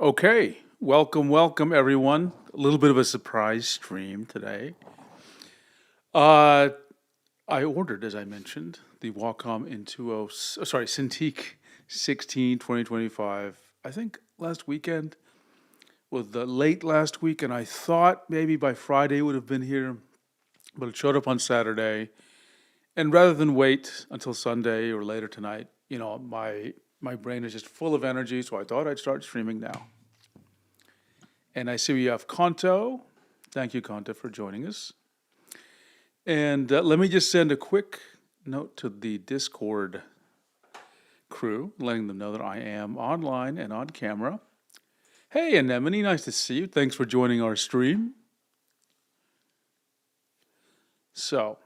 Okay, welcome everyone. A little bit of a surprise stream today. I ordered, as I mentioned, the Wacom Cintiq 16 2025. I think last weekend was late last week, and I thought maybe by Friday it would have been here, but it showed up on Saturday. And rather than wait until Sunday or later tonight, my brain is just full of energy, so I thought I'd start streaming now. And I see we have Kanto. Thank you, Kanto, for joining us. And let me just send a quick note to the Discord crew, letting them know that I am online and on camera. Hey, Anemone, nice to see you. Thanks for joining our stream. So,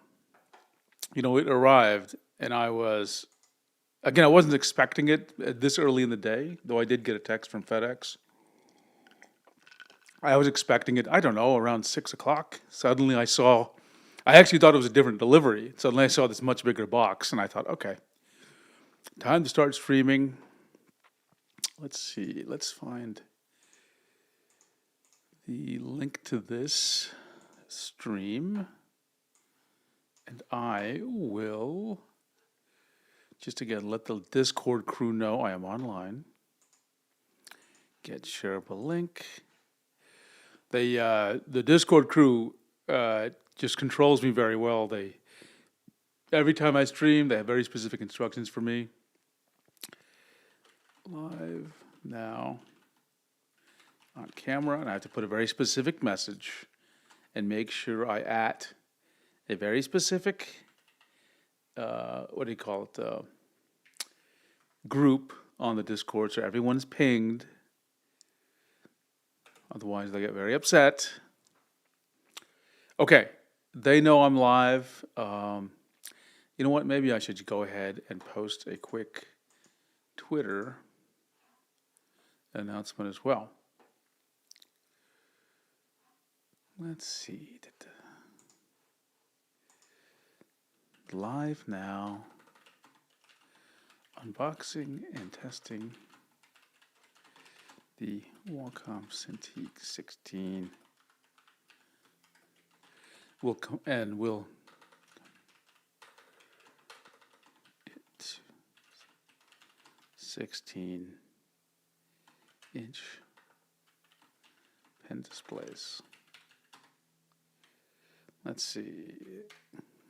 it arrived, and I wasn't expecting it this early in the day, though I did get a text from FedEx. I was expecting it, I don't know, around 6 o'clock. Suddenly I actually thought it was a different delivery. Suddenly I saw this much bigger box, and I thought, okay, time to start streaming. Let's see, let's find the link to this stream. And I will just again let the Discord crew know I am online. Get shareable link. The Discord crew just controls me very well. Every time I stream, they have very specific instructions for me. Live now on camera, and I have to put a very specific message and make sure I at a very specific group on the Discord, so everyone's pinged. Otherwise, they get very upset. Okay, they know I'm live. You know what? Maybe I should go ahead and post a quick Twitter announcement as well. Let's see. Live now. Unboxing and testing the Wacom Cintiq 16. We'll 16-inch pen displays. Let's see.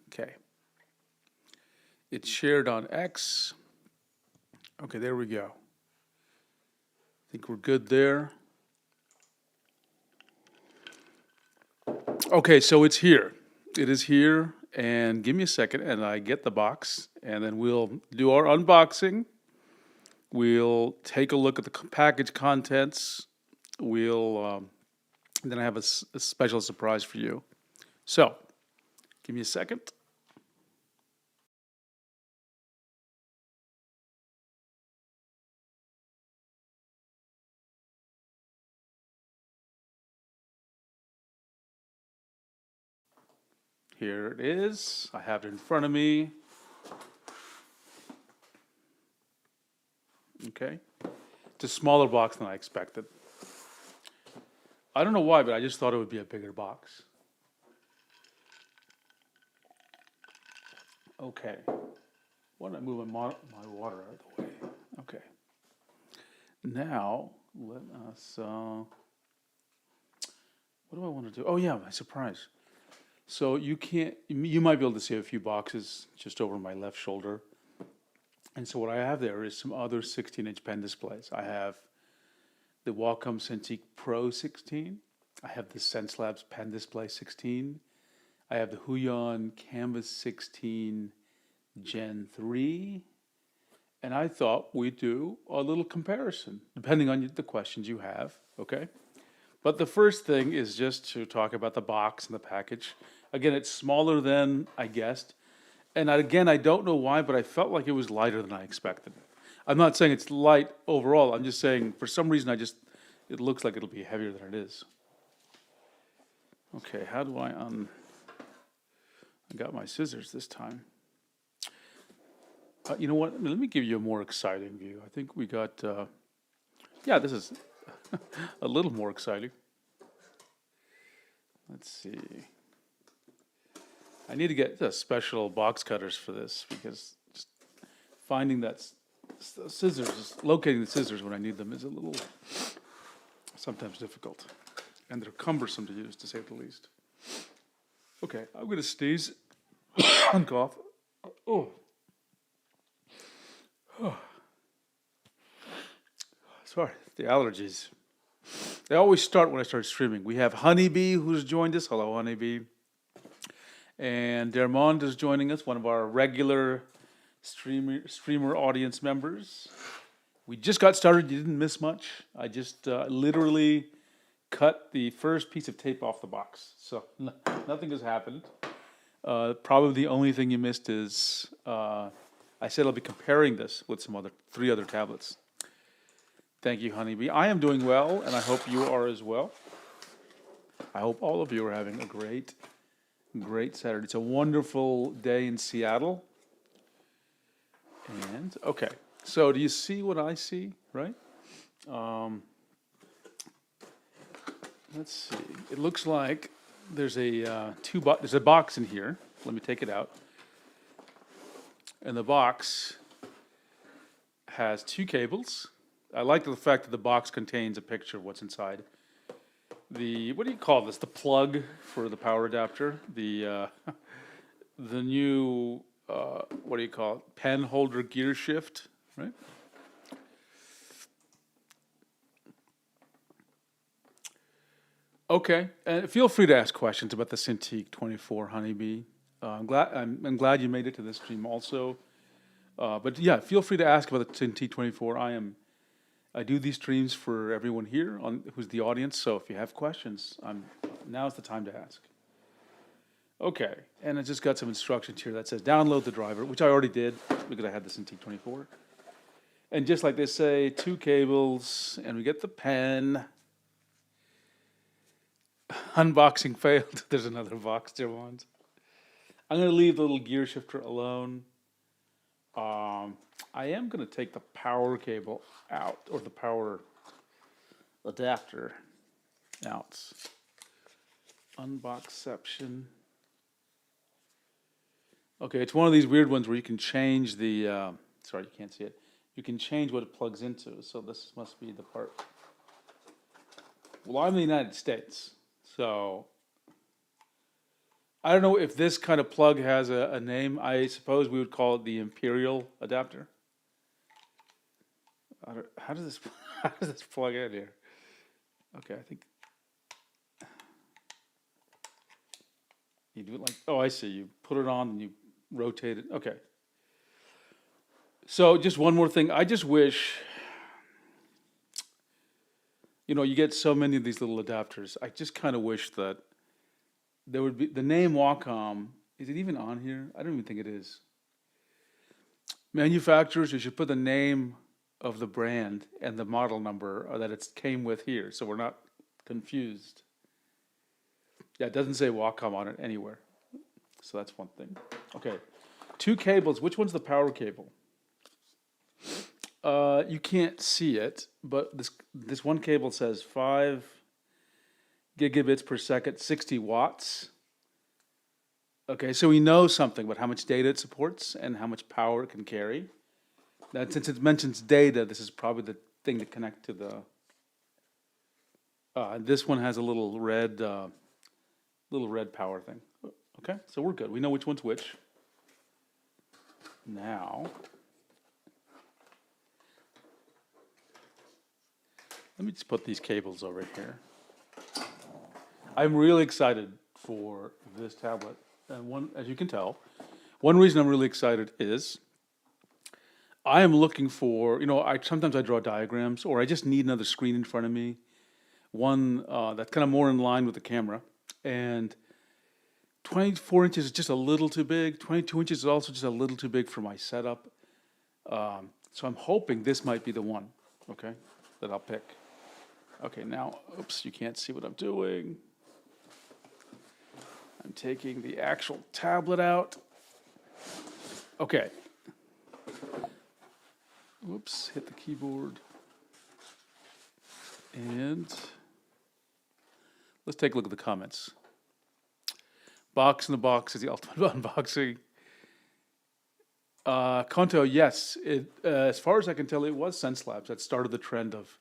Okay. It's shared on X. Okay, there we go. I think we're good there. Okay, so it's here. It is here, and give me a second, and I get the box, and then we'll do our unboxing. We'll take a look at the package contents. We'll then I have a special surprise for you. So, give me a second. Here it is. I have it in front of me. Okay. It's a smaller box than I expected. I don't know why, but I just thought it would be a bigger box. Okay. Why don't I move my water out of the way? Okay. Now, let us, what do I want to do? Oh yeah, my surprise. So you might be able to see a few boxes just over my left shoulder. And so what I have there is some other 16-inch pen displays. I have the Wacom Cintiq Pro 16. I have the SenseLabs Pen Display 16. I have the Huion Canvas 16 Gen 3. And I thought we'd do a little comparison, depending on the questions you have, okay? But the first thing is just to talk about the box and the package. Again, it's smaller than I guessed. And again, I don't know why, but I felt like it was lighter than I expected. I'm not saying it's light overall. I'm just saying for some reason it looks like it'll be heavier than it is. Okay, how do I got my scissors this time. You know what? Let me give you a more exciting view. I think we got, yeah, this is a little more exciting. Let's see. I need to get special box cutters for this because just finding that scissors, just locating the scissors when I need them is a little sometimes difficult. And they're cumbersome to use, to say the least. Okay, I'm going to sneeze and cough. Oh. Sorry, the allergies. They always start when I start streaming. We have Honeybee who's joined us. Hello, Honeybee. And Dermond is joining us, one of our regular streamer audience members. We just got started. You didn't miss much. I just literally cut the first piece of tape off the box. So nothing has happened. Probably the only thing you missed is I said I'll be comparing this with some three other tablets. Thank you, Honeybee. I am doing well, and I hope you are as well. I hope all of you are having a great Saturday. It's a wonderful day in Seattle. And, okay, so do you see what I see, right? Let's see. It looks like there's there's a box in here. Let me take it out. And the box has two cables. I like the fact that the box contains a picture of what's inside. What do you call this? The plug for the power adapter. The new, what do you call it? Pen holder gear shift, right? Okay, and feel free to ask questions about the Cintiq 24 Honeybee. I'm glad you made it to this stream also. But yeah, feel free to ask about the Cintiq 24. I do these streams for everyone here who's the audience. So if you have questions, now's the time to ask. Okay, and I just got some instructions here that says download the driver, which I already did because I had the Cintiq 24. And just like they say, two cables, and we get the pen. Unboxing failed. There's another box there, ones. I'm going to leave the little gear shifter alone. I am going to take the power cable out, or the power adapter out. Unboxception. Okay, it's one of these weird ones where you can change the, sorry, you can't see it. You can change what it plugs into, so this must be the part. Well, I'm in the United States, so I don't know if this kind of plug has a name. I suppose we would call it the Imperial adapter. How does this how does this plug in here? Okay, I think you do it like, oh, I see. You put it on and you rotate it. Okay. So just one more thing. I just wish, you get so many of these little adapters. I just kind of wish that there would be the name Wacom. Is it even on here? I don't even think it is. Manufacturers, you should put the name of the brand and the model number that it came with here, so we're not confused. Yeah, it doesn't say Wacom on it anywhere. So that's one thing. Okay, 2 cables. Which one's the power cable? You can't see it, but this one cable says 5 gigabits per second, 60 watts. Okay, so we know something about how much data it supports and how much power it can carry. Now, since it mentions data, this is probably the thing to connect to the. This one has a little red power thing. Okay, so we're good. We know which one's which. Now, let me just put these cables over here. I'm really excited for this tablet. And as you can tell, one reason I'm really excited is I am looking for, sometimes I draw diagrams or I just need another screen in front of me. One that's kind of more in line with the camera. And 24 inches is just a little too big. 22 inches is also just a little too big for my setup. So I'm hoping this might be the one, okay, that I'll pick. Okay, now, oops, you can't see what I'm doing. I'm taking the actual tablet out. Okay. Whoops, hit the keyboard. And let's take a look at the comments. Box in the box is the ultimate unboxing. Konto, yes. As far as I can tell, it was Sense Labs that started the trend of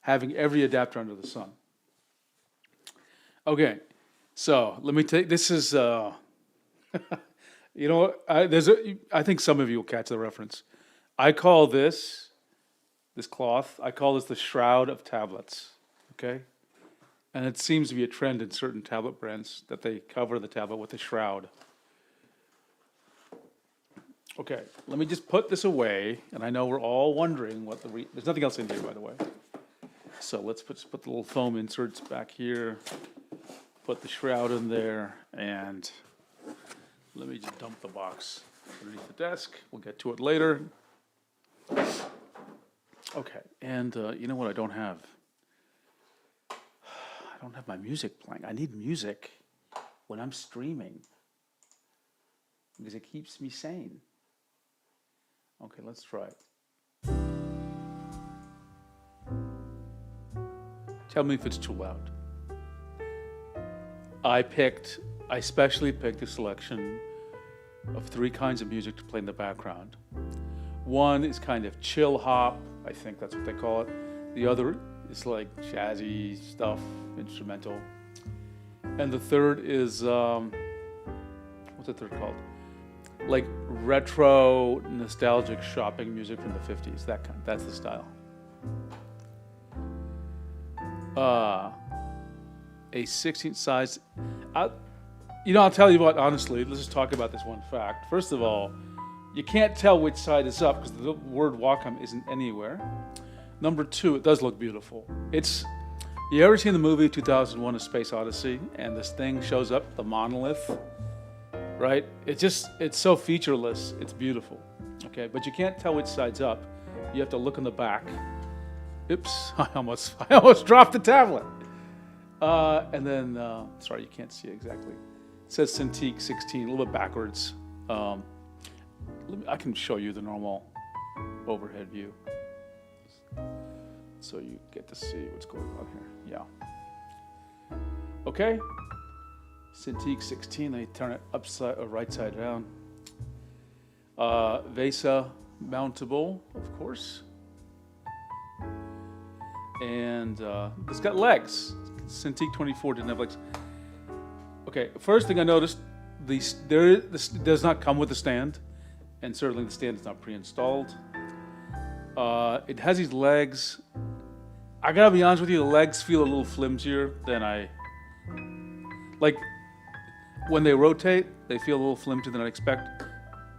having every adapter under the sun. Okay, so let me take, this is, I think some of you will catch the reference. I call this cloth, I call this the shroud of tablets, okay? And it seems to be a trend in certain tablet brands that they cover the tablet with a shroud. Okay, let me just put this away, and I know we're all wondering what there's nothing else in here, by the way. So let's put the little foam inserts back here, put the shroud in there, and let me just dump the box underneath the desk. We'll get to it later. Okay, and you know what I don't have? I don't have my music playing. I need music when I'm streaming because it keeps me sane. Okay, let's try it. Tell me if it's too loud. I specially picked a selection of 3 kinds of music to play in the background. One is kind of chill hop, I think that's what they call it. The other is like jazzy stuff, instrumental. And the third is, what's the third called? Like retro, nostalgic shopping music from the 50s, that's the style. A 16th size, I'll tell you what, honestly, let's just talk about this one fact. First of all, you can't tell which side is up because the word Wacom isn't anywhere. Number 2, it does look beautiful. You ever seen the movie 2001: A Space Odyssey and this thing shows up, the monolith, right? It's so featureless, it's beautiful, okay? But you can't tell which side's up. You have to look in the back. Oops, I almost dropped the tablet. And then, sorry, you can't see it exactly. It says Cintiq 16, a little bit backwards. I can show you the normal overhead view. so you get to see what's going on here. Yeah. Okay. Cintiq 16. Let me turn it upside or right side down. VESA mountable, of course. And it's got legs. Cintiq 24 didn't have legs. Okay, first thing I noticed, this does not come with a stand, and certainly the stand is not pre-installed. It has these legs. I gotta be honest with you, the legs feel a little flimsier than like when they rotate, they feel a little flimsier than I'd expect.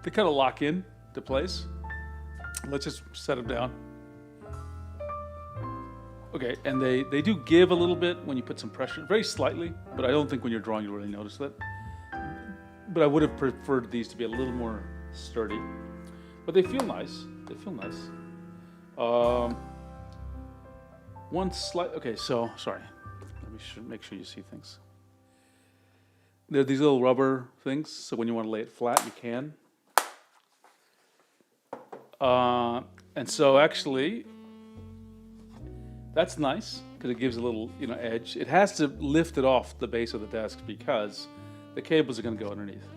They kind of lock in to place. Let's just set them down. Okay, and they do give a little bit when you put some pressure, very slightly, but I don't think when you're drawing you really notice that. But I would have preferred these to be a little more sturdy. But they feel nice. They feel nice. Okay, so, sorry. Let me make sure you see things. There are these little rubber things, so when you want to lay it flat, you can. And so actually, that's nice because it gives a little, edge. It has to lift it off the base of the desk because the cables are going to go underneath.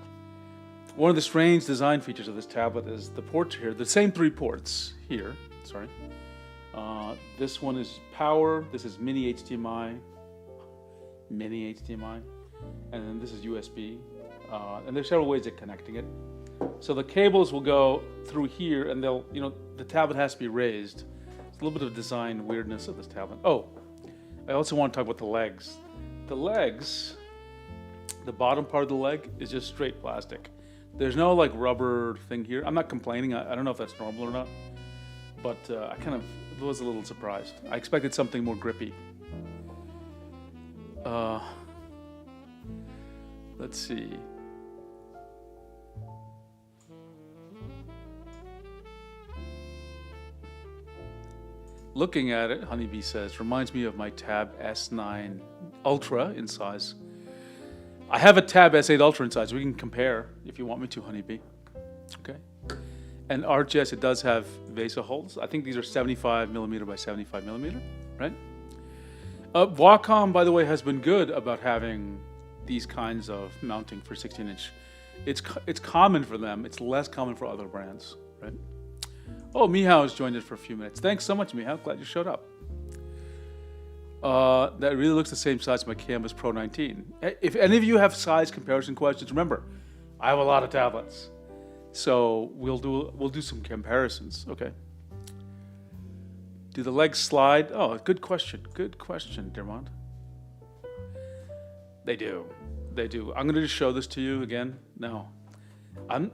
One of the strange design features of this tablet is the ports here. The same 3 ports here. Sorry. This one is power. This is mini HDMI, and then this is USB. And there's several ways of connecting it. So the cables will go through here, and they'll, the tablet has to be raised. It's a little bit of design weirdness of this tablet. Oh, I also want to talk about the legs. The legs, the bottom part of the leg is just straight plastic. There's no like rubber thing here. I'm not complaining. I don't know if that's normal or not, but I kind of was a little surprised. I expected something more grippy. Let's see. Looking at it, Honeybee says, reminds me of my Tab S9 Ultra in size. I have a Tab S8 Ultra in size. We can compare if you want me to, Honeybee. Okay. And Arch, yes, it does have VESA holes. I think these are 75mm by 75mm, right? Wacom, by the way, has been good about having these kinds of mounting for 16-inch. It's common for them. It's less common for other brands, right? Oh, Mihao has joined us for a few minutes. Thanks so much, Mihao. Glad you showed up. That really looks the same size as my Canvas Pro 19. If any of you have size comparison questions, remember, I have a lot of tablets. So we'll do some comparisons, okay? Do the legs slide? Oh, good question. Good question, Dermont. They do. They do. I'm going to just show this to you again. No. I'm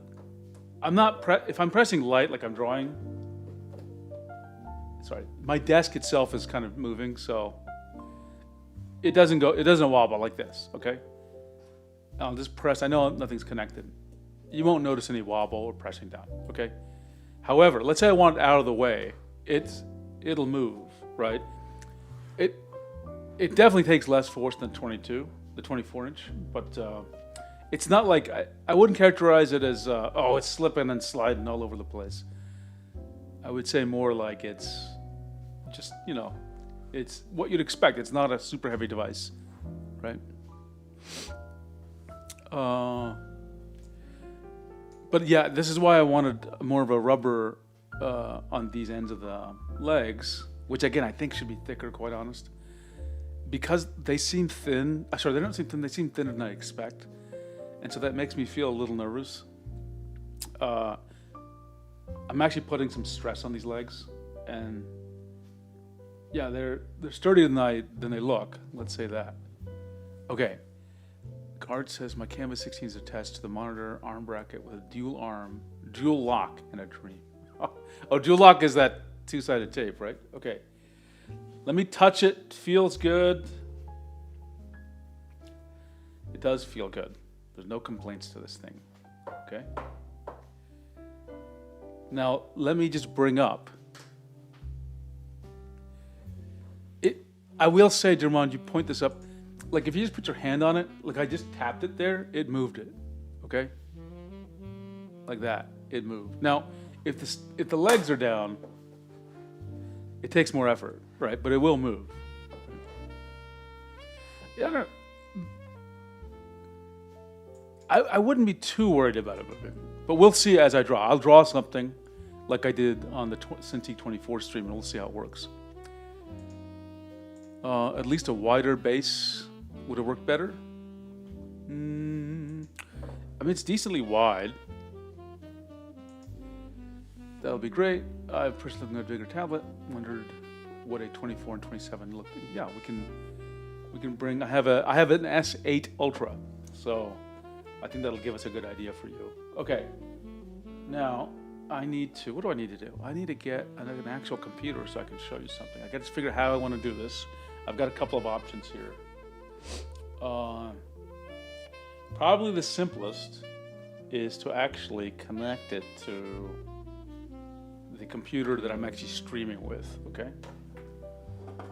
not, if I'm pressing light like I'm drawing, sorry, my desk itself is kind of moving, so it doesn't wobble like this, okay? I'll just press, I know nothing's connected. You won't notice any wobble or pressing down, okay? However, let's say I want it out of the way, it'll move, right? It definitely takes less force than the 24-inch, but it's not like, I wouldn't characterize it as, it's slipping and sliding all over the place. I would say more like it's just, it's what you'd expect. It's not a super heavy device, right? But yeah, this is why I wanted more of a rubber on these ends of the legs, which again, I think should be thicker, quite honest. Because they seem thin, sorry, they don't seem thin, they seem thinner than I expect. And so that makes me feel a little nervous. I'm actually putting some stress on these legs, and yeah, they're sturdier than they look. Let's say that. Okay. Card says my Canvas 16 is attached to the monitor arm bracket with a dual lock, and a dream. Oh, dual lock is that 2-sided tape, right? Okay. Let me touch it. Feels good. It does feel good. There's no complaints to this thing. Okay. Now, let me just bring up. I will say, Dermond, you point this up. Like, if you just put your hand on it, like I just tapped it there, it moved it. Okay? Like that. It moved. Now, if the legs are down, It takes more effort, right? But it will move. Yeah, no, I wouldn't be too worried about it moving, but we'll see as I draw. I'll draw something like I did on the Cintiq 24 stream, and we'll see how it works. At least a wider base would have worked better. I mean, it's decently wide. That would be great. I personally looking at a bigger tablet. Wondered what a 24 and 27 look. Yeah, we can bring. I have an S8 Ultra, so I think that'll give us a good idea for you. Okay, now I need to. What do I need to do? I need to get an actual computer so I can show you something. I got to figure out how I want to do this. I've got a couple of options here. Probably the simplest is to actually connect it to the computer that I'm actually streaming with, okay?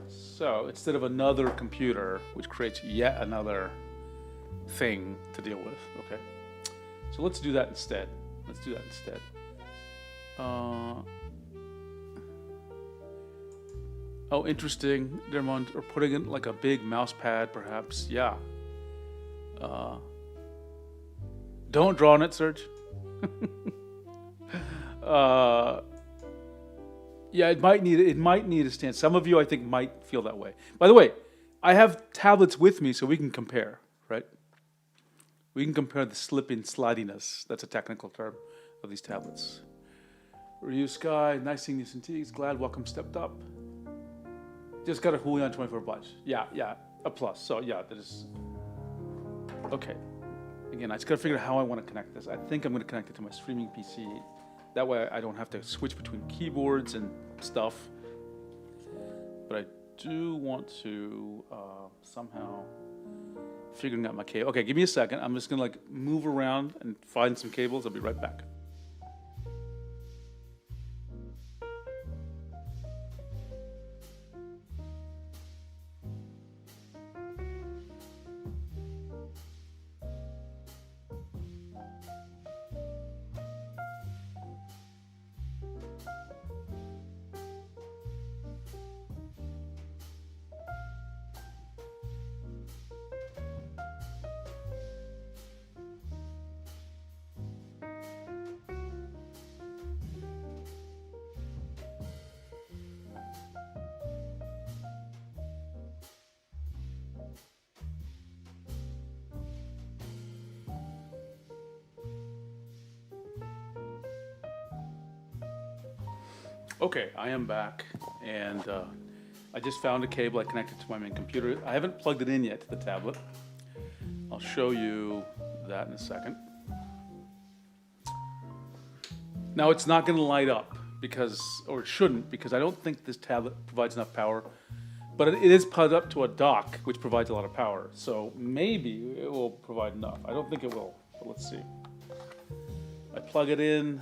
So instead of another computer, which creates yet another thing to deal with, okay? So let's do that instead. Oh, interesting. Dermont, or putting in like a big mouse pad, perhaps. Yeah. Don't draw on it, Serge. Yeah, it might need a stand. Some of you, I think, might feel that way. By the way, I have tablets with me, so we can compare, right? We can compare the slipping slidiness. That's a technical term of these tablets. Ryu Sky, nice seeing you, Cintiq. Glad Wacom stepped up. Just got a Julian 24 Plus. Yeah, a plus. So yeah, that is okay. Again, I just gotta figure out how I want to connect this. I think I'm gonna connect it to my streaming PC. That way I don't have to switch between keyboards and stuff. But I do want to somehow figuring out my cable. Okay, give me a second. I'm just gonna like move around and find some cables. I'll be right back. Okay, I am back, and I just found a cable I connected to my main computer. I haven't plugged it in yet to the tablet. I'll show you that in a second. Now it's not going to light up because, or it shouldn't, because I don't think this tablet provides enough power. But it is plugged up to a dock, which provides a lot of power. So maybe it will provide enough. I don't think it will, but let's see. I plug it in.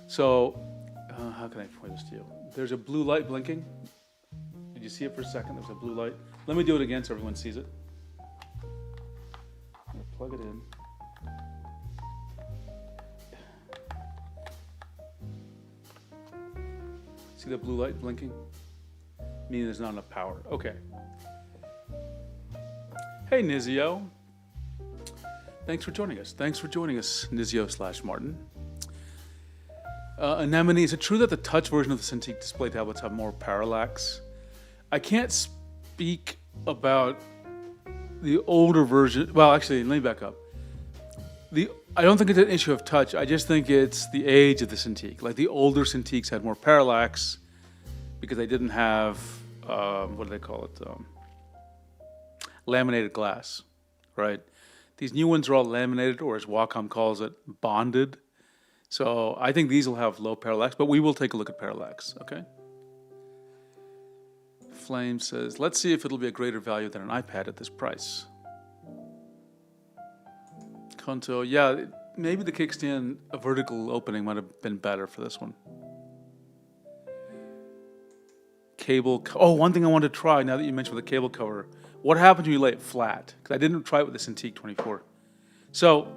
So, how can I point this to you? There's a blue light blinking. Did you see it for a second? There's a blue light. Let me do it again so everyone sees it. I'm gonna plug it in. See the blue light blinking? Meaning there's not enough power. Okay. Hey, Nizio. Thanks for joining us. Nizio/Martin. Anemone, is it true that the touch version of the Cintiq display tablets have more parallax? I can't speak about the older version. Well, actually, let me back up. I don't think it's an issue of touch. I just think it's the age of the Cintiq. Like the older Cintiqs had more parallax because they didn't have, what do they call it? Laminated glass, right? These new ones are all laminated, or as Wacom calls it, bonded. So I think these will have low parallax, but we will take a look at parallax, okay? Flame says, let's see if it'll be a greater value than an iPad at this price. Konto, yeah, maybe the kickstand, a vertical opening might have been better for this one. Cable, one thing I wanted to try now that you mentioned the cable cover. What happens when you lay it flat? Because I didn't try it with the Cintiq 24. So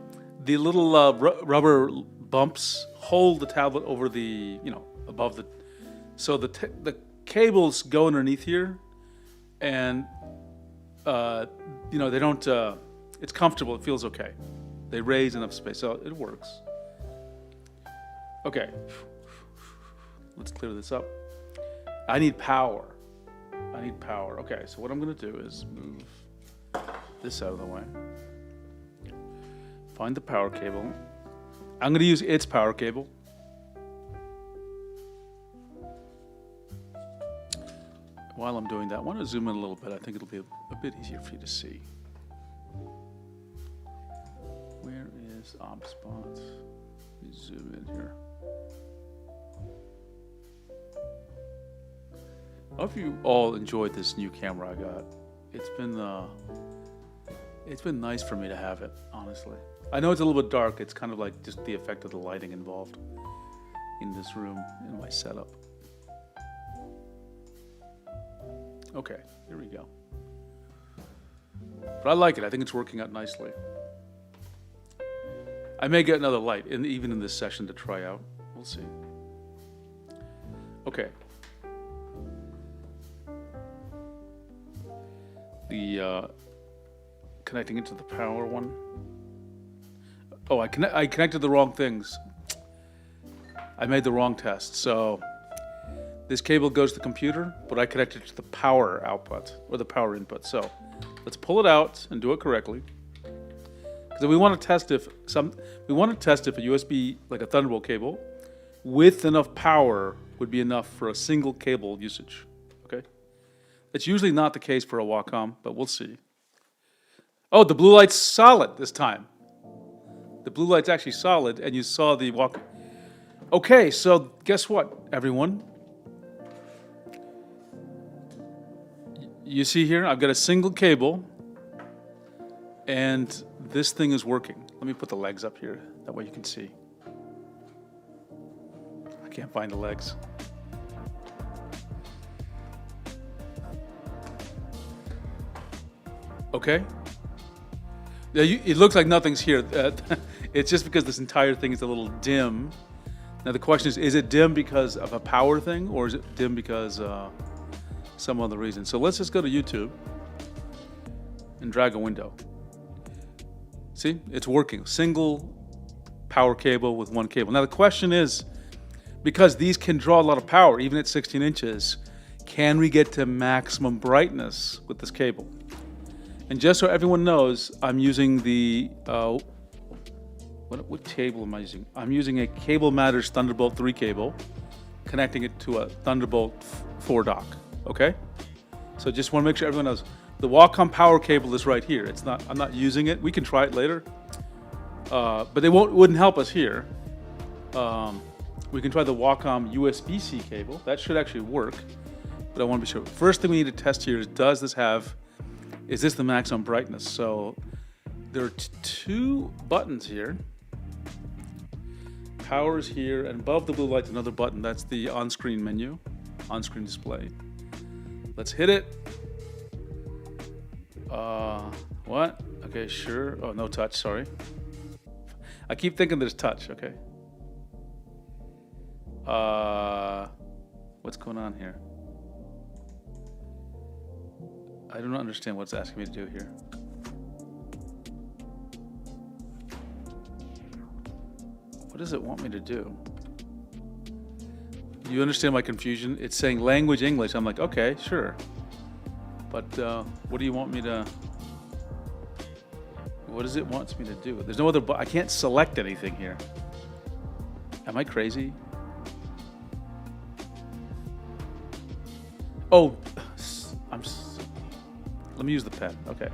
the little rubber bumps hold the tablet over the, above So the cables go underneath here, and they don't. It's comfortable. It feels okay. They raise enough space, so it works. Okay, let's clear this up. I need power. Okay, so what I'm gonna do is move this out of the way. Find the power cable. I'm gonna use its power cable. While I'm doing that, I want to zoom in a little bit. I think it'll be a bit easier for you to see. Where is op spot? Let me zoom in here. I hope you all enjoyed this new camera I got. It's been nice for me to have it, honestly. I know it's a little bit dark. It's kind of like just the effect of the lighting involved in this room, in my setup. Okay, here we go. But I like it. I think it's working out nicely. I may get another light, even in this session, to try out. We'll see. Okay. The connecting it to the power one. Oh, I connected the wrong things. I made the wrong test. So this cable goes to the computer, but I connected it to the power output or the power input. So let's pull it out and do it correctly. Because we want to test if a USB, like a Thunderbolt cable, with enough power would be enough for a single cable usage. Okay, it's usually not the case for a Wacom, but we'll see. Oh, the blue light's solid this time. The blue light's actually solid, and you saw the Wacom. Okay, so guess what, everyone? You see here, I've got a single cable, and this thing is working. Let me put the legs up here, that way you can see. I can't find the legs. Okay. It looks like nothing's here. It's just because this entire thing is a little dim. Now the question is it dim because of a power thing, or is it dim because some other reason? So let's just go to YouTube and drag a window. See, it's working. Single power cable with one cable. Now the question is, because these can draw a lot of power, even at 16 inches, can we get to maximum brightness with this cable? And just so everyone knows, I'm using the, what cable am I using? I'm using a Cable Matters Thunderbolt 3 cable, connecting it to a Thunderbolt 4 dock, okay? So just want to make sure everyone knows. The Wacom power cable is right here. I'm not using it. We can try it later, but it wouldn't help us here. We can try the Wacom USB-C cable. That should actually work, but I want to be sure. First thing we need to test here is, is this the maximum brightness? So there are two buttons here. Power is here, and above the blue light's another button. That's the on-screen menu, on-screen display. Let's hit it. What? Okay, sure. Oh, no touch, sorry. I keep thinking there's touch, okay. What's going on here? I don't understand what it's asking me to do here. What does it want me to do? You understand my confusion? It's saying language English. I'm like, okay, sure. But what do you want me to... What does it want me to do? There's no other... I can't select anything here. Am I crazy? Oh, let me use the pen. Okay.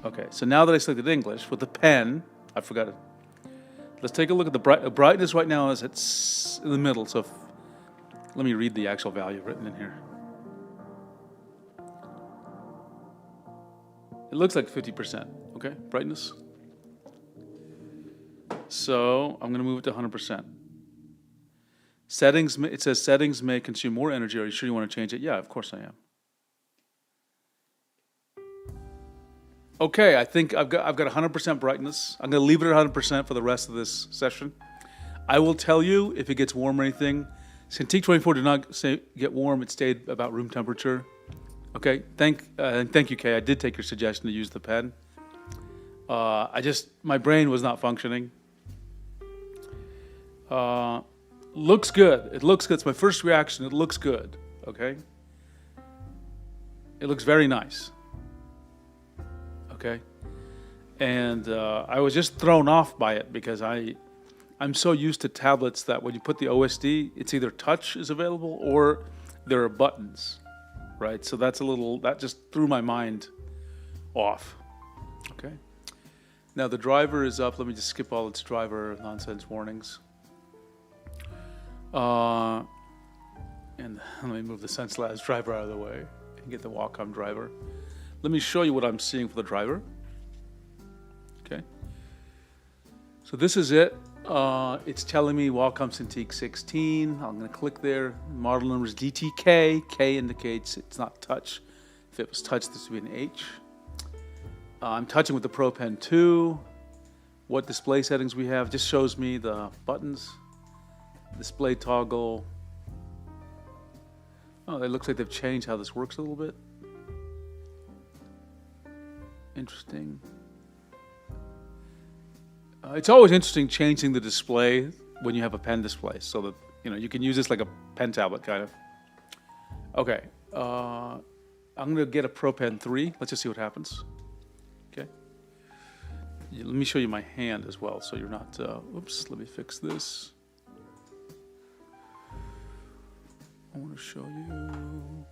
Okay, so now that I selected English, with the pen, I forgot it. Let's take a look at the brightness right now is it's in the middle, so let me read the actual value written in here. It looks like 50%, okay, brightness. So I'm gonna move it to 100%. Settings, it says settings may consume more energy. Are you sure you want to change it? Yeah, of course I am. Okay, I think I've got 100% brightness. I'm gonna leave it at 100% for the rest of this session. I will tell you if it gets warm or anything. Cintiq 24 did not get warm. It stayed about room temperature. Okay, thank you, Kay. I did take your suggestion to use the pen. My brain was not functioning. Looks good. It looks good. It's my first reaction. It looks good. Okay. It looks very nice. Okay. And I was just thrown off by it because I'm so used to tablets that when you put the OSD, it's either touch is available or there are buttons, right? So that just threw my mind off. Okay. Now the driver is up. Let me just skip all its driver nonsense warnings. And let me move the SenseLabs driver out of the way and get the Wacom driver. Let me show you what I'm seeing for the driver. Okay. So this is it. It's telling me Wacom Cintiq 16. I'm going to click there. Model number is DTK. K indicates it's not touch. If it was touch, this would be an H. I'm touching with the Pro Pen 2. What display settings we have just shows me the buttons. Display toggle. Oh, it looks like they've changed how this works a little bit. Interesting. It's always interesting changing the display when you have a pen display, so that you can use this like a pen tablet kind of. Okay, I'm gonna get a Pro Pen 3. Let's just see what happens. Okay. Let me show you my hand as well, so you're not. Oops. Let me fix this. I want to show you,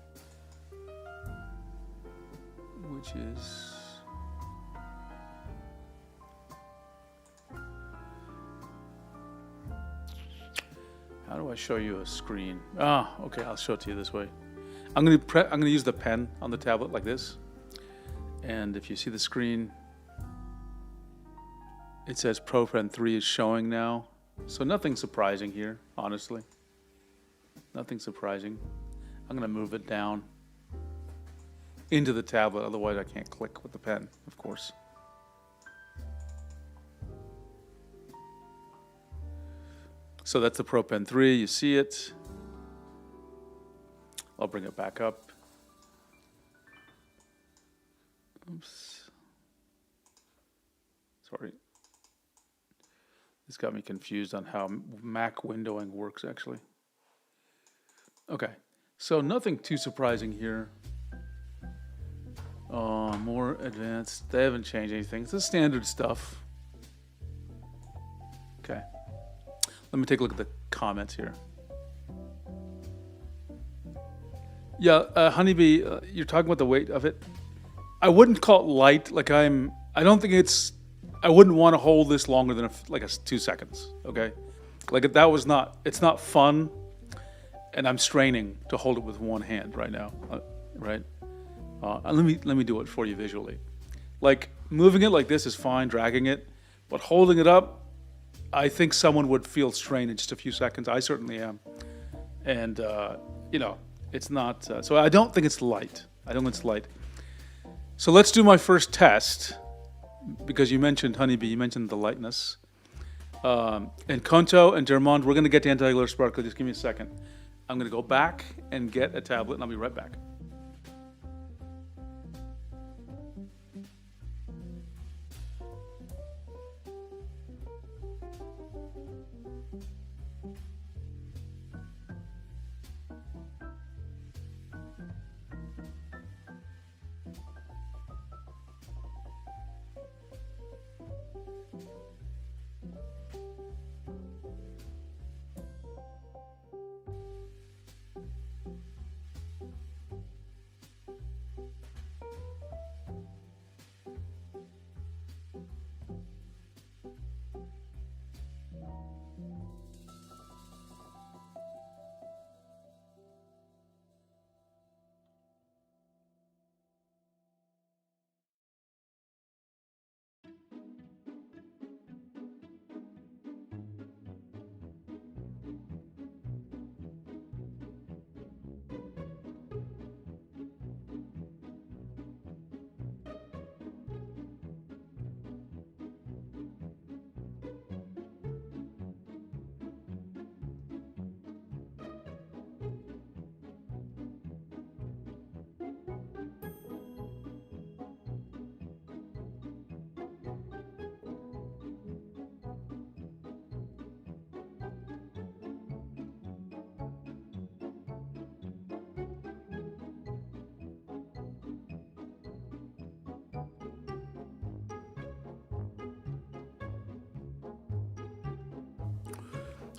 which is. How do I show you a screen? Okay, I'll show it to you this way. I'm gonna use the pen on the tablet like this, and if you see the screen, it says Pro Pen 3 is showing now. So nothing surprising here, honestly. Nothing surprising. I'm gonna move it down into the tablet, otherwise I can't click with the pen, of course. So that's the Pro Pen 3, you see it. I'll bring it back up. Oops. Sorry. This got me confused on how Mac windowing works, actually. Okay, so nothing too surprising here. More advanced, they haven't changed anything. It's the standard stuff. Okay. Let me take a look at the comments here. Yeah, Honeybee, you're talking about the weight of it. I wouldn't call it light. Like I don't think it's. I wouldn't want to hold this longer than 2 seconds. Okay, like that was not. It's not fun, and I'm straining to hold it with one hand right now. Right. Let me do it for you visually. Like moving it like this is fine, dragging it, but holding it up. I think someone would feel strain in just a few seconds. I certainly am. And, it's not, so I don't think it's light. I don't think it's light. So let's do my first test, because you mentioned, Honeybee, you mentioned the lightness. And Konto and Dermond, we're going to get to anti-glare sparkle. Just give me a second. I'm going to go back and get a tablet, and I'll be right back.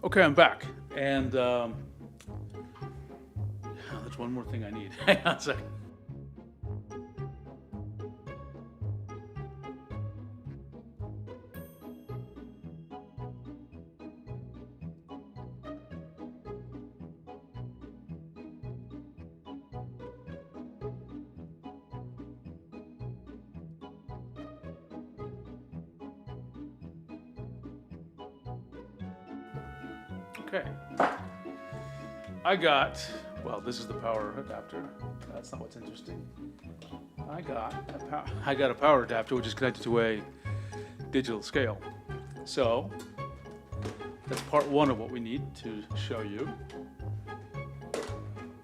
Okay, I'm back. And there's one more thing I need. Hang on a second. Okay. I got, well, this is the power adapter. That's not what's interesting. I got a power adapter which is connected to a digital scale. So that's part one of what we need to show you.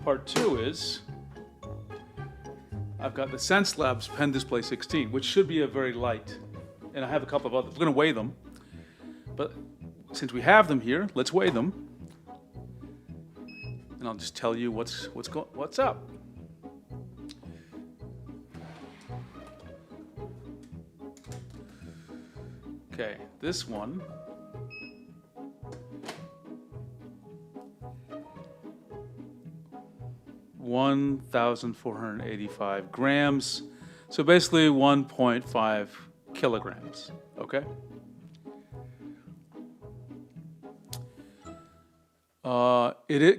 Part two is I've got the Sense Labs Pen Display 16, which should be a very light, and I have a couple of others. We're going to weigh them, but since we have them here, let's weigh them, and I'll just tell you what's up. Okay, this one. (1,485 grams), so basically 1.5 kilograms. Okay.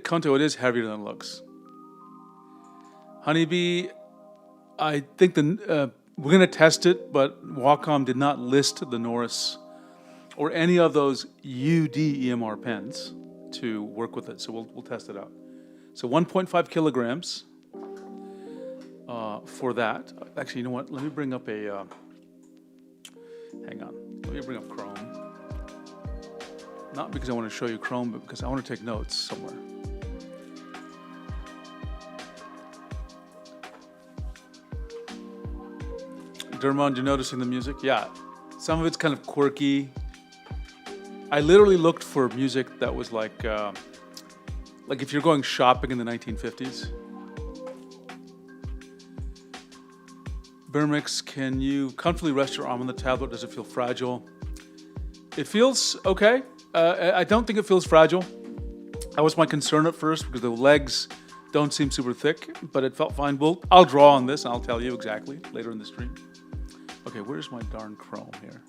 Kanto, it is heavier than it looks. Honeybee, I think we're going to test it, but Wacom did not list the Norris or any of those UD EMR pens to work with it, so we'll test it out. So 1.5 kilograms for that. Actually, you know what? Let me bring up hang on. Let me bring up Chrome. Not because I want to show you Chrome, but because I want to take notes somewhere. Dermond, you're noticing the music? Yeah. Some of it's kind of quirky. I literally looked for music that was like if you're going shopping in the 1950s. Bermix, can you comfortably rest your arm on the tablet? Does it feel fragile? It feels okay. I don't think it feels fragile. That was my concern at first because the legs don't seem super thick, but it felt fine. I'll draw on this and I'll tell you exactly later in the stream. Okay, where's my darn Chrome here?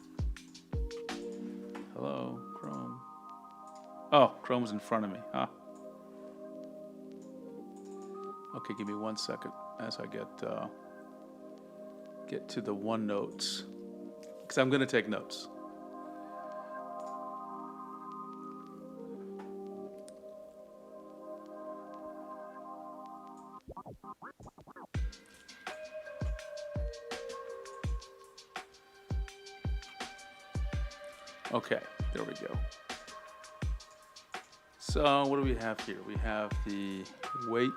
Hello, Chrome. Oh, Chrome's in front of me, huh? Okay, give me 1 second as I get to the OneNotes, because I'm going to take notes. Okay, there we go. So what do we have here? We have the weight.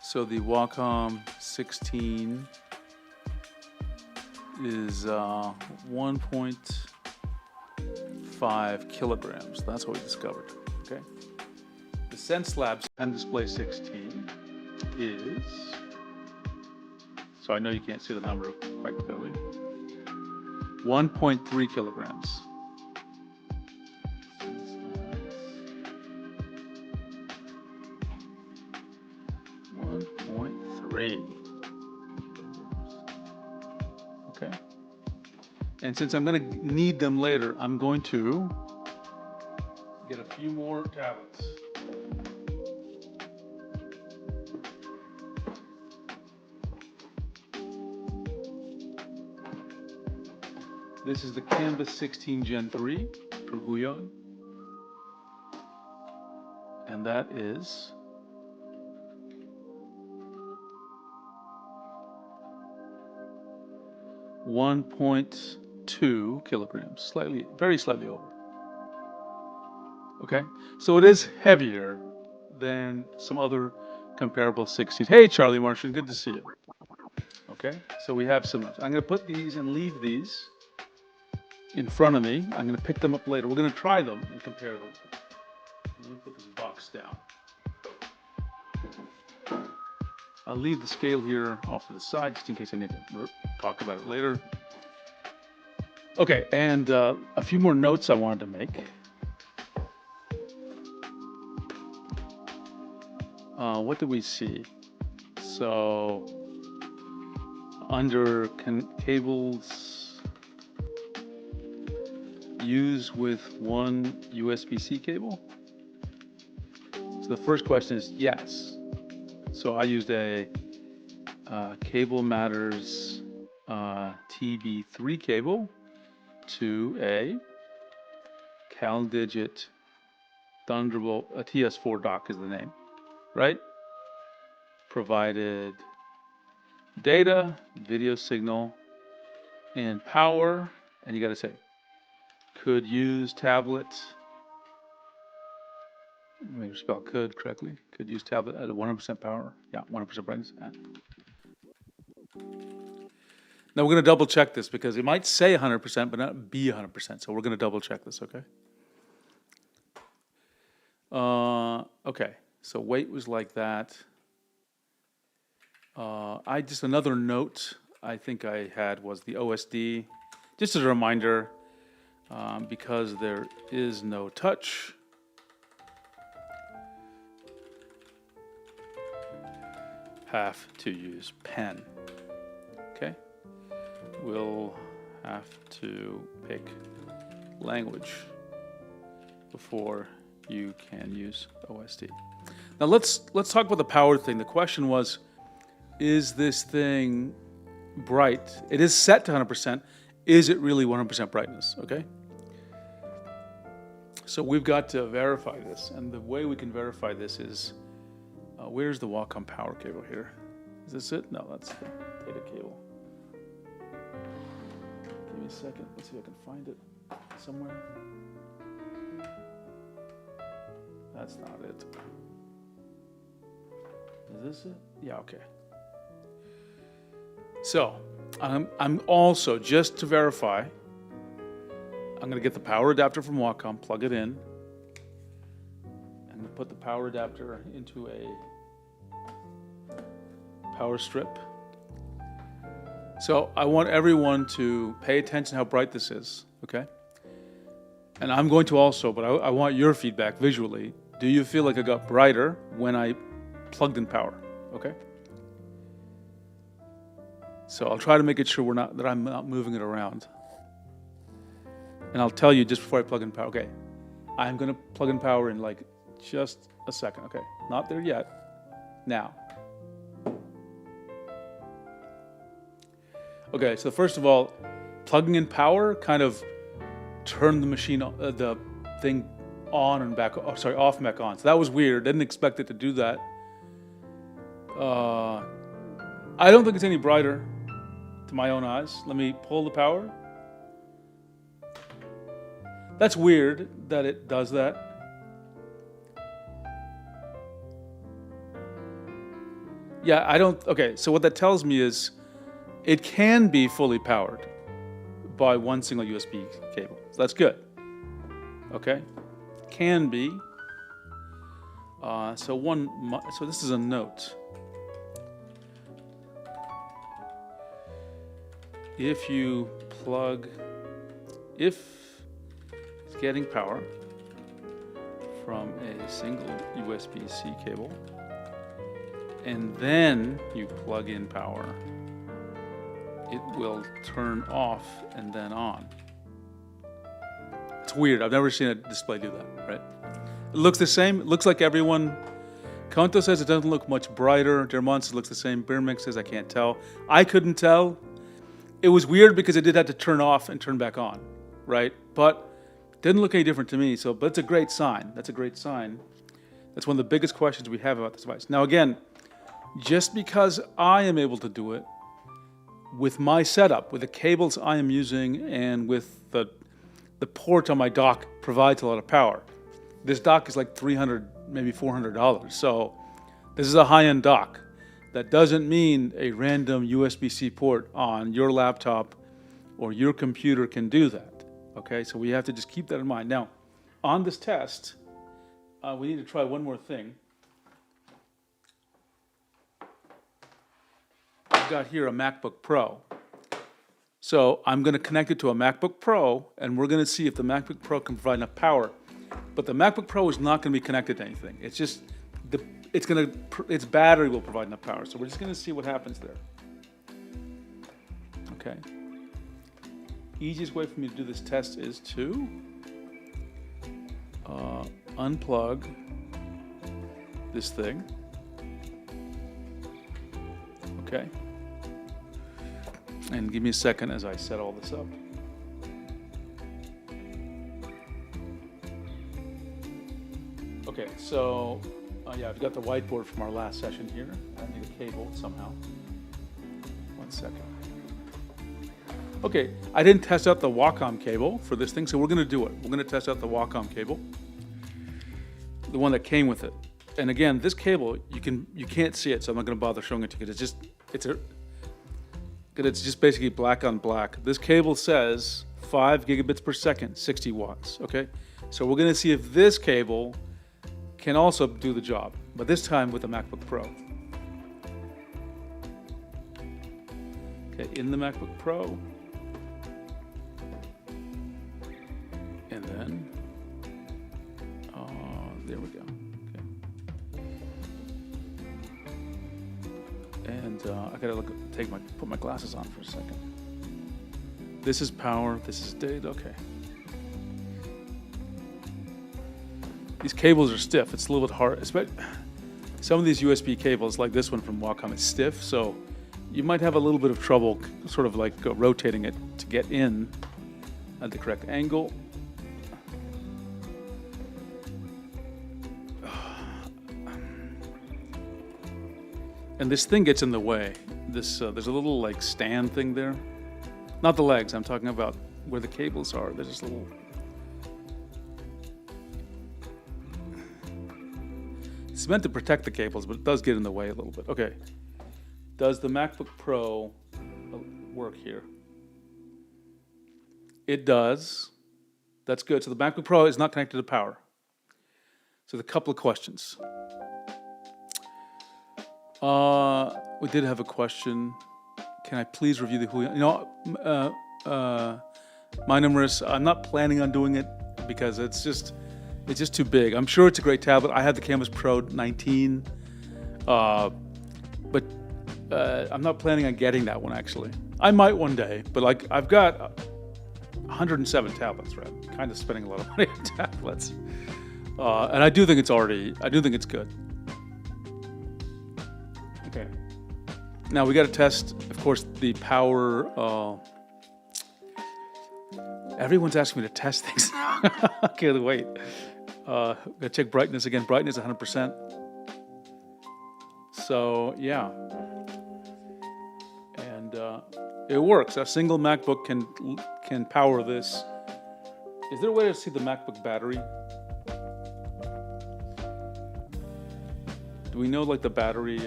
So the Wacom 16 is 1.5 kilograms. That's what we discovered. Okay. The Sense Labs Pen Display 16 is, so I know you can't see the number quite clearly, 1.3 kilograms. 1.3. Okay. And since I'm going to need them later, I'm going to get a few more tablets. This is the Canvas 16 Gen 3 for Guyon. And that is 1.2 kilograms, very slightly over. Okay, so it is heavier than some other comparable 16s. Hey, Charlie Martian, good to see you. Okay, so we have some. I'm going to put these and leave these in front of me. I'm going to pick them up later. We're going to try them and compare them. Let me put this box down. I'll leave the scale here off to the side just in case I need to talk about it later. Okay, and a few more notes I wanted to make. What did we see? So under cables used with one USB-C cable. So the first question is yes. So I used a Cable Matters TB3 cable to a CalDigit Thunderbolt, a TS4 dock is the name, right? Provided data, video signal, and power, and you got to say, could use tablet. Let me spell could correctly. Could use tablet at 100% power. Yeah, 100% brightness. Now we're going to double check this because it might say 100%, but not be 100%. So we're going to double check this, okay? Okay, so weight was like that. Another note I think I had was the OSD. Just as a reminder, because there is no touch, have to use pen. Okay, we'll have to pick language before you can use OSD. Now let's talk about the power thing. The question was, is this thing bright? It is set to 100%. Is it really 100% brightness? Okay. So we've got to verify this, and the way we can verify this is, where's the Wacom power cable here? Is this it? No, that's the data cable. Give me a second. Let's see if I can find it somewhere. That's not it. Is this it? Yeah, okay. So, I'm also, just to verify, I'm going to get the power adapter from Wacom, plug it in. I'm going to put the power adapter into a power strip. So I want everyone to pay attention how bright this is, okay? And I'm going to also, but I want your feedback visually. Do you feel like it got brighter when I plugged in power, okay? So I'll try to make it sure that I'm not moving it around. And I'll tell you just before I plug in power. Okay, I'm going to plug in power in like just a second. Okay, not there yet. Now. Okay, so first of all, plugging in power kind of turned the machine, the thing on and back, off and back on. So that was weird. Didn't expect it to do that. I don't think it's any brighter to my own eyes. Let me pull the power. That's weird that it does that. Yeah, okay, so what that tells me is it can be fully powered by one single USB cable. So that's good. Okay, can be. So this is a note. If it's getting power from a single USB-C cable, and then you plug in power, it will turn off and then on. It's weird. I've never seen a display do that, right? It looks the same. It looks like everyone. Konto says it doesn't look much brighter. Dermont says it looks the same. Birmix says I can't tell. I couldn't tell. It was weird because it did have to turn off and turn back on, right? But it didn't look any different to me. But it's a great sign. That's a great sign. That's one of the biggest questions we have about this device. Now again, just because I am able to do it with my setup, with the cables I am using, and with the port on my dock provides a lot of power. This dock is like $300, maybe $400. So this is a high-end dock. That doesn't mean a random USB-C port on your laptop or your computer can do that. Okay, so we have to just keep that in mind. Now, on this test, we need to try one more thing. I've got here a MacBook Pro. So I'm going to connect it to a MacBook Pro, and we're going to see if the MacBook Pro can provide enough power. But the MacBook Pro is not going to be connected to anything. It's just its battery will provide enough power. So we're just going to see what happens there. Okay. Easiest way for me to do this test is to unplug this thing. Okay. And give me a second as I set all this up. Okay, so yeah, I've got the whiteboard from our last session here. I need a cable somehow. 1 second. Okay, I didn't test out the Wacom cable for this thing, so we're going to do it. We're going to test out the Wacom cable, the one that came with it. And again, this cable you can't see it, so I'm not going to bother showing it to you. It's just basically black on black. This cable says 5 gigabits per second, 60 watts. Okay, so we're going to see if this cable can also do the job, but this time with the MacBook Pro. Okay, in the MacBook Pro. And then, there we go. Okay. And I gotta put my glasses on for a second. This is power, this is data, okay. These cables are stiff, it's a little bit hard. Some of these USB cables, like this one from Wacom, is stiff, so you might have a little bit of trouble sort of like rotating it to get in at the correct angle. And this thing gets in the way. There's a little like stand thing there. Not the legs, I'm talking about where the cables are. There's this little... It's meant to protect the cables, but it does get in the way a little bit. Okay. Does the MacBook Pro work here? It does. That's good. So the MacBook Pro is not connected to power. So the couple of questions. We did have a question. Can I please review the Julian? My numerous. I'm not planning on doing it because it's just too big. I'm sure it's a great tablet. I have the Canvas Pro 19, but I'm not planning on getting that one actually. I might one day, but like I've got 107 tablets, right? I'm kind of spending a lot of money on tablets, and I do think it's good. Okay. Now we got to test, of course, the power. Everyone's asking me to test things. Can't wait. Gotta check brightness again. Brightness 100%. So yeah, and it works. A single MacBook can power this. Is there a way to see the MacBook battery? Do we know like the battery?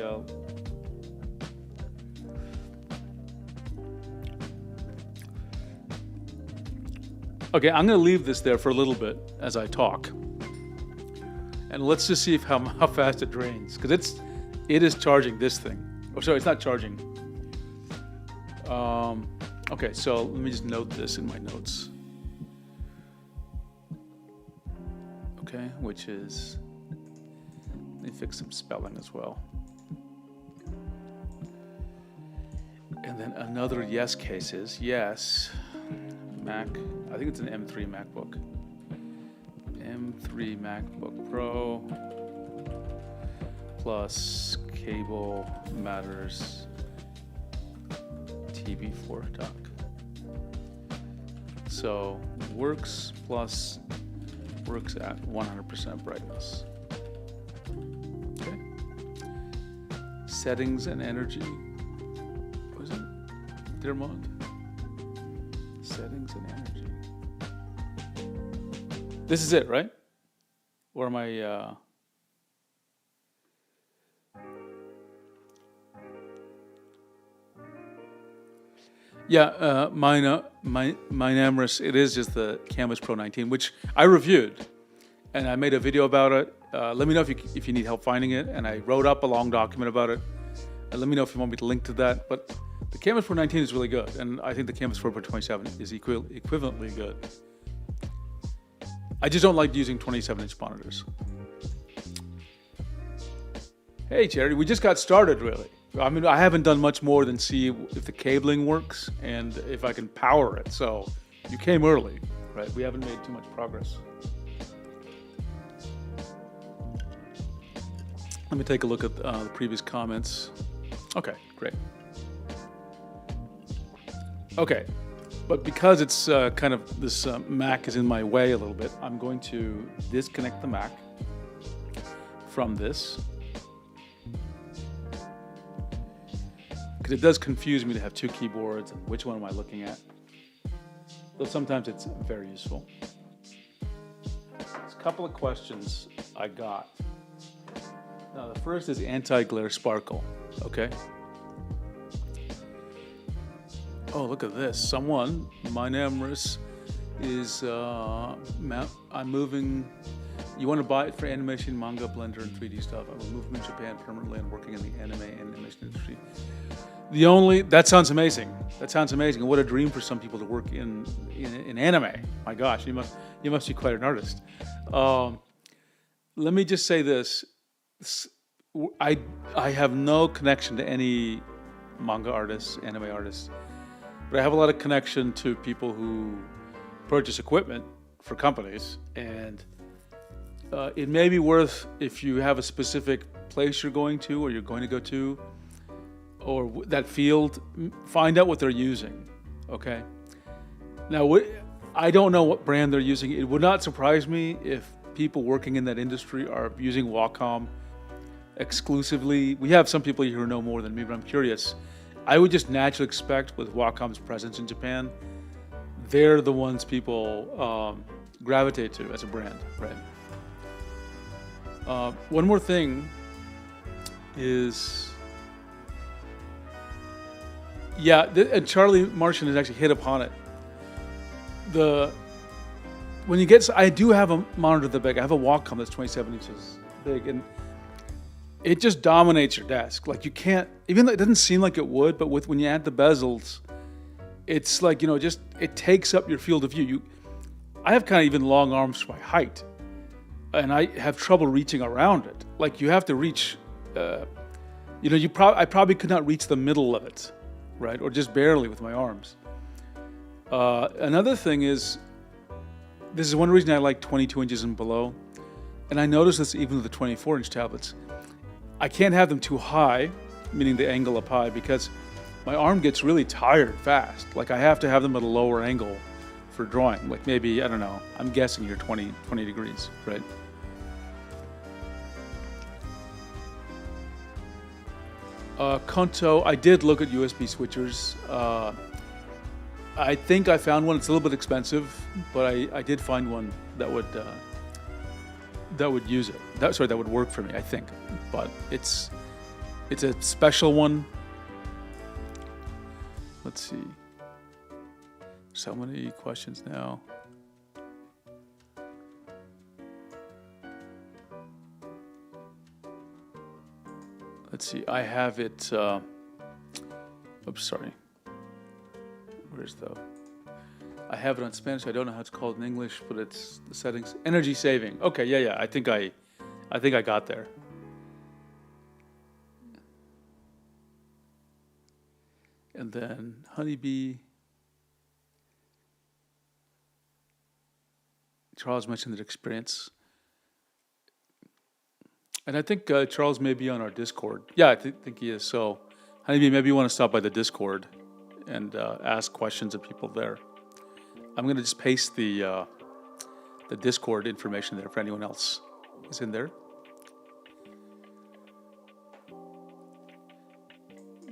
Okay, I'm going to leave this there for a little bit as I talk, and let's just see how fast it drains, because it is charging this thing. Oh, sorry, it's not charging. Okay, so let me just note this in my notes. Okay, which is, let me fix some spelling as well. And then another yes case is yes. Mac, I think it's an M3 MacBook. M3 MacBook Pro plus cable matters TV4 dock. So works at 100% brightness. Okay. Settings and energy. What is it? Dear mod. Settings and energy. This is it, right? Or am I? Yeah, mine Amorous. It is just the Canvas Pro 19, which I reviewed, and I made a video about it. Let me know if you need help finding it, and I wrote up a long document about it. Let me know if you want me to link to that. But The Canvas 419 is really good, and I think the Canvas 4.27 is equivalently good. I just don't like using 27-inch monitors. Hey, Jerry, we just got started, really. I mean, I haven't done much more than see if the cabling works and if I can power it. So you came early, right? We haven't made too much progress. Let me take a look at the previous comments. Okay, great. Okay, but because it's kind of this Mac is in my way a little bit, I'm going to disconnect the Mac from this. Because it does confuse me to have two keyboards and which one am I looking at. Though sometimes it's very useful. There's a couple of questions I got. Now the first is anti-glare sparkle, okay? Oh, look at this. Someone, my Namrus, is, I'm moving, you want to buy it for animation, manga, Blender, and 3D stuff. I will move from Japan permanently and working in the anime and animation industry. That sounds amazing. That sounds amazing. And what a dream for some people to work in anime. My gosh, you must be quite an artist. Let me just say this. I have no connection to any manga artists, anime artists, but I have a lot of connection to people who purchase equipment for companies, and it may be worth, if you have a specific place you're going to or you're going to go to, or that field, find out what they're using, okay? Now, I don't know what brand they're using. It would not surprise me if people working in that industry are using Wacom exclusively. We have some people here who know more than me, but I'm curious. I would just naturally expect, with Wacom's presence in Japan, they're the ones people gravitate to as a brand, right? One more thing is, yeah, and Charlie Martian has actually hit upon it. When you get, I do have a monitor that big. I have a Wacom that's 27 inches big, and it just dominates your desk. Like, you can't, even though it doesn't seem like it would, but when you add the bezels, it's like, it takes up your field of view. I have kind of even long arms for my height, and I have trouble reaching around it. Like, you have to reach, I probably could not reach the middle of it, right? Or just barely with my arms. Another thing is, this is one reason I like 22 inches and below, and I notice this even with the 24-inch tablets. I can't have them too high, meaning the angle up high, because my arm gets really tired fast. Like, I have to have them at a lower angle for drawing. Like, maybe, I don't know, I'm guessing here 20 degrees, right? Konto, I did look at USB switchers. I think I found one. It's a little bit expensive, but I did find one that would use it. That would work for me, I think. But it's a special one. Let's see. So many questions now. Let's see. I have it. Oops, sorry. I have it on Spanish. I don't know how it's called in English, but it's the settings. Energy saving. Okay, yeah. I think I got there. And then Honeybee. Charles mentioned that experience. And I think Charles may be on our Discord. Yeah, I think he is. So, Honeybee, maybe you want to stop by the Discord and ask questions of people there. I'm going to just paste the Discord information there for anyone else is in there.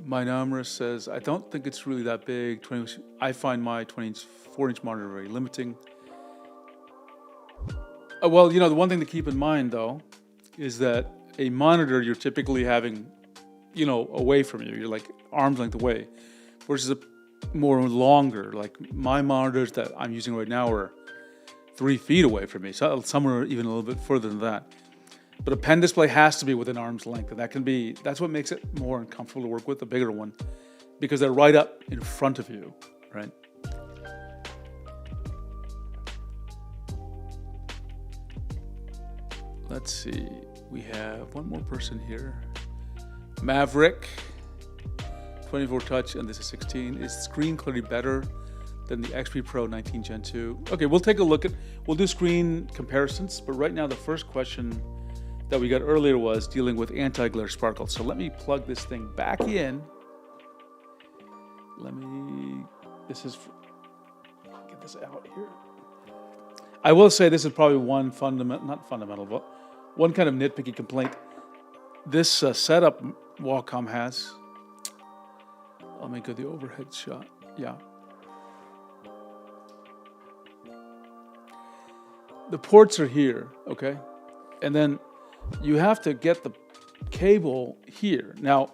My Namra says, I don't think it's really that big. I find my 24-inch monitor very limiting. Well, the one thing to keep in mind, though, is that a monitor you're typically having, away from you. You're like arm's length away. Versus a more longer, like my monitors that I'm using right now are 3 feet away from me. So some are even a little bit further than that. But a pen display has to be within arm's length, and that's what makes it more uncomfortable to work with, a bigger one. because they're right up in front of you, right? Let's see, we have one more person here. Maverick, 24 touch, and this is 16. Is the screen clearly better than the XP Pro 19 Gen 2? Okay, we'll take a look at, we'll do screen comparisons, but right now the first question that we got earlier was dealing with anti-glare sparkle. So let me plug this thing back in. This is, get this out here. I will say this is probably one not fundamental, but one kind of nitpicky complaint. This setup Wacom has, let me go the overhead shot, yeah. The ports are here, okay? And then you have to get the cable here. Now,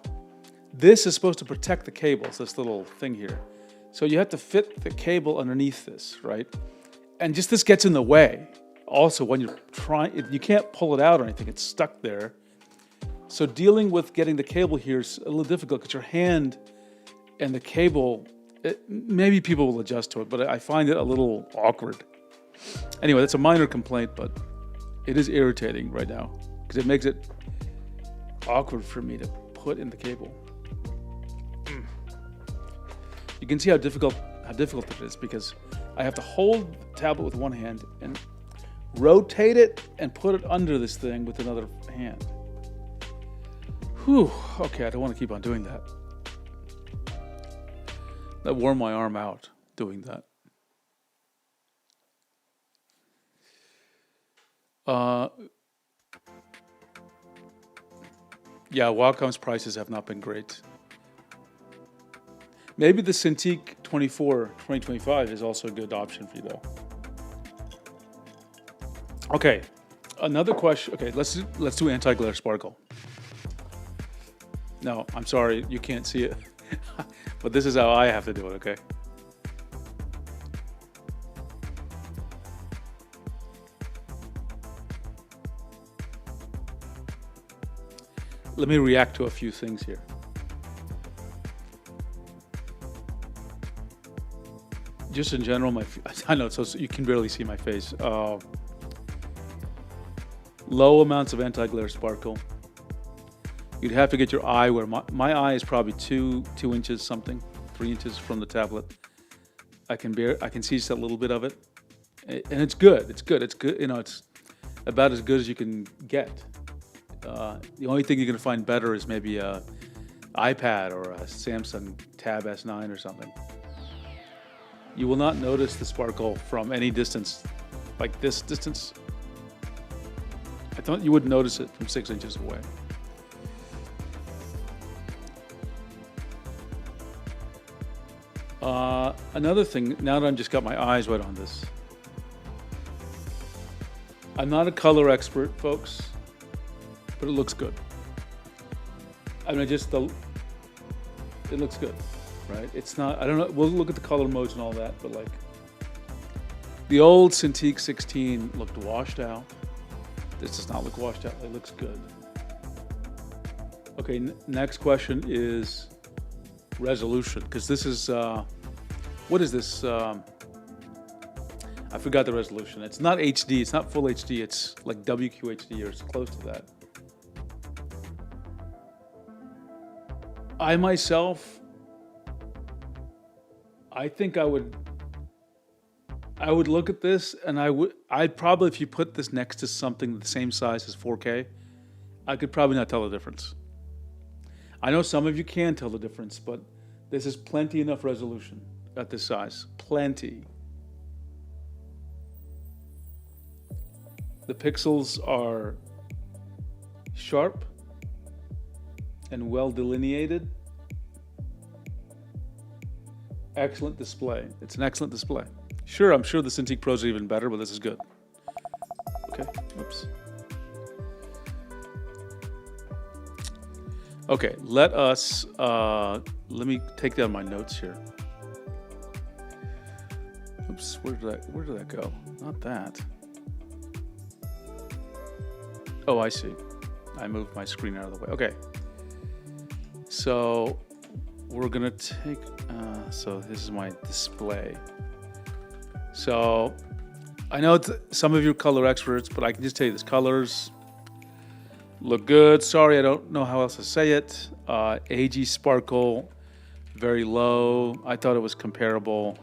this is supposed to protect the cables, this little thing here. So you have to fit the cable underneath this, right? And just this gets in the way. Also, when you're trying, you can't pull it out or anything, it's stuck there. So dealing with getting the cable here is a little difficult because your hand and the cable, maybe people will adjust to it, but I find it a little awkward. Anyway, that's a minor complaint, but it is irritating right now because it makes it awkward for me to put in the cable. You can see how difficult it is because I have to hold the tablet with one hand and rotate it and put it under this thing with another hand. Whew, okay, I don't want to keep on doing that. That wore my arm out doing that. Yeah, Wacom's prices have not been great. Maybe the Cintiq 2025 is also a good option for you though. Okay, another question. Okay, let's do anti-glare sparkle. No, I'm sorry, you can't see it, but this is how I have to do it, okay? Let me react to a few things here. Just in general, I know, so you can barely see my face. Low amounts of anti-glare sparkle. You'd have to get your eye where my eye is probably 2 inches something, 3 inches from the tablet. I can see just a little bit of it, and it's good. It's good. You know, it's about as good as you can get. The only thing you're going to find better is maybe a iPad or a Samsung Tab S9 or something. You will not notice the sparkle from any distance, like this distance. I thought you wouldn't notice it from 6 inches away. Another thing, now that I've just got my eyes wet on this, I'm not a color expert, folks, but it looks good. I mean, it looks good, right? It's not, I don't know, we'll look at the color modes and all that, but like, the old Cintiq 16 looked washed out. This does not look washed out, it looks good. Okay, next question is resolution, because this is, what is this? I forgot the resolution. It's not HD, it's not full HD, it's like WQHD or it's close to that. I myself, I think I would look at this and I'd probably, if you put this next to something the same size as 4K, I could probably not tell the difference. I know some of you can tell the difference, but this is plenty enough resolution at this size, plenty. The pixels are sharp and well delineated. Excellent display. It's an excellent display. Sure, I'm sure the Cintiq Pros are even better, but this is good. Okay, whoops. Okay, let me take down my notes here. Oops, where did that go? Not that. Oh, I see. I moved my screen out of the way. Okay. So we're gonna take, so this is my display. So I know some of you are color experts, but I can just tell you this, colors look good. Sorry, I don't know how else to say it. AG sparkle, very low. I thought it was comparable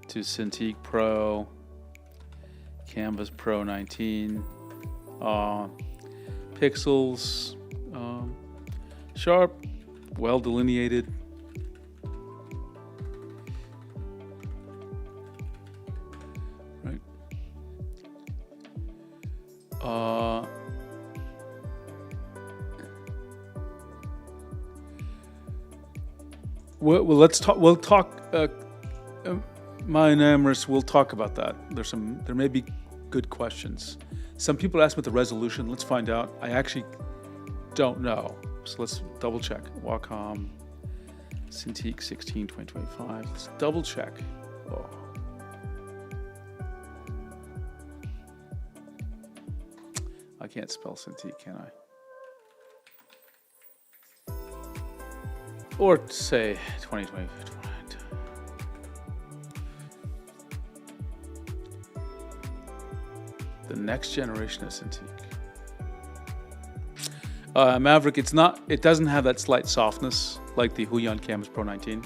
to Cintiq Pro, Canvas Pro 19. Pixels, sharp, well delineated. Right. Well, let's talk. We'll talk. My and Amherst, we'll talk about that. There may be good questions. Some people ask about the resolution. Let's find out. I actually don't know. So let's double check. Wacom, Cintiq 16, 2025. Let's double check. Oh. I can't spell Cintiq, can I? Or say 2020. The next generation of Cintiq. Maverick, it doesn't have that slight softness like the Huion Canvas Pro 19.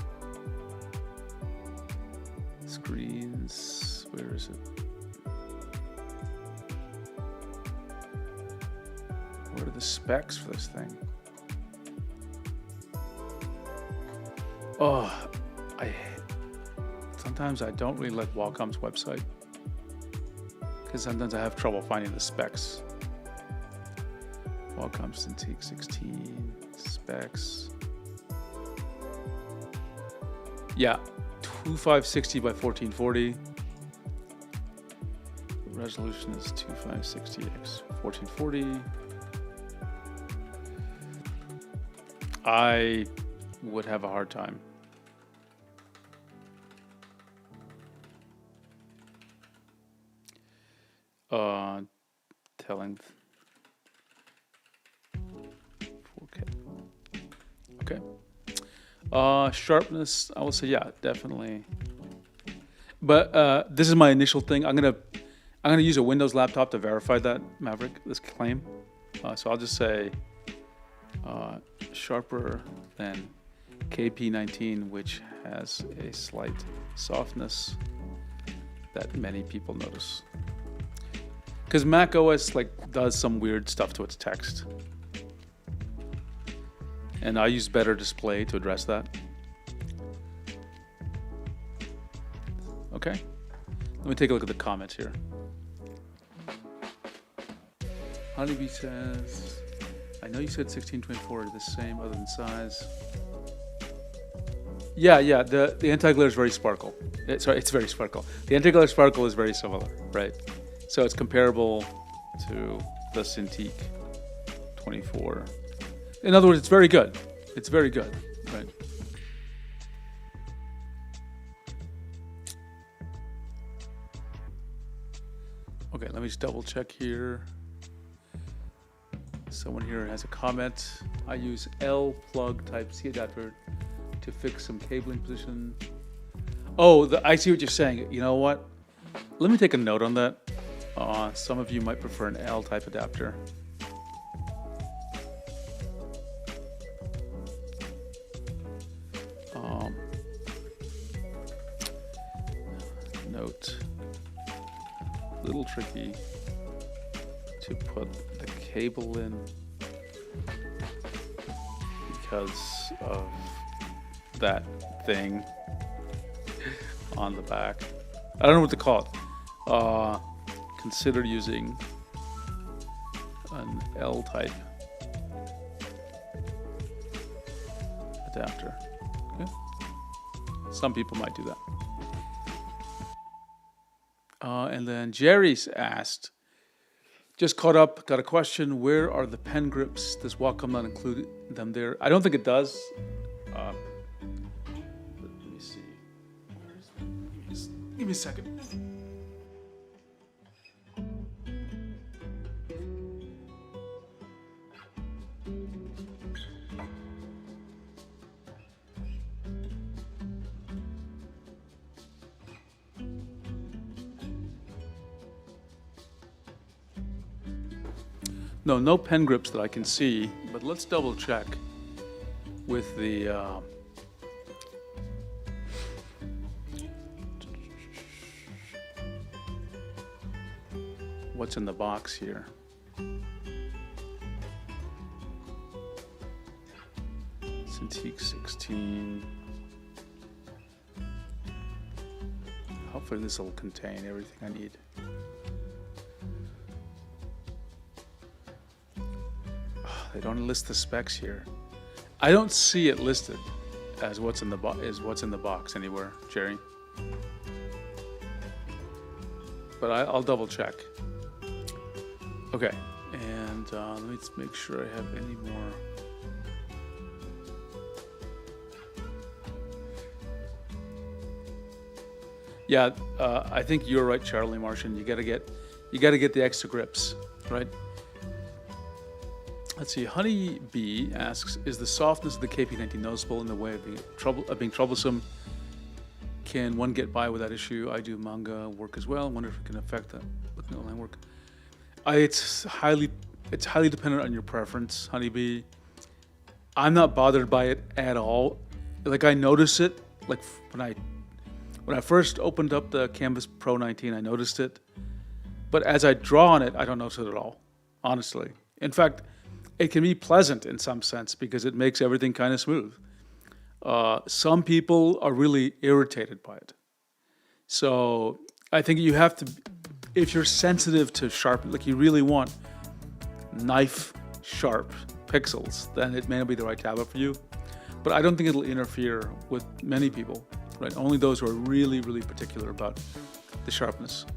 Screens, where is it? What are the specs for this thing? Oh, sometimes I don't really like Wacom's website, because sometimes I have trouble finding the specs. Wacom Cintiq 16 specs. Yeah, 2560 by 1440. The resolution is 2560x 1440. I would have a hard time. Telling 4K. Okay. Sharpness, I will say, yeah, definitely. But this is my initial thing. I'm gonna use a Windows laptop to verify that, Maverick, this claim. So I'll just say sharper than KP19, which has a slight softness that many people notice. Because Mac OS does some weird stuff to its text. And I use Better Display to address that. Okay. Let me take a look at the comments here. Honeybee says, I know you said 1624 are the same other than size. Yeah, the anti-glare is very sparkle. It's very sparkle. The anti-glare sparkle is very similar, right? So it's comparable to the Cintiq 24. In other words, it's very good. It's very good, right? Okay, let me just double check here. Someone here has a comment. I use L plug Type-C adapter to fix some cabling position. Oh, I see what you're saying. You know what? Let me take a note on that. Some of you might prefer an L type adapter. Note, a little tricky to put the cable in because of that thing on the back. I don't know what to call it. Consider using an L type adapter. Okay. Some people might do that. And then Jerry's asked, just caught up, got a question. Where are the pen grips? Does Wacom not include them there? I don't think it does. Let me see. Give me a second. No pen grips that I can see, but let's double check with the what's in the box here. Cintiq 16. Hopefully this will contain everything I need. They don't list the specs here. I don't see it listed as what's in the box anywhere, Jerry. But I'll double check. Okay, and let me make sure I have any more. Yeah, I think you're right, Charlie Martian. You gotta get the extra grips, right? Let's see. Honeybee asks, "Is the softness of the KP19 noticeable in the way of being troublesome? Can one get by with that issue? I do manga work as well. Wonder if it can affect that with online work." It's highly dependent on your preference, Honeybee. I'm not bothered by it at all. Like, I notice it. Like when I first opened up the Canvas Pro 19, I noticed it. But as I draw on it, I don't notice it at all, honestly. In fact, it can be pleasant in some sense because it makes everything kind of smooth. Some people are really irritated by it. So I think you have to, if you're sensitive to sharp, like you really want knife sharp pixels, then it may not be the right tablet for you. But I don't think it'll interfere with many people, right? Only those who are really, really particular about the sharpness.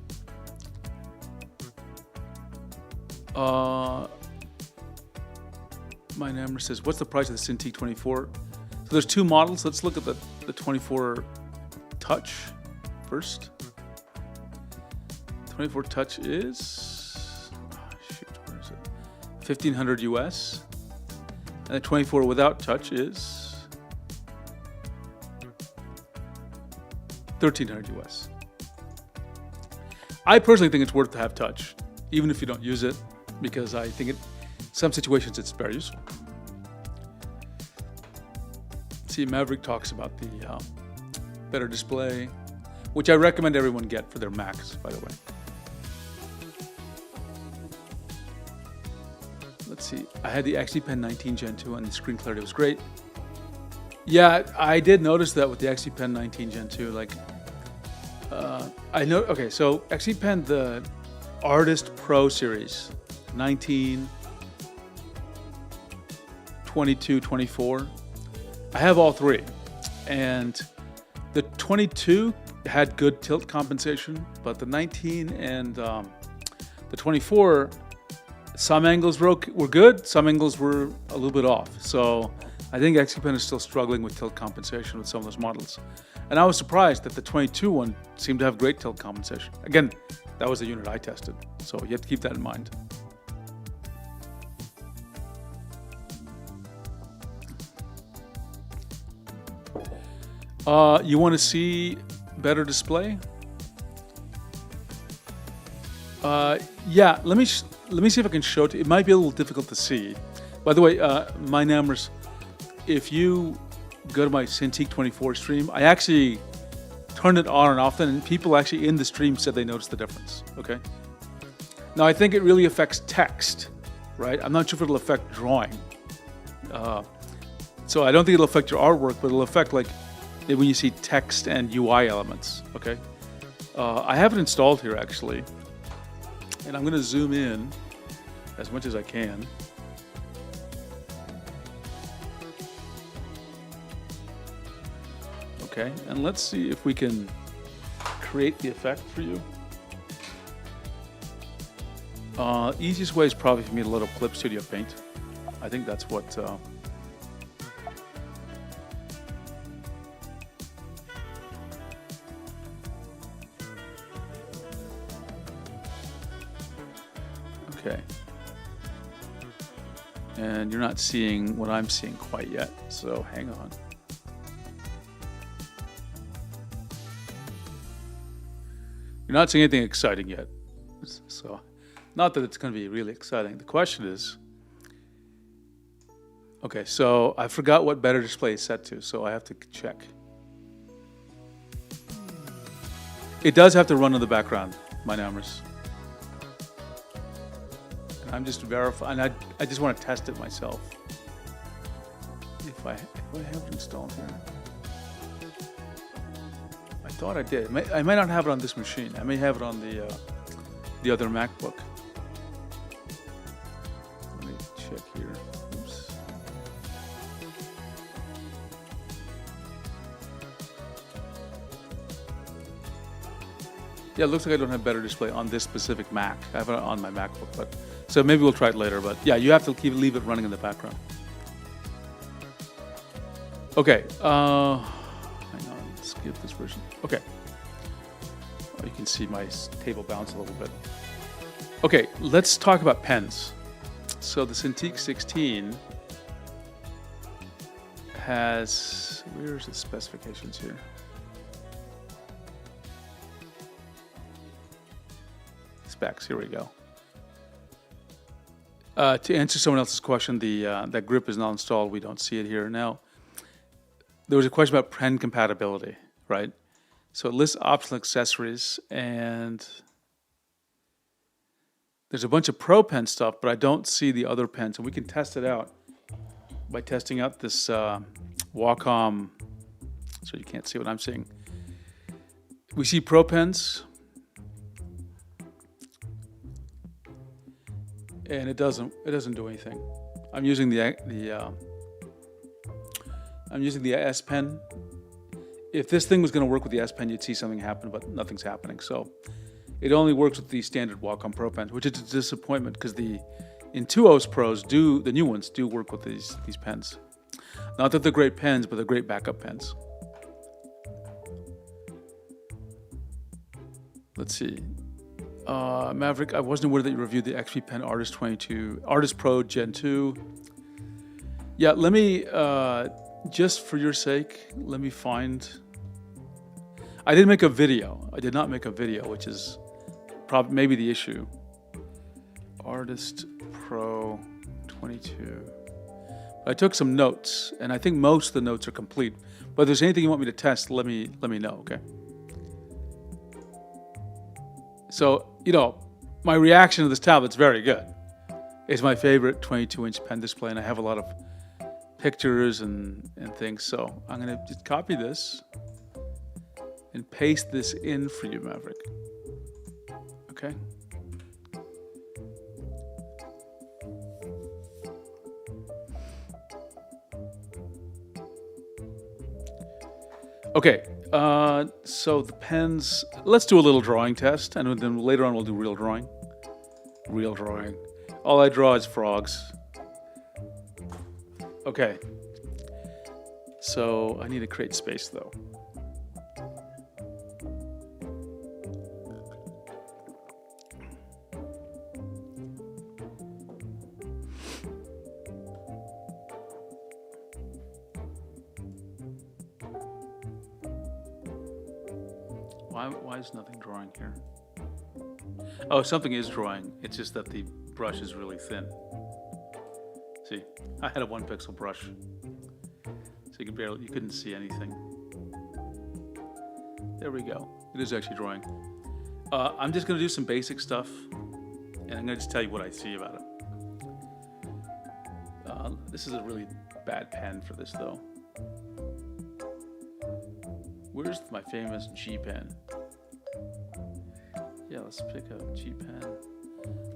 My number says, "What's the price of the Cintiq 24?" So there's two models. Let's look at the 24 Touch first. 24 Touch is, where is it? 1,500 US. And the 24 without Touch is 1,300 US. I personally think it's worth to have Touch, even if you don't use it, because I think some situations it's very useful. See, Maverick talks about the better display, which I recommend everyone get for their Macs, by the way. Let's see, I had the XP Pen 19 Gen 2 and the screen clarity was great. Yeah, I did notice that with the XP Pen 19 Gen 2. Like, okay, so XP Pen, the Artist Pro series, 19, 22, 24. I have all three. And the 22 had good tilt compensation, but the 19 and the 24, some angles were good, some angles were a little bit off. So I think XP Pen is still struggling with tilt compensation with some of those models. And I was surprised that the 22 one seemed to have great tilt compensation. Again, that was the unit I tested, so you have to keep that in mind. You want to see better display? Yeah, let me see if I can show it to you. It might be a little difficult to see. By the way, my numbers, if you go to my Cintiq 24 stream, I actually turned it on and off, and people actually in the stream said they noticed the difference, okay? Now, I think it really affects text, right? I'm not sure if it'll affect drawing. So I don't think it'll affect your artwork, but it'll affect, like, when you see text and UI elements, okay? I have it installed here, actually, and I'm going to zoom in as much as I can. Okay, and let's see if we can create the effect for you. Easiest way is probably for me to load up Clip Studio Paint. I think that's what... Okay. And you're not seeing what I'm seeing quite yet, so hang on. You're not seeing anything exciting yet, so Not that it's going to be really exciting. The question is, okay, so I forgot what better display is set to, so I have to check. It does have to run in the background, my numbers. And I'm just verifying, I just want to test it myself. If I have it installed here. I thought I did. I might not have it on this machine. I may have it on the other MacBook. Let me check here. Oops. Yeah, it looks like I don't have better display on this specific Mac. I have it on my MacBook, but so maybe we'll try it later. But yeah, you have to leave it running in the background. Okay. Hang on. Skip this version. Okay. You can see my table bounce a little bit. Okay, let's talk about pens. So the Cintiq 16 has, where's the specifications here? Specs, here we go. To answer someone else's question, that grip is not installed. We don't see it here. Now, there was a question about pen compatibility, right? So it lists optional accessories, and there's a bunch of Pro Pen stuff, but I don't see the other pens. And we can test it out by testing out this Wacom, so you can't see what I'm seeing. We see Pro Pens, and it doesn't do anything. I'm using the S Pen. If this thing was going to work with the S Pen, you'd see something happen, but nothing's happening. So it only works with the standard Wacom Pro Pens, which is a disappointment because the Intuos Pros the new ones do work with these pens. Not that they're great pens, but they're great backup pens. Let's see. Maverick, I wasn't aware that you reviewed the XP Pen Artist Pro Gen 2. Yeah, let me, just for your sake, let me find. I did make a video. I did not make a video, which is probably maybe the issue. Artist Pro 22. I took some notes, and I think most of the notes are complete. But if there's anything you want me to test, let me know, okay? So, my reaction to this tablet's very good. It's my favorite 22-inch pen display, and I have a lot of pictures and things. So I'm going to just copy this and paste this in for you, Maverick. Okay? Okay, so the pens, let's do a little drawing test, and then later on we'll do real drawing. Real drawing. All I draw is frogs. Okay. So I need to create space though. Why is nothing drawing here? Oh, something is drawing. It's just that the brush is really thin. See, I had a 1 pixel brush, so you couldn't see anything. There we go. It is actually drawing. I'm just going to do some basic stuff, and I'm going to just tell you what I see about it. This is a really bad pen for this, though. Where's my famous G pen? Yeah, let's pick a G pen.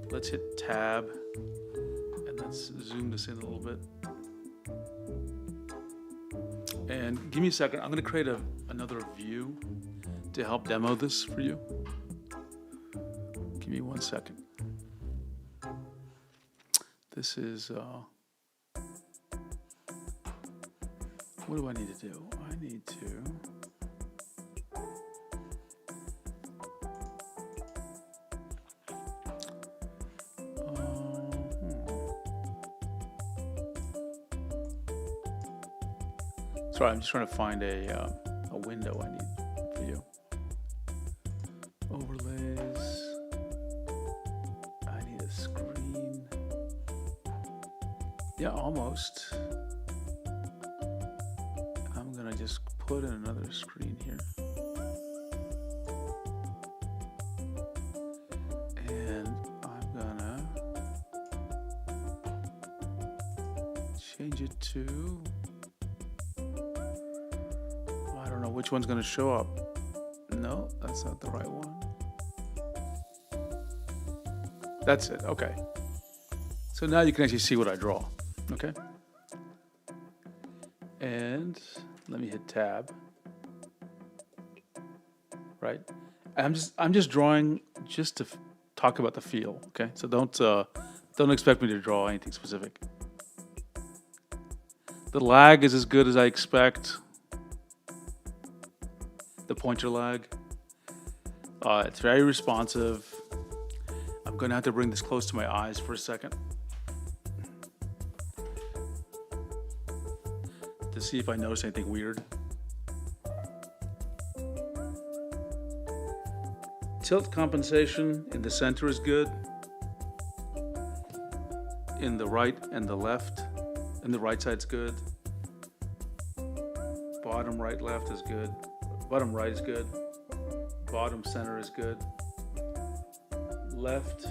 Let's hit tab, and let's zoom this in a little bit. And give me a second. I'm going to create another view to help demo this for you. Give me 1 second. This is, what do I need to do? I need to, sorry, I'm just trying to find a window I need for you. Overlays. I need Yeah, almost. I'm gonna just put in another screen here. And I'm gonna change it to, I don't know which one's gonna show up. No, that's not the right one. That's it, okay. So now you can actually see what I draw, okay? And let me hit tab. Right? I'm just drawing just to talk about the feel, okay? So don't expect me to draw anything specific. The lag is as good as I expect. The pointer lag. It's very responsive. I'm gonna have to bring this close to my eyes for a second to see if I notice anything weird. Tilt compensation in the center is good. In the right and the left, and the right side's good. Bottom right, left is good. Bottom right is good. Bottom center is good. Left,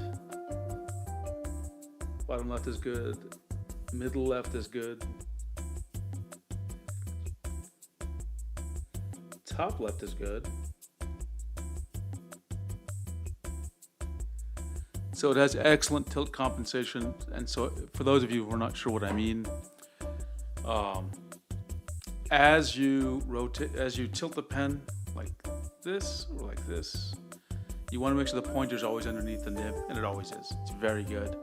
bottom left is good. Middle left is good. Top left is good. So it has excellent tilt compensation. And so for those of you who are not sure what I mean, as you tilt the pen like this or like this, you want to make sure the pointer is always underneath the nib, and it always is. It's very good.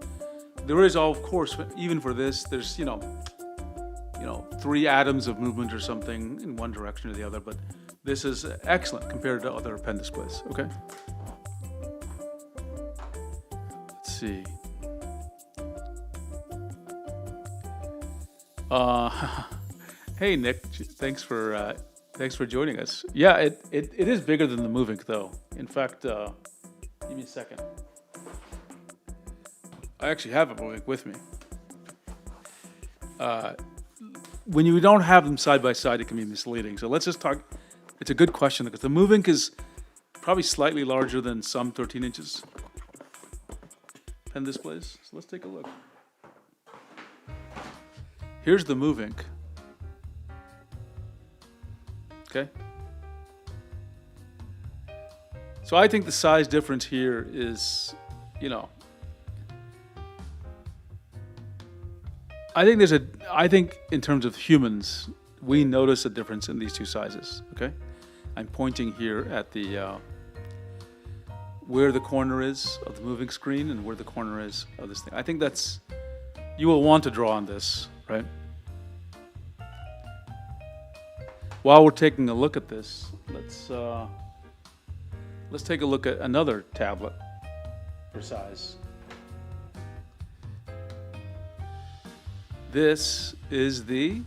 There is, of course, even for this, there's 3 atoms of movement or something in one direction or the other, but this is excellent compared to other pen displays. Okay. Let's see. Hey Nick, thanks for joining us. Yeah, it is bigger than the Movink though. In fact, give me a second. I actually have a Movink with me. When you don't have them side by side, it can be misleading. So let's just talk. It's a good question because the Movink is probably slightly larger than some 13 inches pen displays. So let's take a look. Here's the Movink. Okay. So I think the size difference here is, I think in terms of humans, we notice a difference in these two sizes. Okay. I'm pointing here at the where the corner is of the moving screen and where the corner is of this thing. I think you will want to draw on this, right? While we're taking a look at this, let's take a look at another tablet for size. This is the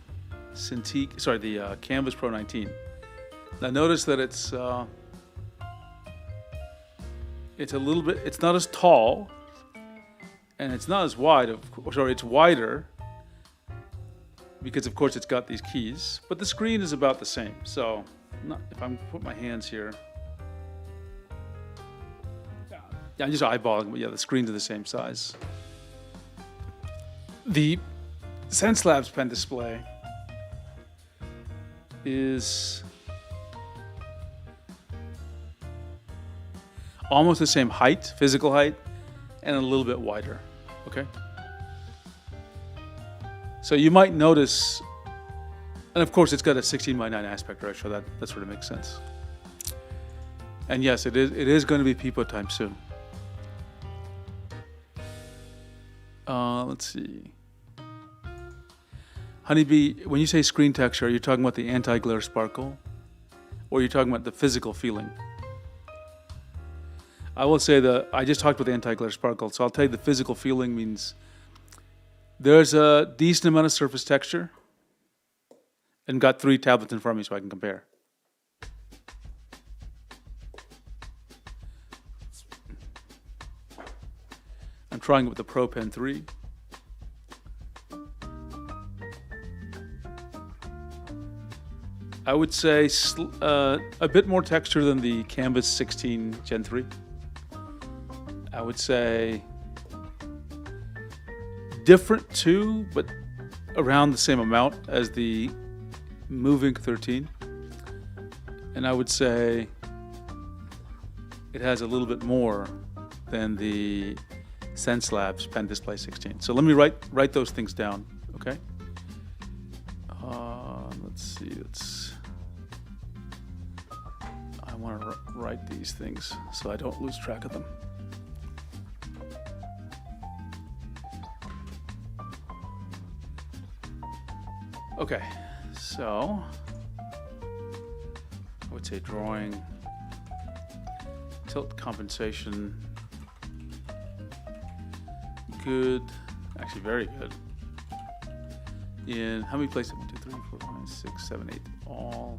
Cintiq, the Canvas Pro 19. Now notice that it's a little bit, it's not as tall, and it's not as wide. It's wider, because of course it's got these keys, but the screen is about the same. So if I'm put my hands here, yeah, I'm just eyeballing, but yeah, the screens are the same size. The SenseLabs pen display is almost the same height, physical height, and a little bit wider, okay? So you might notice, and of course it's got a 16:9 aspect ratio, that sort of makes sense. And yes, it is going to be Peepo time soon. Let's see. Honeybee, when you say screen texture, are you talking about the anti-glare sparkle? Or are you talking about the physical feeling? I will say that I just talked about the anti-glare sparkle, so I'll tell you the physical feeling means there's a decent amount of surface texture, and got 3 tablets in front of me so I can compare. I'm trying it with the Pro Pen 3. I would say a bit more texture than the Canvas 16 Gen 3. I would say different too, but around the same amount as the Moving 13. And I would say it has a little bit more than the Sense Labs Pen Display 16. So let me write those things down, okay? Let's see. I want to write these things so I don't lose track of them. Okay, so I would say drawing, tilt compensation, good, actually very good. In how many places? 1, 2, 3, 4, 5, 6, 7, 8, all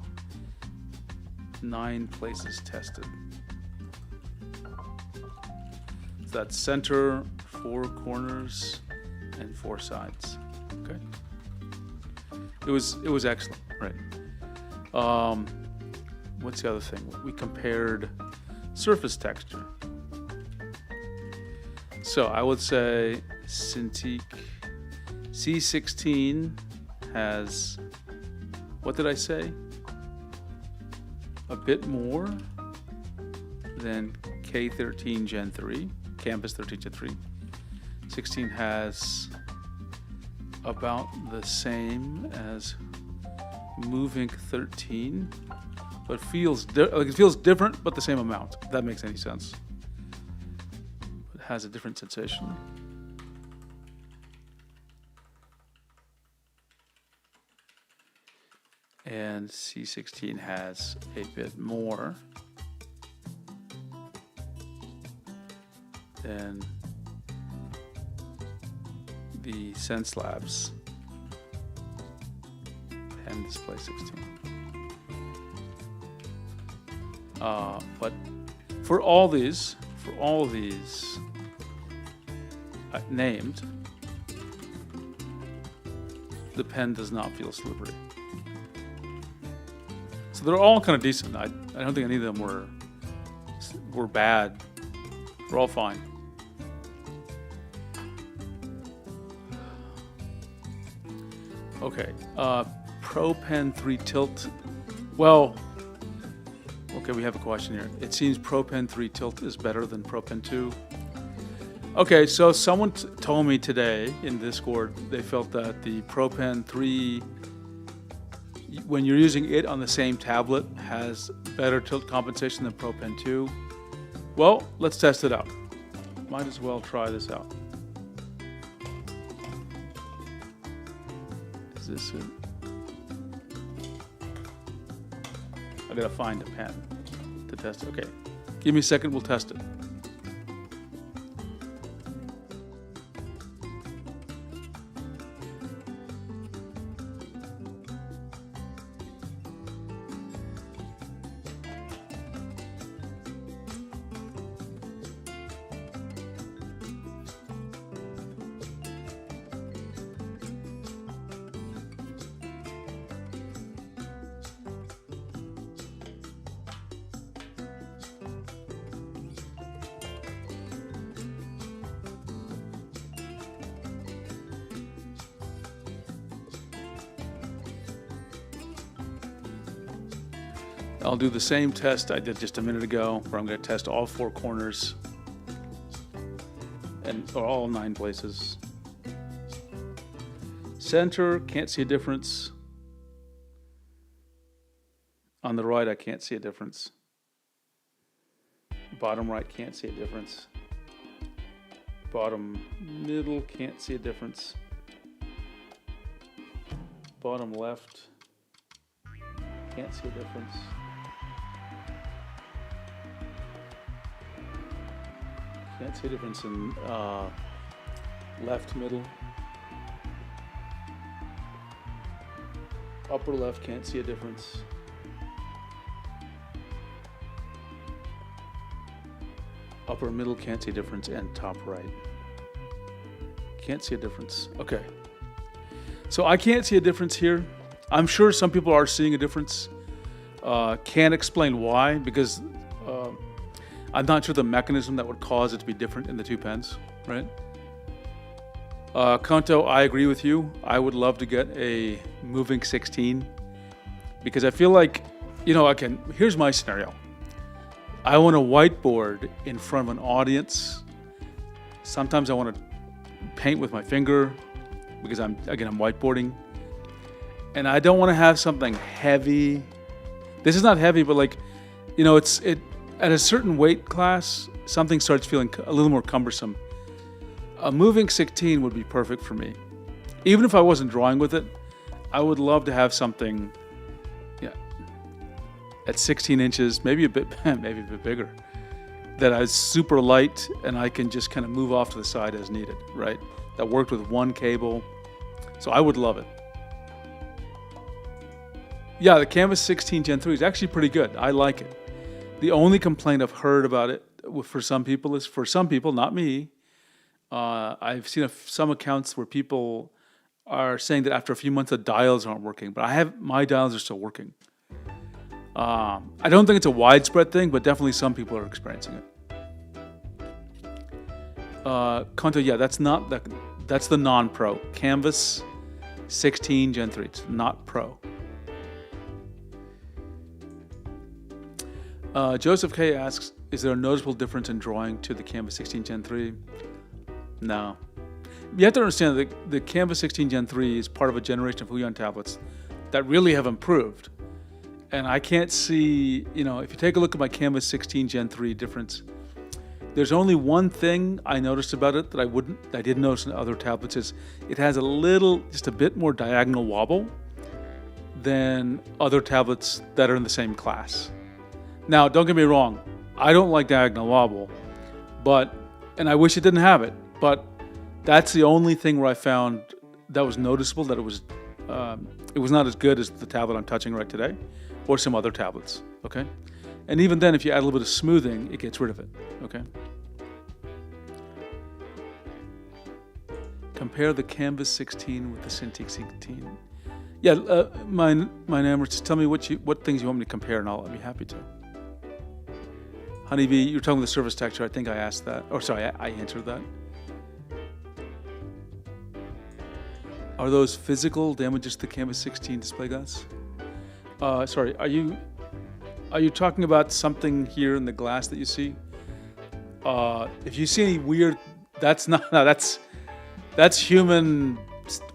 9 places tested. So that's center, 4 corners, and 4 sides. Okay. It was excellent, right? What's the other thing? We compared surface texture. So I would say Cintiq C16 has, what did I say? A bit more than K13 Gen 3, Canvas 13 Gen 3. 16 has about the same as Moving 13, but it feels different, but the same amount. If that makes any sense. It has a different sensation. And C16 has a bit more than the Sense Labs Pen Display 16. But for all these named, the pen does not feel slippery. So they're all kind of decent. I don't think any of them were bad. They're all fine. Okay, Pro Pen 3 Tilt. Well, okay, we have a question here. It seems Pro Pen 3 Tilt is better than Pro Pen 2. Okay, so someone told me today in Discord they felt that the Pro Pen 3, when you're using it on the same tablet, has better tilt compensation than Pro Pen 2. Well, let's test it out. Might as well try this out. Is this it? I gotta find a pen to test it. Okay, give me a second, we'll test it. I'll do the same test I did just a minute ago, where I'm going to test all 4 corners or all 9 places. Center, can't see a difference. On the right, I can't see a difference. Bottom right, can't see a difference. Bottom middle, can't see a difference. Bottom left, can't see a difference. Can't see a difference in left middle. Upper left, can't see a difference. Upper middle, can't see a difference. And top right, can't see a difference. Okay. So I can't see a difference here. I'm sure some people are seeing a difference. Can't explain why, because I'm not sure the mechanism that would cause it to be different in the two pens, right? Kanto, I agree with you. I would love to get a moving 16 because I feel like, again, here's my scenario. I want a whiteboard in front of an audience. Sometimes I want to paint with my finger because I'm whiteboarding. And I don't want to have something heavy. This is not heavy, but it's at a certain weight class, something starts feeling a little more cumbersome. A moving 16 would be perfect for me. Even if I wasn't drawing with it, I would love to have something, at 16 inches, maybe a bit bigger, that is super light and I can just kind of move off to the side as needed, right? That worked with one cable. So I would love it. Yeah, the Canvas 16 Gen 3 is actually pretty good. I like it. The only complaint I've heard about it for some people is, for some people, not me, I've seen some accounts where people are saying that after a few months the dials aren't working, but my dials are still working. I don't think it's a widespread thing, but definitely some people are experiencing it. Kanto, yeah, that's the non-pro. Canvas 16 Gen 3, it's not pro. Joseph K asks, is there a noticeable difference in drawing to the Canvas 16 Gen 3? No. You have to understand that the Canvas 16 Gen 3 is part of a generation of Huion tablets that really have improved. And I can't see, if you take a look at my Canvas 16 Gen 3 difference, there's only one thing I noticed about it that I didn't notice in other tablets is it has just a bit more diagonal wobble than other tablets that are in the same class. Now, don't get me wrong, I don't like diagonal wobble, and I wish it didn't have it, but that's the only thing where I found that was noticeable, that it was not as good as the tablet I'm touching right today, or some other tablets, okay? And even then, if you add a little bit of smoothing, it gets rid of it, okay? Compare the Canvas 16 with the Cintiq 16. Yeah, my name, just tell me what things you want me to compare, and I'll be happy to. Honeybee, you're talking about the surface texture. I think I asked that. Or sorry, I answered that. Are those physical damages to the Canvas 16 display glass? Sorry, are you talking about something here in the glass that you see? If you see any weird, that's human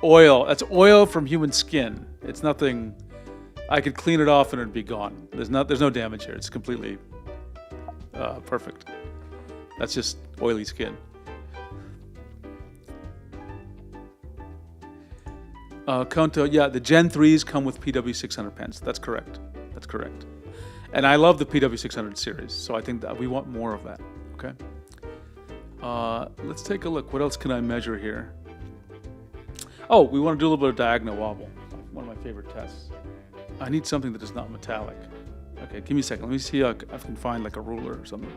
oil. That's oil from human skin. It's nothing. I could clean it off and it'd be gone. There's no damage here. It's completely perfect. That's just oily skin. Kanto, yeah, the Gen 3s come with PW600 pens. That's correct. And I love the PW600 series, so I think that we want more of that, okay? Let's take a look. What else can I measure here? Oh, we want to do a little bit of diagonal wobble. One of my favorite tests. I need something that is not metallic. Okay, give me a second. Let me see if I can find like a ruler or something.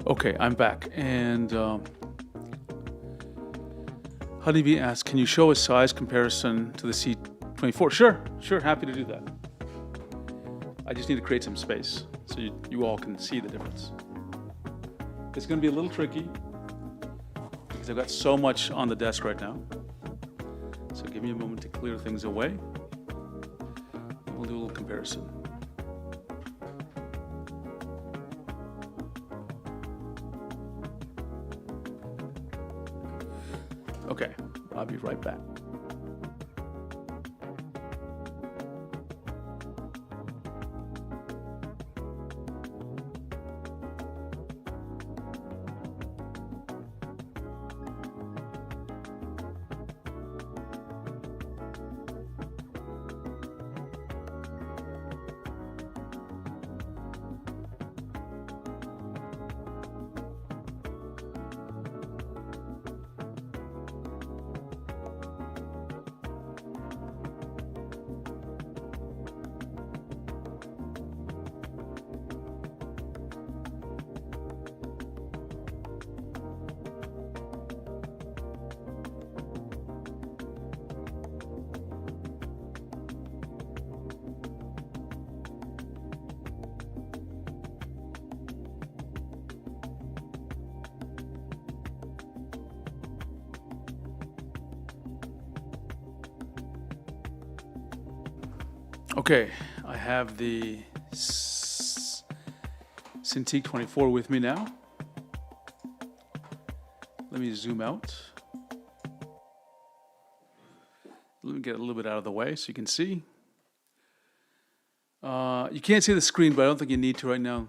Okay, I'm back, and Honeybee asks, can you show a size comparison to the C24? Sure, happy to do that. I just need to create some space so you all can see the difference. It's going to be a little tricky. because I've got so much on the desk right now. So give me a moment to clear things away. We'll do a little comparison. Okay, I'll be right back. Okay, I have the Cintiq 24 with me now. Let me zoom out. Let me get a little bit out of the way so you can see. You can't see the screen, but I don't think you need to right now.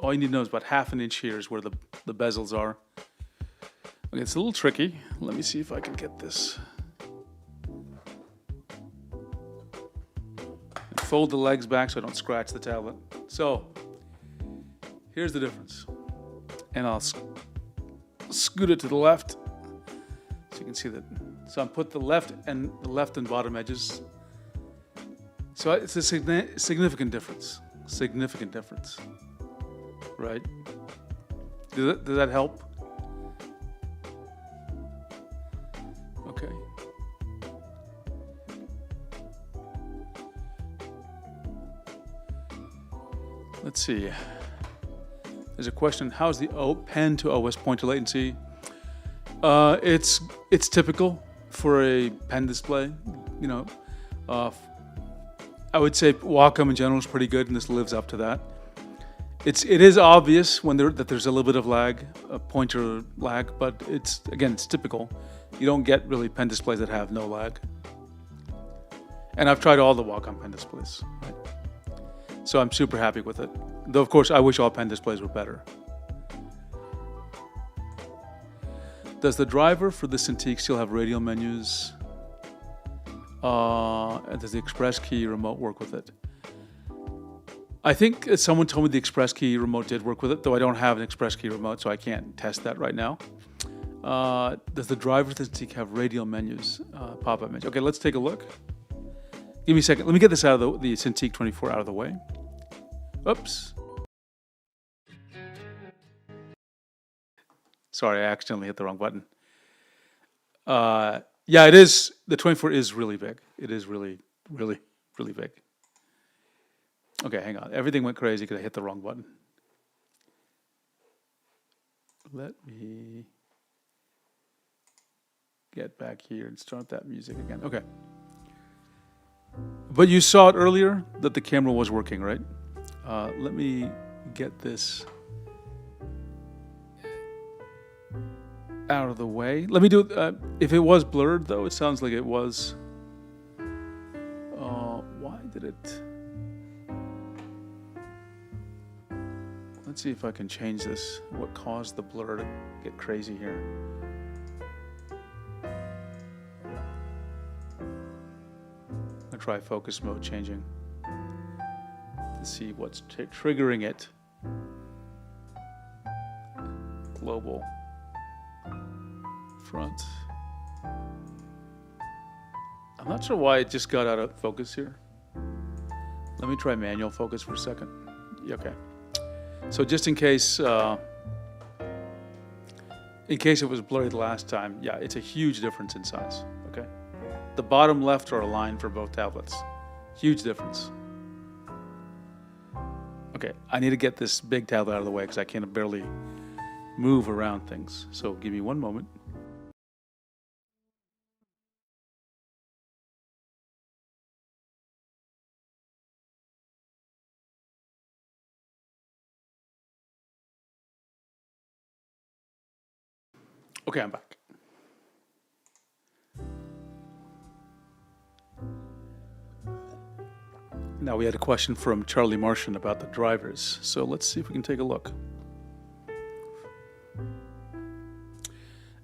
All you need to know is about half an inch here is where the bezels are. Okay, it's a little tricky. Let me see if I can get this. Fold the legs back so I don't scratch the tablet. So, here's the difference. And I'll scoot it to the left so you can see that. So I put the left and bottom edges. So it's a significant difference. Significant difference. Right? Does that help? Okay. Let's see. There's a question: how's the pen to OS pointer latency? It's typical for a pen display. I would say Wacom in general is pretty good, and this lives up to that. It is obvious that there's a little bit of lag, a pointer lag, but it's typical. You don't get really pen displays that have no lag. And I've tried all the Wacom pen displays. Right? So I'm super happy with it. Though, of course, I wish all pen displays were better. Does the driver for the Cintiq still have radial menus? And does the express key remote work with it? I think someone told me the express key remote did work with it, though I don't have an express key remote, so I can't test that right now. Does the driver for the Cintiq have radial menus, pop-up menus? Okay, let's take a look. Give me a second. Let me get this out of the Cintiq 24 out of the way. Oops. Sorry, I accidentally hit the wrong button. Yeah, it is. The 24 is really big. It is really, really, really big. Okay, hang on. Everything went crazy because I hit the wrong button. Let me get back here and start that music again. Okay. But you saw it earlier that the camera was working, right? Let me get this out of the way. Let me do it. If it was blurred, though, it sounds like it was. Why did it? Let's see if I can change this. What caused the blur to get crazy here? I'll try focus mode changing to see what's triggering it. Global front. I'm not sure why it just got out of focus here. Let me try manual focus for a second. Okay. So just in case it was blurry the last time, yeah, it's a huge difference in size. Okay. The bottom left are aligned for both tablets. Huge difference. Okay, I need to get this big tablet out of the way because I can barely move around things. So give me one moment. Okay, I'm back. Now we had a question from Charlie Martian about the drivers. So let's see if we can take a look.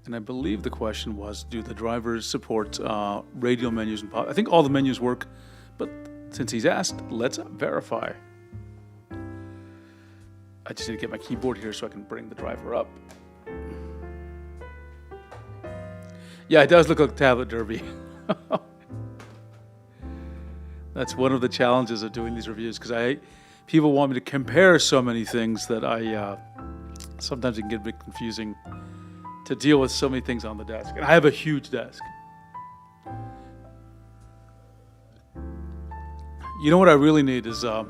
And I believe the question was, do the drivers support radial menus? And I think all the menus work, but since he's asked, let's verify. I just need to get my keyboard here so I can bring the driver up. Yeah, it does look like Tablet Derby. That's one of the challenges of doing these reviews, because people want me to compare so many things that sometimes it can get a bit confusing to deal with so many things on the desk. And I have a huge desk. You know what I really need is, have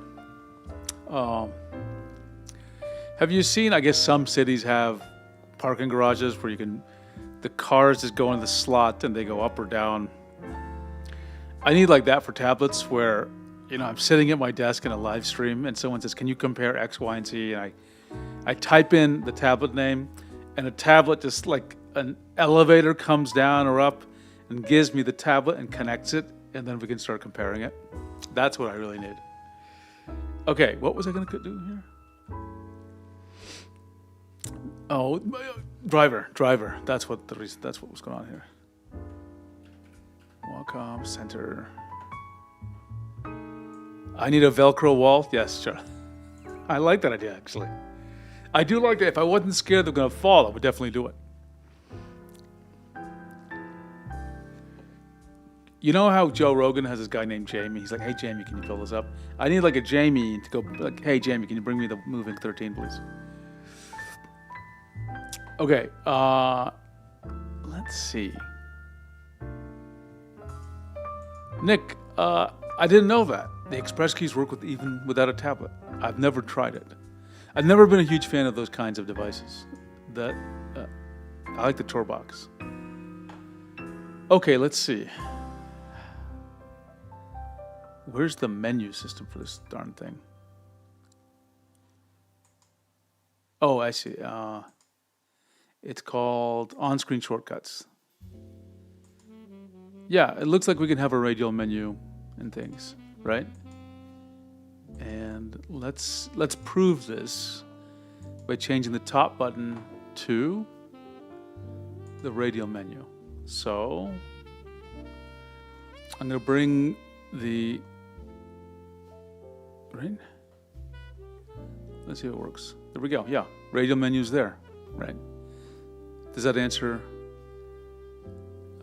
you seen, I guess some cities have parking garages where the cars just go in the slot and they go up or down. I need like that for tablets where, I'm sitting at my desk in a live stream and someone says, can you compare X, Y, and Z? And I type in the tablet name and a tablet, just like an elevator, comes down or up and gives me the tablet and connects it, and then we can start comparing it. That's what I really need. Okay, what was I going to do here? Oh, driver. That's what was going on here. Wacom center. I need a Velcro wall. Yes, sure. I like that idea, actually. I do like that. If I wasn't scared they're going to fall, I would definitely do it. You know how Joe Rogan has this guy named Jamie? He's like, hey, Jamie, can you fill this up? I need like a Jamie to go, like, hey, Jamie, can you bring me the Moving 13, please? Okay, let's see. Nick, I didn't know that. The Express keys work even without a tablet. I've never tried it. I've never been a huge fan of those kinds of devices. I like the Torbox. Okay, let's see. Where's the menu system for this darn thing? Oh, I see. It's called on-screen shortcuts. Yeah, it looks like we can have a radial menu and things, right? And let's prove this by changing the top button to the radial menu. So I'm going to bring the right. Let's see how it works. There we go. Yeah, radial menu's there, right? Does that answer?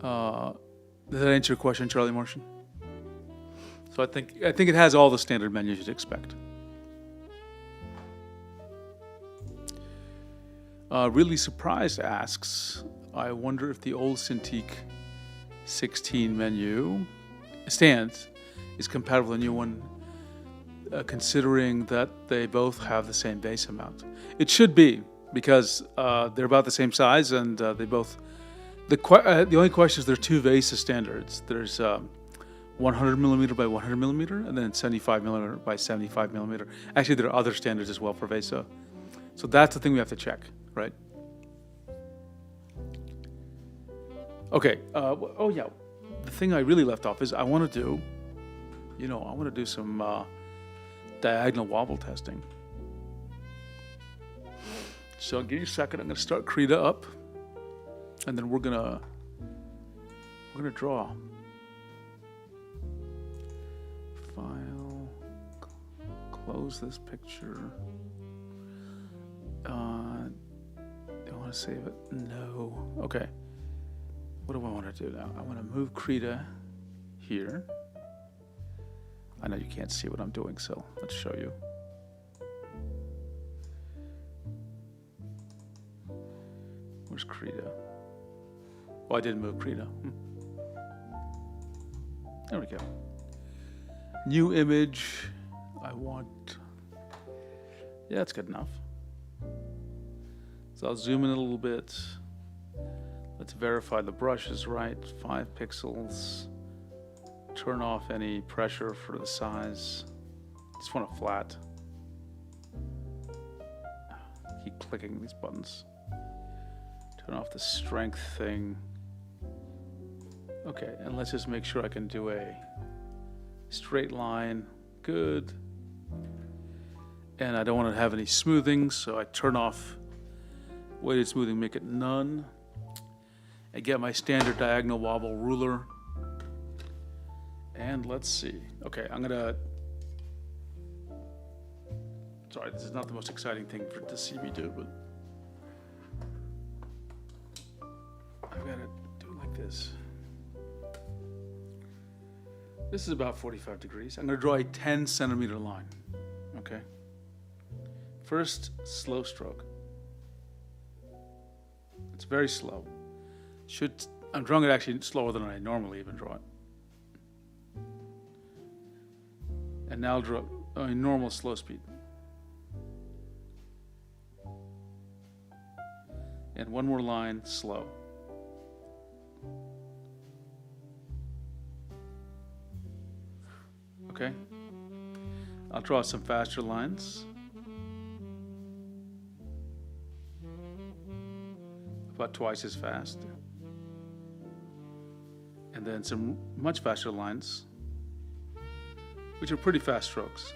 Does that answer your question, Charlie Martian? So I think it has all the standard menus you'd expect. Really Surprised asks, I wonder if the old Cintiq 16 menu stands is compatible with the new one, considering that they both have the same VESA mount. It should be, because they're about the same size, and they both. The only question is there are two VESA standards. There's 100 millimeter by 100 millimeter, and then 75 millimeter by 75 millimeter. Actually, there are other standards as well for VESA. So that's the thing we have to check, right? Okay. Oh yeah. The thing I really left off is I want to do some diagonal wobble testing. So give me a second. I'm going to start Krita up, and then we're gonna draw. File. Close this picture. Do I want to save it? No. Okay. What do I want to do now? I want to move Krita here. I know you can't see what I'm doing, so let's show you. Where's Krita? Oh, I didn't move Krita. There we go. New image. I want. Yeah, that's good enough. So I'll zoom in a little bit. Let's verify the brush is right. 5 pixels. Turn off any pressure for the size. Just want it flat. Keep clicking these buttons. Turn off the strength thing. Okay, and let's just make sure I can do a straight line. Good. And I don't want to have any smoothing, so I turn off weighted smoothing, make it none. I get my standard diagonal wobble ruler. And let's see. Okay, I'm gonna, sorry, this is not the most exciting thing to see me do, but I've got to do it like this. This is about 45 degrees. I'm gonna draw a 10 centimeter line, okay? First, slow stroke. It's very slow. I'm drawing it actually slower than I normally even draw it. And now I'll draw a normal slow speed. And one more line, slow. Okay? I'll draw some faster lines. About twice as fast. And then some much faster lines, which are pretty fast strokes.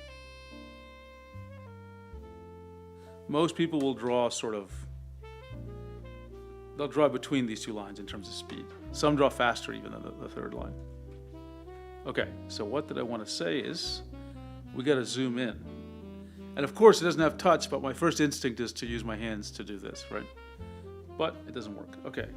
Most people will draw they'll draw between these two lines in terms of speed. Some draw faster even than the third line. Okay, so what did I want to say is, we got to zoom in. And of course it doesn't have touch, but my first instinct is to use my hands to do this, right? But it doesn't work. Okay.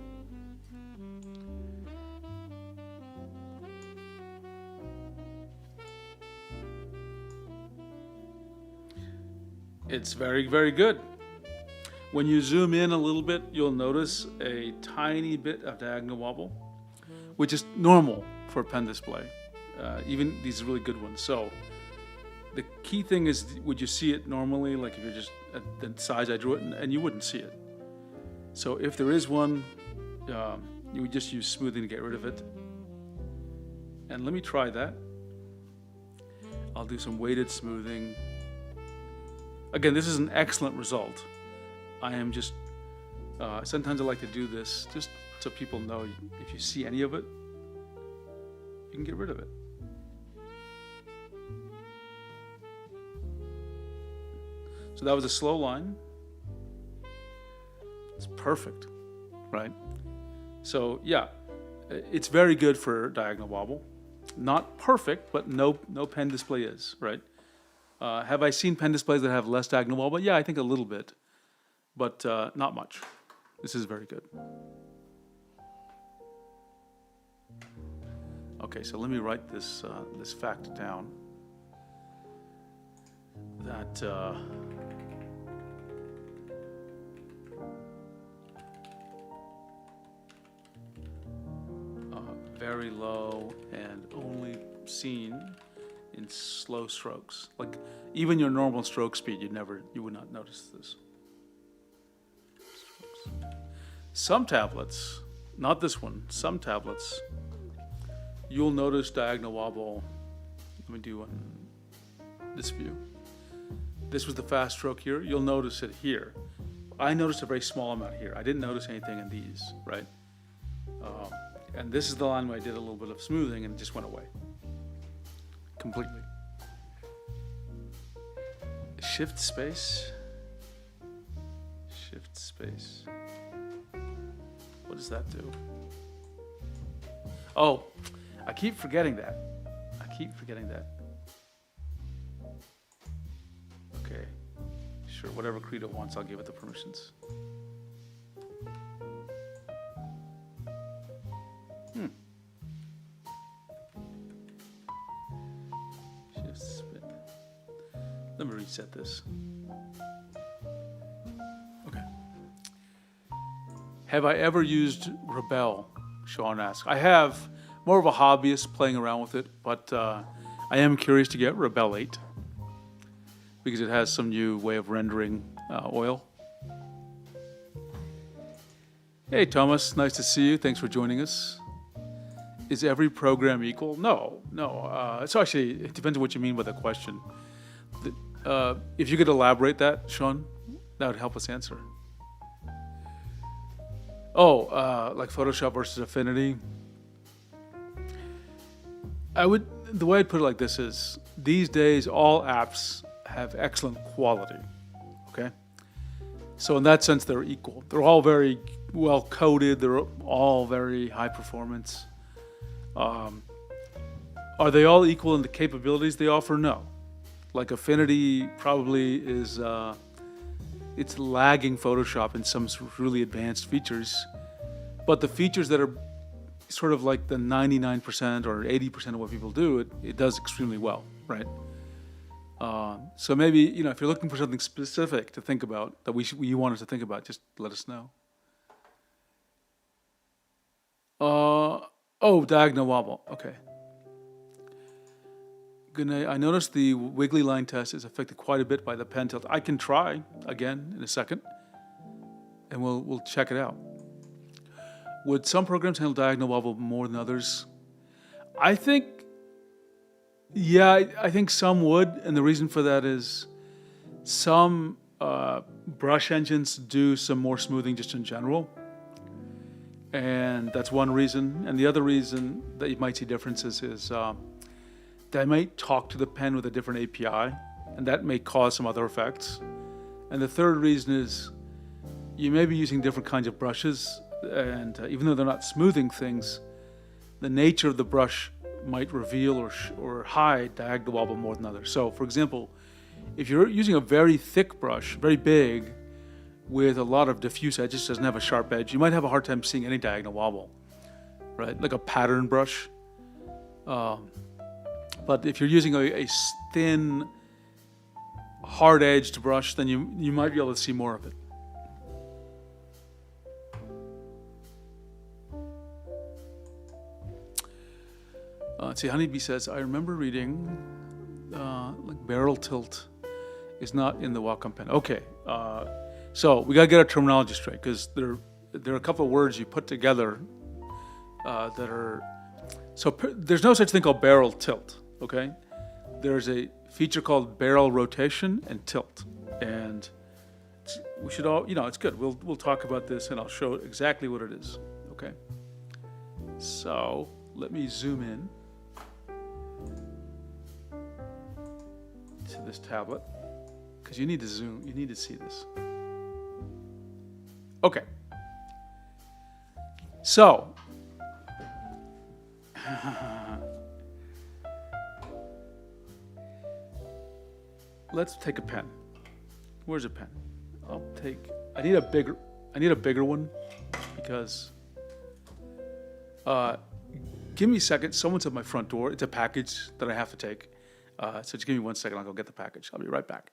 It's very, very good. When you zoom in a little bit, you'll notice a tiny bit of diagonal wobble, which is normal for a pen display, even these really good ones. So the key thing is, would you see it normally, like if you're just at the size I drew it, and you wouldn't see it. So if there is one, you would just use smoothing to get rid of it. And let me try that. I'll do some weighted smoothing. Again, this is an excellent result. I am just, sometimes I like to do this just so people know if you see any of it, you can get rid of it. So that was a slow line. It's perfect, right? So yeah, it's very good for diagonal wobble. Not perfect, but no pen display is, right? Have I seen pen displays that have less diagonal wobble? Yeah, I think a little bit, but not much. This is very good. Okay, so let me write this this fact down. That very low and only seen in slow strokes. Like even your normal stroke speed, you would not notice this. Strokes. Some tablets, not this one, some tablets, you'll notice diagonal wobble. Let me do one, this view. This was the fast stroke here. You'll notice it here. I noticed a very small amount here. I didn't notice anything in these, right? And this is the line where I did a little bit of smoothing and it just went away. Completely. Shift space. Shift space. What does that do? Oh, I keep forgetting that. Okay. Sure, whatever Credo wants, I'll give it the permissions. Shift spin. Let me reset this. Okay. Have I ever used Rebel? Sean asks. I have. More of a hobbyist playing around with it, but I am curious to get Rebel 8 because it has some new way of rendering oil. Hey, Thomas, nice to see you. Thanks for joining us. Is every program equal? No, no. So actually, it depends on what you mean by the question. If you could elaborate that, Sean, that would help us answer. Oh, like Photoshop versus Affinity. The way I'd put it like this is, these days all apps have excellent quality, okay? So in that sense, they're equal. They're all very well coded. They're all very high performance. Are they all equal in the capabilities they offer? No. Like Affinity probably is, it's lagging Photoshop in some really advanced features, but the features that are sort of like the 99% or 80% of what people do, it does extremely well, right? So maybe, if you're looking for something specific to think about that you want us to think about, just let us know. Diagonal wobble. Okay. Good night. I noticed the wiggly line test is affected quite a bit by the pen tilt. I can try again in a second, and we'll check it out. Would some programs handle diagonal wobble more than others? I think, I think some would, and the reason for that is some brush engines do some more smoothing just in general, and that's one reason. And the other reason that you might see differences is they might talk to the pen with a different API, and that may cause some other effects. And the third reason is you may be using different kinds of brushes, and even though they're not smoothing things, the nature of the brush might reveal or hide diagonal wobble more than others. So, for example, if you're using a very thick brush, very big, with a lot of diffuse edges, doesn't have a sharp edge, you might have a hard time seeing any diagonal wobble, right? Like a pattern brush. But if you're using a thin, hard-edged brush, then you might be able to see more of it. Let's see, Honeybee says, I remember reading like barrel tilt is not in the Wacom pen. Okay, so we gotta get our terminology straight, because there are a couple of words you put together that are, there's no such thing called barrel tilt, okay? There's a feature called barrel rotation and tilt, and we should all, it's good. We'll talk about this, and I'll show exactly what it is, okay? So let me zoom in to this tablet, because you need to zoom, you need to see this. Okay. So, let's take a pen. Where's a pen? I need a bigger one, because, give me a second. Someone's at my front door. It's a package that I have to take. So just give me 1 second. I'll go get the package. I'll be right back.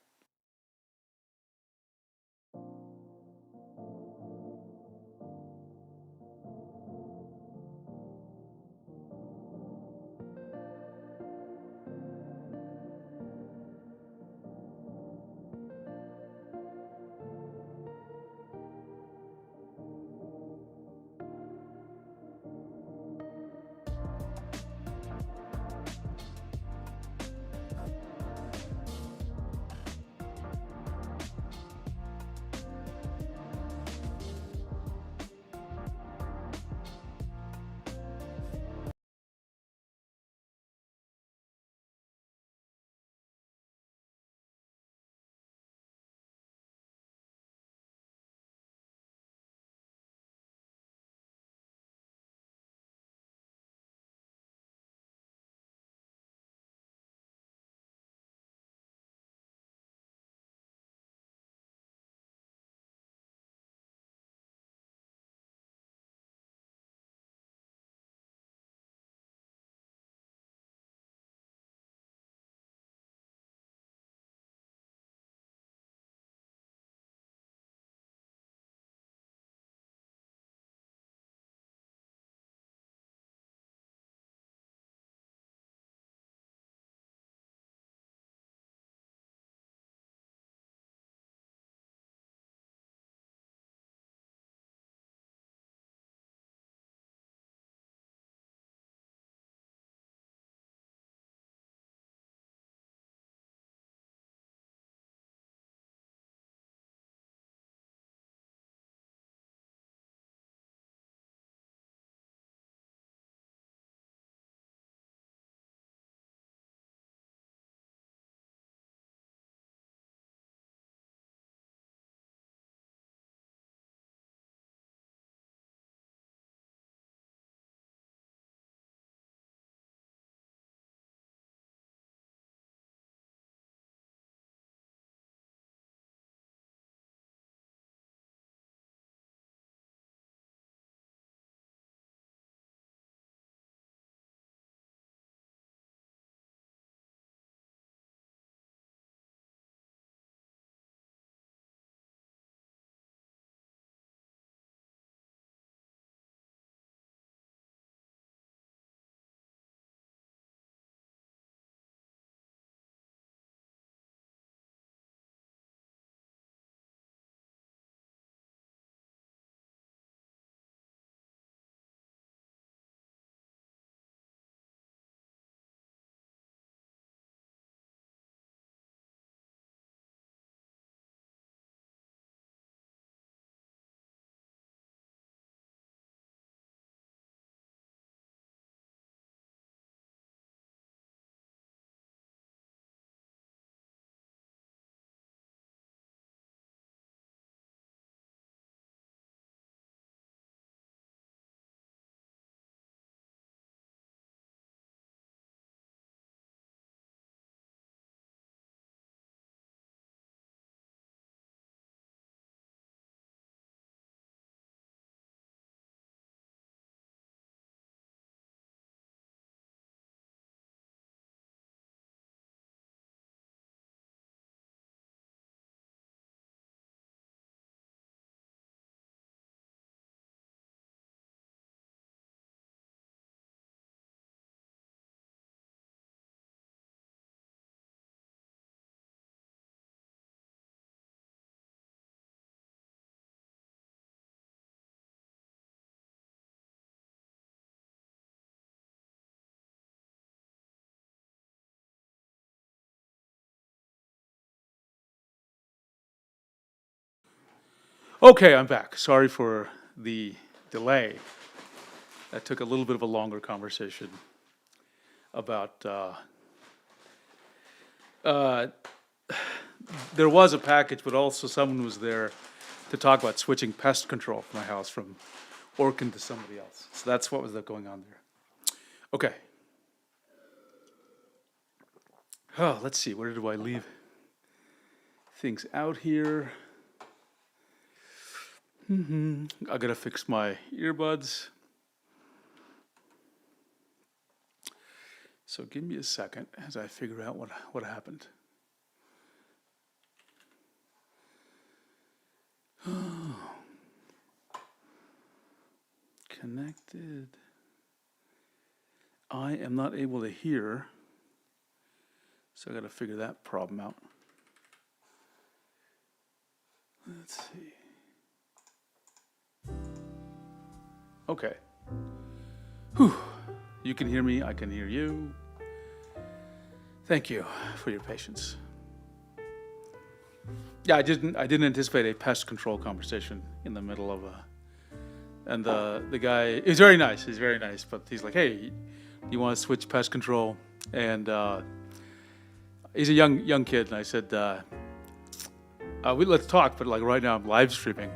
Okay, I'm back. Sorry for the delay. That took a little bit of a longer conversation about, there was a package, but also someone was there to talk about switching pest control for my house from Orkin to somebody else. So that's what was going on there. Okay. Oh, let's see, where do I leave things out here? I gotta fix my earbuds. So give me a second as I figure out what happened. Oh. Connected. I am not able to hear, so I gotta figure that problem out. Let's see. Okay. Whew. You can hear me, I can hear you. Thank you for your patience. Yeah, I didn't anticipate a pest control conversation in the middle of and the guy is very nice. He's very nice, but he's like, "Hey, you want to switch pest control?" And he's a young kid, and I said, "Let's talk." But like right now, I'm live streaming,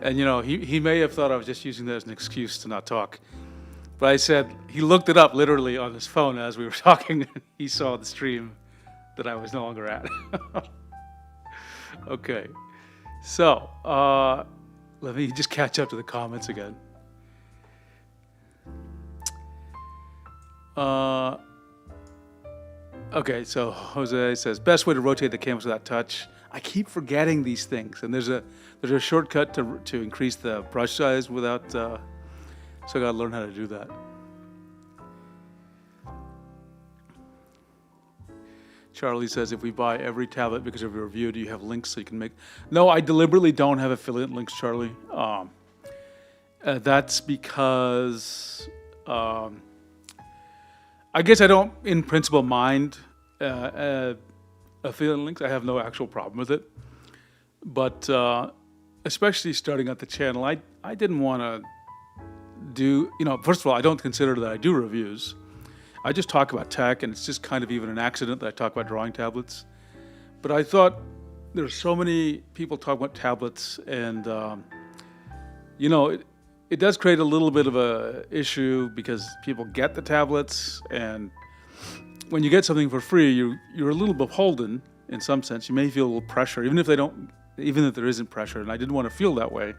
and he may have thought I was just using that as an excuse to not talk. But I said, he looked it up literally on his phone as we were talking, and he saw the stream that I was no longer at. Okay, so let me just catch up to the comments again. Okay, so Jose says, best way to rotate the canvas without touch. I keep forgetting these things, and there's a shortcut to increase the brush size without, so I gotta learn how to do that. Charlie says, if we buy every tablet because of your review, do you have links so you can make? No, I deliberately don't have affiliate links, Charlie. That's because I guess I don't, in principle, mind affiliate links. I have no actual problem with it. But especially starting out the channel, I didn't want to do, first of all, I don't consider that I do reviews. I just talk about tech, and it's just kind of even an accident that I talk about drawing tablets. But I thought there's so many people talking about tablets, and it does create a little bit of a issue because people get the tablets, and when you get something for free, you're a little beholden in some sense. You may feel a little pressure, even if there isn't pressure, and I didn't want to feel that way.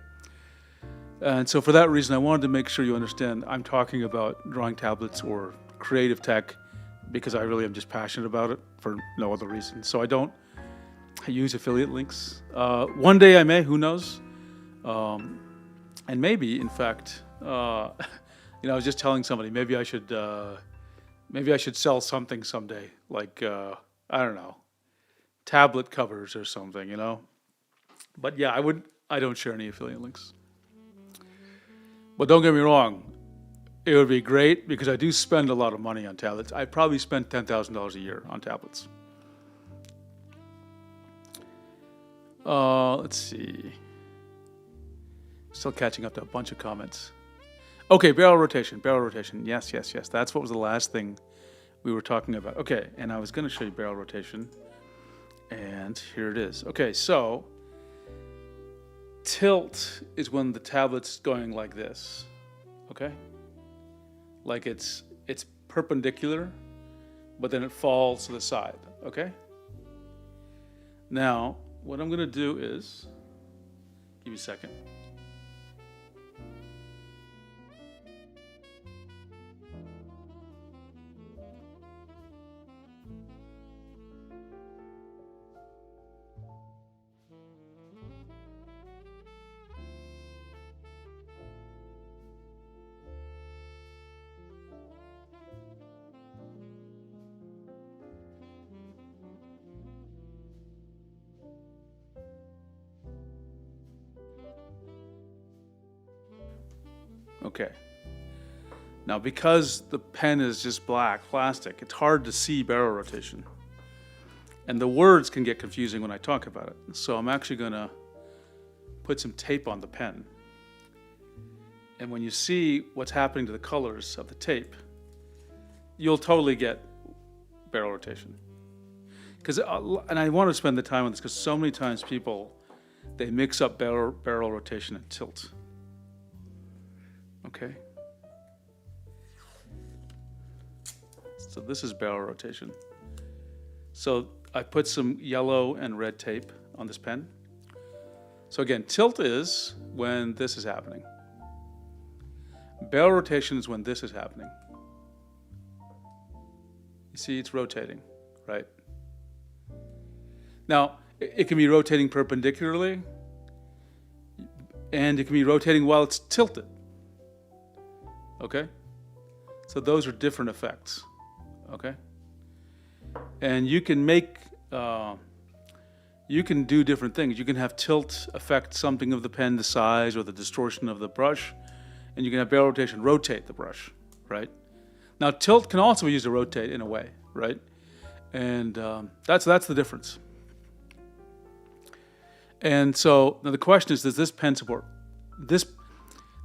And so for that reason, I wanted to make sure you understand I'm talking about drawing tablets or creative tech because I really am just passionate about it for no other reason. So I don't use affiliate links. One day I may, who knows? And maybe, in fact, I was just telling somebody maybe I should sell something someday, like I don't know, tablet covers or something, But yeah, I don't share any affiliate links. But don't get me wrong, it would be great because I do spend a lot of money on tablets. I probably spend $10,000 a year on tablets. Let's see. Still catching up to a bunch of comments. Okay, barrel rotation. Yes. That's what was the last thing we were talking about. Okay, and I was going to show you barrel rotation. And here it is. Okay, so tilt is when the tablet's going like this. Okay? Like it's perpendicular, but then it falls to the side. Okay? Now, what I'm going to do is, give me a second. Okay. Now, because the pen is just black plastic, it's hard to see barrel rotation. And the words can get confusing when I talk about it. So I'm actually going to put some tape on the pen. And when you see what's happening to the colors of the tape, you'll totally get barrel rotation. And I want to spend the time on this because so many times people, they mix up barrel rotation and tilt. Okay? So this is barrel rotation. So I put some yellow and red tape on this pen. So again, tilt is when this is happening. Barrel rotation is when this is happening. You see, it's rotating, right? Now, it can be rotating perpendicularly, and it can be rotating while it's tilted. Okay? So those are different effects. Okay? And you can do different things. You can have tilt affect something of the pen, the size or the distortion of the brush, and you can have barrel rotation rotate the brush, right? Now, tilt can also be used to rotate in a way, right? And that's the difference. And so now the question is, does this pen support this?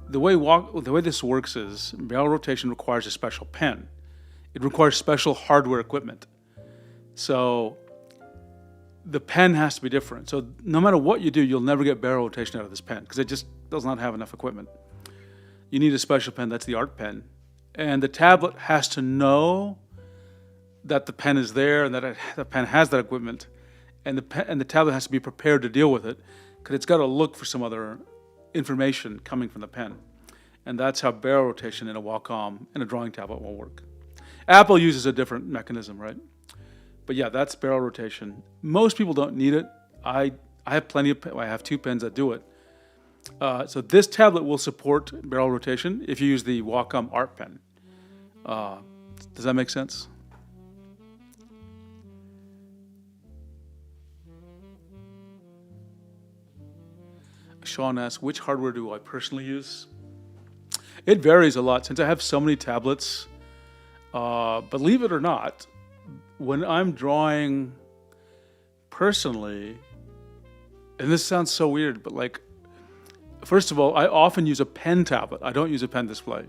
The way this works is barrel rotation requires a special pen. It requires special hardware equipment. So the pen has to be different. So no matter what you do, you'll never get barrel rotation out of this pen because it just does not have enough equipment. You need a special pen. That's the art pen. And the tablet has to know that the pen is there and that the pen has that equipment. And the tablet has to be prepared to deal with it because it's got to look for some other information coming from the pen. And that's how barrel rotation in a Wacom, in a drawing tablet, will work. Apple uses a different mechanism, right? But yeah, that's barrel rotation. Most people don't need it. I have I have two pens that do it. So this tablet will support barrel rotation if you use the Wacom Art Pen. Does that make sense? Sean asks, which hardware do I personally use? It varies a lot since I have so many tablets. Believe it or not, when I'm drawing personally, and this sounds so weird, but like, first of all, I often use a pen tablet. I don't use a pen display.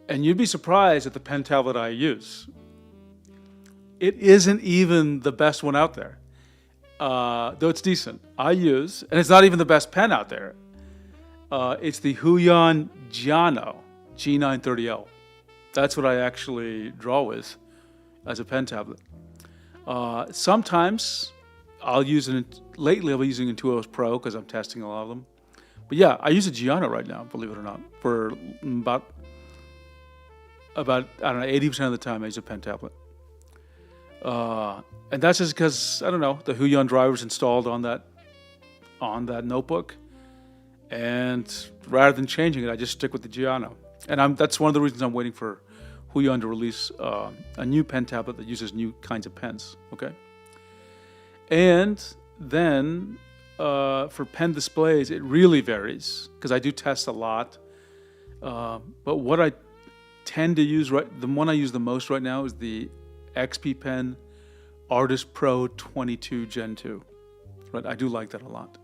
And you'd be surprised at the pen tablet I use. It isn't even the best one out there. Though it's decent. And it's not even the best pen out there. It's the Huion Giano G930L. That's what I actually draw with as a pen tablet. Sometimes I'll use it. Lately, I'll be using Intuos Pro because I'm testing a lot of them. But yeah, I use a Giano right now, believe it or not, for about I don't know, 80% of the time I use a pen tablet. And that's just because, I don't know, the Huion driver's installed on that notebook. And rather than changing it, I just stick with the Giano. And that's one of the reasons I'm waiting for Huion to release a new pen tablet that uses new kinds of pens, okay? And then for pen displays, it really varies because I do test a lot. But what I tend to use, the one I use the most right now is the XP Pen Artist Pro 22 Gen 2. Right, I do like that a lot.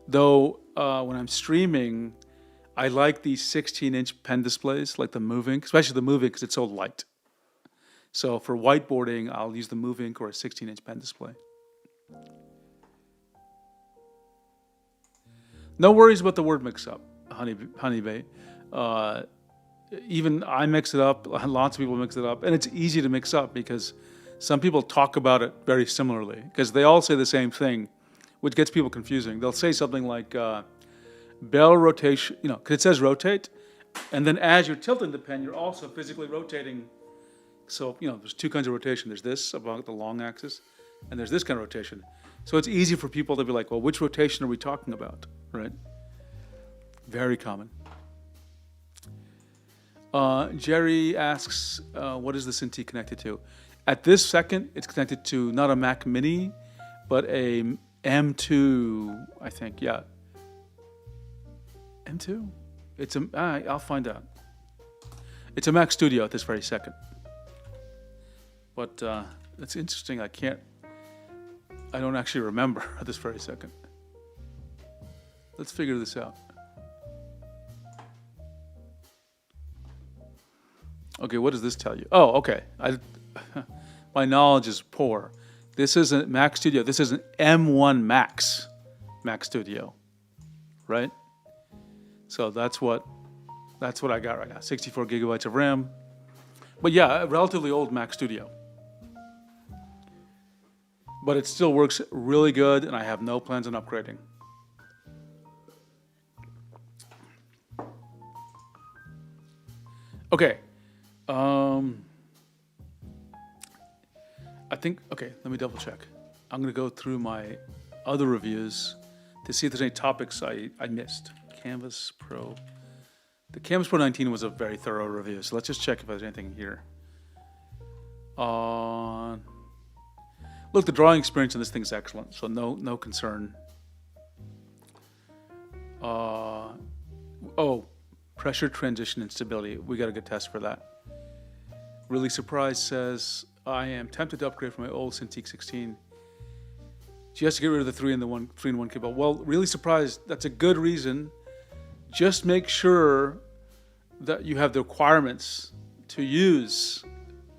Though when I'm streaming, I like these 16-inch pen displays, like the Move Ink, especially the Move Ink because it's so light. So for whiteboarding, I'll use the Move Ink or a 16-inch pen display. No worries about the word mix-up, Honeybay. Even I mix it up, lots of people mix it up, and it's easy to mix up because some people talk about it very similarly because they all say the same thing, which gets people confusing. They'll say something like barrel rotation, because it says rotate, and then as you're tilting the pen, you're also physically rotating. So, there's two kinds of rotation. There's this about the long axis, and there's this kind of rotation. So it's easy for people to be like, well, which rotation are we talking about, right? Very common. Jerry asks, what is the Cintiq connected to? At this second, it's connected to not a Mac Mini, but a M2, I think, yeah. M2? I'll find out. It's a Mac Studio at this very second. But it's interesting, I don't actually remember at this very second. Let's figure this out. Okay, what does this tell you? Oh, okay. My knowledge is poor. This isn't Mac Studio. This is an M1 Max Mac Studio, right? So that's what I got right now. 64 gigabytes of RAM. But yeah, a relatively old Mac Studio. But it still works really good, and I have no plans on upgrading. Okay. I think, okay, let me double check. I'm going to go through my other reviews to see if there's any topics I missed. Canvas Pro. The Canvas Pro 19 was a very thorough review, so let's just check if there's anything here. Look, the drawing experience on this thing is excellent, so no concern. Oh, pressure transition instability. We got a good test for that. Really Surprised says, I am tempted to upgrade from my old Cintiq 16 just to get rid of the 3-in-1 cable. Well, Really Surprised, that's a good reason. Just make sure that you have the requirements to use,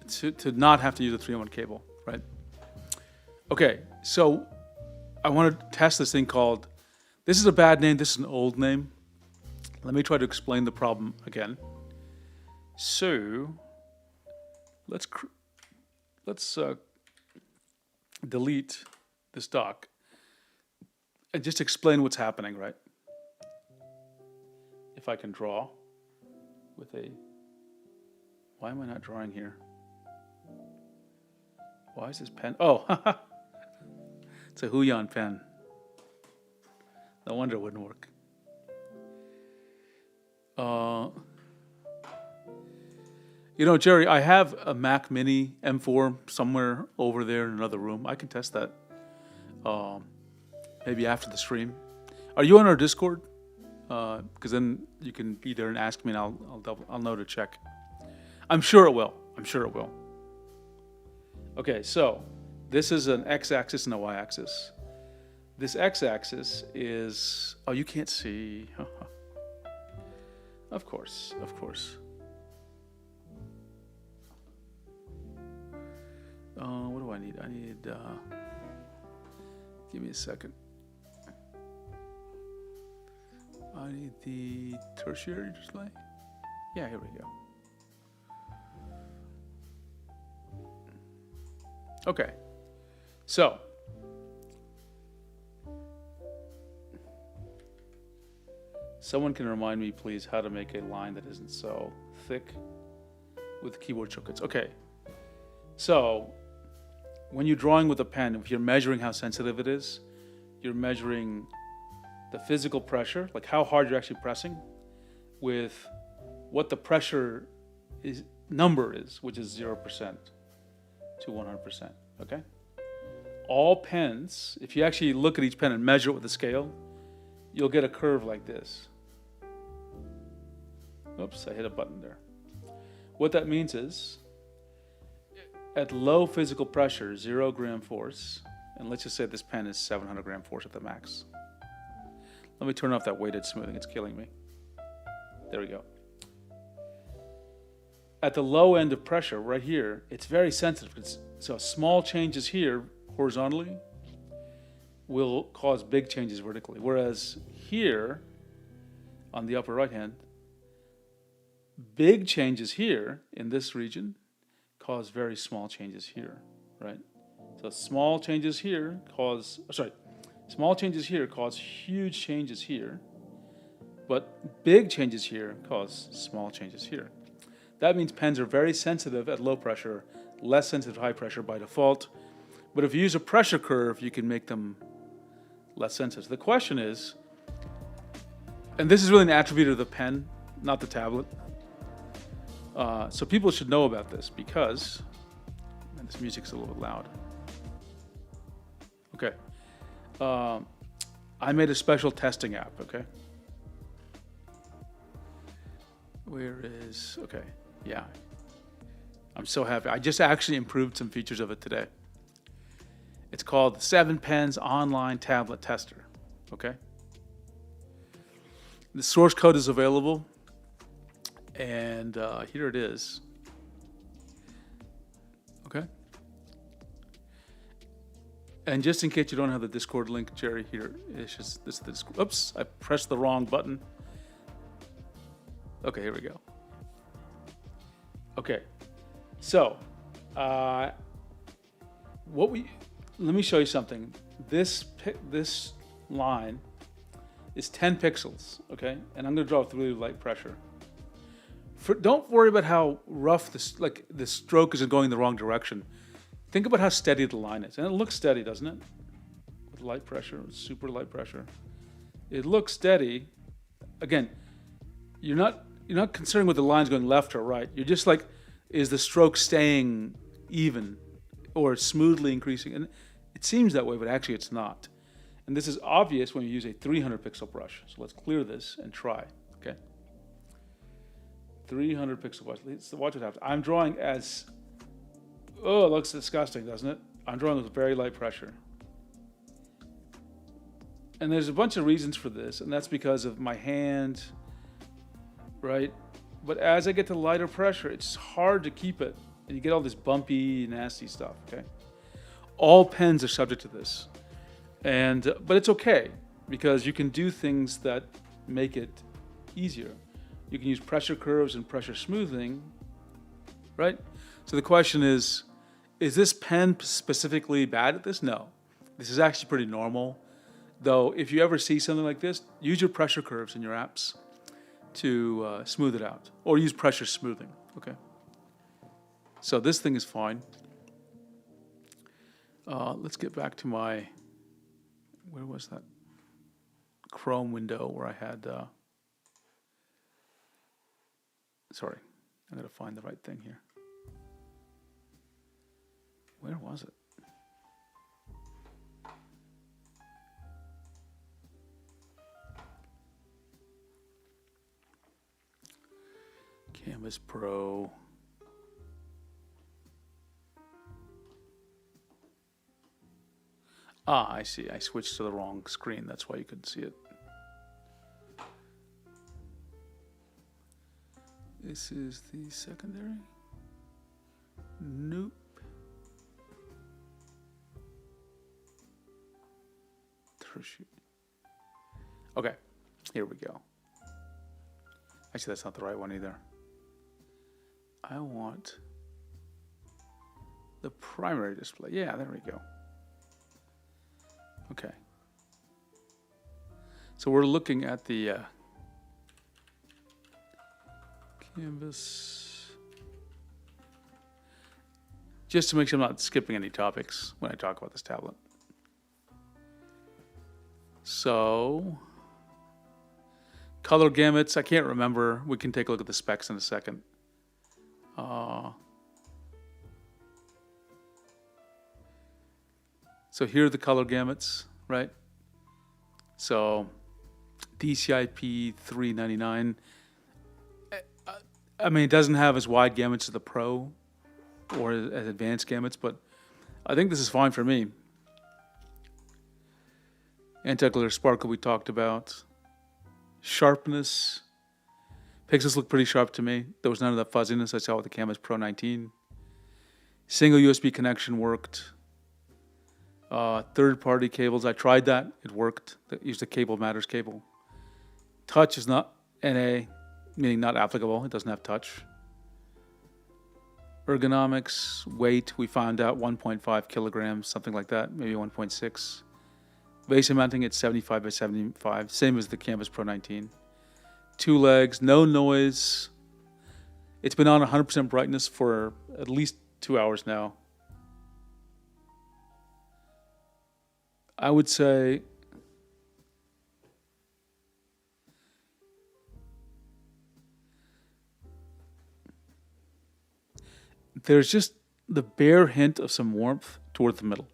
to not have to use a 3-in-1 cable, right? Okay, so I want to test this thing called, this is a bad name, this is an old name. Let me try to explain the problem again. So, let's delete this doc and just explain what's happening, right? If I can draw with a, why am I not drawing here? Why is this pen? Oh, it's a Huion pen. No wonder it wouldn't work. You know, Jerry, I have a Mac Mini M4 somewhere over there in another room. I can test that maybe after the stream. Are you on our Discord? Because then you can be there and ask me, and I'll know to check. I'm sure it will. Okay, so this is an x-axis and a y-axis. This x-axis is, oh, you can't see. Of course. What do I need? Give me a second. I need the tertiary display. Yeah, here we go. Okay, so someone can remind me, please, how to make a line that isn't so thick with keyboard shortcuts. Okay, so when you're drawing with a pen, if you're measuring how sensitive it is, you're measuring the physical pressure, like how hard you're actually pressing, with what the pressure number is, which is 0% to 100%, okay? All pens, if you actually look at each pen and measure it with a scale, you'll get a curve like this. Oops, I hit a button there. What that means is, at low physical pressure, 0 gram force, and let's just say this pen is 700 gram force at the max. Let me turn off that weighted smoothing, it's killing me. There we go. At the low end of pressure, right here, it's very sensitive. So small changes here, horizontally, will cause big changes vertically. Whereas here, on the upper right hand, big changes here in this region cause very small changes here, right? So small changes here cause huge changes here, but big changes here cause small changes here. That means pens are very sensitive at low pressure, less sensitive at high pressure by default. But if you use a pressure curve, you can make them less sensitive. The question is, and this is really an attribute of the pen, not the tablet. So people should know about this because, man, this music's a little bit loud. Okay. I made a special testing app, okay? Okay, yeah. I'm so happy. I just actually improved some features of it today. It's called the 7 Pens Online Tablet Tester. Okay? The source code is available, and here it is. Okay? And just in case you don't have the Discord link, Jerry, here, it's just this. Oops, I pressed the wrong button. Okay, here we go. Okay, so let me show you something. This line is 10 pixels, okay? And I'm gonna draw with really light pressure. Don't worry about how rough the stroke isn't going in the wrong direction. Think about how steady the line is. And it looks steady, doesn't it? With light pressure, super light pressure. It looks steady. Again, you're not considering whether the line's going left or right. You're just like, is the stroke staying even or smoothly increasing? And it seems that way, but actually it's not. And this is obvious when you use a 300 pixel brush. So let's clear this and try, okay? 300 pixel brush. Let's watch what happens. I'm drawing as, oh, it looks disgusting, doesn't it? I'm drawing with very light pressure. And there's a bunch of reasons for this, and that's because of my hand, right? But as I get to lighter pressure, it's hard to keep it, and you get all this bumpy, nasty stuff, okay? All pens are subject to this. But it's okay, because you can do things that make it easier. You can use pressure curves and pressure smoothing, right? So the question is this pen specifically bad at this? No. This is actually pretty normal. Though, if you ever see something like this, use your pressure curves in your apps to smooth it out. Or use pressure smoothing, okay? So this thing is fine. Let's get back to my, where was that? Chrome window where I had, sorry, I gotta find the right thing here. Where was it? Canvas Pro. Ah, I see. I switched to the wrong screen. That's why you couldn't see it. This is the secondary. Nope. Tertiary. Okay, here we go. Actually, that's not the right one either. I want the primary display. Yeah, there we go. Okay. So we're looking at the canvas. Just to make sure I'm not skipping any topics when I talk about this tablet. So, color gamuts, I can't remember. We can take a look at the specs in a second. So here are the color gamuts, right? So DCI-P 399. I mean, it doesn't have as wide gamuts as the Pro or as advanced gamuts, but I think this is fine for me. Anti-glare sparkle we talked about. Sharpness. Pixels look pretty sharp to me. There was none of that fuzziness I saw with the Canvas Pro 19. Single USB connection worked. Third-party cables, I tried that. It worked. Used a Cable Matters cable. Touch is not NA, meaning not applicable. It doesn't have touch. Ergonomics, weight, we found out 1.5 kilograms, something like that, maybe 1.6. VESA mounting at 75 by 75, same as the Canvas Pro 19. 2 legs, no noise. It's been on 100% brightness for at least 2 hours now. I would say there's just the bare hint of some warmth toward the middle.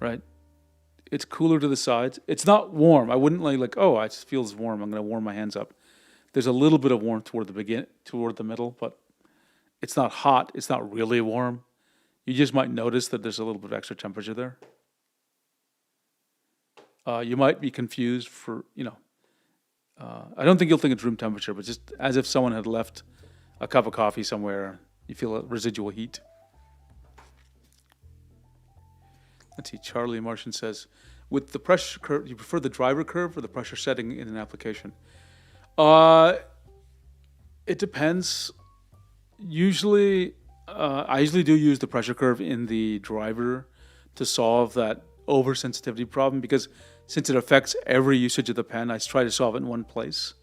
Right? It's cooler to the sides. It's not warm. I wouldn't like, oh, it feels warm. I'm going to warm my hands up. There's a little bit of warmth toward the middle, but it's not hot. It's not really warm. You just might notice that there's a little bit of extra temperature there. You might be confused for, I don't think you'll think it's room temperature, but just as if someone had left a cup of coffee somewhere, you feel a residual heat. Let's see, Charlie Martian says, with the pressure curve, you prefer the driver curve or the pressure setting in an application? It depends. Usually, I usually do use the pressure curve in the driver to solve that oversensitivity problem, because since it affects every usage of the pen, I try to solve it in one place.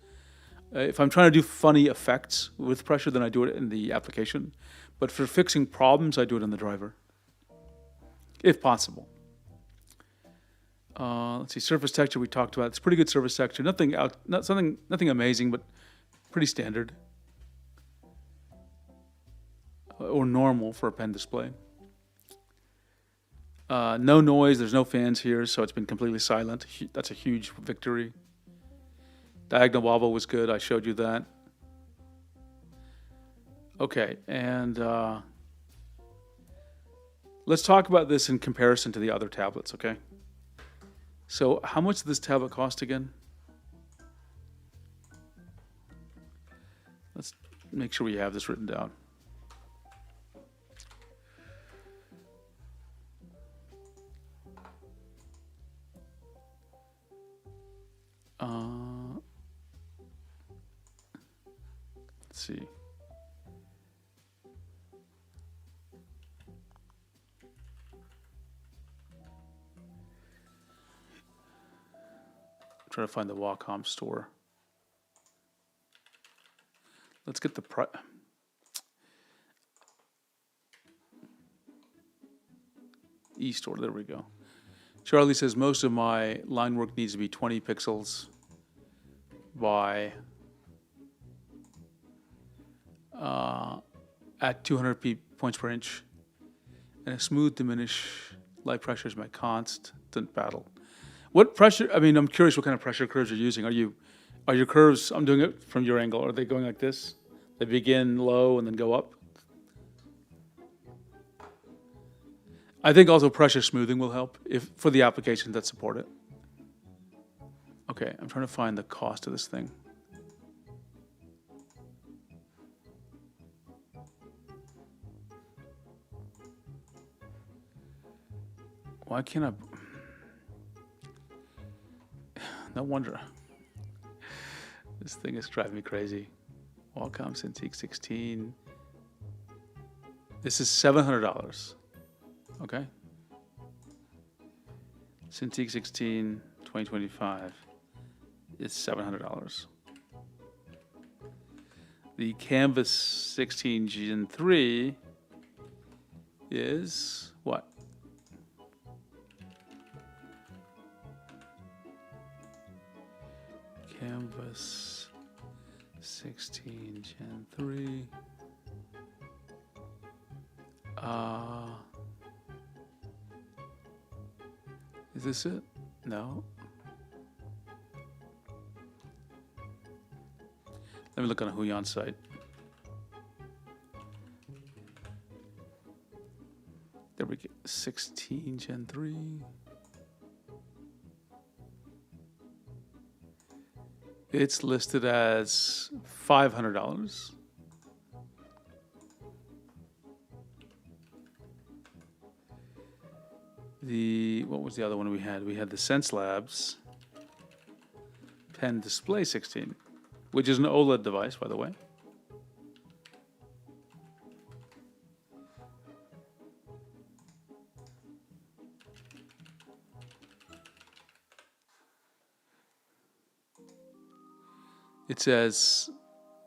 If I'm trying to do funny effects with pressure, then I do it in the application. But for fixing problems, I do it in the driver, if possible. Let's see, surface texture we talked about. It's pretty good surface texture. Nothing amazing, but pretty standard or normal for a pen display. No noise. There's no fans here, so it's been completely silent. That's a huge victory. Diagonal wobble was good. I showed you that. Okay, and let's talk about this in comparison to the other tablets, okay? So how much does this tablet cost again? Let's make sure we have this written down. Let's see. I'm trying to find the Wacom store. Let's get the e-store. There we go. Charlie says most of my line work needs to be 20 pixels by at 200 points per inch, and a smooth diminish light pressure is my constant battle. What pressure? I mean, I'm curious what kind of pressure curves you're using. Are your curves? I'm doing it from your angle. Are they going like this? They begin low and then go up. I think also pressure smoothing will help for the applications that support it. Okay, I'm trying to find the cost of this thing. Why can't I? No wonder. This thing is driving me crazy. Wacom Cintiq 16. This is $700. Okay. Cintiq 16 2025 is $700. The Canvas 16 Gen 3 is what? Canvas 16 Gen 3. Is this it? No. Let me look on a Huion site. There we go. 16 Gen 3. It's listed as $500. What was the other one we had? We had the Sense Labs Pen Display 16, which is an OLED device, by the way. It says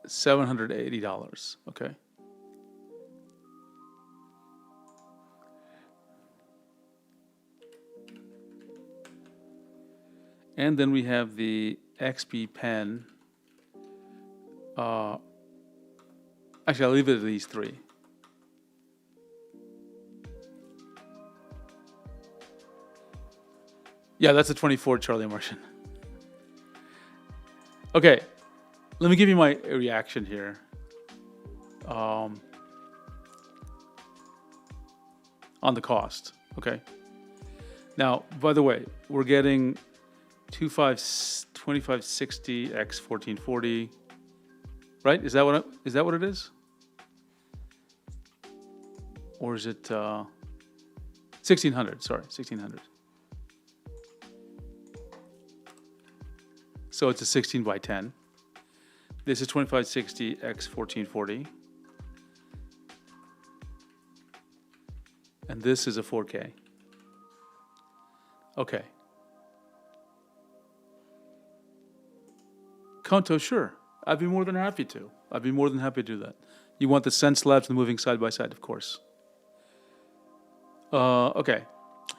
$780, okay? And then we have the XP pen. Actually, I'll leave it at these three. Yeah, that's a 24 Charlie Martian. Okay, let me give you my reaction here. on the cost. Okay. Now, by the way, we're getting 2560 x 1440, right? Is that what it is? Or is it 1600? Sorry, 1600. So it's a 16 by 10. This is 2560 x 1440. And this is a 4K. Okay. Konto, sure. I'd be more than happy to. I'd be more than happy to do that. You want the Sense Labs and moving side by side, of course. Okay.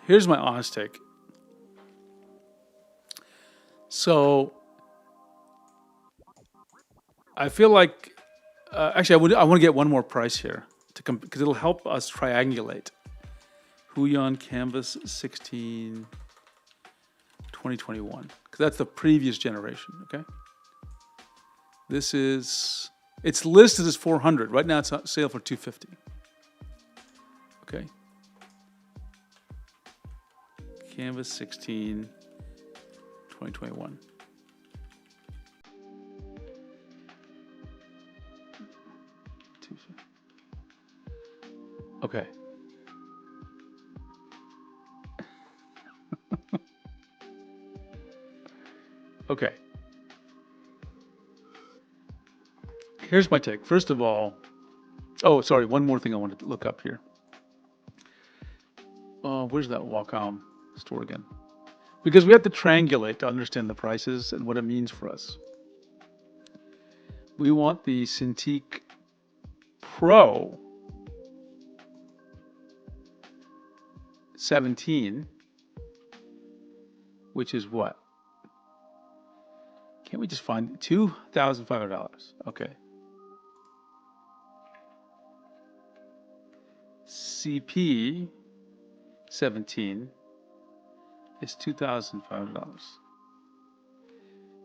Here's my honest take. So, I feel like, actually, I want to get one more price here because it'll help us triangulate. Huion Canvas 16 2021, because that's the previous generation. Okay. This is, it's listed as 400. Right now it's on sale for 250. Okay. Canvas 16 2021. Okay. Okay. Here's my take. First of all, oh, sorry, one more thing I wanted to look up here. Where's that Wacom store again? Because we have to triangulate to understand the prices and what it means for us. We want the Cintiq Pro 17, which is what? Can't we just find $2,500? Okay. CP 17 is $2,500.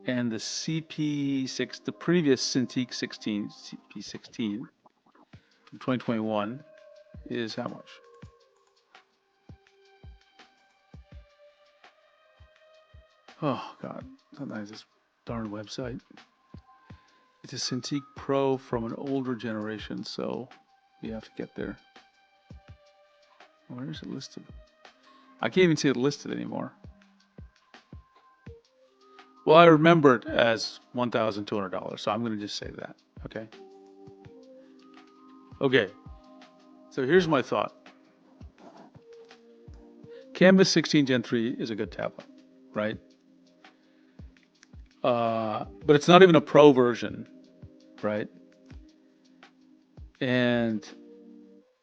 And the CP6, the previous Cintiq 16, CP16 from 2021 is how much? Oh God, sometimes this darn website. It's a Cintiq Pro from an older generation, so we have to get there. Where is it listed? I can't even see it listed anymore. Well, I remember it as $1,200, so I'm going to just say that. Okay. Okay. So here's my thought. Canvas 16 Gen 3 is a good tablet, right? But it's not even a Pro version, right? And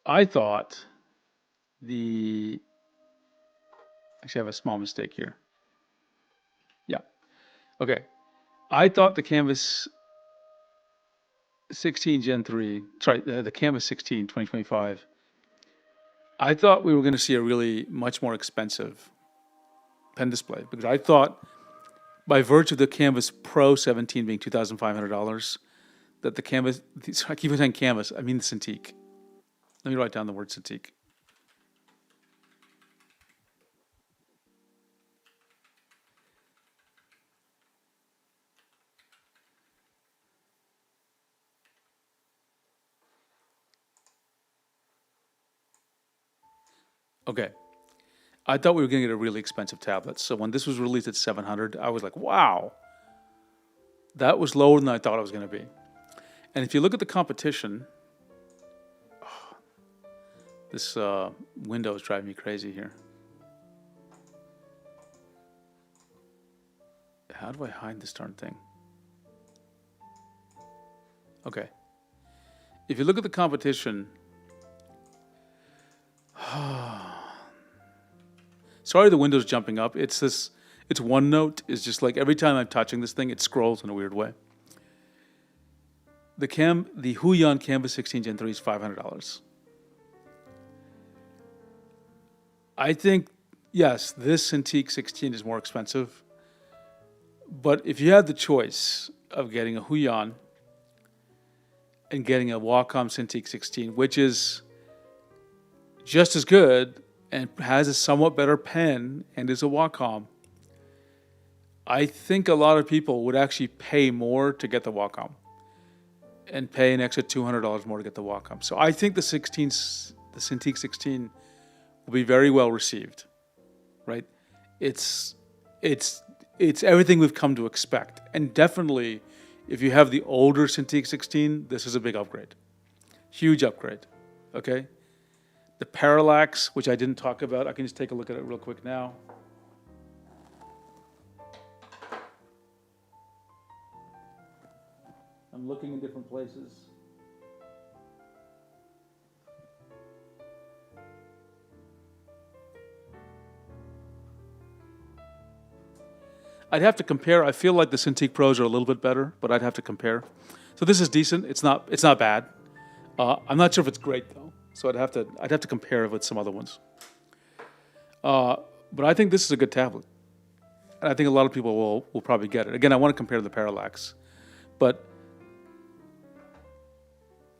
I thought actually I have a small mistake here. Yeah. Okay. I thought the Canvas 16 Gen 3, sorry, the Canvas 16 2025, I thought we were going to see a really much more expensive pen display because I thought by virtue of the Canvas Pro 17 being $2,500, that the Canvas, I keep saying Canvas, I mean the Cintiq. Let me write down the word Cintiq. Okay. I thought we were going to get a really expensive tablet. So when this was released at 700, I was like, wow, that was lower than I thought it was going to be. And if you look at the competition, this window is driving me crazy here. How do I hide this darn thing? Okay. If you look at the competition, sorry the window's jumping up. It's OneNote. It's just like every time I'm touching this thing, it scrolls in a weird way. The Huion Canvas 16 Gen 3 is $500. I think, yes, this Cintiq 16 is more expensive. But if you had the choice of getting a Huion and getting a Wacom Cintiq 16, which is just as good and has a somewhat better pen and is a Wacom, I think a lot of people would actually pay more to get the Wacom and pay an extra $200 more to get the Wacom. So I think the Cintiq 16 will be very well received, right? It's everything we've come to expect. And definitely, if you have the older Cintiq 16, this is a big upgrade. Huge upgrade, okay? The parallax, which I didn't talk about, I can just take a look at it real quick now. I'm looking in different places. I'd have to compare. I feel like the Cintiq Pros are a little bit better, but I'd have to compare. So this is decent. It's not bad. I'm not sure if it's great though. So I'd have to compare it with some other ones. But I think this is a good tablet, and I think a lot of people will probably get it. Again, I want to compare the parallax, but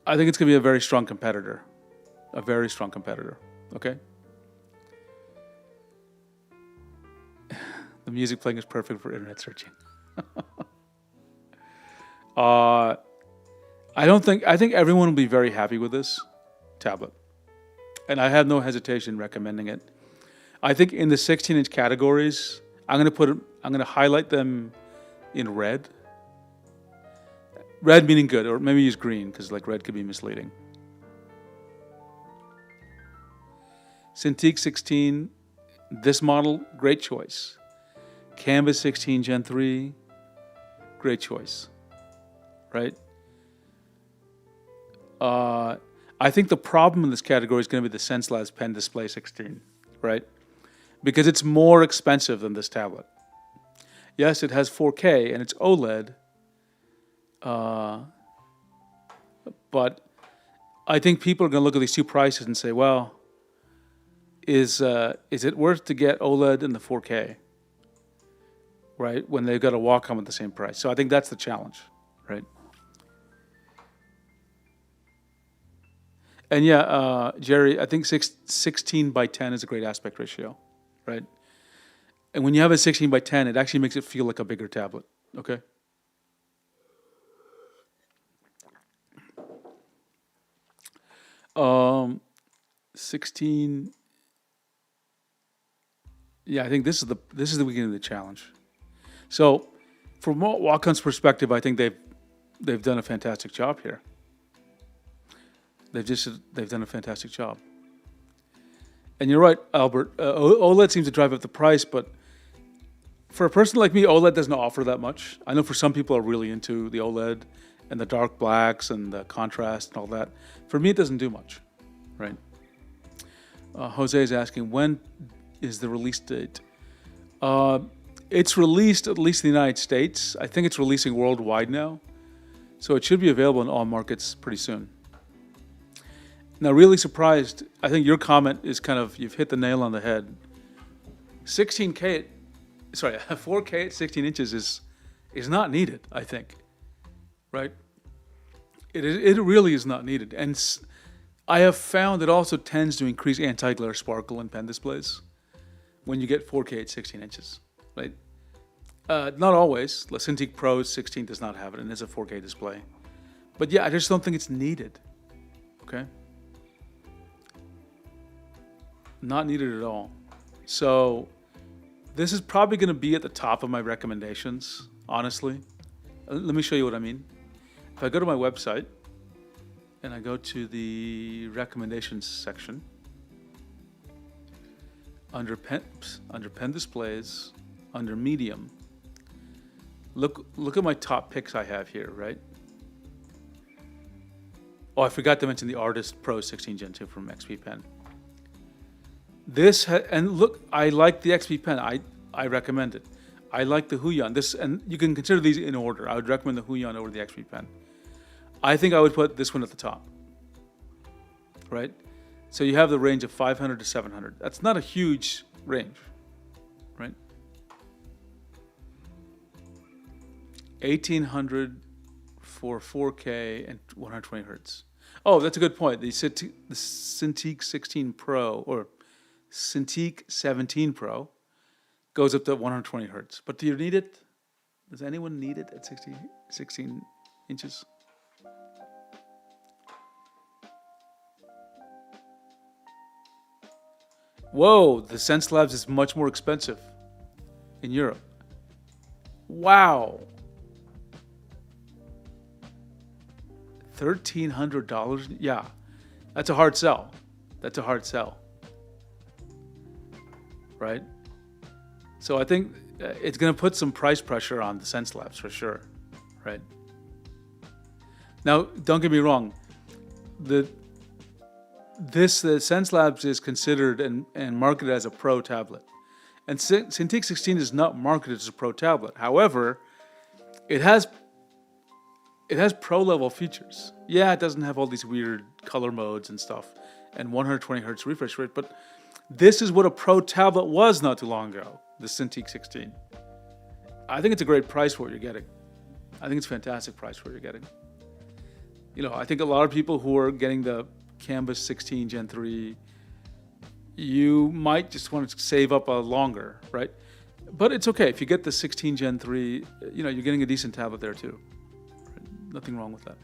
I think it's going to be a very strong competitor. A very strong competitor. Okay? The music playing is perfect for internet searching. I think everyone will be very happy with this tablet. And I have no hesitation recommending it. I think in the 16-inch categories, I'm going to highlight them in red. Red meaning good, or maybe use green, because like red could be misleading. Cintiq 16, this model, great choice. Canvas 16 Gen 3, great choice, right? I think the problem in this category is going to be the SenseLabs Pen Display 16, right? Because it's more expensive than this tablet. Yes, it has 4K and it's OLED, but I think people are going to look at these two prices and say, well, is it worth to get OLED in the 4K, right, when they've got a Wacom at the same price? So I think that's the challenge, right? And yeah, Jerry, I think 16 by 10 is a great aspect ratio, right? And when you have a 16 by 10, it actually makes it feel like a bigger tablet, okay? Um, 16. Yeah, I think this is the beginning of the challenge. So, from Wacom's perspective, I think they've done a fantastic job here. They've done a fantastic job. And you're right, Albert. OLED seems to drive up the price, but for a person like me, OLED doesn't offer that much. I know for some people are really into the OLED and the dark blacks and the contrast and all that. For me, it doesn't do much, right? Jose is asking, when is the release date? It's released, at least in the United States. I think it's releasing worldwide now. So it should be available in all markets pretty soon. Now, really surprised, I think your comment is you've hit the nail on the head. 4K at 16 inches is not needed, I think, right? It really is not needed. And I have found it also tends to increase anti-glare sparkle in pen displays when you get 4K at 16 inches, right? Not always. The Cintiq Pro 16 does not have it, and it's a 4K display. But yeah, I just don't think it's needed, okay? Not needed at all. So this is probably going to be at the top of my recommendations, honestly. Let me show you what I mean. If I go to my website and I go to the recommendations section, under pen displays, under medium, look at my top picks I have here, right? Oh, I forgot to mention the Artist Pro 16 Gen 2 from XP Pen. And look, I like the XP Pen. I recommend it. I like the Huion. And you can consider these in order. I would recommend the Huion over the XP Pen. I think I would put this one at the top, right? So you have the range of 500 to 700. That's not a huge range, right? 1800 for 4K and 120 hertz. Oh, that's a good point. The Cintiq 16 Pro or Cintiq 17 Pro goes up to 120 hertz. But do you need it? Does anyone need it at 16 inches? Whoa, the Sense Labs is much more expensive in Europe. Wow. $1,300? Yeah, that's a hard sell. That's a hard sell. Right? So I think it's going to put some price pressure on the Sense Labs for sure. Right? Now, don't get me wrong. The Sense Labs is considered and marketed as a pro tablet. And Cintiq 16 is not marketed as a pro tablet. However, it has pro level features. Yeah, it doesn't have all these weird color modes and stuff and 120 hertz refresh rate, but this is what a pro tablet was not too long ago, the Cintiq 16. I think it's a great price for what you're getting. I think it's a fantastic price for what you're getting. You know, I think a lot of people who are getting the Canvas 16 Gen 3, you might just want to save up longer, right? But it's okay. If you get the 16 Gen 3, you know, you're getting a decent tablet there too. Nothing wrong with that.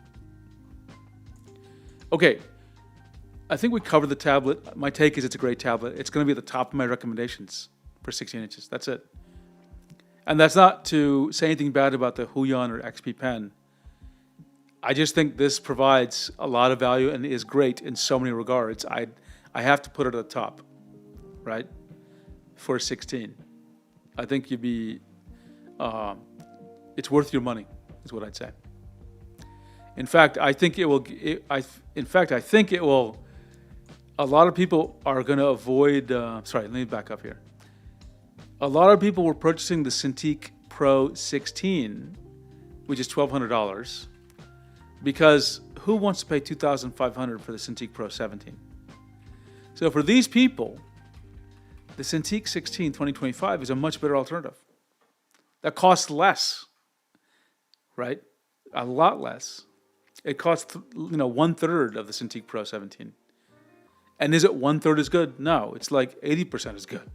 Okay, I think we covered the tablet. My take is it's a great tablet. It's going to be at the top of my recommendations for 16 inches. That's it. And that's not to say anything bad about the Huion or XP Pen. I just think this provides a lot of value and is great in so many regards. I have to put it at the top, right? For 16. I think you'd be, it's worth your money, is what I'd say. In fact, I think it will. I think it will. A lot of people are going to avoid. Sorry, let me back up here. A lot of people were purchasing the Cintiq Pro 16, which is $1,200, because who wants to pay $2,500 for the Cintiq Pro 17? So for these people, the Cintiq 16 2025 is a much better alternative. That costs less, right? A lot less. It costs, 1/3 of the Cintiq Pro 17. And is it 1/3 as good? No, it's like 80% as good.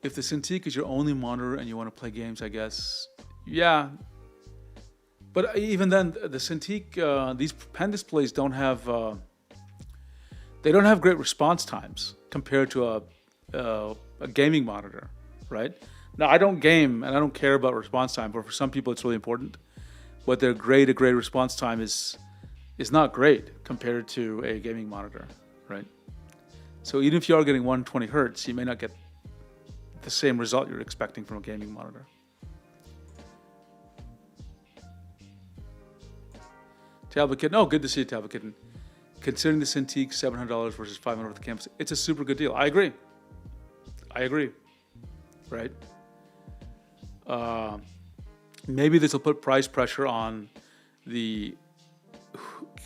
If the Cintiq is your only monitor and you want to play games, I guess, yeah. But even then, the Cintiq, these pen displays don't have great response times compared to a gaming monitor, right? Now, I don't game and I don't care about response time, but for some people it's really important. But a great response time is not great compared to a gaming monitor, right? So even if you are getting 120 hertz, you may not get the same result you're expecting from a gaming monitor. Tablet Kitten, oh, good to see you, Tablet Kitten. Considering the Cintiq, $700 versus $500 with the Canvas, it's a super good deal. I agree, right? Maybe this will put price pressure on the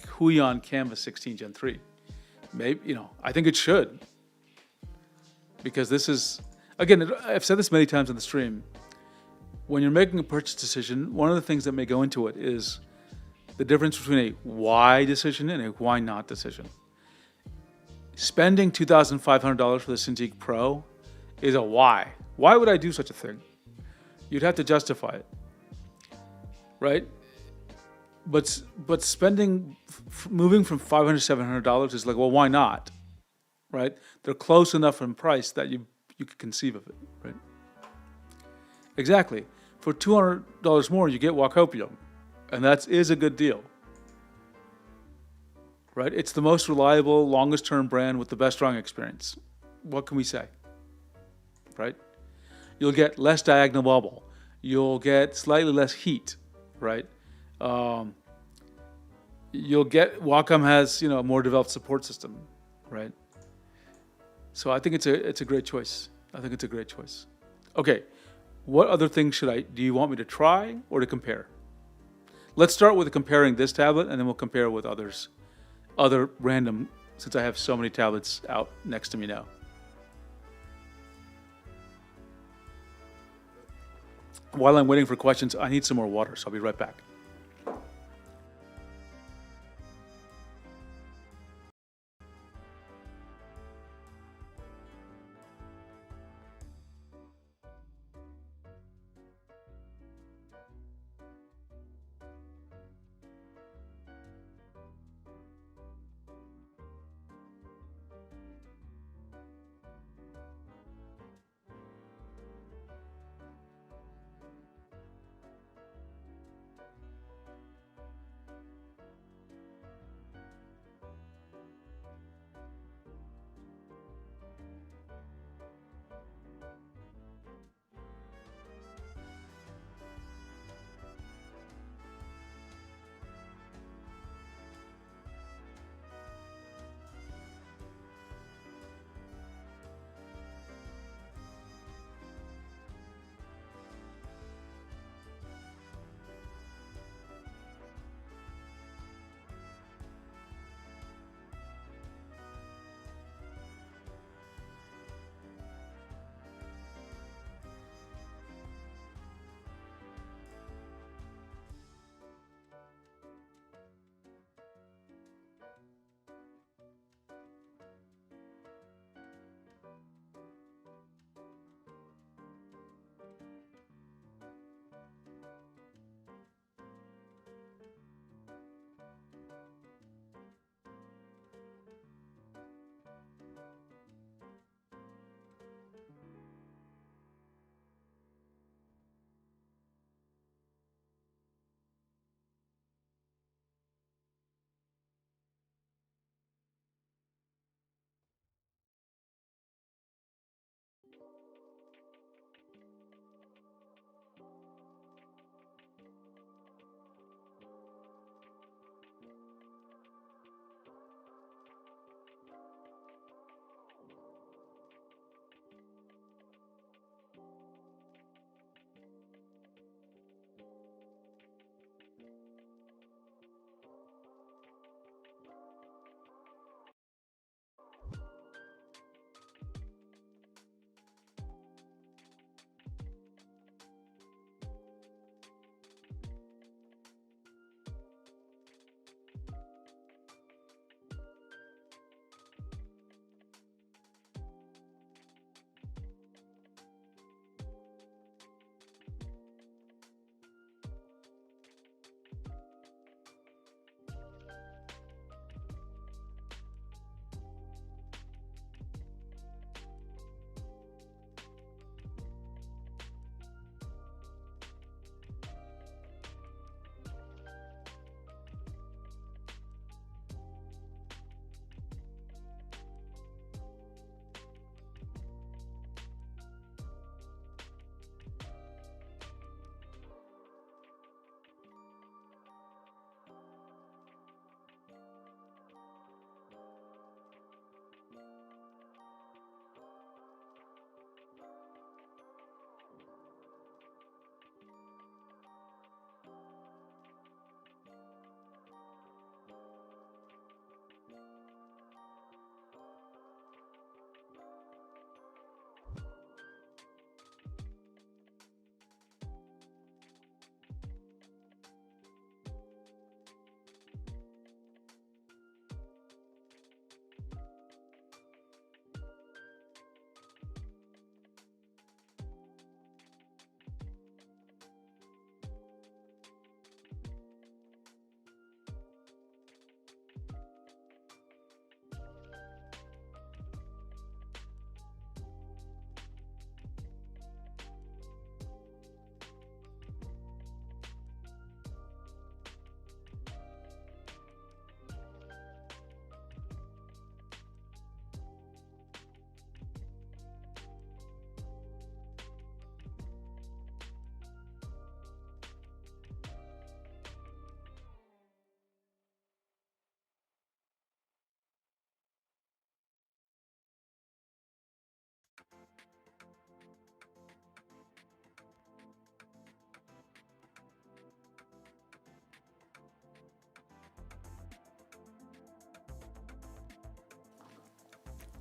Huion Canvas 16 Gen 3. Maybe, I think it should. Because this is, again, I've said this many times on the stream. When you're making a purchase decision, one of the things that may go into it is the difference between a why decision and a why not decision. Spending $2,500 for the Cintiq Pro is a why. Why would I do such a thing? You'd have to justify it, right? But moving from $500 to $700 is like, well, why not, right? They're close enough in price that you could conceive of it, right? Exactly. For $200 more, you get Wacom, and that is a good deal, right? It's the most reliable, longest-term brand with the best drawing experience. What can we say, right? You'll get less diagonal wobble. You'll get slightly less heat, right? You'll get, Wacom has, a more developed support system, right? So I think it's a great choice. Okay, what other things do you want me to try or to compare? Let's start with comparing this tablet, and then we'll compare with other random, since I have so many tablets out next to me now. While I'm waiting for questions, I need some more water, so I'll be right back.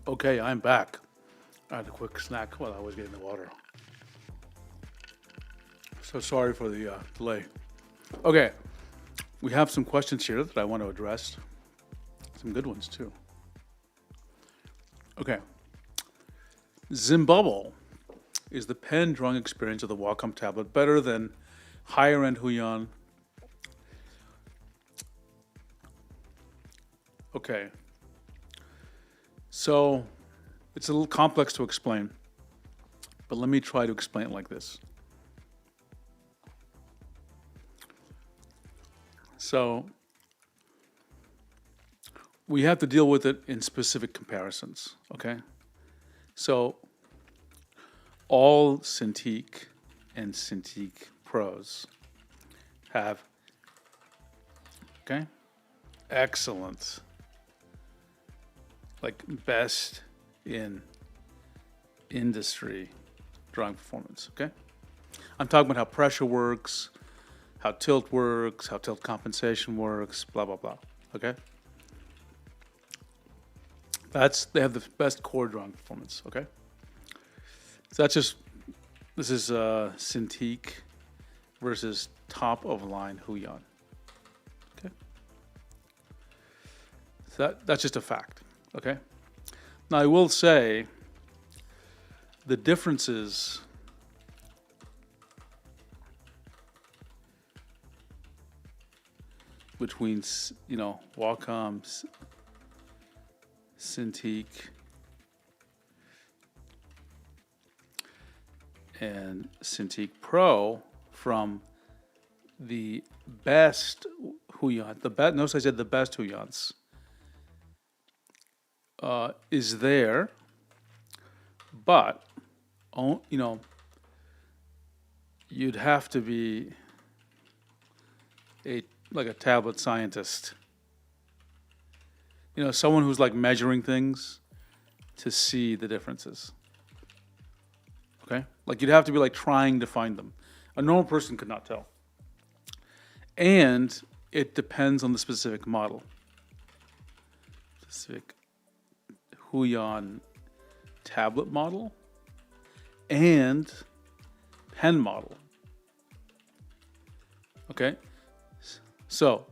Okay, I'm back. I had a quick snack while I was getting the water. So sorry for the delay. Okay, we have some questions here that I want to address. Some good ones too. Okay. Zimbubble, is the pen drawing experience of the Wacom tablet better than higher end Huion? Okay. So it's a little complex to explain, but let me try to explain it like this. So we have to deal with it in specific comparisons, okay? So all Cintiq and Cintiq Pros have, okay, excellent, like best in industry drawing performance, okay? I'm talking about how pressure works, how tilt works, how tilt compensation works, blah, blah, blah, okay? They have the best core drawing performance, okay? So this is Cintiq versus top of line Huion, okay? So that's just a fact, okay? Now I will say the differences between, Wacom, Cintiq, and Cintiq Pro from the best Huion, notice I said the best Huions, is there, but, you'd have to be like a tablet scientist. Someone who's like measuring things to see the differences. Okay? Like you'd have to be like trying to find them. A normal person could not tell. And it depends on the specific model. Specific Huion tablet model and pen model. Okay? So,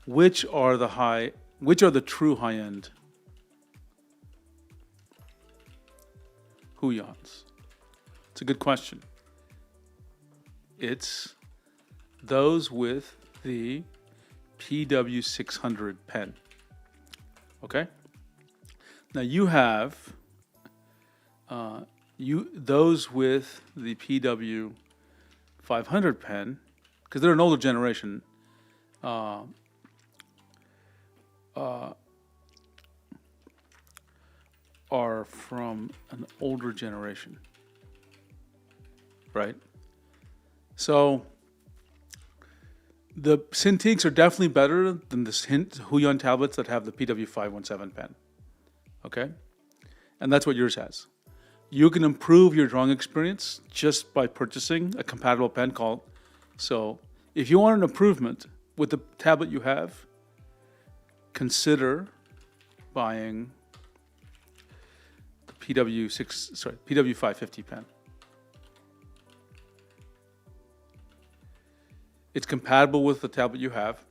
which are the true high-end Huions? It's a good question. It's those with the PW600 pen. Okay? Now you have those with the PW500 pen, because they're an older generation. Are from an older generation, right? So the Cintiqs are definitely better than the Huion tablets that have the PW517 pen, okay? And that's what yours has. You can improve your drawing experience just by purchasing a compatible pen so if you want an improvement with the tablet you have, consider buying the PW550 pen. It's compatible with the tablet you have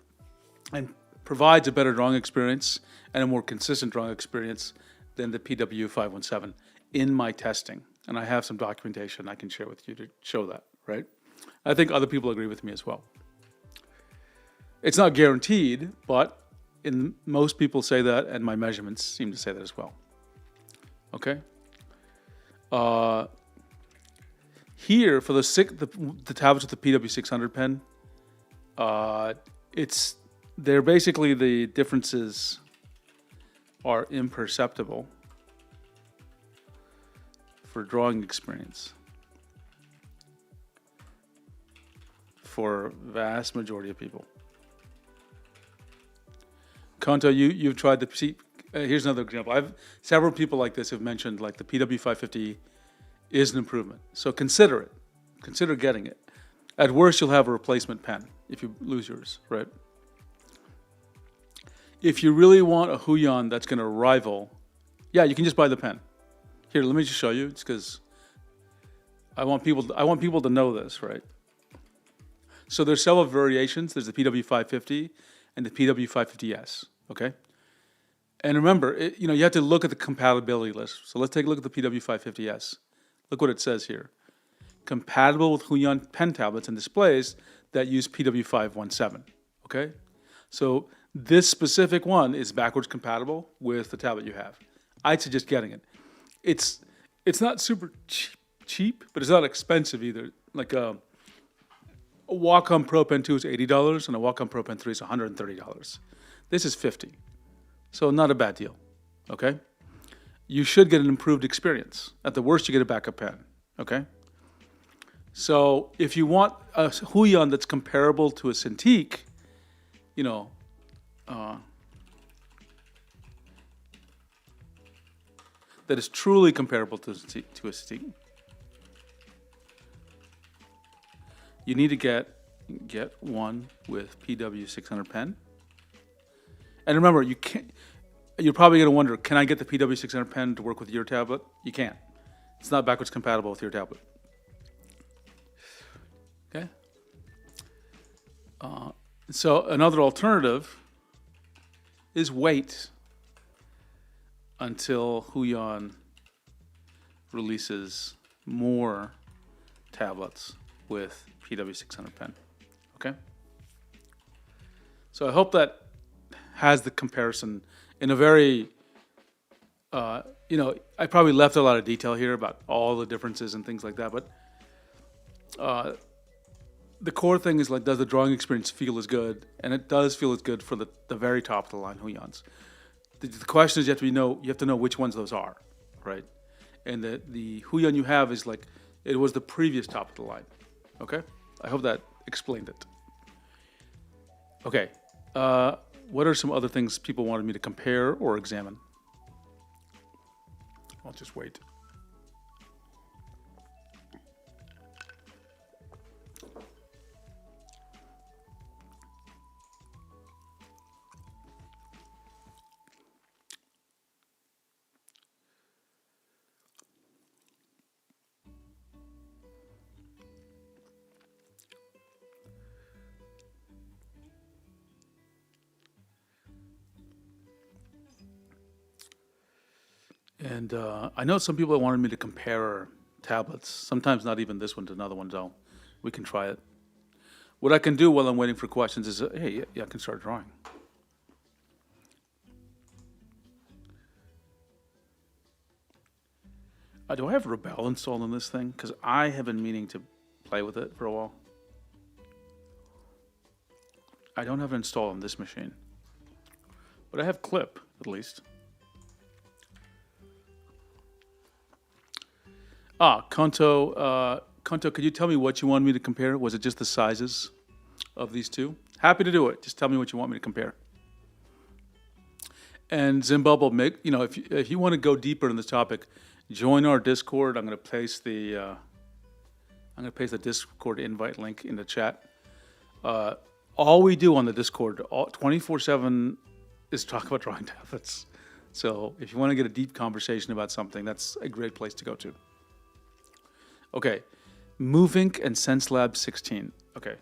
and provides a better drawing experience and a more consistent drawing experience than the PW517 in my testing. And I have some documentation I can share with you to show that, right? I think other people agree with me as well. It's not guaranteed, but most people say that, and my measurements seem to say that as well. Okay? Here, for the tablets with the PW600 pen, they're basically, the differences are imperceptible for drawing experience for vast majority of people. Konto, you've tried here's another example. Several people like this have mentioned like the PW550 is an improvement. So consider it. Consider getting it. At worst, you'll have a replacement pen if you lose yours, right? If you really want a Huion that's going to rival, you can just buy the pen. Here, let me just show you. It's because I want people to know this, right? So there's several variations. There's the PW550 and the PW550S. Okay. And remember, you have to look at the compatibility list. So let's take a look at the PW550S. Look what it says here. Compatible with Huion pen tablets and displays that use PW517. Okay? So this specific one is backwards compatible with the tablet you have. I'd suggest getting it. It's not super cheap, but it's not expensive either. Like a Wacom Pro Pen 2 is $80 and a Wacom Pro Pen 3 is $130. This is $50. So not a bad deal, okay? You should get an improved experience. At the worst, you get a backup pen, okay? So if you want a Huion that's comparable to a Cintiq, that is truly comparable to a Cintiq, you need to get one with PW600 pen. And remember, you're probably going to wonder, can I get the PW600 pen to work with your tablet? You can't. It's not backwards compatible with your tablet. Okay? So another alternative is wait until Huion releases more tablets with PW600 pen. Okay? So I hope that has the comparison in a very, I probably left a lot of detail here about all the differences and things like that, but the core thing is like, does the drawing experience feel as good? And it does feel as good for the very top of the line Huions. The question is you have to know which ones those are, right? And the Huion you have is like, it was the previous top of the line, okay? I hope that explained it. Okay. What are some other things people wanted me to compare or examine? I'll just wait. And I know some people wanted me to compare tablets, sometimes not even this one to another one, so we can try it. What I can do while I'm waiting for questions is, hey, yeah, I can start drawing. Do I have Rebel installed on this thing? Because I have been meaning to play with it for a while. I don't have it installed on this machine. But I have Clip, at least. Kanto, could you tell me what you wanted me to compare? Was it just the sizes of these two? Happy to do it. Just tell me what you want me to compare. And Zimbabwe, if you want to go deeper in this topic, join our Discord. I'm going to paste the Discord invite link in the chat. All we do on the Discord, 24/7, is talk about drawing tablets. So if you want to get a deep conversation about something, that's a great place to go to. Okay, MoveInk and SenseLab 16. Okay.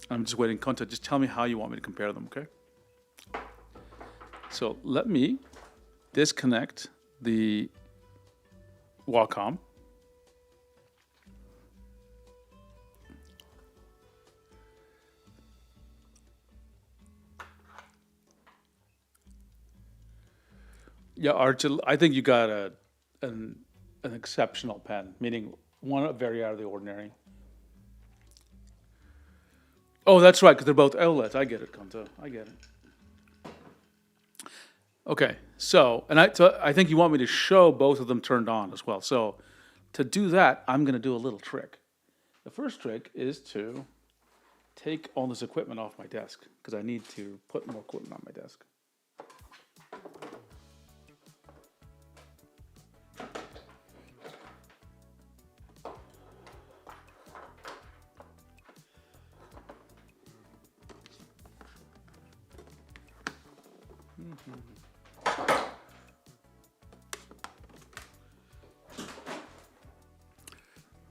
I'm just waiting. Kanto, just tell me how you want me to compare them, okay? So let me disconnect the Wacom. Yeah, Archie, I think you got an exceptional pen, meaning one very out of the ordinary. Oh, that's right, because they're both OLEDs. I get it, Kanto. I get it. Okay, so I think you want me to show both of them turned on as well. So to do that, I'm going to do a little trick. The first trick is to take all this equipment off my desk, because I need to put more equipment on my desk.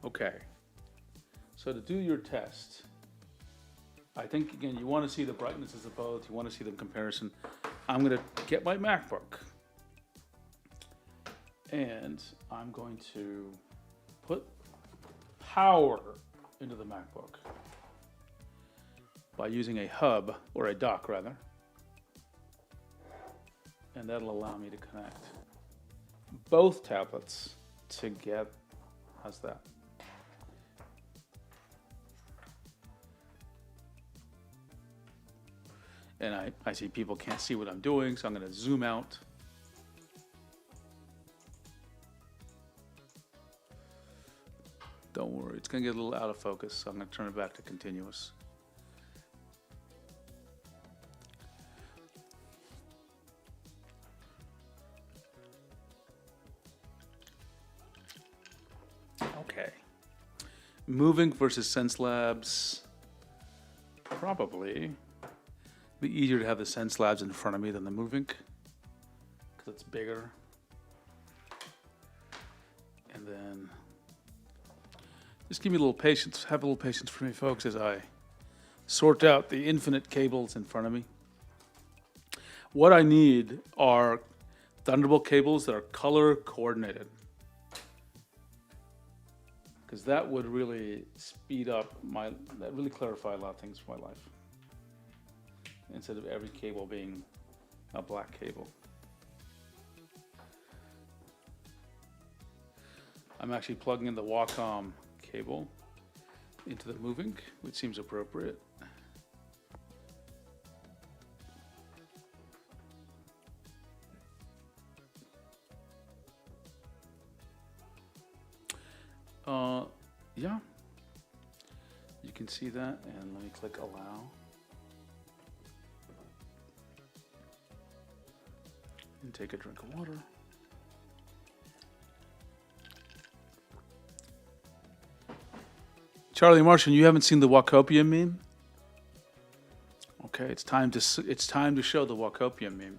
Okay, So to do your test, I think again you want to see the brightnesses of both. You want to see the comparison. I'm going to get my MacBook, and I'm going to put power into the MacBook by using a hub, or a dock rather, and that'll allow me to connect both tablets together. How's that? And I see people can't see what I'm doing, so I'm going to zoom out. Don't worry, it's going to get a little out of focus, so I'm going to turn it back to continuous. Okay. Moving versus Sense Labs. Probably be easier to have the Sense Labs in front of me than the Moving, because it's bigger. And then just give me a little patience. Have a little patience for me, folks, as I sort out the infinite cables in front of me. What I need are Thunderbolt cables that are color coordinated, because that would really speed up that really clarify a lot of things for my life, instead of every cable being a black cable. I'm actually plugging in the Wacom cable into the Moving, which seems appropriate. Yeah, you can see that, and let me click allow. And take a drink of water. Charlie Martian, you haven't seen the Wacopia meme? Okay, it's time to show the Wacopia meme.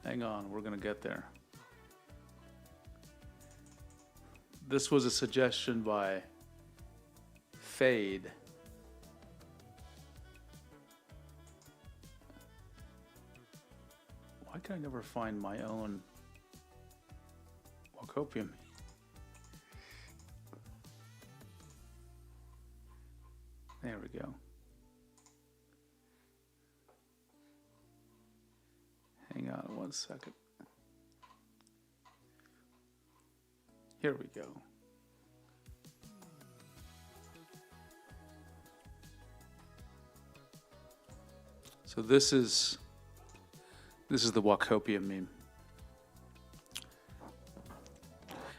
Hang on, we're gonna get there. This was a suggestion by Fade. Why can I never find my own Wacopia meme? There we go. Hang on 1 second. Here we go. So this is the Wacopia meme.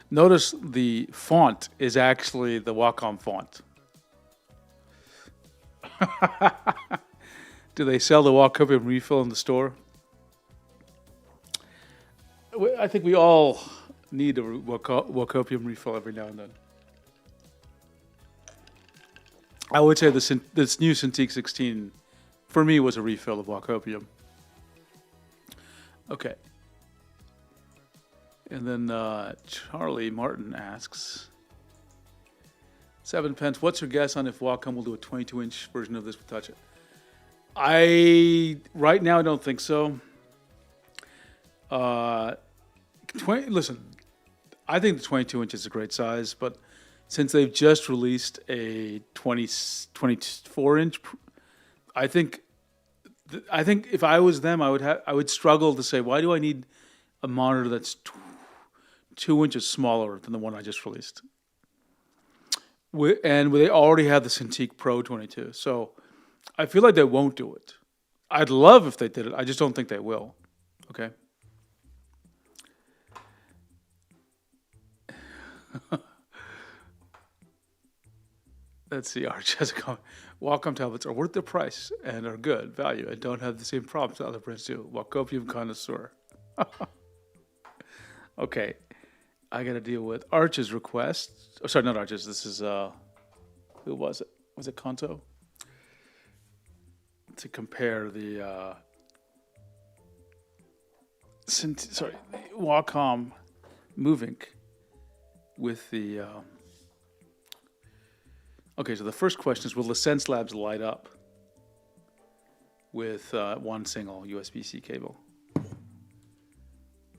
Notice the font is actually the Wacom font. Do they sell the Wacopia refill in the store? I think we all need a Wacopium refill every now and then. I would say this new Cintiq 16, for me, was a refill of Wacopium. Okay. And then Charlie Martin asks, 7 pence, what's your guess on if Wacom will do a 22-inch version of this with Touch It? Right now, I don't think so. Listen, I think the 22 inch is a great size, but since they've just released a 24 inch, I think if I was them, I would struggle to say, why do I need a monitor that's 2 inches smaller than the one I just released? And they already have the Cintiq Pro 22, so I feel like they won't do it. I'd love if they did it. I just don't think they will. Okay. Let's see, Arch has a comment. Wacom tablets are worth their price and are good value and don't have the same problems that other brands do. Wacopium connoisseur. Okay, I got to deal with Arch's request. Oh, sorry, not Arch's. This is who was it? Was it Kanto? To compare the sorry, Wacom moving with the. Okay, so the first question is: will the Sense Labs light up with one single USB-C cable?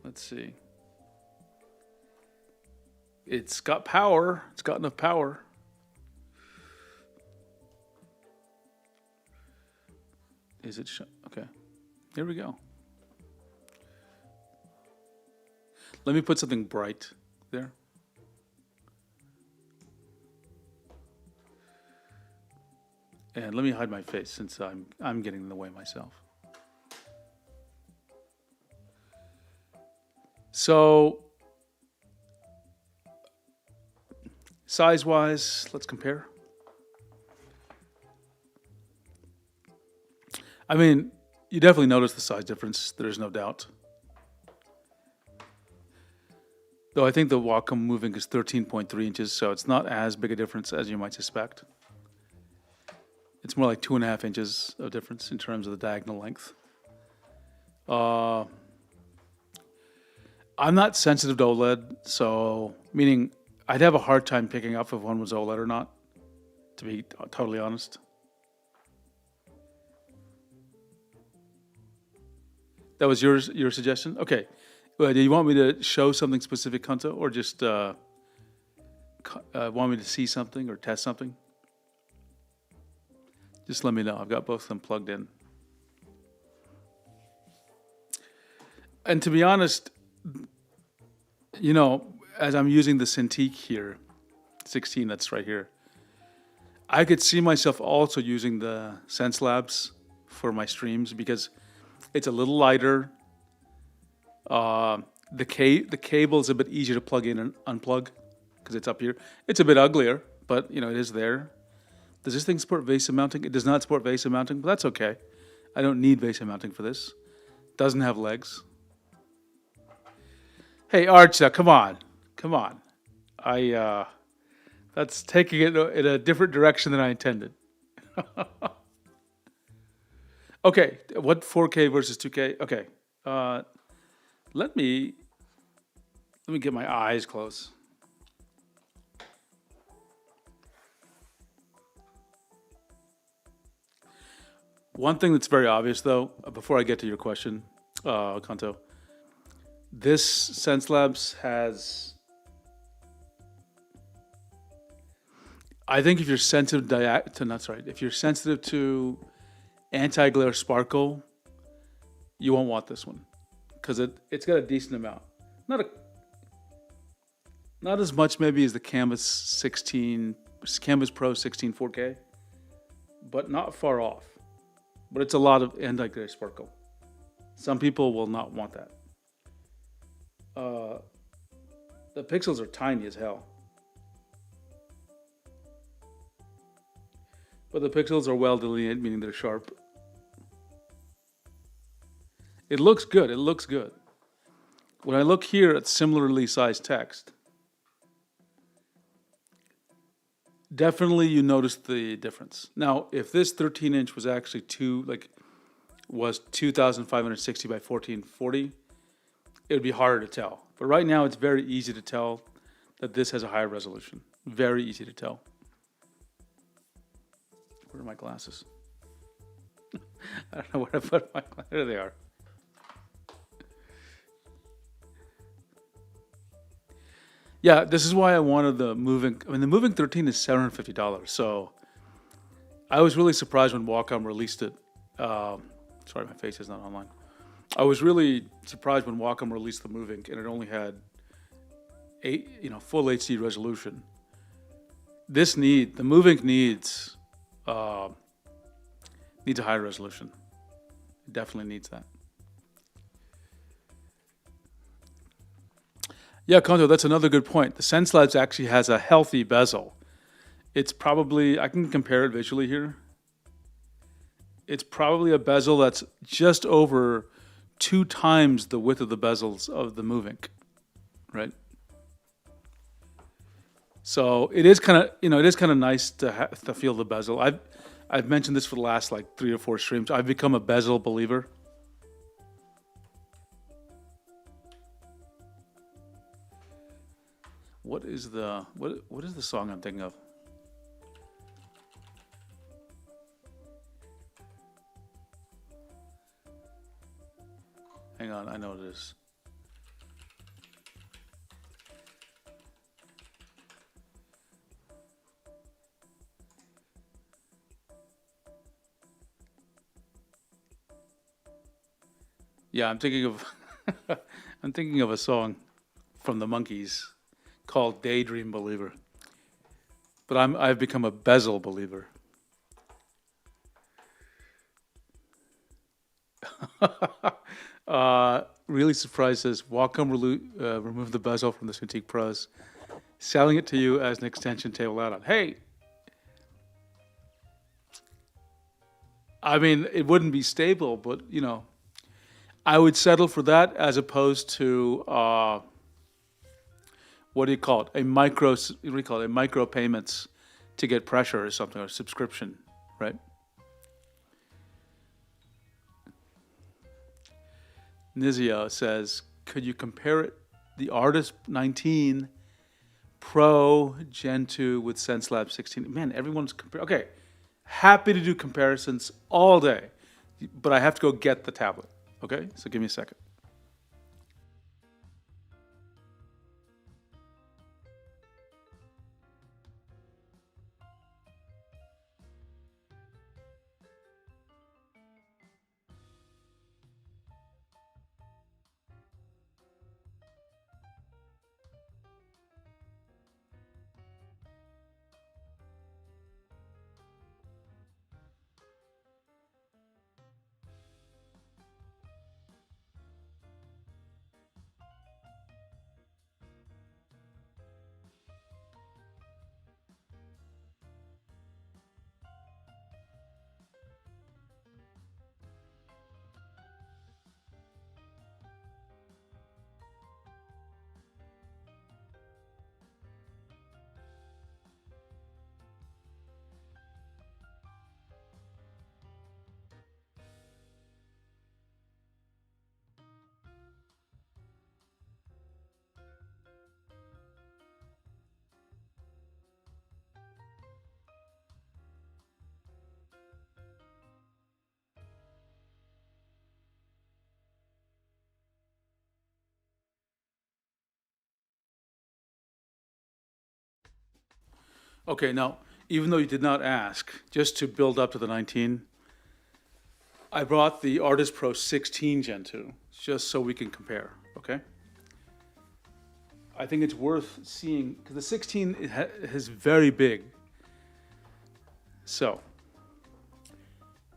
Let's see. It's got power. It's got enough power. Is it? Okay. Here we go. Let me put something bright there. And let me hide my face since I'm getting in the way myself. So size-wise, let's compare. I mean, you definitely notice the size difference. There's no doubt. Though I think the Wacom moving is 13.3 inches, so it's not as big a difference as you might suspect. It's more like 2.5 inches of difference in terms of the diagonal length. I'm not sensitive to OLED, so meaning I'd have a hard time picking up if one was OLED or not, to be totally honest. That was your suggestion? Okay. Do you want me to show something specific, Kanto, or just want me to see something or test something? Just let me know. I've got both of them plugged in. And to be honest, you know, as I'm using the Cintiq here, 16, that's right here, I could see myself also using the Sense Labs for my streams because it's a little lighter. The cable's a bit easier to plug in and unplug because it's up here. It's a bit uglier, but you know, it is there. Does this thing support VESA mounting? It does not support VESA mounting, but that's okay. I don't need VESA mounting for this. Doesn't have legs. Hey, Archa, come on. Come on. That's taking it in a different direction than I intended. Okay, what 4K versus 2K? Okay, let me get my eyes close. One thing that's very obvious, though, before I get to your question, Kanto, this Sense Labs has. I think if you're sensitive if you're sensitive to anti-glare sparkle, you won't want this one because it's got a decent amount. Not as much maybe as the Canvas Pro 16 4K, but not far off. But it's a lot of anti-glare sparkle. Some people will not want that. The pixels are tiny as hell. But the pixels are well delineated, meaning they're sharp. It looks good. It looks good. When I look here at similarly sized text, definitely you notice the difference. Now, if this 13-inch was actually 2,560 by 1440, it would be harder to tell. But right now, it's very easy to tell that this has a higher resolution. Very easy to tell. Where are my glasses? I don't know where I put my glasses. There they are. Yeah, this is why I wanted the moving. I mean, the moving 13 is $750. So I was really surprised when Wacom released it. Sorry, my face is not online. I was really surprised when Wacom released the moving, and it only had full HD resolution. The moving needs a higher resolution. It definitely needs that. Yeah, Kanto, that's another good point. The Sense Labs actually has a healthy bezel. It's probably, I can compare it visually here. It's probably a bezel that's just over 2 times the width of the bezels of the moving, right? So it is kind of nice to feel the bezel. I've mentioned this for the last 3 or 4 streams. I've become a bezel believer. what is the song I'm thinking of? Hang on, I know it is. Yeah, I'm thinking of I'm thinking of a song from the Monkees called Daydream Believer. But I've become a bezel believer. Really surprised says Wacom removed the bezel from the Cintiq Pros, selling it to you as an extension table add-on. Hey, I mean, it wouldn't be stable, but I would settle for that as opposed to what do you call it? What do you call it? A micro payments to get pressure or something, or subscription, right? Nizio says, could you compare it, the Artist 19 Pro Gen 2 with SenseLab 16? Man, everyone's comparing. Okay, happy to do comparisons all day, but I have to go get the tablet. Okay, so give me a second. Okay, now, even though you did not ask, just to build up to the 19, I brought the Artist Pro 16 Gen 2, just so we can compare, okay? I think it's worth seeing, because the 16 is very big. So,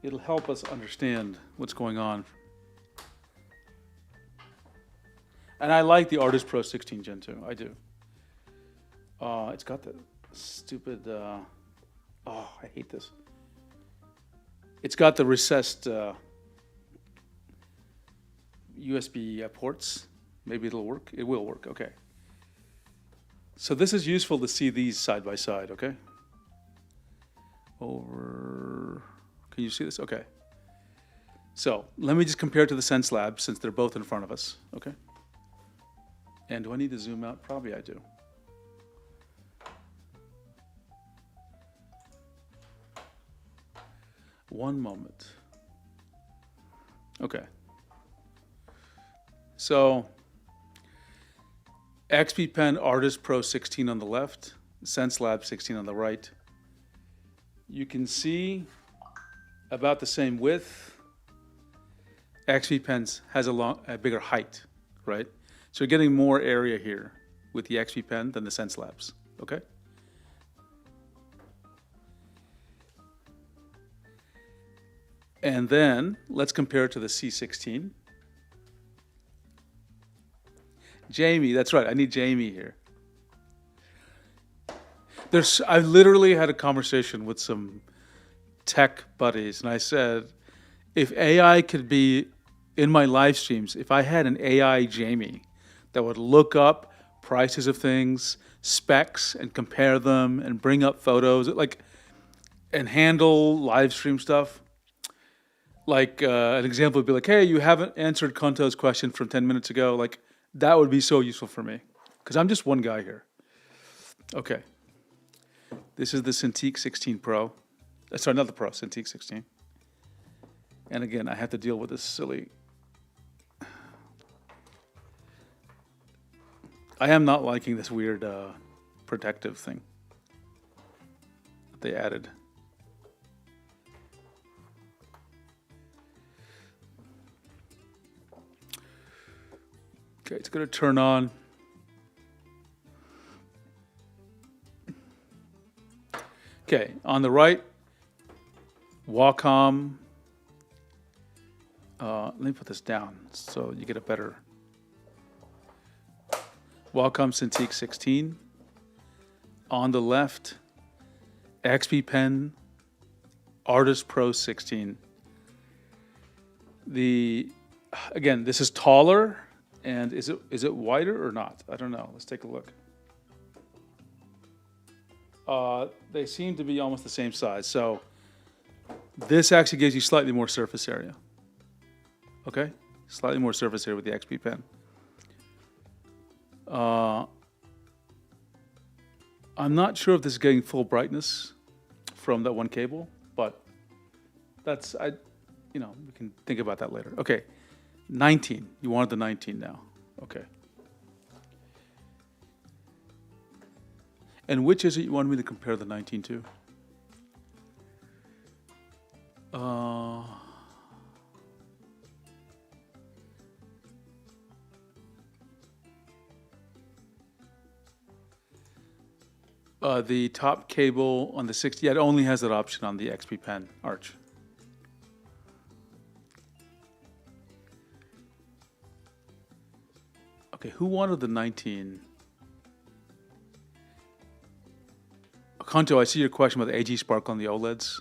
it'll help us understand what's going on. And I like the Artist Pro 16 Gen 2, I do. It's got the stupid, oh, I hate this. It's got the recessed USB ports. Maybe it'll work. It will work, okay. So this is useful to see these side by side, okay? Can you see this? Okay. So let me just compare to the SenseLab since they're both in front of us, okay? And do I need to zoom out? Probably I do. One moment. Okay. So XP Pen Artist Pro 16 on the left, SenseLab 16 on the right. You can see about the same width. XP Pen has a bigger height, right? So you're getting more area here with the XP Pen than the SenseLabs, okay? And then let's compare it to the C16. Jamie, that's right, I need Jamie here. I literally had a conversation with some tech buddies, and I said, if AI could be in my live streams, if I had an AI Jamie that would look up prices of things, specs, and compare them, and bring up photos, and handle live stream stuff. Like an example would be like, hey, you haven't answered Konto's question from 10 minutes ago. Like, that would be so useful for me, because I'm just one guy here. Okay. This is the Cintiq 16 Pro. Sorry, not the Pro, Cintiq 16. And again, I have to deal with this silly. I am not liking this weird protective thing that they added. Okay, it's going to turn on. Okay, on the right, Wacom. Let me put this down so you get a better. Wacom Cintiq 16. On the left, XP Pen Artist Pro 16. Again, this is taller, and is it wider or not? I don't know. Let's take a look. They seem to be almost the same size. So this actually gives you slightly more surface area. Okay? Slightly more surface area with the XP Pen. I'm not sure if this is getting full brightness from that one cable, but we can think about that later. Okay, 19. You wanted the 19 now. Okay. And which is it you wanted me to compare the 19 to? The top cable on the 60, it only has that option on the XP Pen Arch. Okay, who wanted the 19? Kanto, I see your question about the AG sparkle on the OLEDs.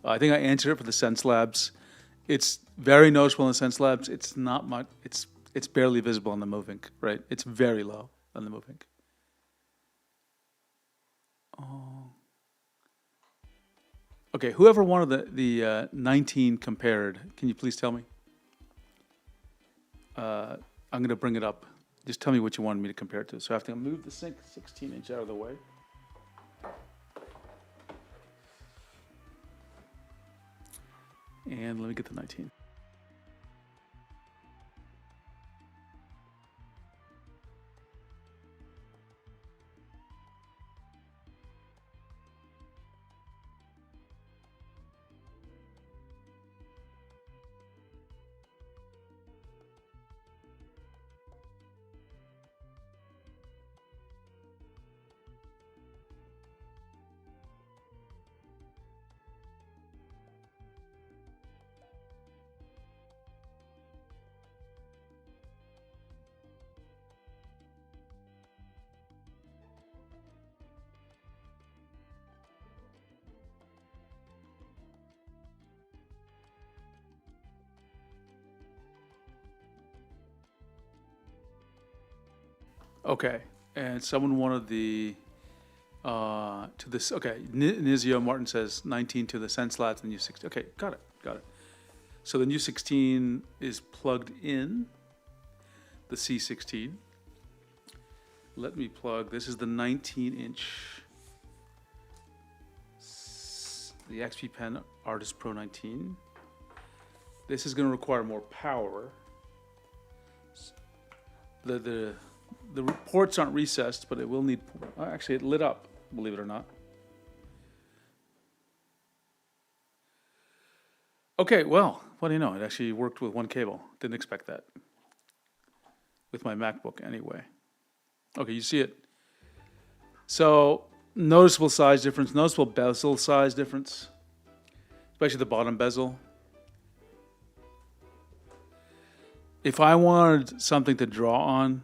I think I answered it for the Sense Labs. It's very noticeable in the Sense Labs. It's not much. It's barely visible on the Move Ink, right? It's very low on the Move Ink. Okay, whoever wanted the 19 compared, can you please tell me? I'm going to bring it up. Just tell me what you wanted me to compare it to. So I have to move the 16-inch out of the way. And let me get the 19. Okay, and someone wanted the to this. Okay, Nizio Martin says 19 to the Sense Labs and U16. Okay, got it. So the new 16 is plugged in. The C16. Let me plug. This is the 19-inch. The XP Pen Artist Pro 19. This is going to require more power. The ports aren't recessed, but it will need. Actually, it lit up. Believe it or not. Okay, well, what do you know? It actually worked with one cable. Didn't expect that. With my MacBook, anyway. Okay, you see it. So noticeable size difference. Noticeable bezel size difference, especially the bottom bezel. If I wanted something to draw on,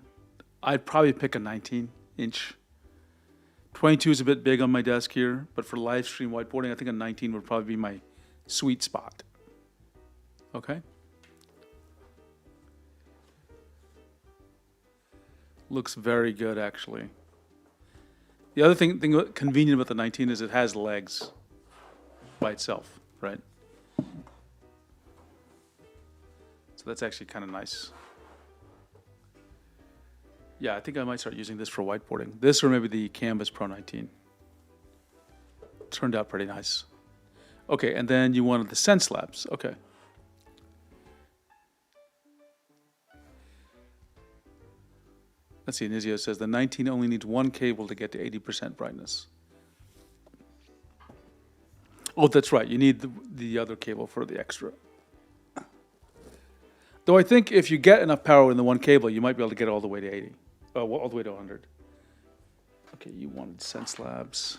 I'd probably pick a 19-inch. 22 is a bit big on my desk here, but for live stream whiteboarding, I think a 19 would probably be my sweet spot. Okay? Looks very good, actually. The other thing convenient about the 19 is it has legs by itself, right? So that's actually kind of nice. Yeah, I think I might start using this for whiteboarding. This or maybe the Canvas Pro 19. Turned out pretty nice. Okay, and then you wanted the Sense Labs. Okay. Let's see, Nizio says the 19 only needs one cable to get to 80% brightness. Oh, that's right. You need the other cable for the extra. Though I think if you get enough power in the one cable, you might be able to get it all the way to 80. All the way to 100. Okay, you wanted Sense Labs.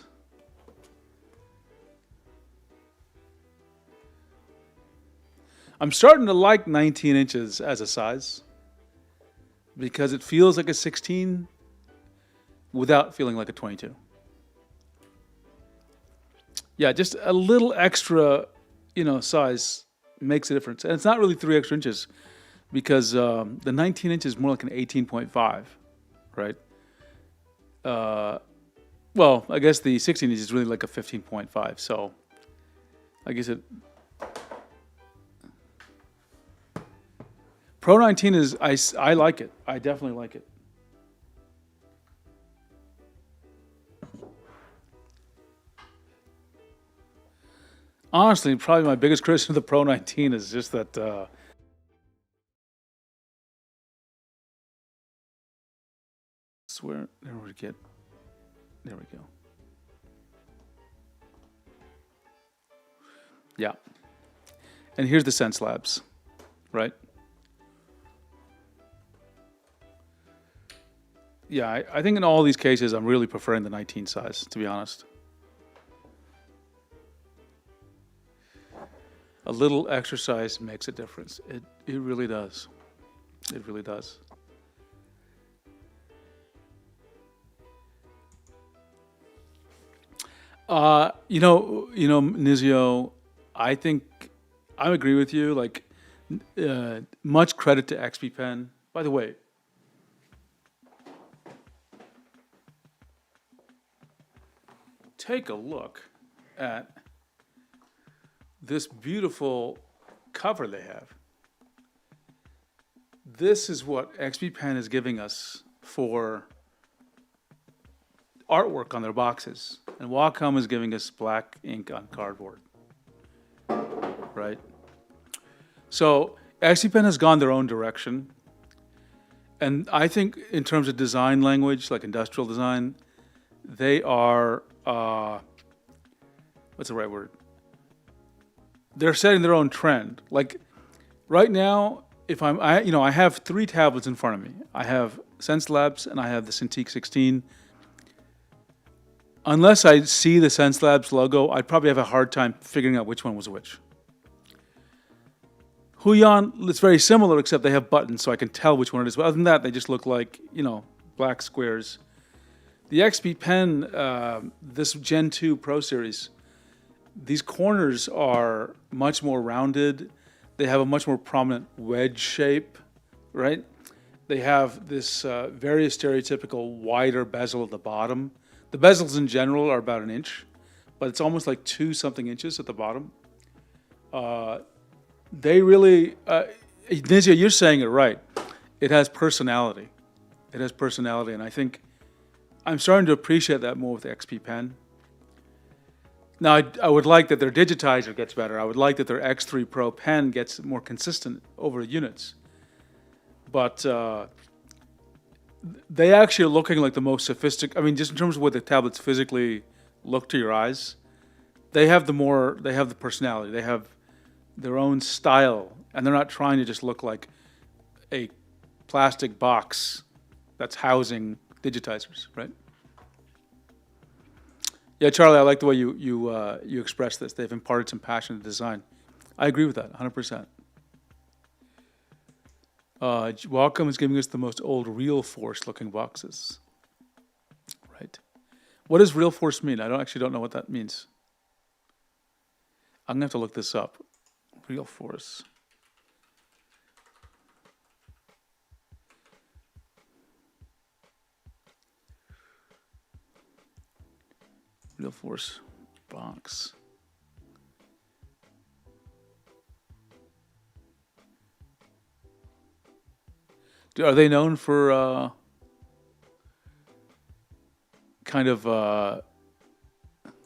I'm starting to like 19 inches as a size because it feels like a 16 without feeling like a 22. Yeah, just a little extra, size makes a difference. And it's not really 3 extra inches because the 19 inches is more like an 18.5, right? Well, I guess the 16 inches is really like a 15.5. So I guess Pro 19 is, I like it. I definitely like it. Honestly, probably my biggest criticism of the Pro 19 is just that there we go. Yeah. And here's the Sense Labs, right? Yeah, I think in all these cases, I'm really preferring the 19 size, to be honest. A little exercise makes a difference. It really does. It really does. Nizio, I think I agree with you. Like, much credit to XP Pen. By the way, take a look at this beautiful cover they have. This is what XP Pen is giving us for artwork on their boxes. And Wacom is giving us black ink on cardboard, right? So XP Pen has gone their own direction. And I think in terms of design language, like industrial design, they are, what's the right word? They're setting their own trend. Like right now, I have 3 tablets in front of me. I have Sense Labs and I have the Cintiq 16. Unless I see the Sense Labs logo, I'd probably have a hard time figuring out which one was which. Huion, it's very similar, except they have buttons, so I can tell which one it is. But other than that, they just look like, black squares. The XP Pen, this Gen 2 Pro Series, these corners are much more rounded. They have a much more prominent wedge shape, right? They have this very stereotypical wider bezel at the bottom. The bezels in general are about 1 inch, but it's almost like 2-something inches at the bottom. They really, Nizia, you're saying it right. It has personality. It has personality, and I think I'm starting to appreciate that more with the XP Pen. Now, I would like that their digitizer gets better. I would like that their X3 Pro pen gets more consistent over the units. But they actually are looking like the most sophisticated. I mean, just in terms of what the tablets physically look to your eyes, they have the personality. They have their own style, and they're not trying to just look like a plastic box that's housing digitizers, right? Yeah, Charlie, I like the way you express this. They've imparted some passion to design. I agree with that, 100%. Wacom is giving us the most old Real Force looking boxes. Right. What does Real Force mean? I actually don't know what that means. I'm going to have to look this up. Real Force. Real Force box. Are they known for kind of,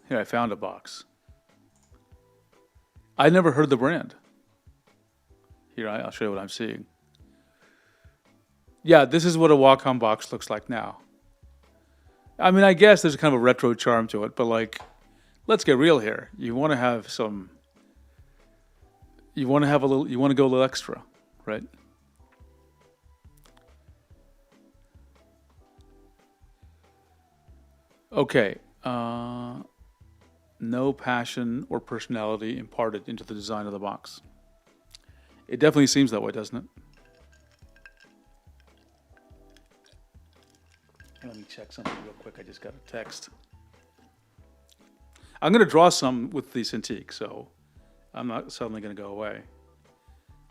here, I found a box. I never heard the brand. Here, I'll show you what I'm seeing. Yeah, this is what a Wacom box looks like now. I mean, I guess there's kind of a retro charm to it, but like, let's get real here. You want to have some, you want to have a little, you want to go a little extra, right? Okay. No passion or personality imparted into the design of the box. It definitely seems that way, doesn't it? Let me check something real quick. I just got a text. I'm going to draw some with the Cintiq, so I'm not suddenly going to go away.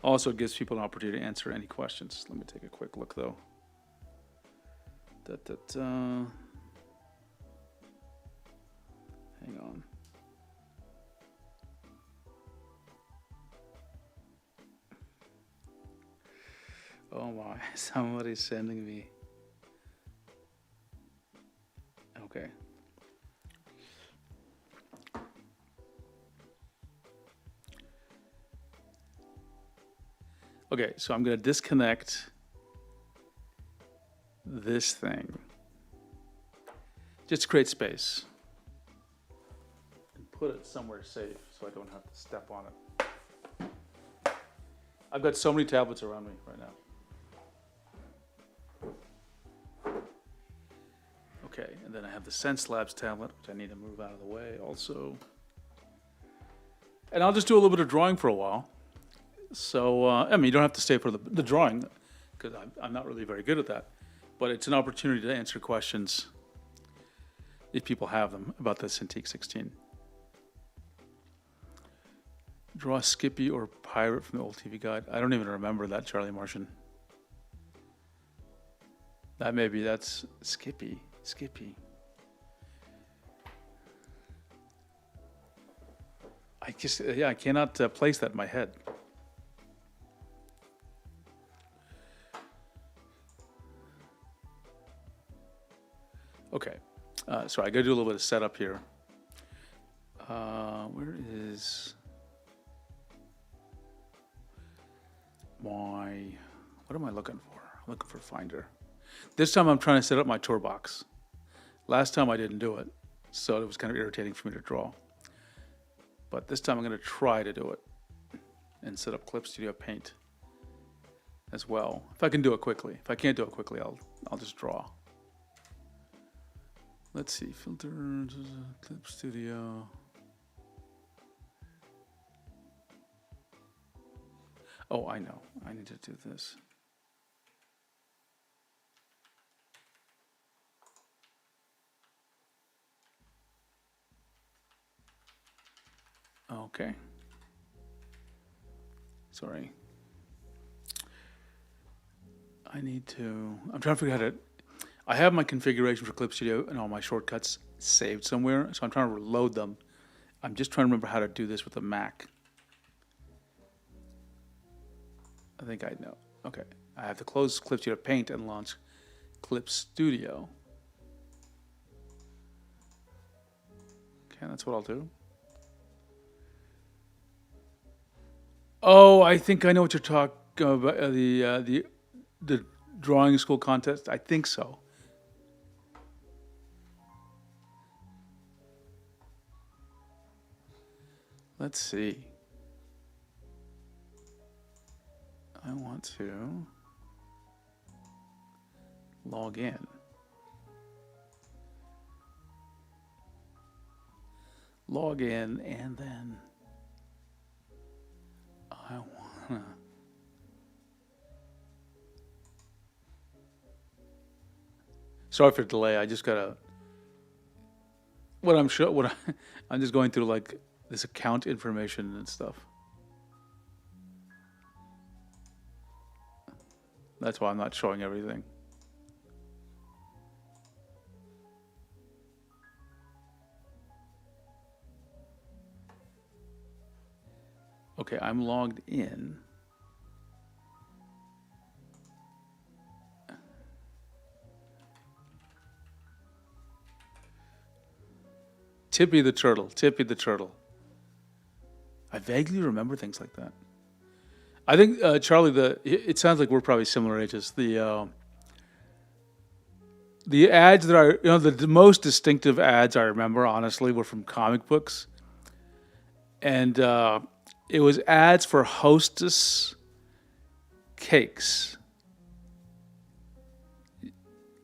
Also, it gives people an opportunity to answer any questions. Let me take a quick look, though. Hang on. Oh my, somebody's sending me. Okay. Okay, so I'm going to disconnect this thing. Just to create space. And put it somewhere safe so I don't have to step on it. I've got so many tablets around me right now. Okay, and then I have the Sense Labs tablet, which I need to move out of the way also. And I'll just do a little bit of drawing for a while. So, I mean, you don't have to stay for the drawing, because I'm not really very good at that. But it's an opportunity to answer questions, if people have them, about the Cintiq 16. Draw Skippy or Pirate from the old TV guide. I don't even remember that, Charlie Martian. That's Skippy. Skippy. I cannot place that in my head. Okay, so I got to do a little bit of setup here. Where is what am I looking for? I'm looking for Finder. This time I'm trying to set up my tour box. Last time I didn't do it, so it was kind of irritating for me to draw. But this time I'm going to try to do it and set up Clip Studio Paint as well. If I can do it quickly. If I can't do it quickly, I'll just draw. Let's see, filter, Clip Studio. Oh, I know. I need to do this. Okay. Sorry. I'm trying to figure out how to, I have my configuration for Clip Studio and all my shortcuts saved somewhere, so I'm trying to reload them. I'm just trying to remember how to do this with the Mac. I think I know. Okay. I have to close Clip Studio Paint and launch Clip Studio. Okay, that's what I'll do. Oh, I think I know what you're talking about. The drawing school contest. I think so. Let's see. I want to log in. Log in, and then I wanna. Sorry for the delay. I just gotta. I'm just going through like this account information and stuff. That's why I'm not showing everything. Okay, I'm logged in. Tippy the turtle. Tippy the turtle. I vaguely remember things like that. I think Charlie, it sounds like we're probably similar ages. The ads that the most distinctive ads I remember, honestly, were from comic books, and it was ads for Hostess cakes,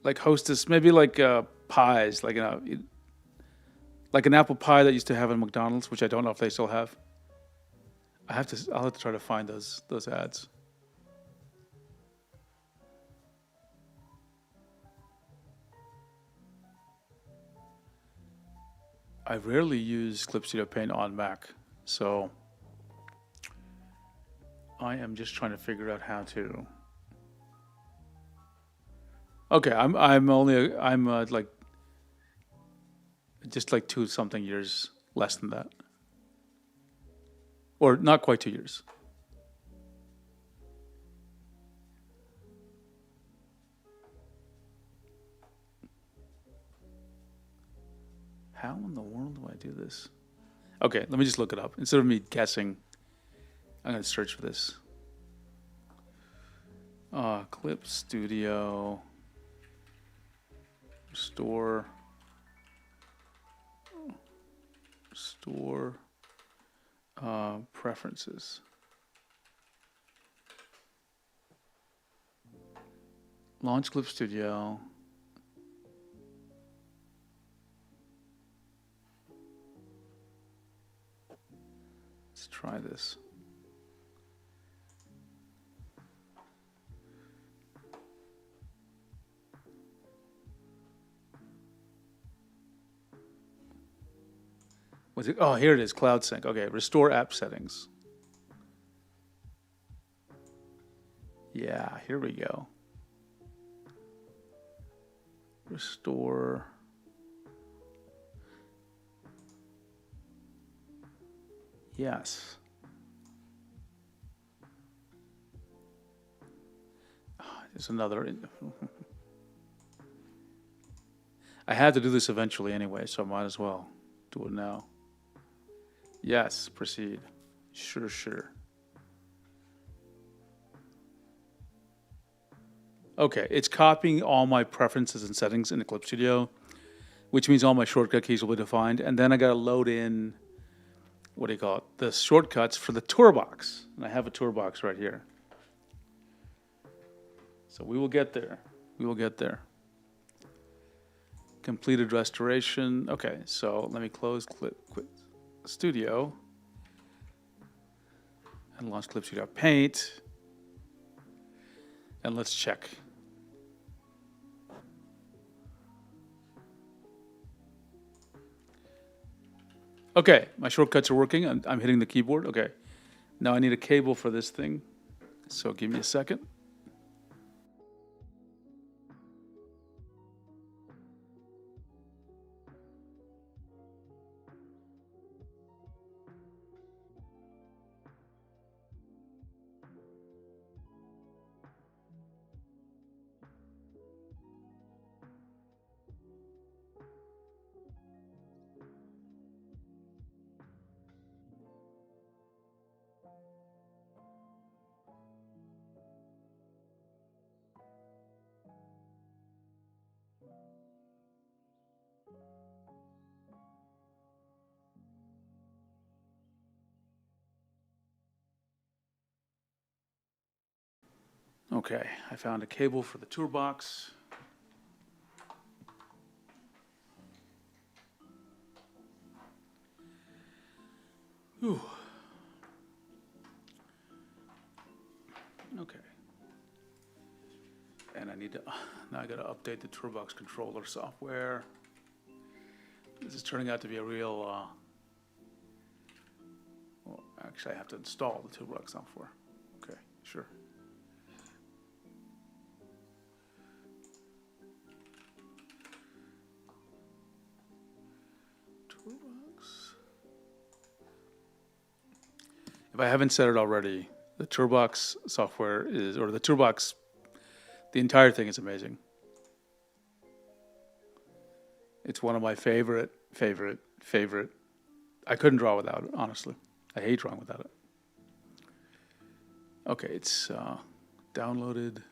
like Hostess, maybe like pies, like an apple pie that used to have in McDonald's, which I don't know if they still have. I'll have to try to find those ads. I rarely use Clip Studio Paint on Mac, so I am just trying to figure out how to. Okay, I'm like just like 2 something years less than that, or not quite 2 years. How in the world do I do this? Okay, let me just look it up. Instead of me guessing, I'm going to search for this. Clip Studio Store preferences. Launch Clip Studio. Let's try this. Was it? Oh, here it is. Cloud Sync. Okay, restore app settings. Yeah, here we go. Restore. Yes. There's another. I had to do this eventually anyway, so I might as well do it now. Yes, proceed. Sure. Okay, it's copying all my preferences and settings in the Clip Studio, which means all my shortcut keys will be defined. And then I got to load in, what do you call it, the shortcuts for the toolbox. And I have a toolbox right here. So we will get there. We will get there. Completed restoration. Okay, so let me close Clip Studio and launch Clip Studio Paint. And let's check. Okay, my shortcuts are working. I'm hitting the keyboard. Okay, now I need a cable for this thing. So give me a second. Okay, I found a cable for the toolbox. Ooh. Okay. And I need to, now I gotta update the toolbox controller software. This is turning out to be a real, well, actually I have to install the toolbox software. Okay, sure. Toolbox. If I haven't said it already, the toolbox software is, or the toolbox, the entire thing is amazing. It's one of my favorite. I couldn't draw without it, honestly. I hate drawing without it. Okay, it's downloaded.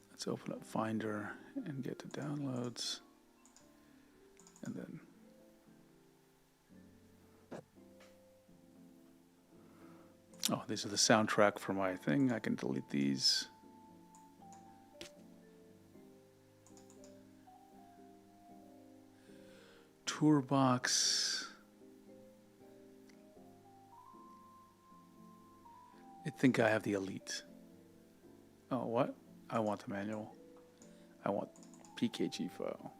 Let's open up Finder and get to downloads. And then oh, these are the soundtrack for my thing. I can delete these. Toolbox. I think I have the Elite. Oh, what? I want the manual. I want PKG file.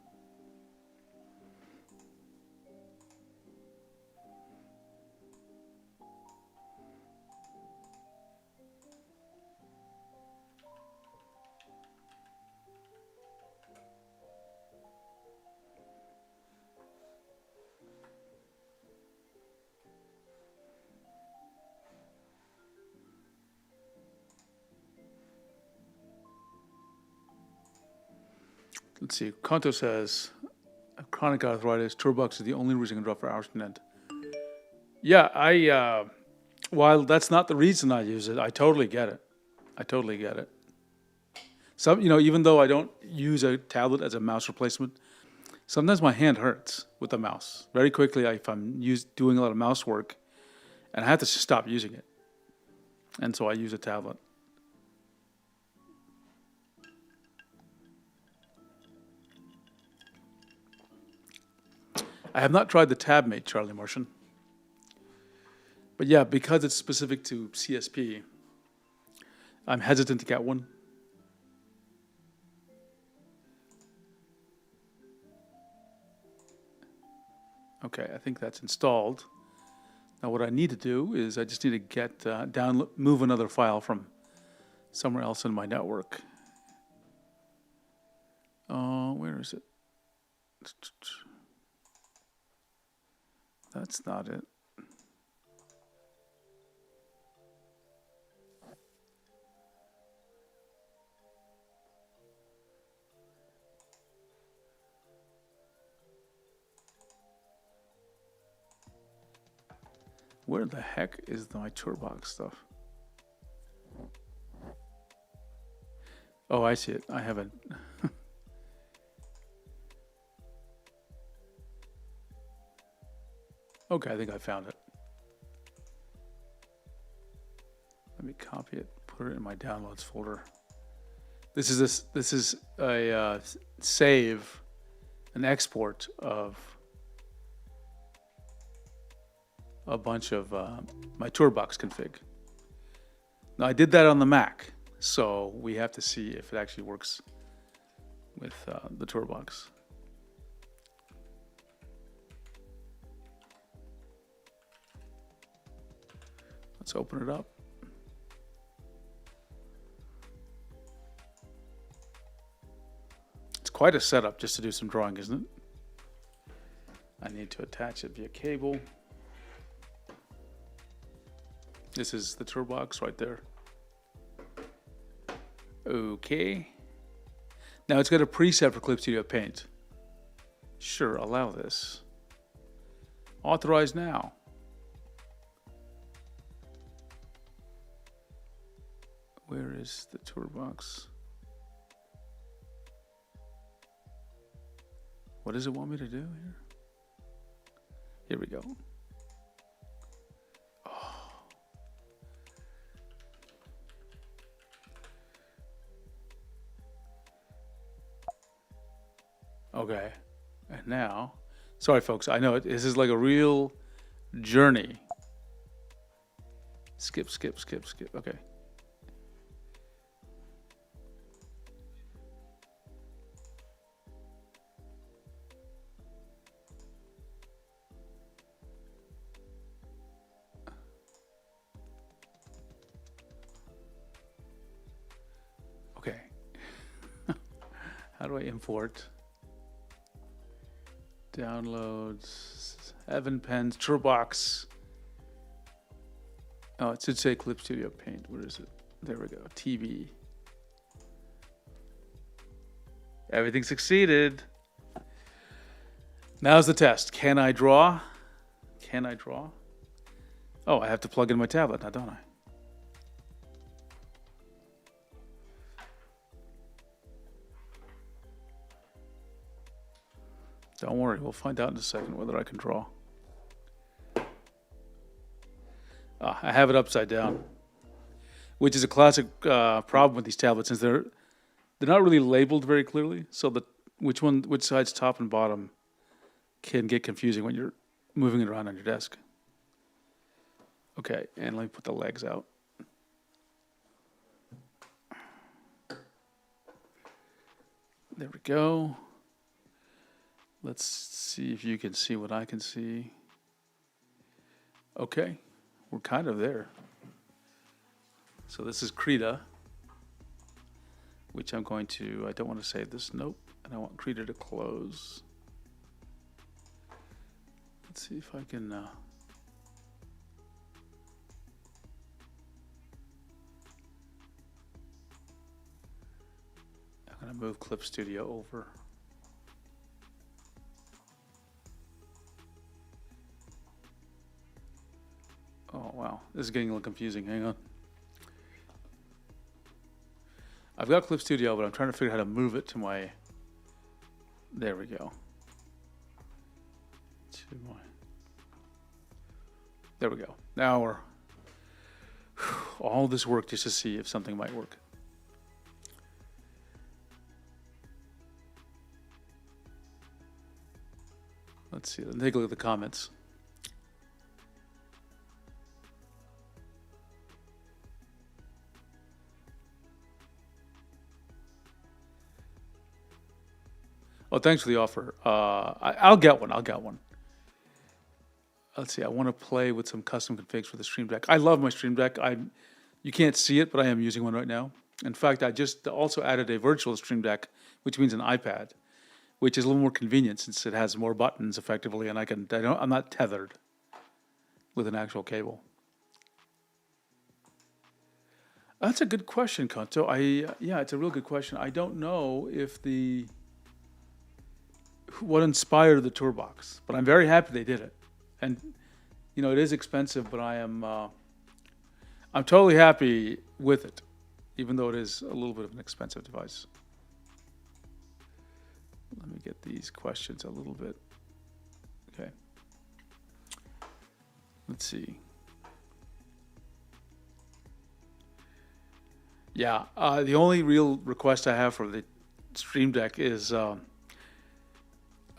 Let's see. Kanto says, chronic arthritis, Turbox is the only reason I can draw for hours on end. Yeah, while that's not the reason I use it, I totally get it. I totally get it. Some, even though I don't use a tablet as a mouse replacement, sometimes my hand hurts with the mouse. Very quickly, if I'm doing a lot of mouse work, and I have to stop using it. And so I use a tablet. I have not tried the TabMate, Charlie Martian. But yeah, because it's specific to CSP, I'm hesitant to get one. Okay, I think that's installed. Now what I need to do is I just need to get move another file from somewhere else in my network. Where is it? That's not it. Where the heck is my Toolbox stuff? Oh, I see it. I haven't. Okay, I think I found it. Let me copy it, put it in my downloads folder. This is a save, an export of a bunch of my Toolbox config. Now I did that on the Mac, so we have to see if it actually works with the Toolbox. Let's open it up. It's quite a setup just to do some drawing, isn't it? I need to attach it via cable. This is the Toolbox right there. Okay. Now it's got a preset for Clip Studio Paint. Sure, allow this. Authorize now. Where is the Toolbox? What does it want me to do here? Here we go. Oh. Okay. And now, sorry folks, I know this is like a real journey. Skip. Okay. Okay. How do I import? Downloads, Evan Penn's Toolbox. Oh, it should say Clip Studio Paint. Where is it? There we go. TV. Everything succeeded. Now's the test. Can I draw? Can I draw? Oh, I have to plug in my tablet now, don't I? Don't worry, we'll find out in a second whether I can draw. I have it upside down, which is a classic problem with these tablets, since they're not really labeled very clearly. So that which side's top and bottom can get confusing when you're moving it around on your desk. Okay, and let me put the legs out. There we go. Let's see if you can see what I can see. Okay, we're kind of there. So this is Krita, which I'm going to, I don't want to save this, nope. And I want Krita to close. Let's see if I can, I'm gonna move Clip Studio over. Oh, wow. This is getting a little confusing. Hang on. I've got Clip Studio, but I'm trying to figure out how to move it to my... There we go. There we go. Now we're... all this work just to see if something might work. Let's see. Let's take a look at the comments. Oh, thanks for the offer. I'll get one. I'll get one. Let's see. I want to play with some custom configs for the Stream Deck. I love my Stream Deck. You can't see it, but I am using one right now. In fact, I just also added a virtual Stream Deck, which means an iPad, which is a little more convenient since it has more buttons effectively, and I'm not tethered with an actual cable. That's a good question, Kanto. Yeah, it's a real good question. I don't know if what inspired the Tourbox, but I'm very happy they did it. And you know, it is expensive, but I'm totally happy with it, even though it is a little bit of an expensive device. Let me get these questions a little bit. Okay. Let's see. Yeah, the only real request I have for the Stream Deck is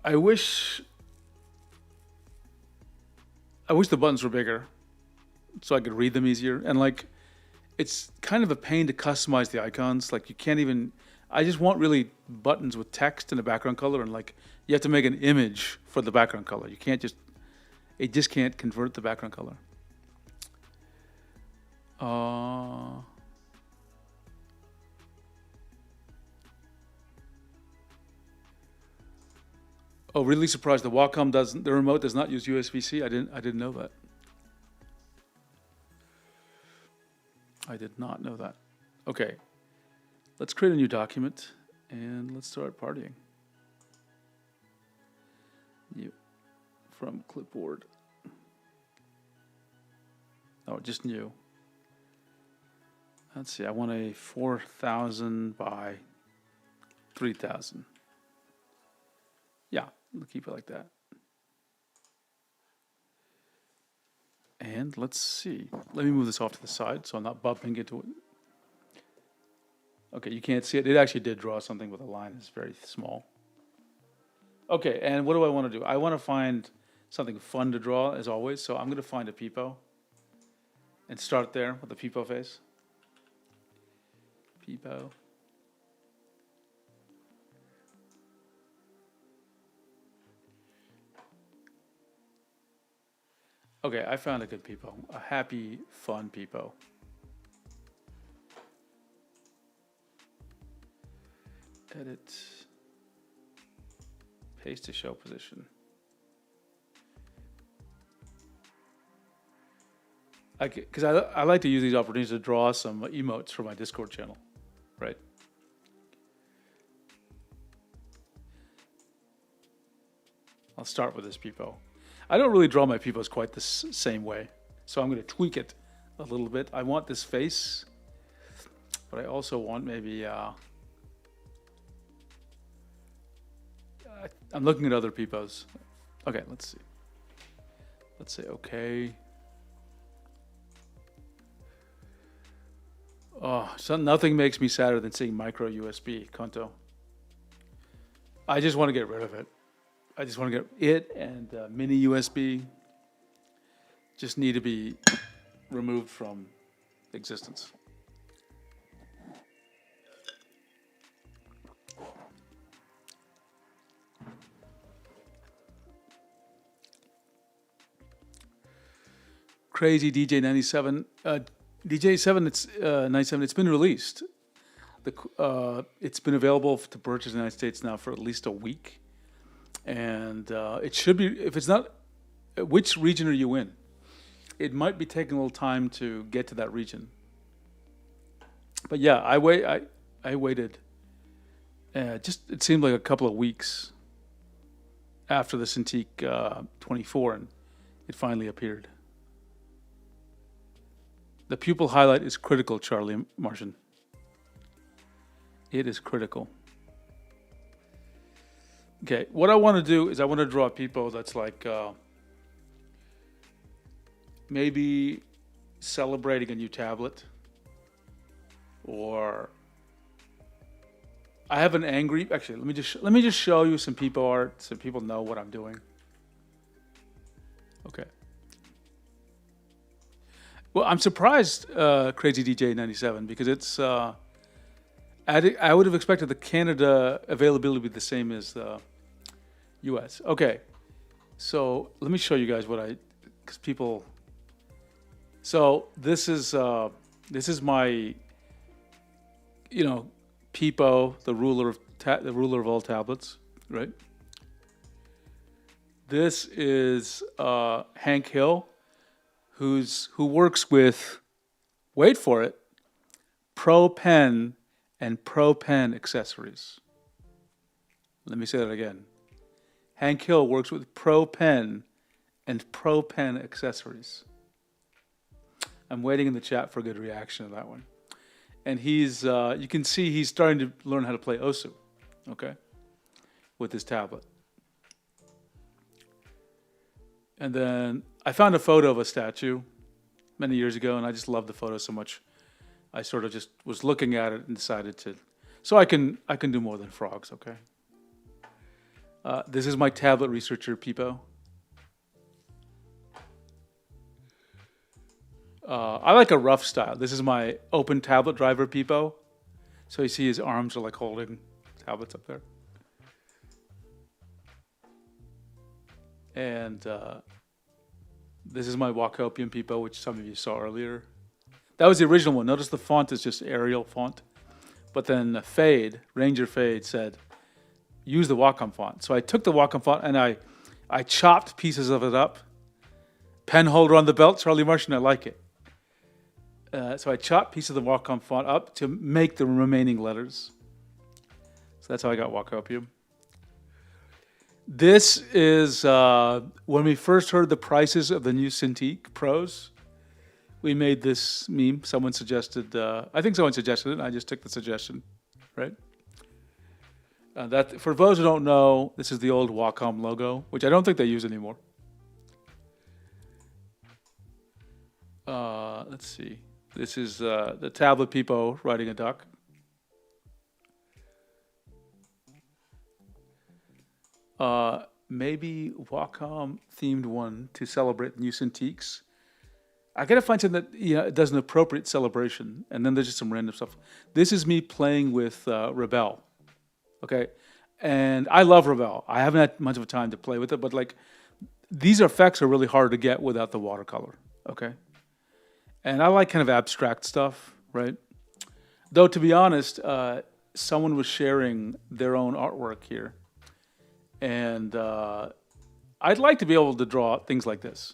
I wish the buttons were bigger so I could read them easier. And like, it's kind of a pain to customize the icons. Like you can't even, I just want really buttons with text and a background color, and like you have to make an image for the background color. You can't just, it just can't convert the background color. Oh, really surprised the Wacom the remote does not use USB-C. I didn't know that. I did not know that. Okay, let's create a new document and let's start partying. New from clipboard. Oh, just new. Let's see. I want a 4,000 by 3,000. Yeah, we'll keep it like that. And let's see. Let me move this off to the side so I'm not bumping into it. Okay, you can't see it. It actually did draw something with a line that's very small. Okay, and what do I want to do? I want to find something fun to draw, as always. So I'm going to find a peepo and start there with the peepo face. Peepo. Okay, I found a good peepo. A happy, fun peepo. Edit. Paste to show position. Because I like to use these opportunities to draw some emotes for my Discord channel, right? I'll start with this peepo. I don't really draw my peepos quite the same way, so I'm going to tweak it a little bit. I want this face, but I also want maybe, I'm looking at other peepos. Okay, let's see. Let's say okay. Oh, so nothing makes me sadder than seeing micro USB, Konto. I just want to get rid of it. I just want to get it and mini USB just need to be removed from existence. Crazy DJ 97. DJ 7, it's 97. It's been released. It's been available to purchase in the United States now for at least a week, and it should be. If it's not, which region are you in? It might be taking a little time to get to that region. But yeah, I waited. Just it seemed like a couple of weeks after the Cintiq 24, and it finally appeared. The pupil highlight is critical, Charlie Martian. It is critical. Okay, what I want to do is I want to draw a peepo that's like maybe celebrating a new tablet, or I have an angry. Actually, let me just show you some peepo art so people know what I'm doing. Okay. Well, I'm surprised, Crazy DJ 97, because it's. I would have expected the Canada availability to be the same as the U.S. Okay, so let me show you guys what because people. So this is my, peepo, the ruler of all tablets, right? This is Hank Hill, who works with, wait for it, Pro Pen and Pro Pen accessories. Let me say that again. Hank Hill works with Pro Pen and Pro Pen accessories. I'm waiting in the chat for a good reaction to that one. And he's, you can see he's starting to learn how to play Osu, okay, with his tablet. And then I found a photo of a statue many years ago, and I just loved the photo so much. I sort of just was looking at it and decided to, so I can do more than frogs, okay? This is my tablet researcher peepo. I like a rough style. This is my open tablet driver peepo. So you see his arms are like holding tablets up there. And this is my Wacom peepo, which some of you saw earlier. That was the original one. Notice the font is just Arial font. But then Ranger Fade said, use the Wacom font. So I took the Wacom font and I chopped pieces of it up. Pen holder on the belt, Charlie Martian, I like it. So I chopped pieces of the Wacom font up to make the remaining letters. So that's how I got Wacom. This is when we first heard the prices of the new Cintiq Pros. We made this meme. Someone suggested, I think someone suggested it, and I just took the suggestion, right? That for those who don't know, this is the old Wacom logo, which I don't think they use anymore. Let's see. This is the tablet peepo riding a duck. Maybe Wacom themed one to celebrate the new Cintiqs. I gotta find something that it does an appropriate celebration, and then there's just some random stuff. This is me playing with Rebel, okay, and I love Rebel. I haven't had much of a time to play with it, but like these effects are really hard to get without the watercolor, okay. And I like kind of abstract stuff, right? Though to be honest, someone was sharing their own artwork here, and I'd like to be able to draw things like this,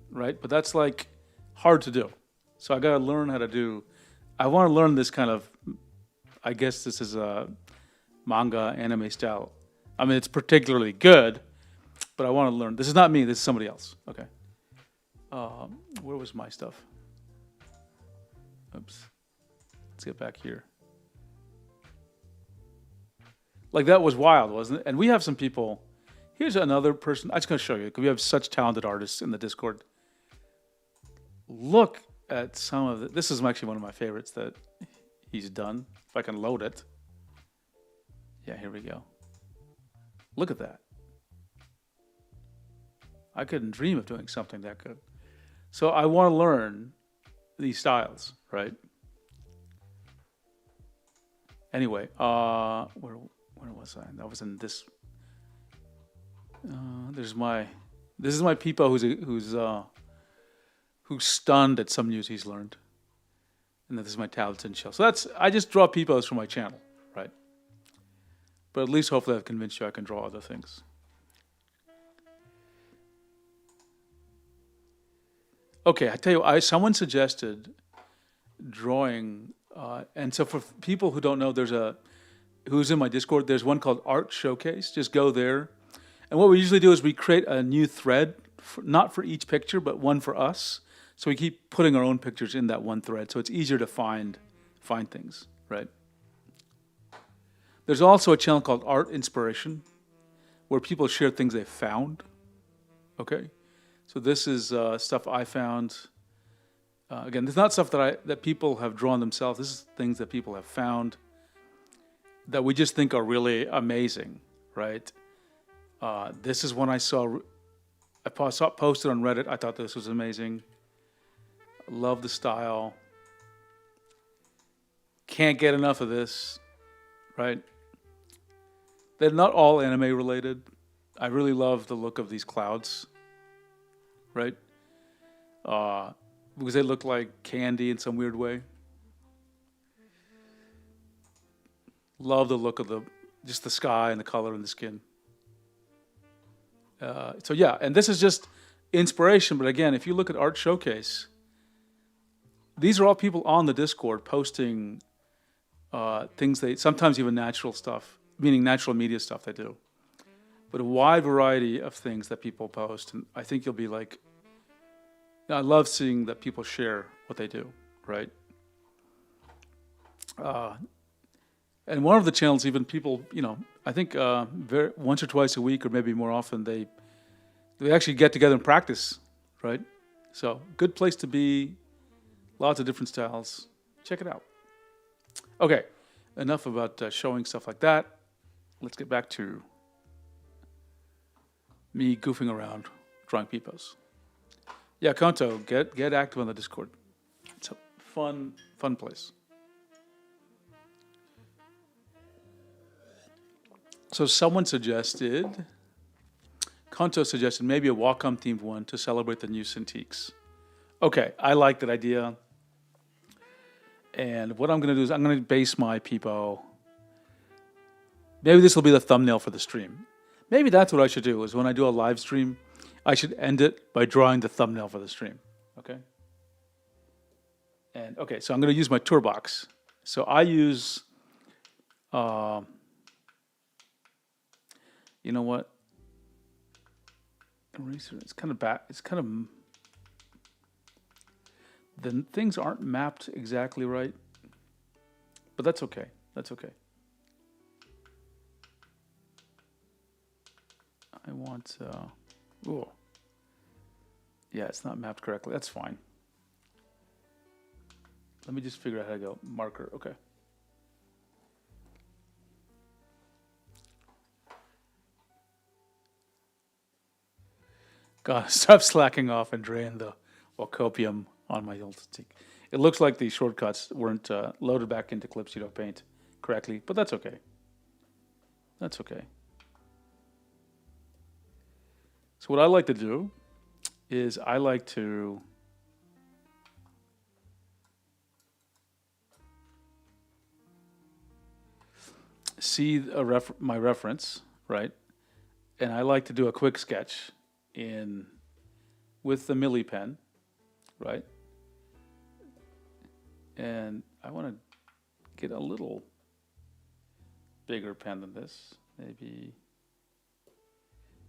right? But that's like hard to do. So I got to learn how to do, I want to learn this kind of, I guess this is a manga anime style. I mean, it's particularly good, but I want to learn. This is not me. This is somebody else. Okay. Where was my stuff? Oops. Let's get back here. Like that was wild, wasn't it? And we have some people. Here's another person. I'm just going to show you because we have such talented artists in the Discord. Look at some of the. This is actually one of my favorites that he's done. If I can load it. Yeah, here we go. Look at that. I couldn't dream of doing something that good. So I want to learn these styles, right? Anyway, where was I? That was in this. This is my Peepo who's stunned at some news he's learned, and this is my Talented Shell. So I just draw Peepos for my channel, right? But at least hopefully I've convinced you I can draw other things. Okay, I tell you, someone suggested drawing, and so for people who don't know, who's in my Discord, there's one called Art Showcase. Just go there. And what we usually do is we create a new thread, not for each picture, but one for us. So we keep putting our own pictures in that one thread, so it's easier to find things, right? There's also a channel called Art Inspiration, where people share things they found, okay? So this is stuff I found. Again, this is not stuff that people have drawn themselves. This is things that people have found that we just think are really amazing, right? This is one I saw posted on Reddit. I thought this was amazing. Love the style. Can't get enough of this, right? They're not all anime related. I really love the look of these clouds, right? Because they look like candy in some weird way. Love the look of just the sky and the color and the skin. So yeah, and this is just inspiration. But again, if you look at Art Showcase, these are all people on the Discord posting things sometimes even natural stuff, meaning natural media stuff they do. But a wide variety of things that people post. And I think you'll be like, I love seeing that people share what they do, right? And one of the channels, even people, I think once or twice a week or maybe more often, they actually get together and practice, right? So good place to be, lots of different styles. Check it out. Okay, enough about showing stuff like that. Let's get back to me goofing around, drawing Peepos. Yeah, Konto, get active on the Discord. It's a fun place. So someone suggested, Konto suggested maybe a Wacom themed one to celebrate the new Cintiqs. Okay, I like that idea. And what I'm going to do is I'm going to base my Peepo. Maybe this will be the thumbnail for the stream. Maybe that's what I should do, is when I do a live stream, I should end it by drawing the thumbnail for the stream, okay? And okay, so I'm going to use my tour box. So I use, you know what? Eraser, it's kind of the things aren't mapped exactly right, but that's okay. That's okay. I want, ooh. Yeah, it's not mapped correctly. That's fine. Let me just figure out how to go. Marker, okay. Gotta stop slacking off and drain the Wacopium on my old stick. It looks like the shortcuts weren't loaded back into Clipsito Paint correctly, but that's okay. That's okay. So what I like to do is I like to see my reference, right? And I like to do a quick sketch with the Milli pen, right? And I want to get a little bigger pen than this, maybe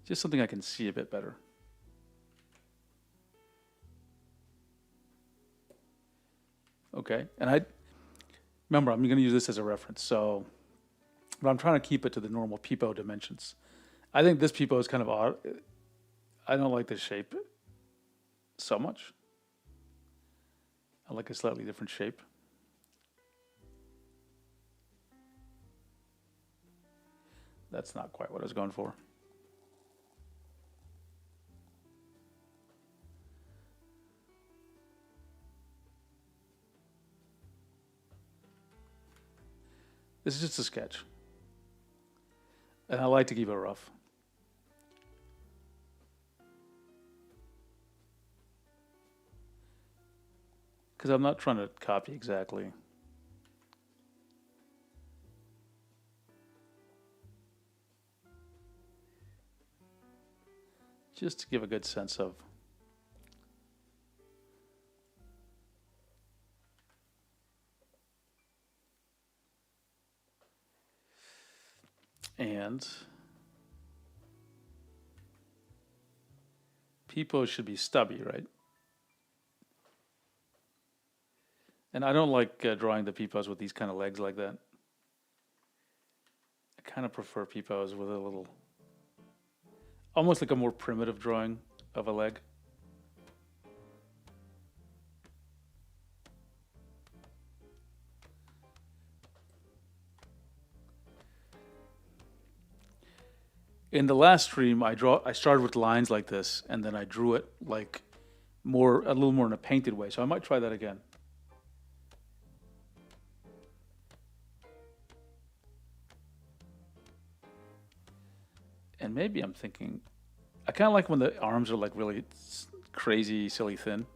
Just something I can see a bit better. Okay, and remember, I'm going to use this as a reference, so, but I'm trying to keep it to the normal peepo dimensions. I think this peepo is kind of odd. I don't like this shape so much. I like a slightly different shape. That's not quite what I was going for. This is just a sketch. And I like to keep it rough. Because I'm not trying to copy exactly. Just to give a good sense of. And peepo should be stubby, right? And I don't like drawing the peepos with these kind of legs like that. I kind of prefer peepos with a little, almost like a more primitive drawing of a leg. In the last stream, I started with lines like this, and then I drew it like a little more in a painted way. So I might try that again. And maybe I'm thinking, I kind of like when the arms are like really crazy, silly thin.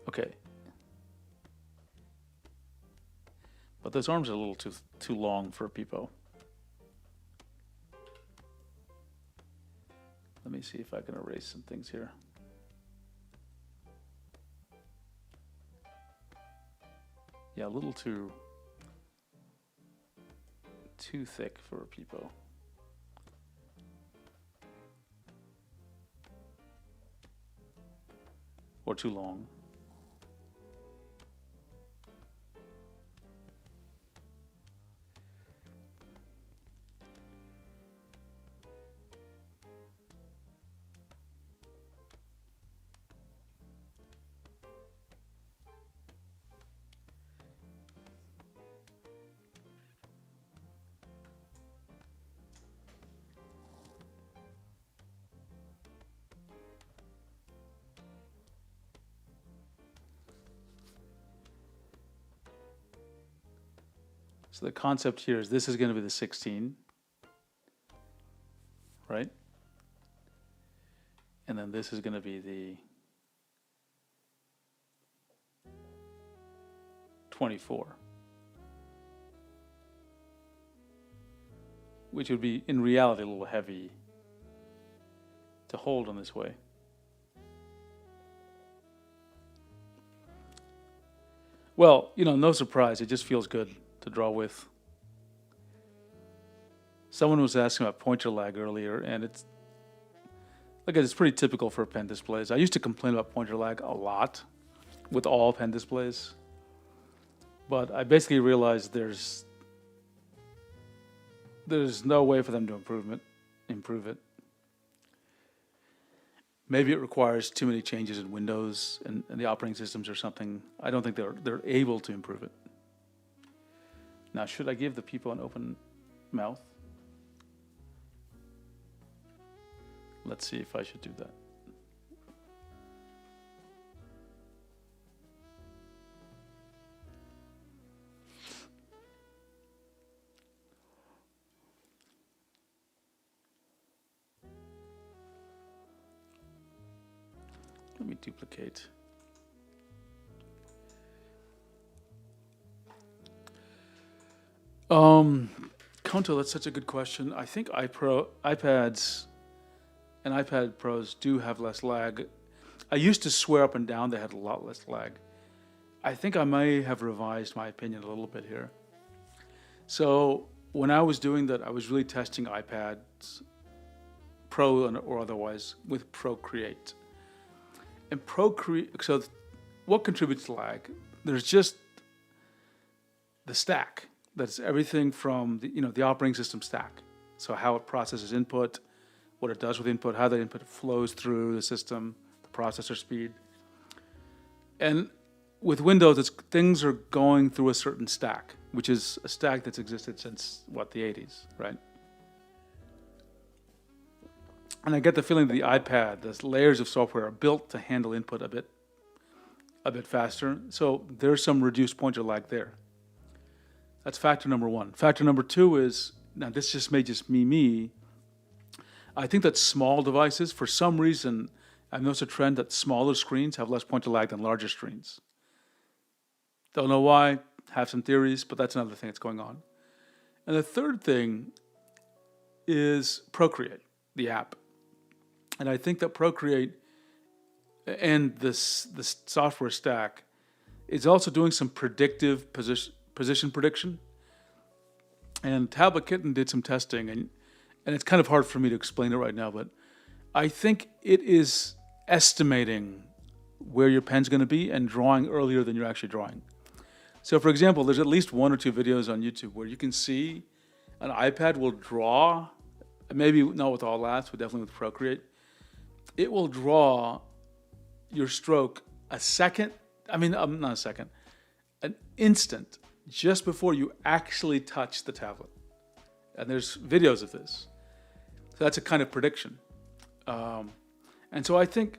Okay. But those arms are a little too long for a peepo. Let me see if I can erase some things here. Yeah, a little too thick for a peepo. Or too long. So the concept here is this is going to be the 16, right? And then this is going to be the 24, which would be in reality a little heavy to hold on this way. Well, no surprise, it just feels good to draw with. Someone was asking about pointer lag earlier, and it's pretty typical for pen displays. I used to complain about pointer lag a lot with all pen displays, but I basically realized there's no way for them to improve it. Maybe it requires too many changes in Windows and the operating systems or something. I don't think they're able to improve it. Now, should I give the people an open mouth? Let's see if I should do that. Let me duplicate. Conto, that's such a good question. I think iPads and iPad Pros do have less lag. I used to swear up and down they had a lot less lag. I think I may have revised my opinion a little bit here. So when I was doing that, I was really testing iPads, Pro or otherwise, with Procreate. And Procreate, so what contributes to lag? There's just the stack. That's everything from the operating system stack. So how it processes input, what it does with input, how that input flows through the system, the processor speed. And with Windows, things are going through a certain stack, which is a stack that's existed since, the 80s, right? And I get the feeling that the iPad, the layers of software are built to handle input a bit faster. So there's some reduced pointer lag there. That's factor number one. Factor number two is, now this just may just me, I think that small devices, for some reason, I've noticed a trend that smaller screens have less pointer lag than larger screens. Don't know why, have some theories, but that's another thing that's going on. And the third thing is Procreate, the app. And I think that Procreate and the software stack is also doing some predictive position prediction. And Tablet Kitten did some testing, and it's kind of hard for me to explain it right now, but I think it is estimating where your pen's going to be and drawing earlier than you're actually drawing. So for example, there's at least 1 or 2 videos on YouTube where you can see an iPad will draw, maybe not with all apps, but definitely with Procreate. It will draw your stroke not a second, an instant just before you actually touch the tablet. And there's videos of this. So that's a kind of prediction. And so I think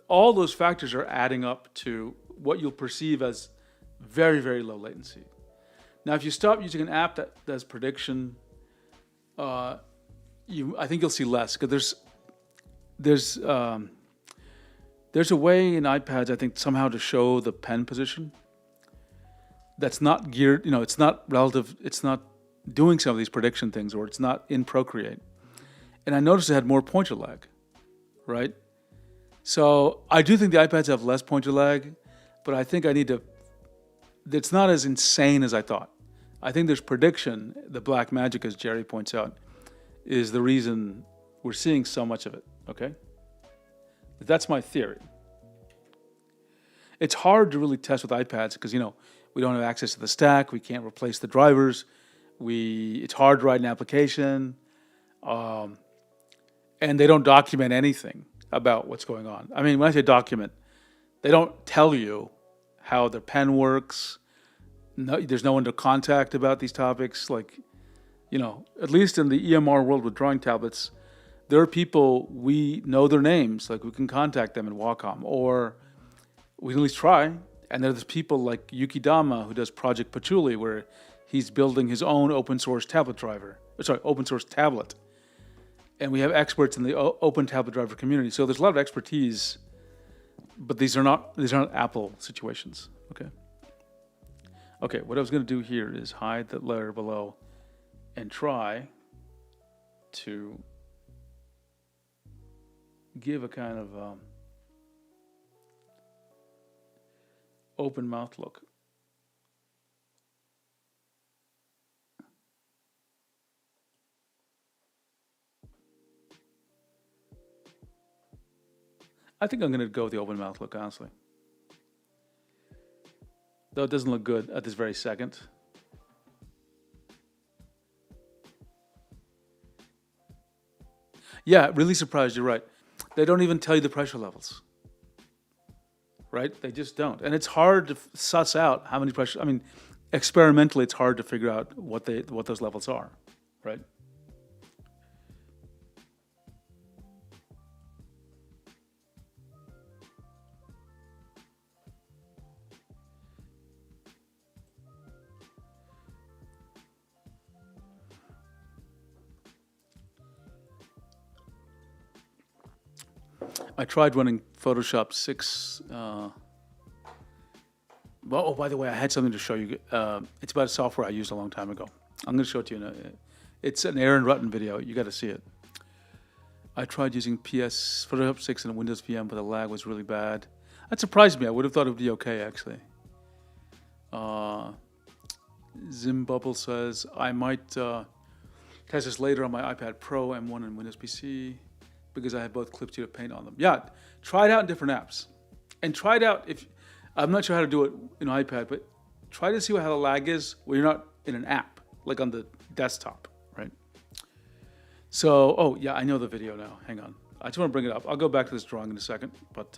all those factors are adding up to what you'll perceive as very, very low latency. Now, if you stop using an app that does prediction, I think you'll see less, because there's a way in iPads, I think, somehow to show the pen position that's not geared, it's not relative, it's not doing some of these prediction things, or it's not in Procreate. And I noticed it had more pointer lag, right? So I do think the iPads have less pointer lag, but I think it's not as insane as I thought. I think there's prediction, the black magic, as Jerry points out, is the reason we're seeing so much of it, okay? But that's my theory. It's hard to really test with iPads because, we don't have access to the stack, we can't replace the drivers, it's hard to write an application, and they don't document anything about what's going on. I mean, when I say document, they don't tell you how their pen works. No, there's no one to contact about these topics. At least in the EMR world with drawing tablets, there are people, we know their names, we can contact them in Wacom, or we can at least try. And there's people like Yuki Dama, who does Project Patchouli, where he's building his own open source tablet. And we have experts in the open tablet driver community. So there's a lot of expertise, but these are not Apple situations. Okay, what I was going to do here is hide the layer below and try to give a kind of open mouth look. I think I'm going to go with the open mouth look, honestly. Though it doesn't look good at this very second. Yeah, really surprised, you're right. They don't even tell you the pressure levels. Right? They just don't. And it's hard to suss out how many pressure, experimentally it's hard to figure out what those levels are, right? I tried running Photoshop 6. By the way, I had something to show you. It's about software I used a long time ago. I'm going to show it to you. It's an Aaron Rutten video. You got to see it. I tried using Photoshop 6 in a Windows VM, but the lag was really bad. That surprised me. I would have thought it would be okay, actually. Zimbubble says, I might test this later on my iPad Pro, M1, and Windows PC because I have both Clip Studio Paint on them. Yeah, try it out in different apps. And try it out if, I'm not sure how to do it in iPad, but try to see how the lag is when you're not in an app, like on the desktop, right? So, oh yeah, I know the video now. Hang on. I just want to bring it up. I'll go back to this drawing in a second, but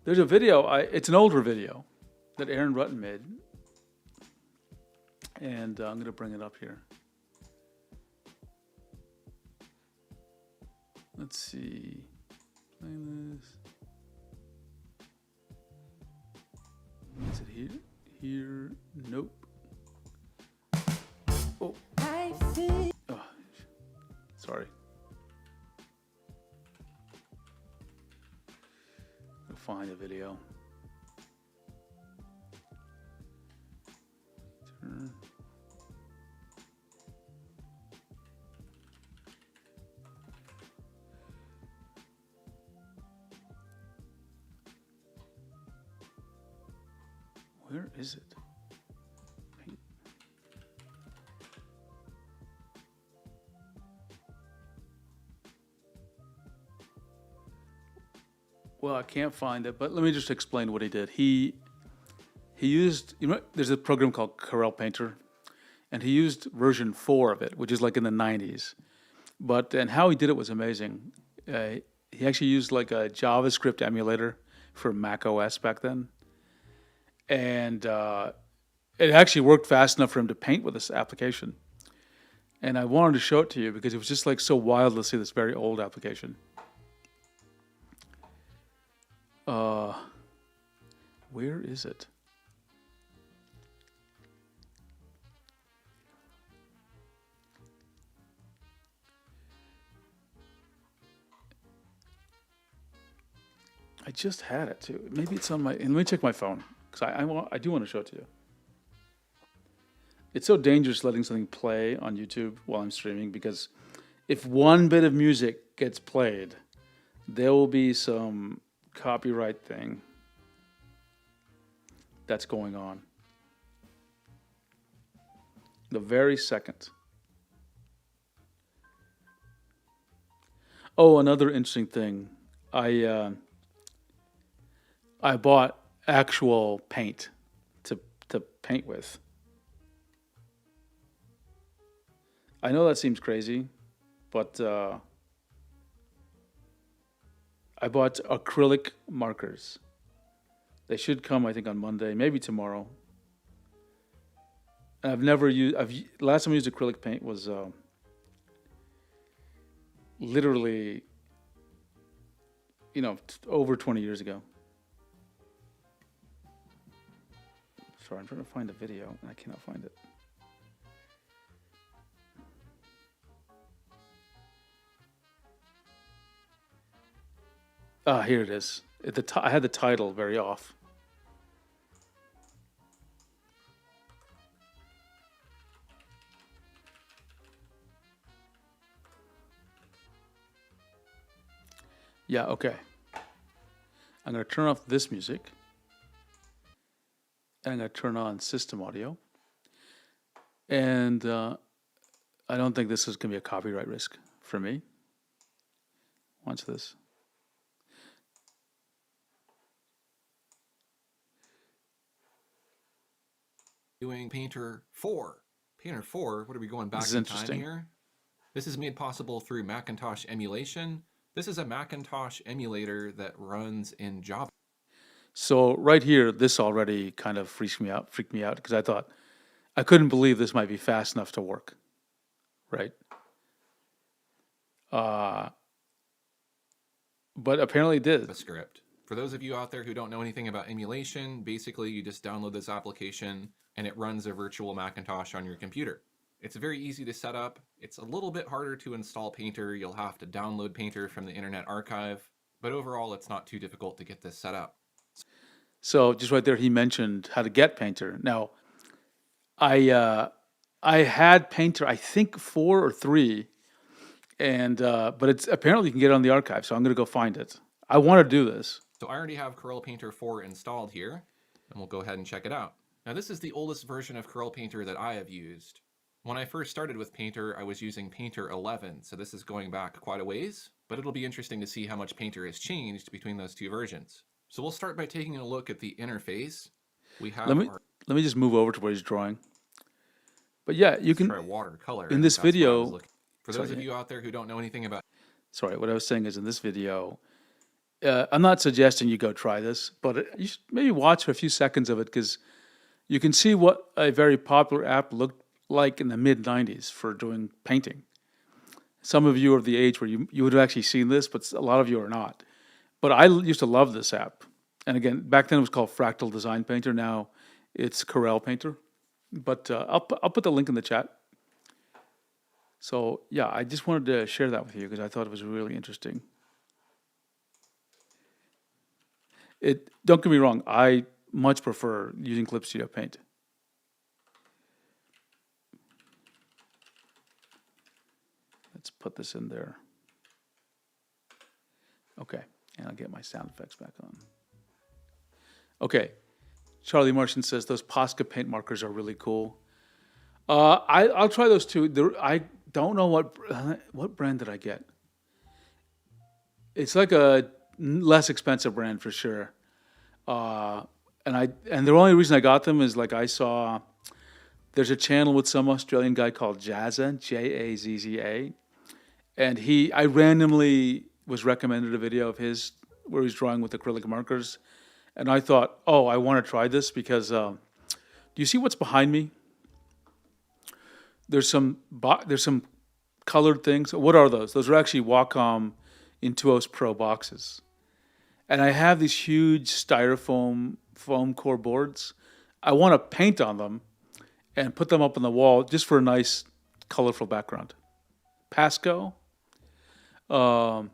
there's a video, it's an older video that Aaron Rutten made, and I'm going to bring it up here. Let's see. Play this. Is it here? Here? Nope. Oh. Oh. Sorry. I'll find a video. Turn. Where is it? Paint. Well, I can't find it, but let me just explain what he did. He used, you know, there's a program called Corel Painter, and he used version 4 of it, which is like in the 90s. And how he did it was amazing. He actually used like a JavaScript emulator for Mac OS back then. And it actually worked fast enough for him to paint with this application. And I wanted to show it to you because it was just like so wild to see this very old application. Where is it? I just had it too. Maybe it's on my. And let me check my phone because I do want to show it to you. It's so dangerous letting something play on YouTube while I'm streaming because if one bit of music gets played, there will be some copyright thing that's going on. The very second. Oh, another interesting thing. I bought actual paint to paint with. I know that seems crazy, but I bought acrylic markers. They should come, I think, on Monday, maybe tomorrow. And I've never used. Last time I used acrylic paint was literally, over 20 years ago. Sorry, I'm trying to find a video and I cannot find it. Ah, here it is. I had the title very off. Yeah, okay. I'm going to turn off this music. And I'm going to turn on system audio. And I don't think this is going to be a copyright risk for me. Watch this. Doing Painter 4. Painter 4, what are we going back in time here? This is made possible through Macintosh emulation. This is a Macintosh emulator that runs in Java. So right here, this already kind of freaked me out because I thought, I couldn't believe this might be fast enough to work, right? But apparently it did. The script. For those of you out there who don't know anything about emulation, basically you just download this application and it runs a virtual Macintosh on your computer. It's very easy to set up. It's a little bit harder to install Painter. You'll have to download Painter from the Internet Archive, but overall it's not too difficult to get this set up. So just right there, he mentioned how to get Painter. Now, I had Painter, I think 4 or 3, and but it's apparently you can get it on the archive. So I'm going to go find it. I want to do this. So I already have Corel Painter 4 installed here. and we'll go ahead and check it out. Now this is the oldest version of Corel Painter that I have used. When I first started with Painter, I was using Painter 11, so this is going back quite a ways, but it'll be interesting to see how much Painter has changed between those two versions. So we'll start by taking a look at the interface. We have our... Let me just move over to where he's drawing. But yeah, you Let's can, try watercolor. in I this think that's what I was video, looking for. Those of you out there who don't know anything about... sorry, what I was saying is in this video, I'm not suggesting you go try this, but you should maybe watch for a few seconds of it because you can see what a very popular app looked like in the mid-90s for doing painting. Some of you are of the age where you would have actually seen this, but a lot of you are not. But I used to love this app. And again, back then it was called Fractal Design Painter. Now it's Corel Painter. But I'll put the link in the chat. So yeah, I just wanted to share that with you because I thought it was really interesting. Don't get me wrong, I much prefer using Clip Studio Paint. Let's put this in there. Okay, and I'll get my sound effects back on. Okay, Charlie Martian says those Posca paint markers are really cool. I'll try those too. I don't know what brand did I get. It's like a less expensive brand for sure. And the only reason I got them is like I saw there's a channel with some Australian guy called Jazza, Jazza, and I randomly was recommended a video of his where he's drawing with acrylic markers, and I thought, oh, I want to try this because do you see what's behind me? There's some colored things. What are those? Those are actually Wacom Intuos Pro boxes. And I have these huge styrofoam foam core boards. I want to paint on them and put them up on the wall just for a nice, colorful background. Pasco. And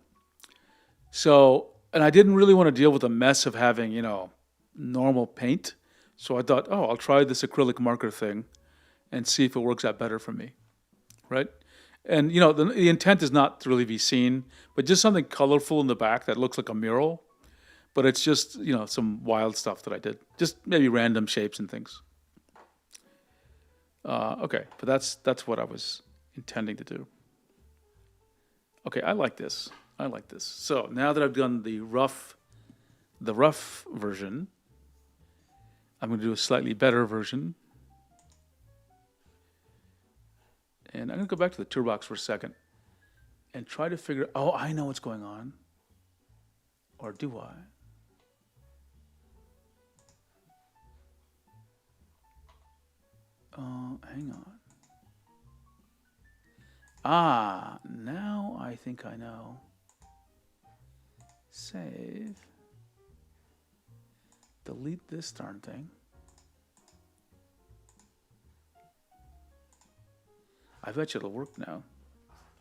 I didn't really want to deal with the mess of having, normal paint. So I thought, oh, I'll try this acrylic marker thing and see if it works out better for me, right? And, the intent is not to really be seen, but just something colorful in the back that looks like a mural. But it's just, some wild stuff that I did. Just maybe random shapes and things. Okay, but that's what I was intending to do. Okay, I like this. So now that I've done the rough version, I'm going to do a slightly better version. And I'm going to go back to the toolbox for a second and try to figure, oh, I know what's going on. Or do I? Hang on. Now I think I know. Save. Delete this darn thing. I bet you it'll work now.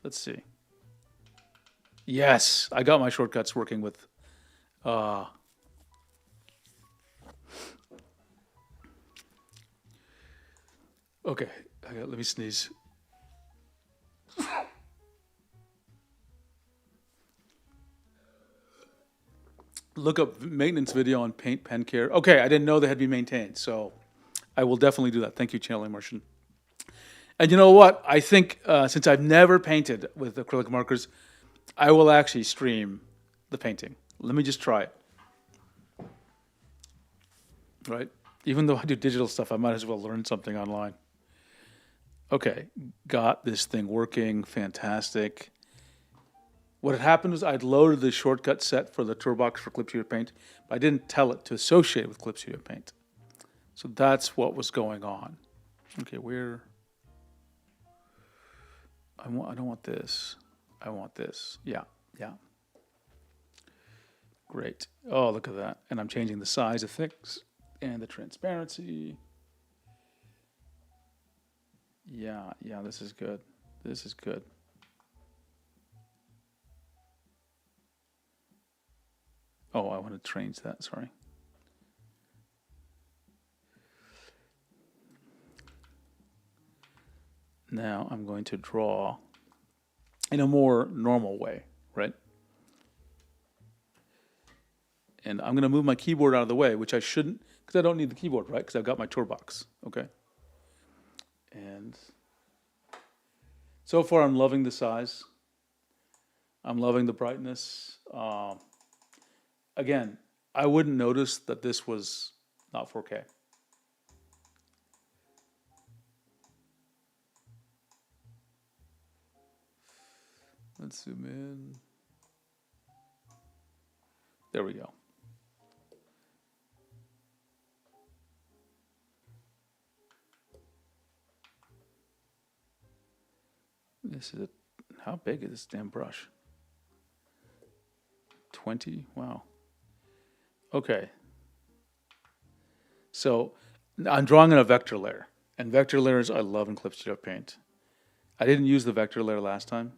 Let's see. Yes, I got my shortcuts working with. Okay, let me sneeze. Look up maintenance video on paint pen care. Okay, I didn't know they had to be maintained, so I will definitely do that. Thank you, Charlie Martian. And you know what? I think since I've never painted with acrylic markers, I will actually stream the painting. Let me just try it. Right? Even though I do digital stuff, I might as well learn something online. Okay, got this thing working, fantastic. What had happened was I'd loaded the shortcut set for the toolbox for Clip Studio Paint, but I didn't tell it to associate with Clip Studio Paint. So that's what was going on. Okay, I don't want this. I want this. Yeah. Great. Oh, look at that. And I'm changing the size of things and the transparency. Yeah, this is good. Oh, I want to change that, sorry. Now I'm going to draw in a more normal way, right? And I'm going to move my keyboard out of the way, which I shouldn't, because I don't need the keyboard, right? Because I've got my toolbox, okay? And so far, I'm loving the size. I'm loving the brightness. Again, I wouldn't notice that this was not 4K. Let's zoom in. There we go. This is how big is this damn brush? 20? Wow. Okay. So I'm drawing in a vector layer. And vector layers I love in Clip Studio Paint. I didn't use the vector layer last time.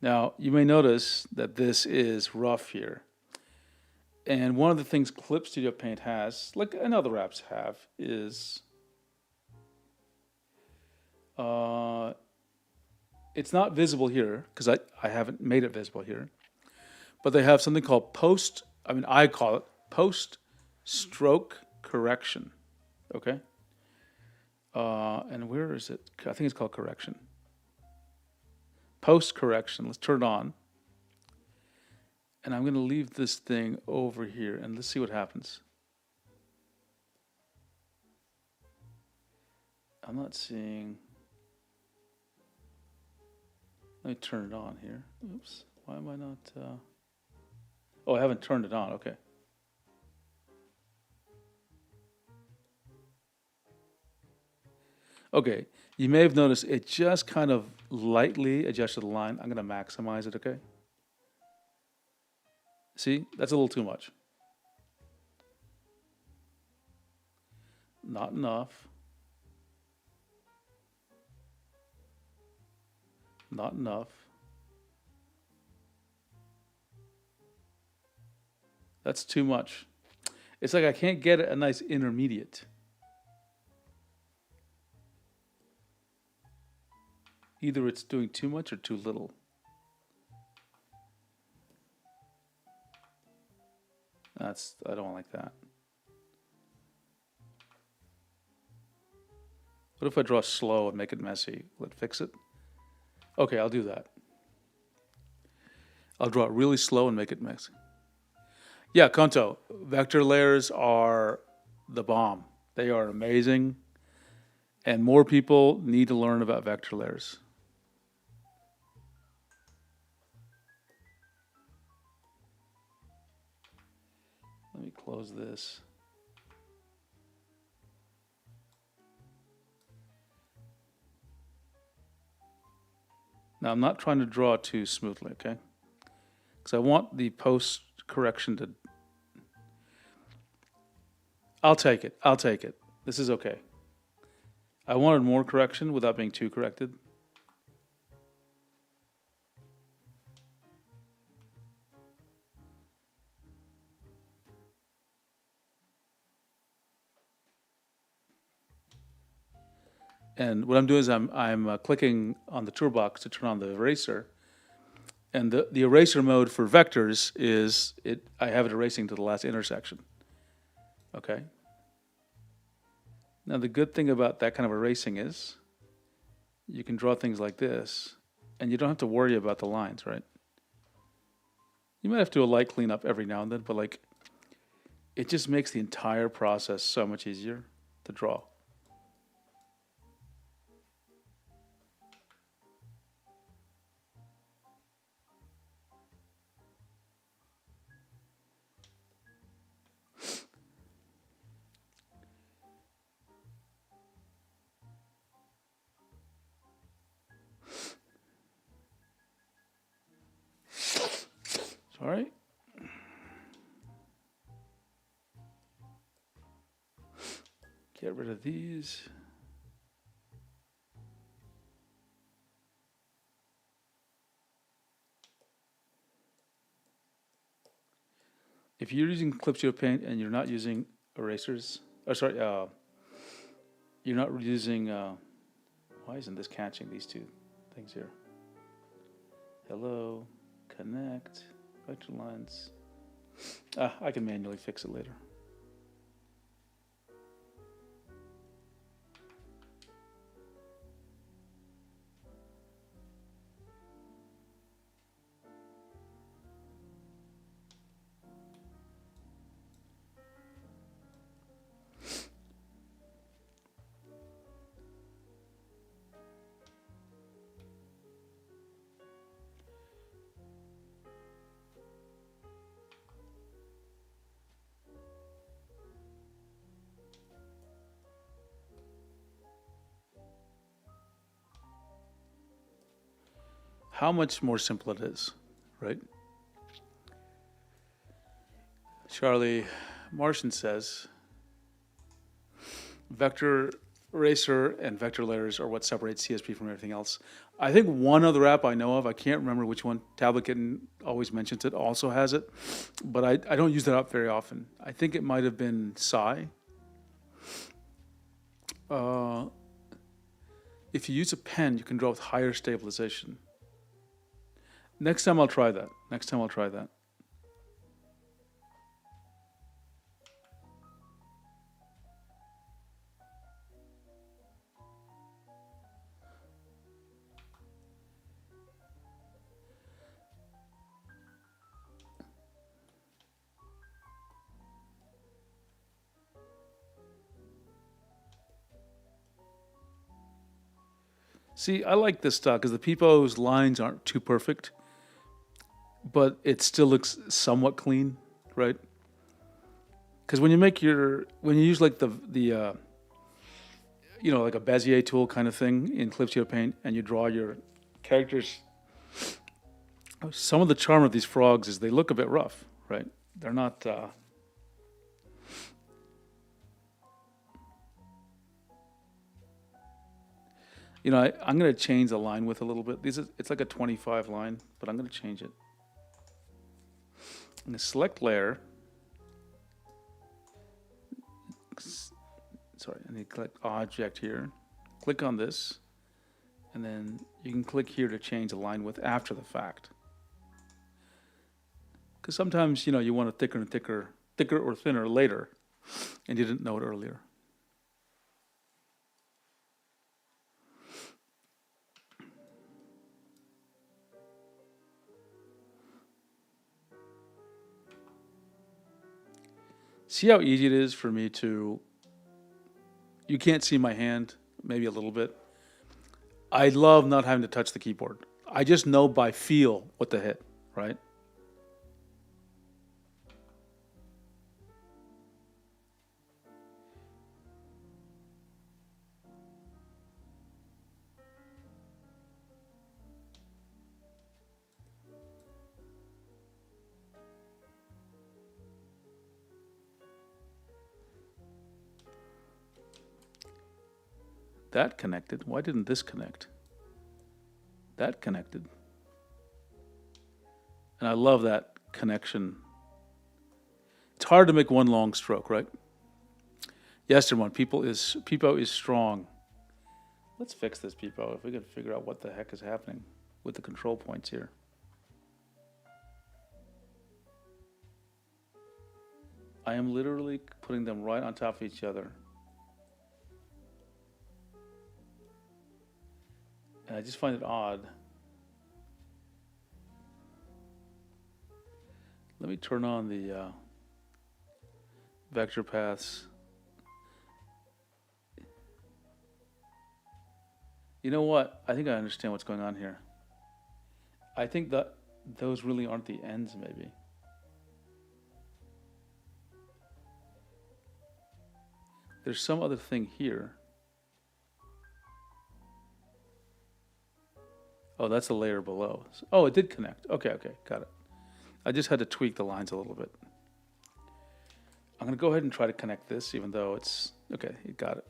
Now, you may notice that this is rough here. And one of the things Clip Studio Paint has, like and other apps have, is it's not visible here because I haven't made it visible here. But they have something called I call it post stroke correction. Okay? And where is it? I think it's called correction. Post correction. Let's turn it on. And I'm going to leave this thing over here and let's see what happens. I'm not seeing. Let me turn it on here. Oops. Why am I not? Oh, I haven't turned it on. Okay. Okay. You may have noticed it just kind of lightly adjusted the line. I'm going to maximize it, okay? See? That's a little too much. Not enough. Not enough. That's too much. It's like I can't get a nice intermediate. Either it's doing too much or too little. I don't like that. What if I draw slow and make it messy? Will it fix it? Okay, I'll do that. I'll draw it really slow and make it messy. Yeah, Konto, vector layers are the bomb. They are amazing. And more people need to learn about vector layers. Let me close this. Now, I'm not trying to draw too smoothly, okay? Because I want the post correction to. I'll take it. I'll take it. This is okay. I wanted more correction without being too corrected. And what I'm doing is I'm clicking on the toolbox to turn on the eraser. And the eraser mode for vectors is I have it erasing to the last intersection. Okay. Now the good thing about that kind of erasing is you can draw things like this and you don't have to worry about the lines, right? You might have to do a light cleanup every now and then, but like it just makes the entire process so much easier to draw. All right. Get rid of these. If you're using Clip Studio Paint and you're not using erasers, you're not using, why isn't this catching these two things here? Hello. Connect, vector lines. I can manually fix it later. How much more simple it is, right? Charlie Martian says, vector eraser and vector layers are what separates CSP from everything else. I think one other app I know of, I can't remember which one, Tablet Kitten always mentions it, also has it, but I don't use that app very often. I think it might have been Psy. If you use a pen, you can draw with higher stabilization. Next time I'll try that. See, I like this stuff because the Peepo's lines aren't too perfect, but it still looks somewhat clean, right? Because when you use like the like a Bezier tool kind of thing in Clip Studio Paint, and you draw your characters, some of the charm of these frogs is they look a bit rough, right? They're not. I'm going to change the line width a little bit. It's like a 25 line, but I'm going to change it. I'm going to select layer. Sorry, I need to click object here. Click on this, and then you can click here to change the line width after the fact. Because sometimes, you want it thicker and thicker or thinner later, and you didn't know it earlier. See how easy it is for me to, you can't see my hand, maybe a little bit. I love not having to touch the keyboard. I just know by feel what to hit, right? That connected. Why didn't this connect? That connected. And I love that connection. It's hard to make one long stroke, right? Yesterday, Peepo is strong. Let's fix this Peepo if we can figure out what the heck is happening with the control points here. I am literally putting them right on top of each other. And I just find it odd. Let me turn on the vector paths. You know what? I think I understand what's going on here. I think that those really aren't the ends, maybe. There's some other thing here. Oh, that's a layer below. Oh, it did connect. Okay, got it. I just had to tweak the lines a little bit. I'm going to go ahead and try to connect this, even though it's... Okay, you got it.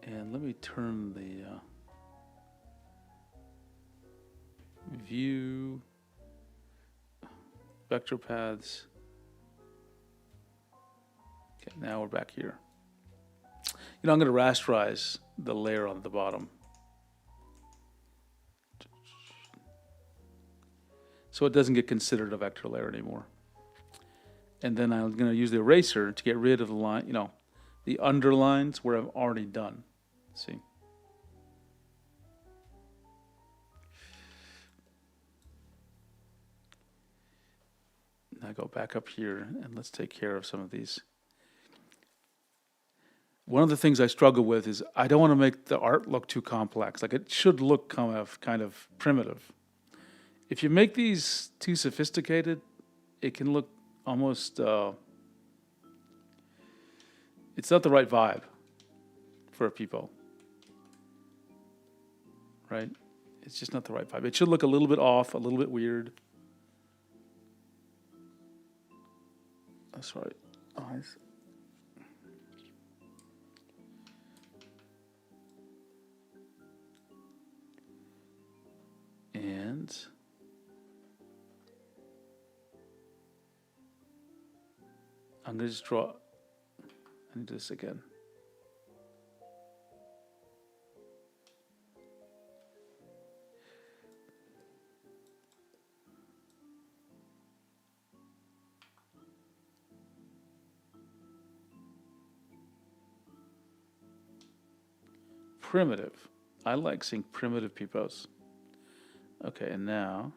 And let me turn the view, vector paths. Okay, now we're back here. I'm going to rasterize the layer on the bottom. So it doesn't get considered a vector layer anymore. And then I'm going to use the eraser to get rid of the line, the underlines where I've already done. See? Now go back up here and let's take care of some of these. One of the things I struggle with is I don't want to make the art look too complex. Like it should look kind of primitive. If you make these too sophisticated, it can look almost, it's not the right vibe for people, right? It's just not the right vibe. It should look a little bit off, a little bit weird. That's right. Eyes. And I'm going to just draw. I need this again. Primitive. I like seeing primitive peoples. Okay, and now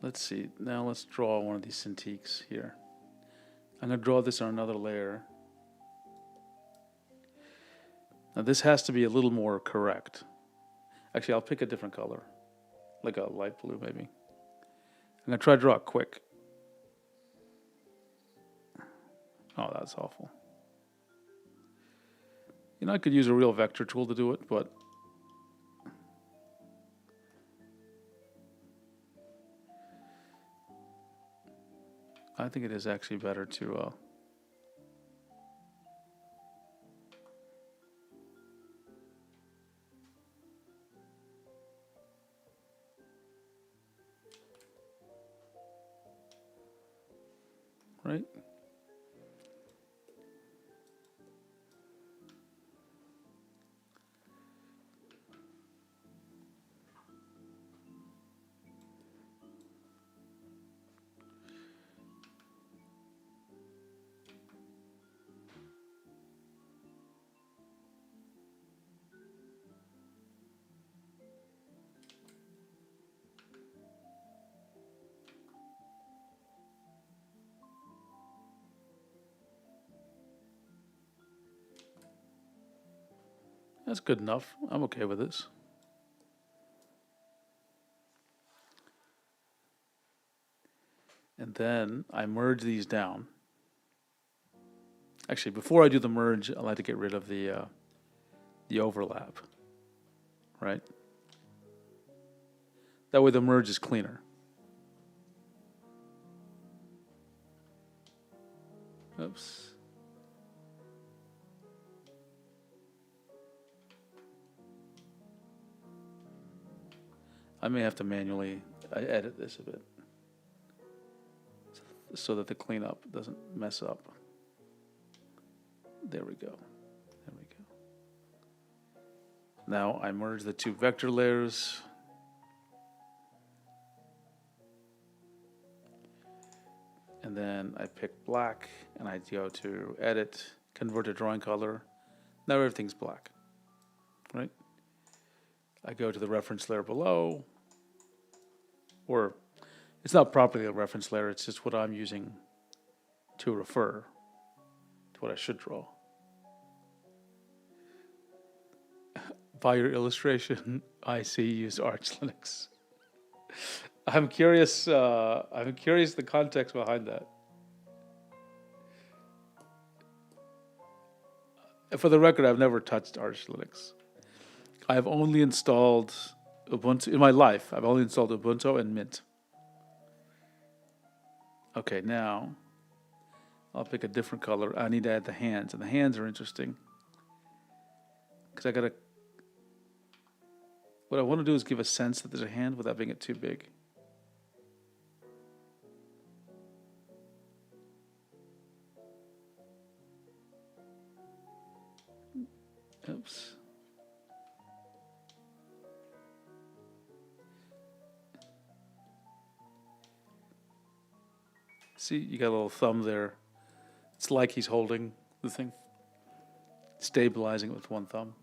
let's see. Now let's draw one of these Cintiqs here. I'm going to draw this on another layer. Now this has to be a little more correct. Actually, I'll pick a different color, like a light blue maybe. I'm going to try to draw it quick. Oh, that's awful. I could use a real vector tool to do it, but I think it is actually better to right? That's good enough. I'm okay with this. And then I merge these down. Actually, before I do the merge, I like to get rid of the overlap, right? That way the merge is cleaner. Oops. I may have to manually edit this a bit so that the cleanup doesn't mess up. There we go. There we go. Now I merge the two vector layers. And then I pick black and I go to edit, convert to drawing color. Now everything's black, right? I go to the reference layer below, or it's not properly a reference layer, it's just what I'm using to refer to what I should draw. By your illustration, I see you use Arch Linux. I'm curious the context behind that. For the record, I've never touched Arch Linux. I have only installed Ubuntu in my life. I've only installed Ubuntu and Mint. Okay, now I'll pick a different color. I need to add the hands, and the hands are interesting because I gotta. What I want to do is give a sense that there's a hand without making it too big. Oops. See, you got a little thumb there. It's like he's holding the thing, stabilizing it with one thumb.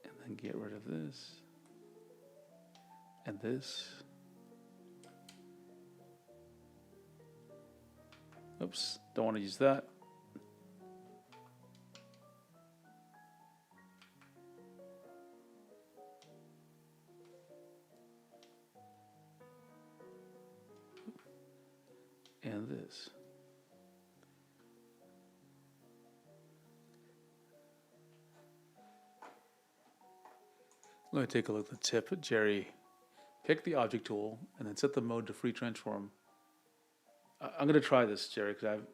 And then get rid of this. And this. Oops, don't want to use that. And this. Let me take a look at the tip. Jerry, pick the object tool and then set the mode to free transform. I'm going to try this, Jerry, because I've.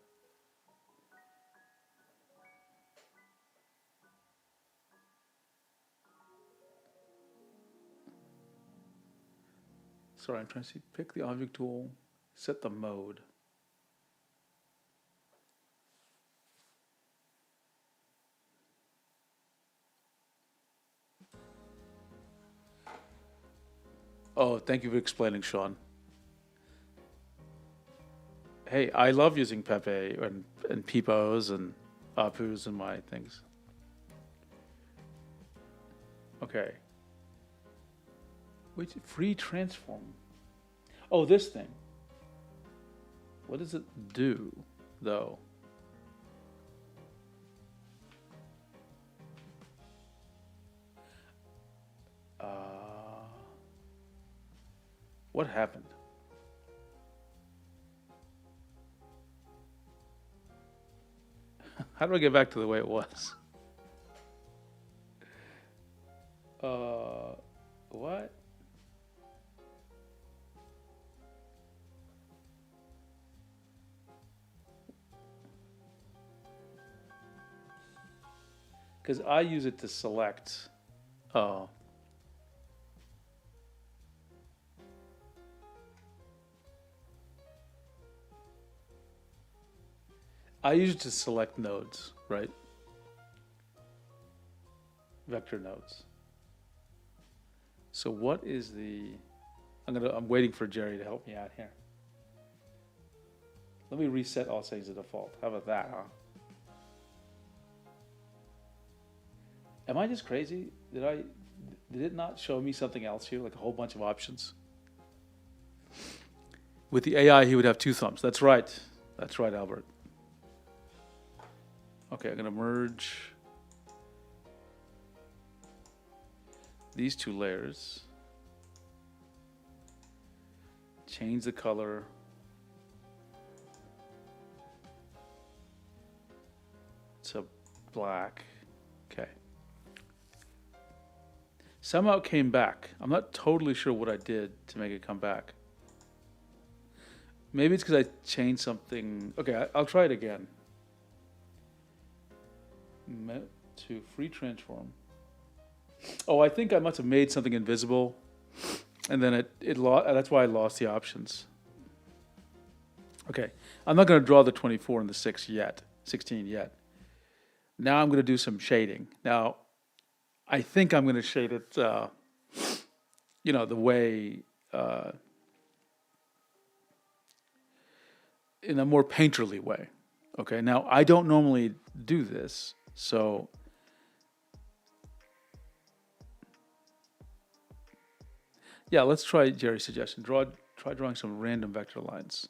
Sorry, I'm trying to see. Pick the object tool, set the mode. Oh, thank you for explaining, Sean. Hey, I love using Pepe and Peepos and Apus and my things. Okay. Wait, free transform. Oh, this thing. What does it do, though? What happened? How do I get back to the way it was? What? Because I use it to select. Oh. I use it to select nodes, right? Vector nodes. So what is the? I'm waiting for Jerry to help me out here. Let me reset all settings to default. How about that, huh? Am I just crazy? Did it not show me something else here, like a whole bunch of options? With the AI, he would have two thumbs. That's right. That's right, Albert. Okay, I'm gonna merge these two layers. Change the color. To black. Okay. Somehow it came back. I'm not totally sure what I did to make it come back. Maybe it's because I changed something. Okay, I'll try it again. To free transform. Oh, I think I must have made something invisible, and then it lost. That's why I lost the options. Okay, I'm not going to draw the 24 and the 16 yet. Now I'm going to do some shading. Now, I think I'm going to shade it, the way, in a more painterly way. Okay, now I don't normally do this, so yeah, let's try Jerry's suggestion. Try drawing some random vector lines.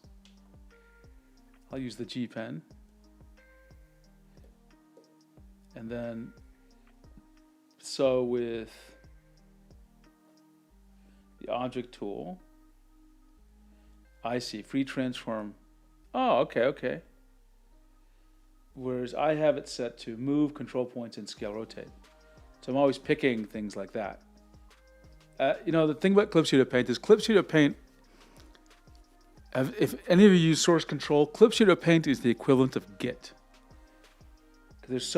I'll use the G pen. And then, so with The object tool. I see, free transform. Oh, okay, okay. Whereas I have it set to move, control points, and scale rotate. So I'm always picking things like that. You know, the thing about Clip Studio Paint is Clip Studio Paint, if any of you use source control, Clip Studio Paint is the equivalent of Git. There's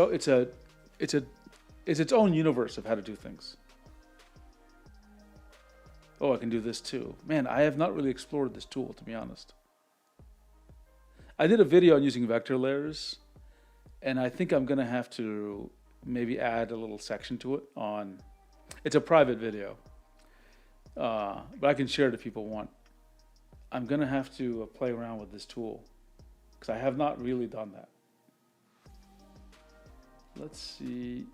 it's its own universe of how to do things. Oh, I can do this too. Man, I have not really explored this tool, to be honest. I did a video on using vector layers, and I think I'm gonna have to maybe add a little section to it on, it's a private video, but I can share it if people want. I'm gonna have to play around with this tool, because I have not really done that. Let's see.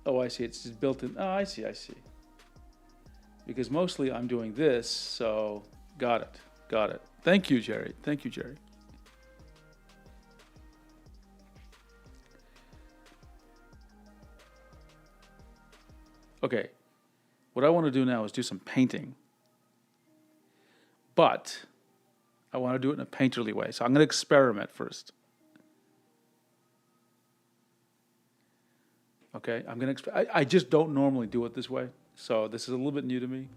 Oh, I see, it's just built in. Oh, I see. Because mostly I'm doing this, so got it. Thank you, Jerry. Okay, what I want to do now is do some painting. But I want to do it in a painterly way, so I'm going to experiment first. Okay, I just don't normally do it this way, so this is a little bit new to me.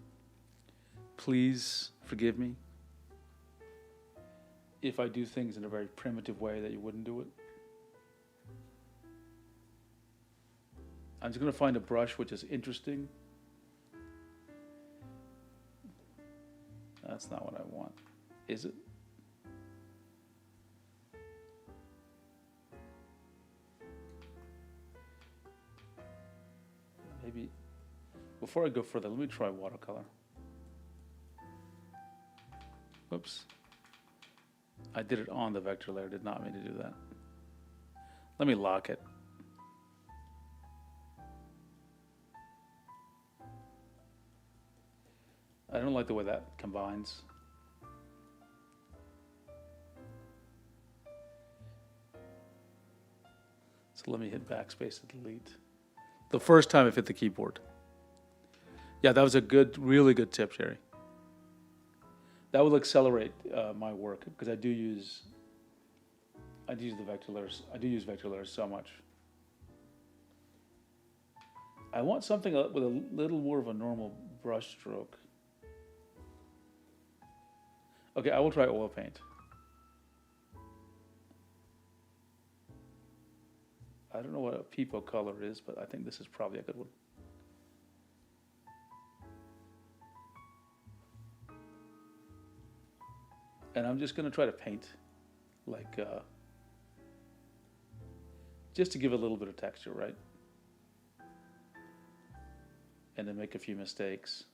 Please forgive me if I do things in a very primitive way that you wouldn't do it. I'm just going to find a brush which is interesting. That's not what I want, is it? Maybe, before I go further, let me try watercolor. Whoops. I did it on the vector layer, did not mean to do that. Let me lock it. I don't like the way that combines. So let me hit backspace and delete. The first time I've hit the keyboard. Yeah, that was a really good tip, Jerry. That will accelerate my work because I do use the vector layers. I do use vector layers so much. I want something with a little more of a normal brush stroke. Okay, I will try oil paint. I don't know what a peepo color is, but I think this is probably a good one. And I'm just going to try to paint, like, just to give a little bit of texture, right? And then make a few mistakes.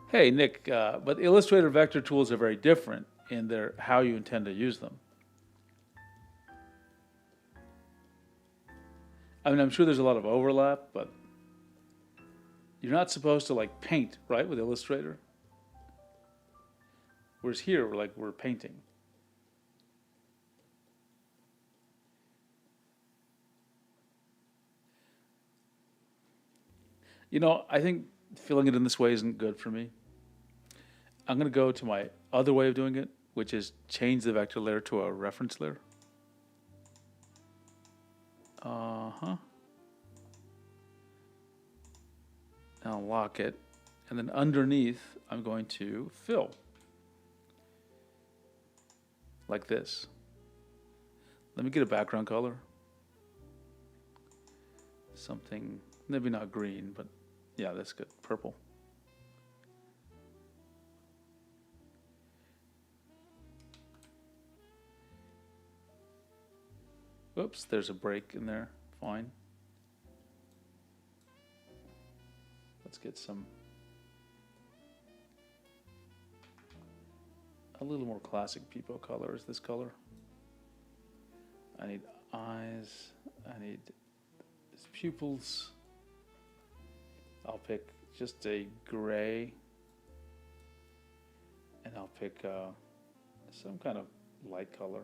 Hey, Nick, but Illustrator vector tools are very different in their how you intend to use them. I mean, I'm sure there's a lot of overlap, but you're not supposed to like paint, right, with Illustrator? Whereas here, we're painting. You know, I think filling it in this way isn't good for me. I'm going to go to my other way of doing it, which is change the vector layer to a reference layer. I'll lock it. And then underneath, I'm going to fill. Like this. Let me get a background color. Something, maybe not green, but yeah, that's good. Purple. Oops, there's a break in there. Fine. Let's get a little more classic peepo color. Is this color? I need eyes. I need his pupils. I'll pick just a gray, and I'll pick some kind of light color.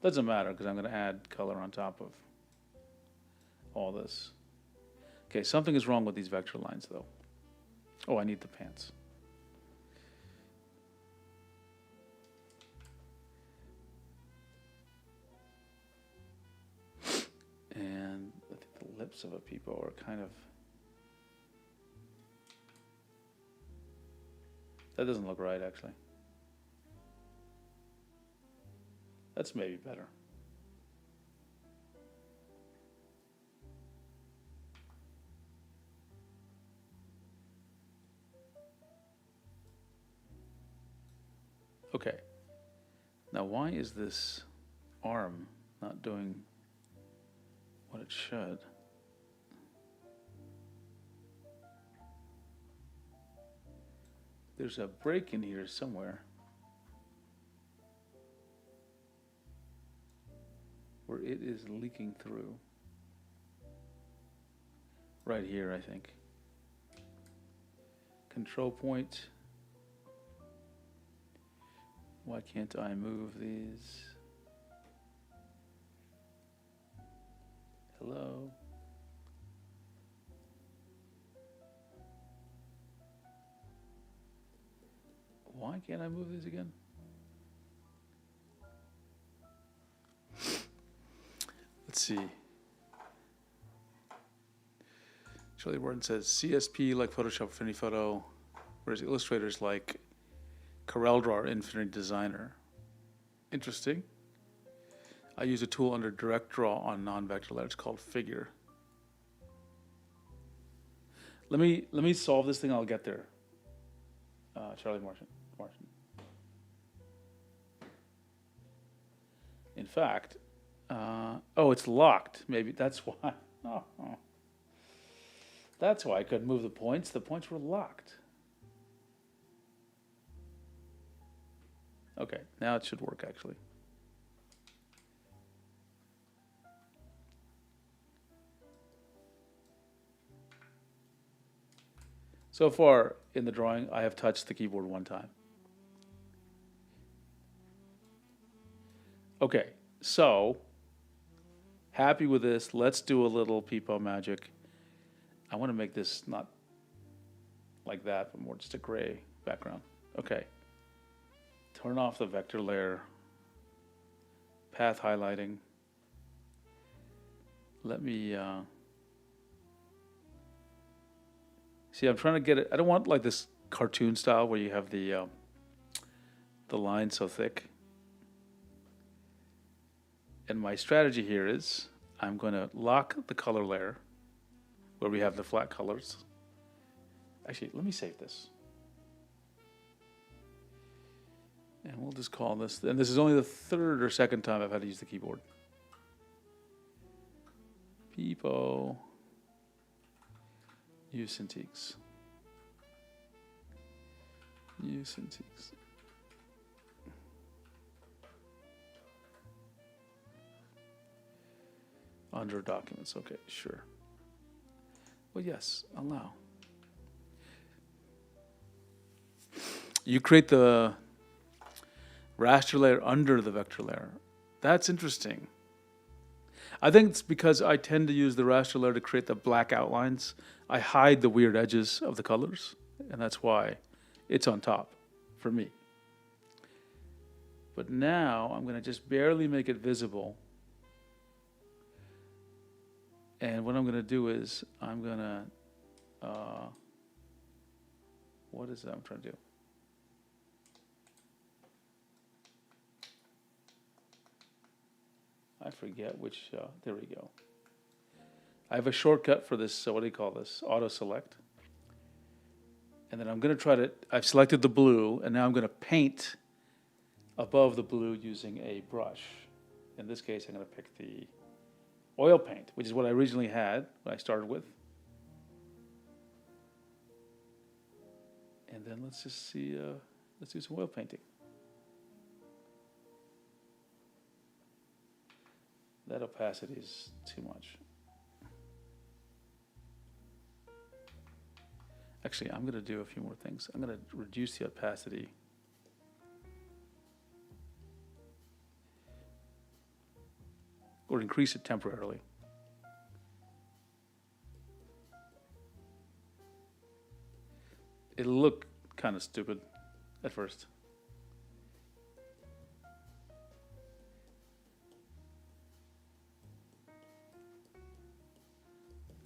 Doesn't matter because I'm going to add color on top of all this. Okay, something is wrong with these vector lines though. Oh, I need the pants. And I think the lips of a peepo are kind of... That doesn't look right, actually. That's maybe better. Okay. Now, why is this arm not doing what it should? There's a break in here somewhere where it is leaking through. Right here, I think. Control point. Why can't I move these? Hello? Why can't I move these again? Let's see. Charlie Warden says CSP like Photoshop Affinity Photo, whereas Illustrator's like CorelDRAW or Infinity Designer. Interesting. I use a tool under Direct Draw on non-vector layers called Figure. Let me solve this thing. I'll get there. Charlie Martian. In fact, oh, it's locked. Maybe that's why. Oh. That's why I couldn't move the points. The points were locked. Okay, now it should work actually. So far in the drawing, I have touched the keyboard one time. Okay, so happy with this. Let's do a little peepo magic. I want to make this not like that, but more just a gray background. Okay. Turn off the vector layer. Path highlighting. Let me see. I'm trying to get it. I don't want like this cartoon style where you have the line so thick. And my strategy here is I'm going to lock the color layer where we have the flat colors. Actually, let me save this. And we'll just call this, and this is only the third or second time I've had to use the keyboard. Peepo. Use Cintiqs. Use Cintiqs. Under documents, okay, sure. Well, yes, allow. You create the raster layer under the vector layer. That's interesting. I think it's because I tend to use the raster layer to create the black outlines. I hide the weird edges of the colors, and that's why it's on top for me. But now I'm going to just barely make it visible. And what I'm going to do is I'm going to, what is that I'm trying to do? I forget which, there we go. I have a shortcut for this, so what do you call this? Auto select. And then I'm going to try to, I've selected the blue, and now I'm going to paint above the blue using a brush. In this case, I'm going to pick the oil paint, which is what I originally had, what I started with. And then let's just see, let's do some oil painting. That opacity is too much. Actually, I'm going to do a few more things. I'm going to reduce the opacity. Or increase it temporarily. It'll look kind of stupid at first.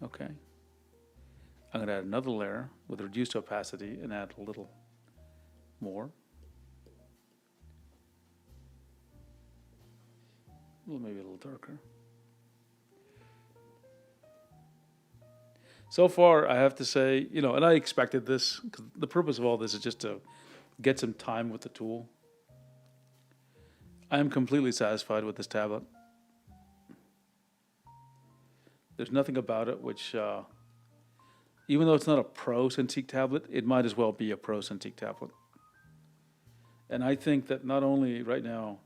Okay. I'm going to add another layer with reduced opacity and add a little more. Well, maybe a little darker. So far, I have to say, and I expected this, because the purpose of all this is just to get some time with the tool. I am completely satisfied with this tablet. There's nothing about it which, even though it's not a Pro Cintiq tablet, it might as well be a Pro Cintiq tablet. And I think that not only right now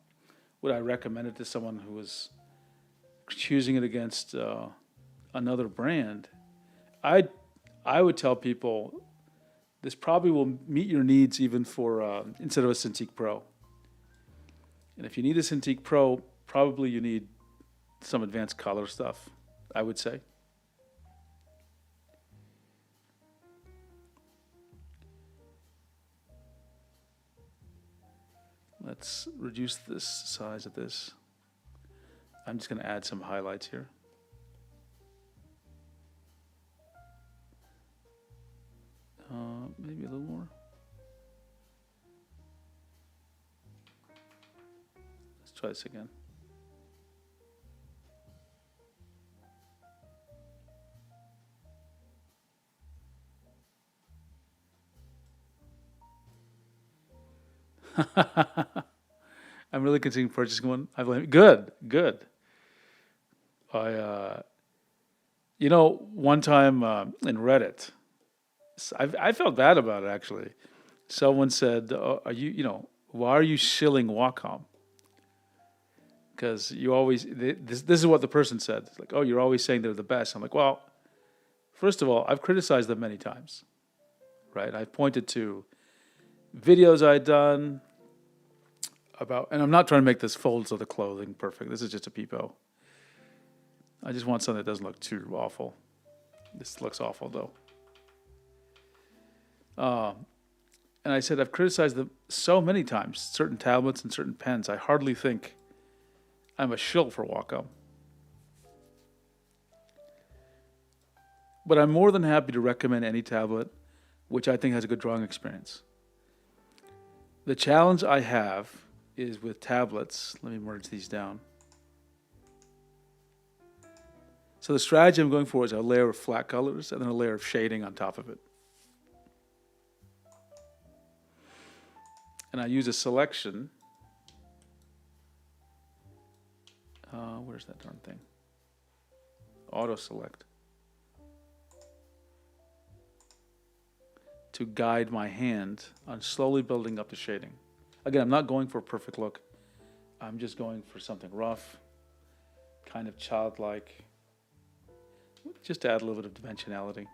would I recommend it to someone who was choosing it against another brand, I would tell people this probably will meet your needs even for instead of a Cintiq Pro. And if you need a Cintiq Pro, probably you need some advanced color stuff, I would say. Let's reduce this size of this. I'm just going to add some highlights here. Maybe a little more. Let's try this again. I'm really considering purchasing one. I blame. Good. One time in Reddit, I felt bad about it actually. Someone said, "Are why are you shilling Wacom? Because you always this is what the person said. It's like, oh, you're always saying they're the best." I'm like, well, first of all, I've criticized them many times, right? I've pointed to videos I'd done about, and I'm not trying to make this folds of the clothing perfect. This is just a peepo. I just want something that doesn't look too awful. This looks awful though. And I said I've criticized them so many times, certain tablets and certain pens. I hardly think I'm a shill for Wacom. But I'm more than happy to recommend any tablet which I think has a good drawing experience. The challenge I have is with tablets. Let me merge these down. So the strategy I'm going for is a layer of flat colors and then a layer of shading on top of it. And I use a selection. Where's that darn thing? Auto select. To guide my hand on slowly building up the shading. Again, I'm not going for a perfect look. I'm just going for something rough, kind of childlike, just to add a little bit of dimensionality.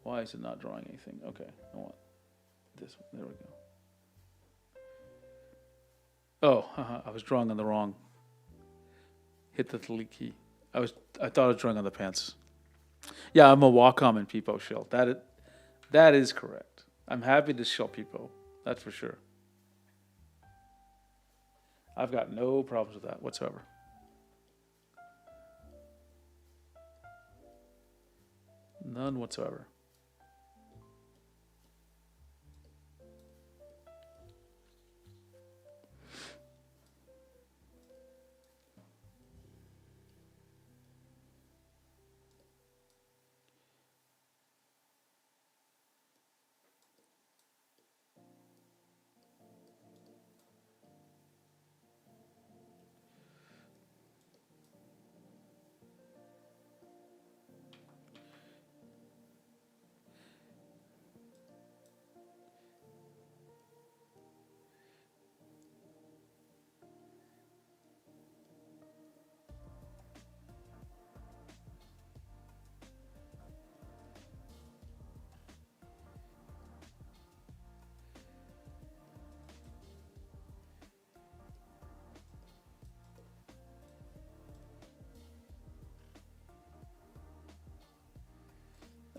Why is it not drawing anything? Okay, I want this one. There we go. Oh, I was drawing on the wrong. Hit the delete key. I thought I was drawing on the pants. Yeah, I'm a Wacom and Peepo shill. That is correct. I'm happy to shill Peepo. That's for sure. I've got no problems with that whatsoever. None whatsoever.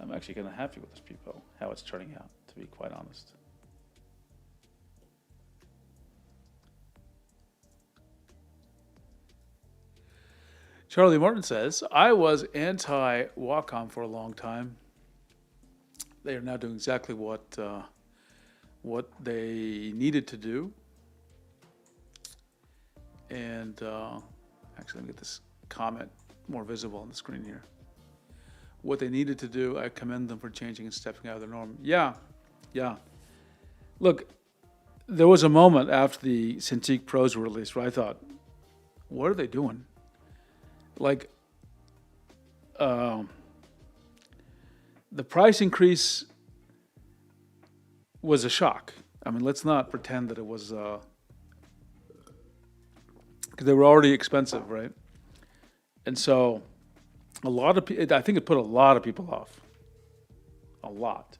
I'm actually kind of happy with this Prepo, how it's turning out, to be quite honest. Charlie Martin says, I was anti-Wacom for a long time. They are now doing exactly what they needed to do. And actually, let me get this comment more visible on the screen here. What they needed to do, I commend them for changing and stepping out of their norm. Yeah. Look, there was a moment after the Cintiq Pros were released where I thought, what are they doing? Like, the price increase was a shock. I mean, let's not pretend that it was, because they were already expensive, right? And so, I think it put a lot of people off. A lot.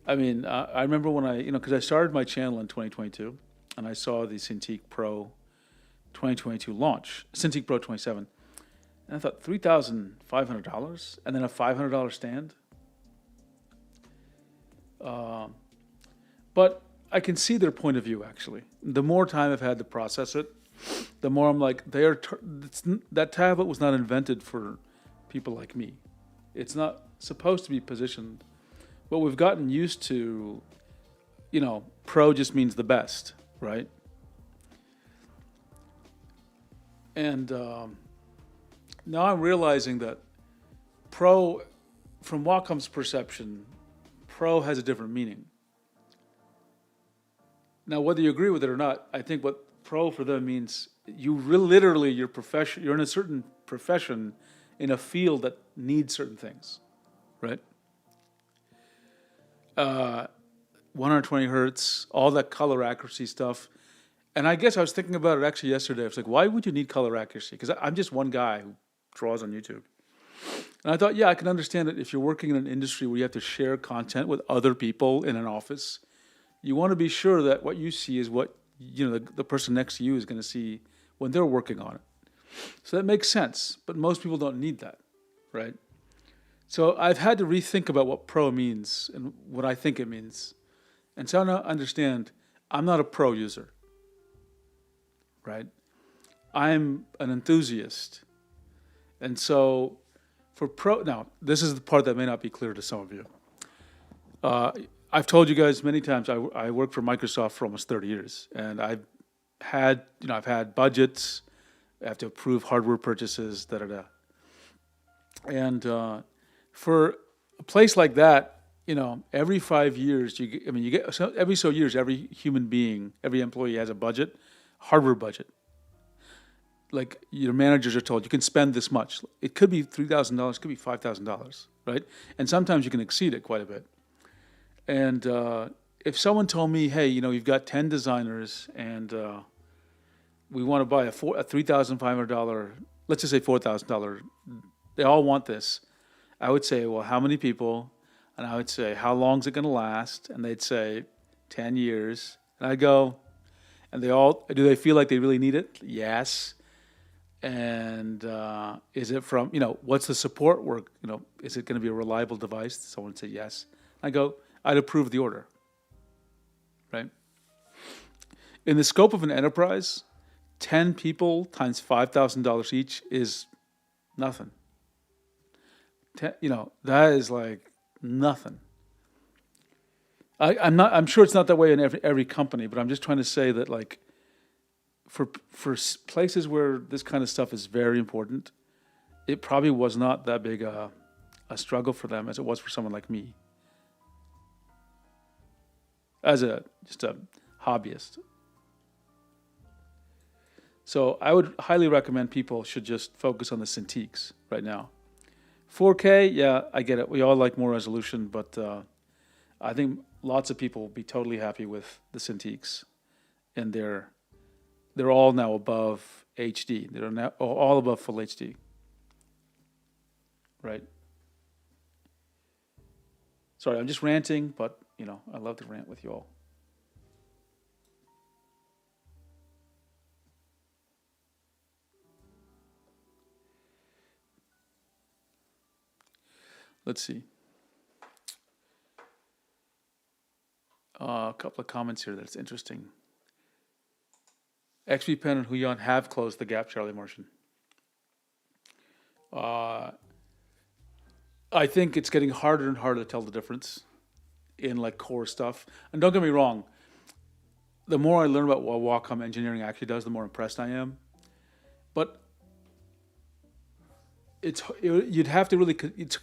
I mean, I remember when because I started my channel in 2022, and I saw the Cintiq Pro 2022 launch, Cintiq Pro 27, and I thought $3,500, and then a $500 stand. But I can see their point of view. Actually, the more time I've had to process it, the more I'm like, that tablet was not invented for people like me. It's not supposed to be positioned. But we've gotten used to, pro just means the best, right? And now I'm realizing that pro, from Wacom's perception, pro has a different meaning. Now, whether you agree with it or not, I think what pro for them means literally you're in a certain profession in a field that needs certain things, right? 120 hertz, all that color accuracy stuff. And I guess I was thinking about it actually yesterday. I was like, why would you need color accuracy? Because I'm just one guy who draws on YouTube. And I thought, yeah, I can understand it if you're working in an industry where you have to share content with other people in an office. You want to be sure that what you see is what the person next to you is going to see when they're working on it. So that makes sense, but most people don't need that, right? So I've had to rethink about what pro means and what I think it means. And so now I understand I'm not a pro user, right? I'm an enthusiast. And so for pro, now this is the part that may not be clear to some of you. I've told you guys many times I worked for Microsoft for almost 30 years, and I've had budgets. I have to approve hardware purchases, And for a place like that, every 5 years every so years, every human being, every employee has a budget, hardware budget. Like your managers are told you can spend this much. It could be $3,000, it could be $5,000, right? And sometimes you can exceed it quite a bit. And if someone told me, hey, you've got 10 designers and we want to buy a $3,500, let's just say $4,000, they all want this. I would say, well, how many people? And I would say, how long is it going to last? And they'd say, 10 years. And I'd go, and do they feel like they really need it? Yes. And is it from, what's the support work? Is it going to be a reliable device? Someone would say yes. I go, I'd approve the order, right? In the scope of an enterprise, 10 people times $5,000 each is nothing. That is like nothing. I'm sure it's not that way in every company, but I'm just trying to say that like for places where this kind of stuff is very important, it probably was not that big a struggle for them as it was for someone like me. As just a hobbyist. So I would highly recommend people should just focus on the Cintiqs right now. 4K, yeah, I get it. We all like more resolution, but I think lots of people will be totally happy with the Cintiqs, and they're all now above HD. They're now all above full HD, right? Sorry, I'm just ranting, but I love to rant with you all. Let's see. A couple of comments here that's interesting. XP Pen and Huion have closed the gap, Charlie Martian. I think it's getting harder and harder to tell the difference in like core stuff. And don't get me wrong, the more I learn about what Wacom engineering actually does, the more impressed I am. But you'd have to really, it's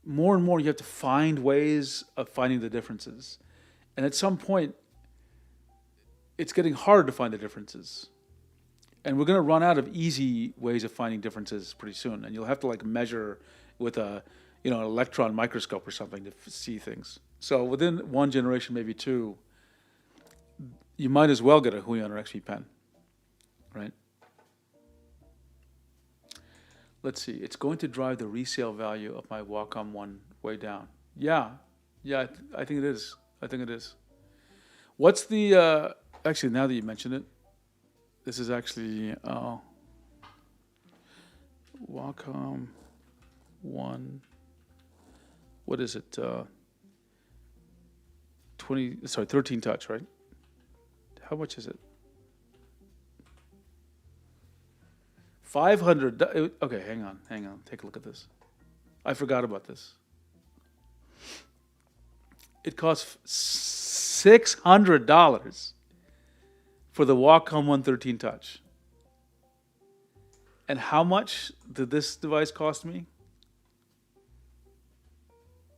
more and more you have to find ways of finding the differences. And at some point, it's getting hard to find the differences. And we're going to run out of easy ways of finding differences pretty soon. And you'll have to like measure with an electron microscope or something to see things. So within one generation, maybe two, you might as well get a Huion or XP Pen, right? Let's see. It's going to drive the resale value of my Wacom one way down. Yeah, I think it is. I think it is. What's the actually? Now that you mention it, this is actually Wacom one. What is it? 13 touch, right? How much is it? $500. Okay, hang on. Take a look at this. I forgot about this. It costs $600 for the Wacom 113 Touch. And how much did this device cost me?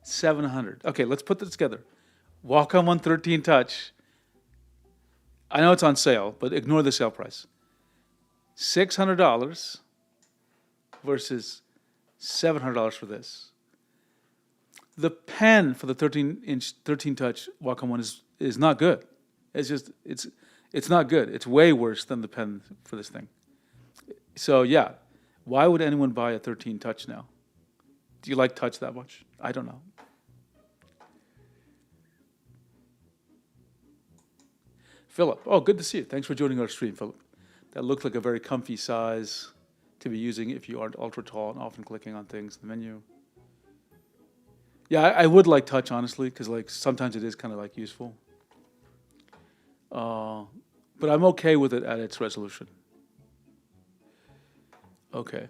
$700. Okay, let's put this together. Wacom 113 Touch. I know it's on sale, but ignore the sale price. $600 versus $700 for this. The pen for the 13 touch Wacom one is not good. It's not good. It's way worse than the pen for this thing. So yeah, why would anyone buy a 13 touch now? Do you like touch that much? I don't know. Philip, oh, good to see you. Thanks for joining our stream, Philip. That looked like a very comfy size to be using if you aren't ultra tall and often clicking on things in the menu. Yeah, I would like touch, honestly, because like sometimes it is kind of like useful. But I'm okay with it at its resolution. Okay.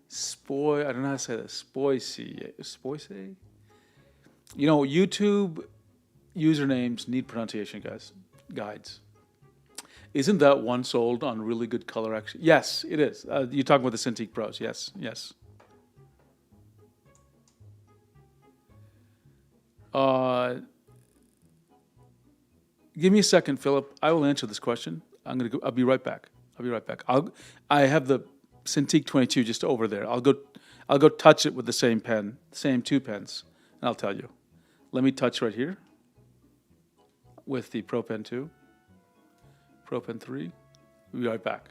I don't know how to say this. Spoice? YouTube usernames need pronunciation guides. Isn't that one sold on really good color action? Yes, it is. You're talking about the Cintiq Pros. Yes. Give me a second, Philip. I will answer this question. I'll be right back. I have the Cintiq 22 just over there. I'll go touch it with the same pen, same two pens, and I'll tell you. Let me touch right here with the Pro Pen 2, Pro Pen 3. We'll be right back.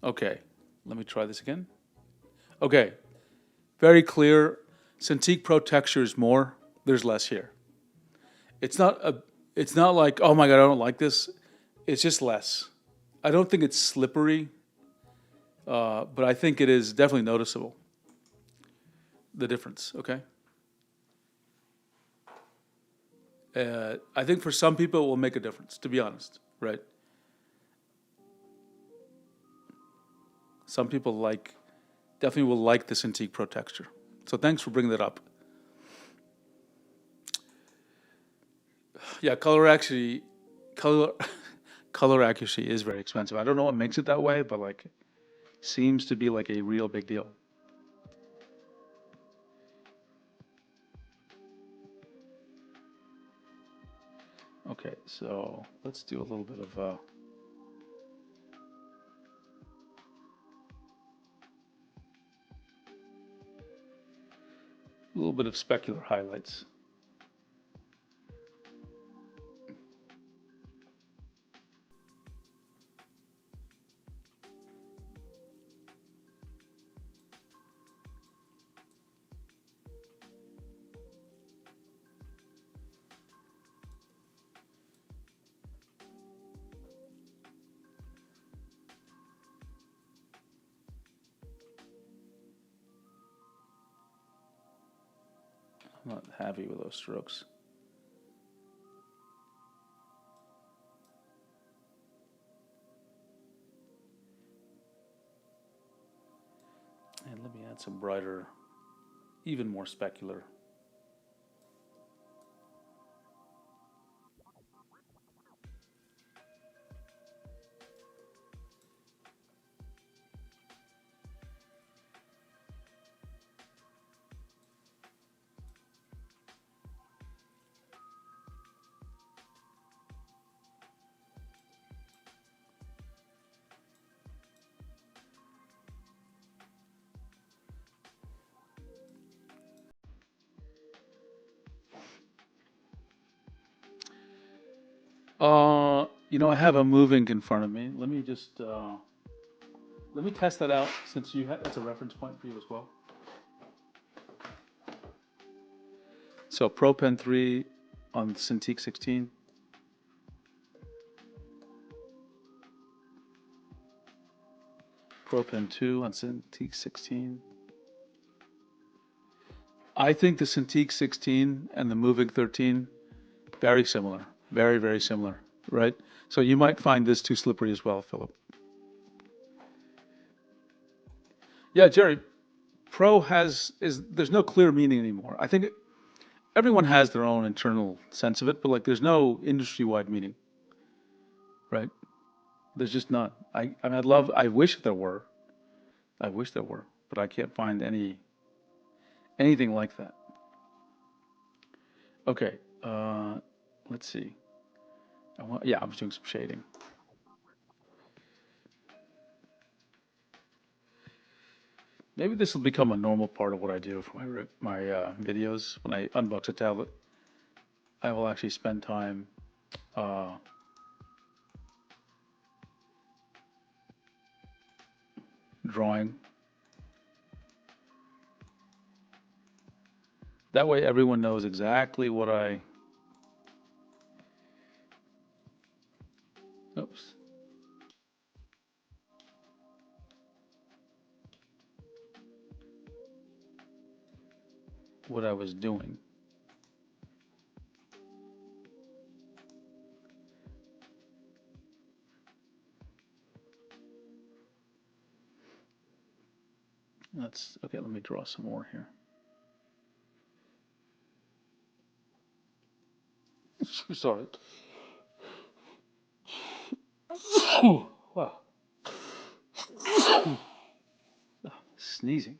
Okay, let me try this again. Okay, very clear. Cintiq Pro texture is more. There's less here. It's not like, oh my God, I don't like this. It's just less. I don't think it's slippery, but I think it is definitely noticeable. The difference, okay? I think for some people it will make a difference, to be honest, right? Some people definitely will like the Cintiq Pro texture. So thanks for bringing that up. Yeah, color accuracy is very expensive. I don't know what makes it that way, but seems to be like a real big deal. Okay. Okay, so let's do a little bit of specular highlights. I'm not happy with those strokes. And let me add some brighter, even more specular. I have a move ink in front of me. Let me just let me test that out since that's a reference point for you as well. So Pro Pen 3 on Cintiq 16. Pro Pen 2 on Cintiq 16. I think the Cintiq 16 and the Moving 13 very similar, very very similar, right? So you might find this too slippery as well, Philip. Yeah, Jerry, Pro is there's no clear meaning anymore. I think everyone has their own internal sense of it, but like there's no industry-wide meaning, right? There's just not. I wish there were. I wish there were, but I can't find anything like that. Okay, let's see. Yeah, I was doing some shading. Maybe this will become a normal part of what I do for my videos. When I unbox a tablet, I will actually spend time uh, drawing. That way, everyone knows exactly oops, what I was doing. Let's okay. Let me draw some more here. Sorry. Wow. Sneezing.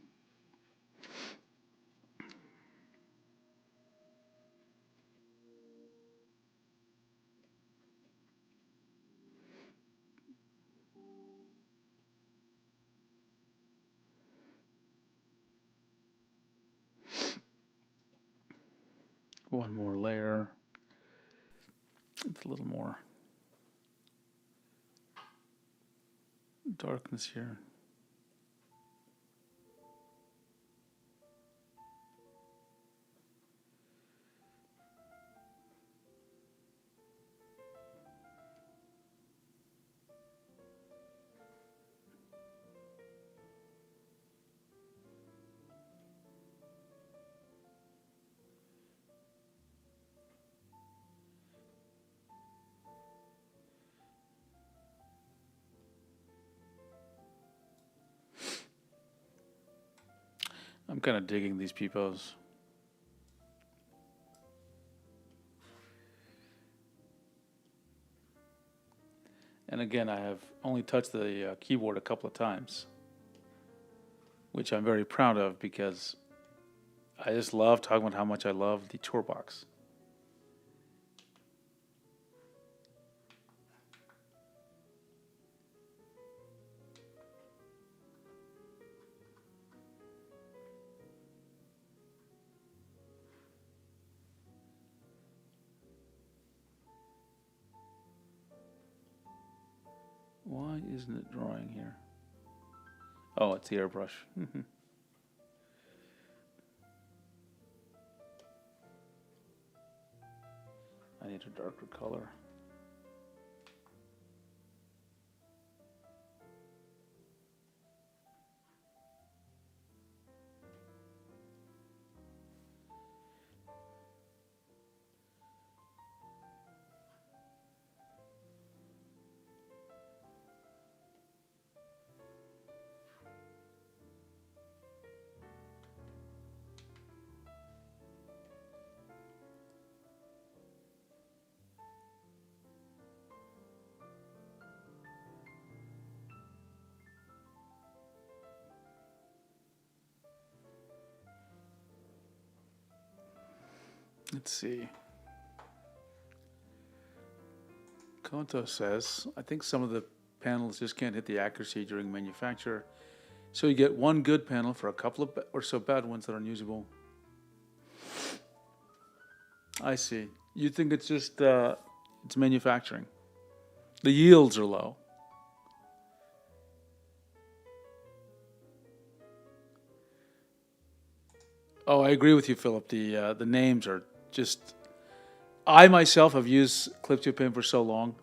One more layer. It's a little more darkness here. I'm kind of digging these peepos. And again, I have only touched the keyboard a couple of times, which I'm very proud of because I just love talking about how much I love the Toolbox. Why isn't it drawing here? Oh, it's the airbrush. I need a darker color. Let's see. Konto says, I think some of the panels just can't hit the accuracy during manufacture. So you get one good panel for a couple of or so bad ones that are unusable. I see. You think it's just it's manufacturing. The yields are low. Oh, I agree with you, Philip. The names are just. I myself have used Clip 2 Pen for so long.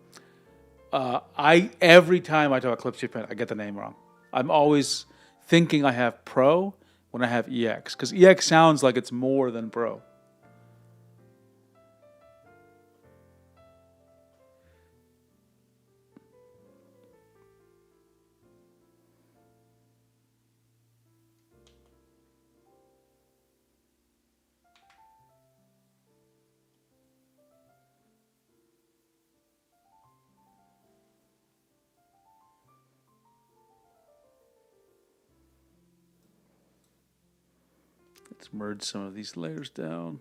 I every time I talk about Clip 2 Pen, I get the name wrong. I'm always thinking I have Pro when I have EX because EX sounds like it's more than Pro. Let's merge some of these layers down.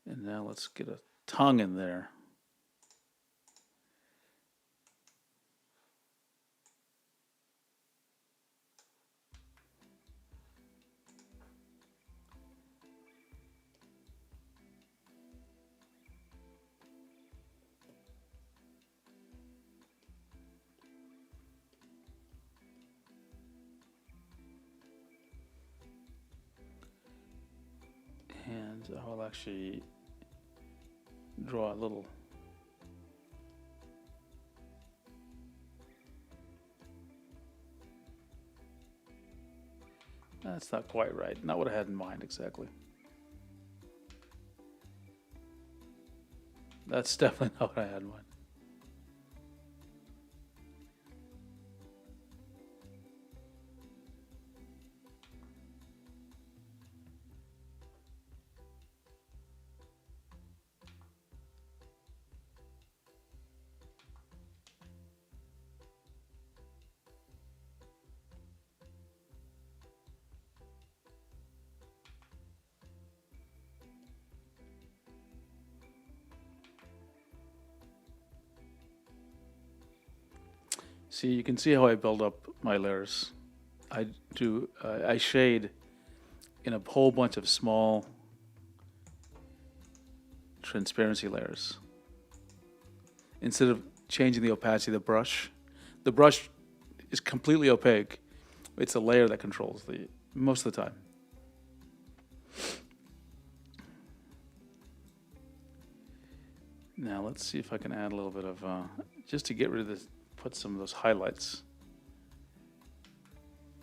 And now let's get a tongue in there. And I'll actually draw a little. That's not quite right. Not what I had in mind exactly. That's definitely not what I had in mind. See, you can see how I build up my layers. I shade in a whole bunch of small transparency layers. Instead of changing the opacity of the brush is completely opaque. It's a layer that controls the most of the time. Now let's see if I can add a little bit of just to get rid of this, put some of those highlights,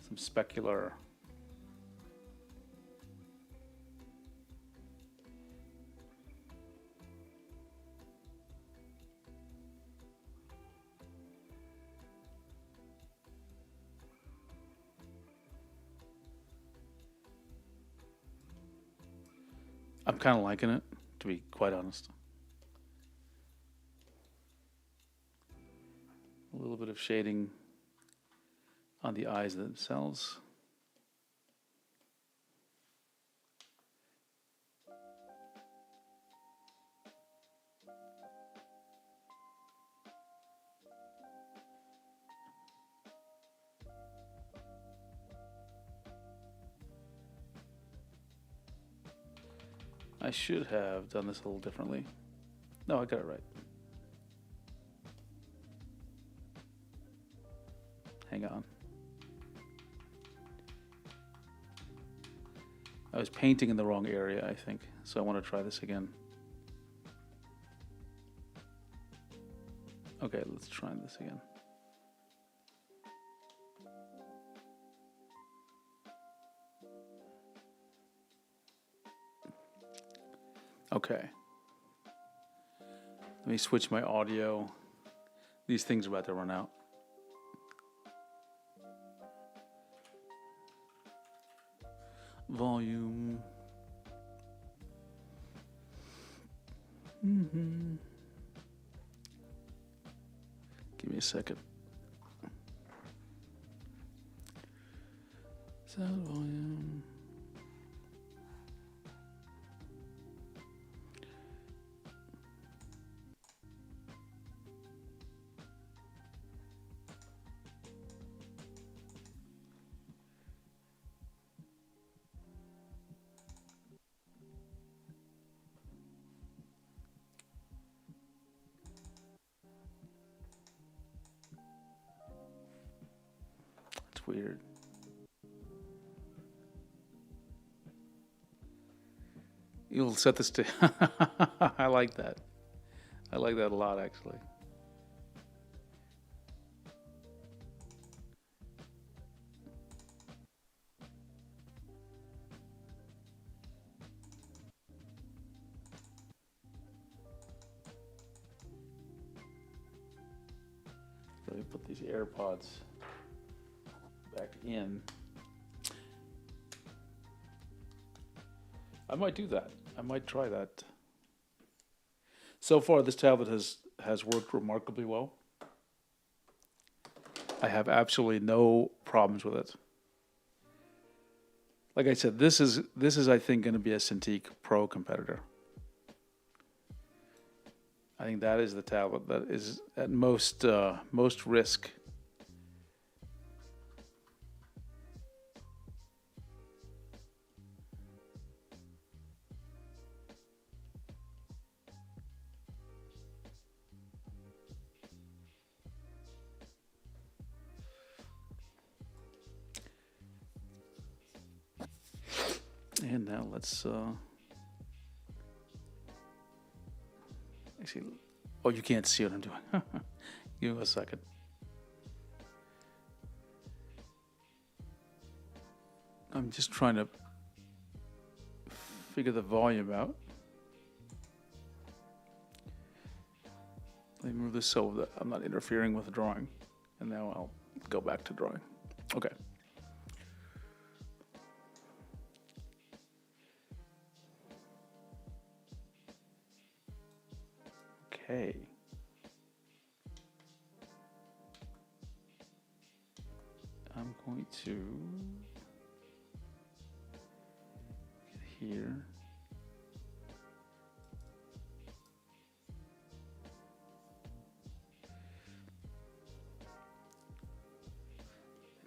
some specular. I'm kind of liking it, to be quite honest. A little bit of shading on the eyes themselves. I should have done this a little differently. No, I got it right. Hang on. I was painting in the wrong area, I think. So I want to try this again. Okay, let's try this again. Okay. Let me switch my audio. These things are about to run out. Volume. Give me a second. Sound volume. It's weird. You'll set this to. I like that. I like that a lot, actually. Let me put these AirPods back in. I might do that. I might try that. So far, this tablet has worked remarkably well. I have absolutely no problems with it. Like I said, this is I think going to be a Cintiq Pro competitor. I think that is the tablet that is at most risk. And now let's actually. Oh, you can't see what I'm doing. Give me a second. I'm just trying to figure the volume out. Let me move this so that I'm not interfering with the drawing. And now I'll go back to drawing. Okay. Okay. I'm going to get here.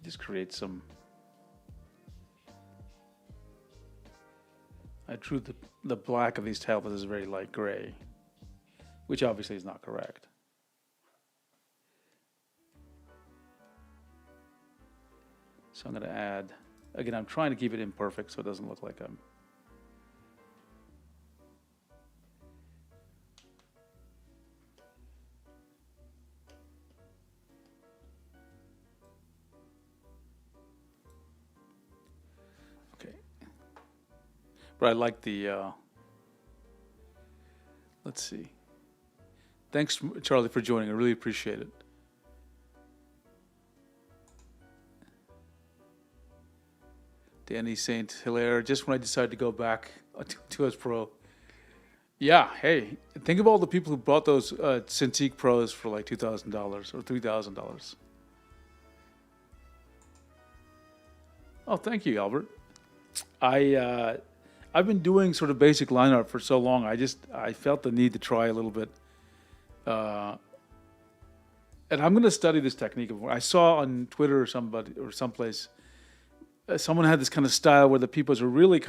Just create some. I drew the black of these tablets is very light gray, which obviously is not correct. So I'm going to add, again, I'm trying to keep it imperfect so it doesn't look like I'm. Okay. But I like the, let's see. Thanks, Charlie, for joining. I really appreciate it. Danny St. Hilaire, just when I decided to go back to us Pro. Yeah, hey, think of all the people who bought those Cintiq Pros for like $2,000 or $3,000. Oh, thank you, Albert. I've been doing sort of basic line art for so long. I felt the need to try a little bit. And I'm going to study this technique. I saw on Twitter or somebody or someplace, someone had this kind of style where the peoples were really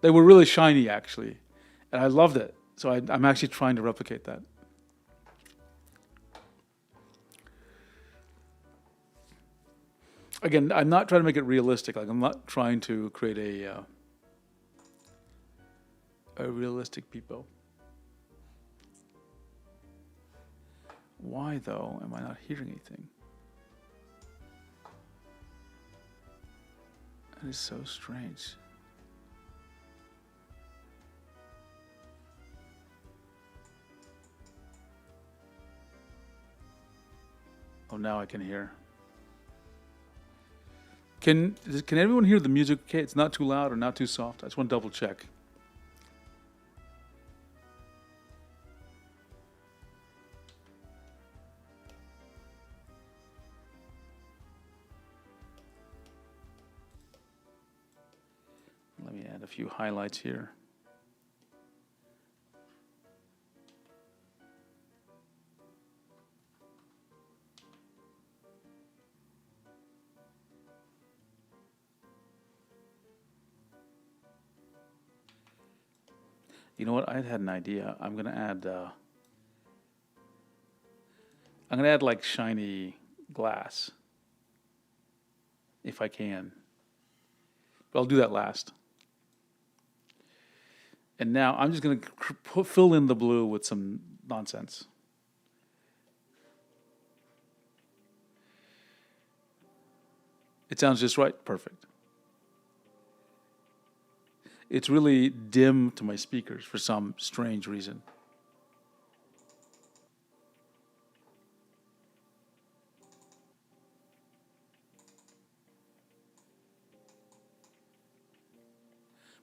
they were really shiny actually. And I loved it. So I'm actually trying to replicate that. Again, I'm not trying to make it realistic. Like I'm not trying to create a realistic peepo. Why though am I not hearing anything? That is so strange. Oh, now I can hear. Can everyone hear the music? Okay, it's not too loud or not too soft. I just want to double check. Let me add a few highlights here. You know what? I had an idea. I'm gonna add like shiny glass, if I can. But I'll do that last. And now I'm just gonna fill in the blue with some nonsense. It sounds just right. Perfect. It's really dim to my speakers for some strange reason.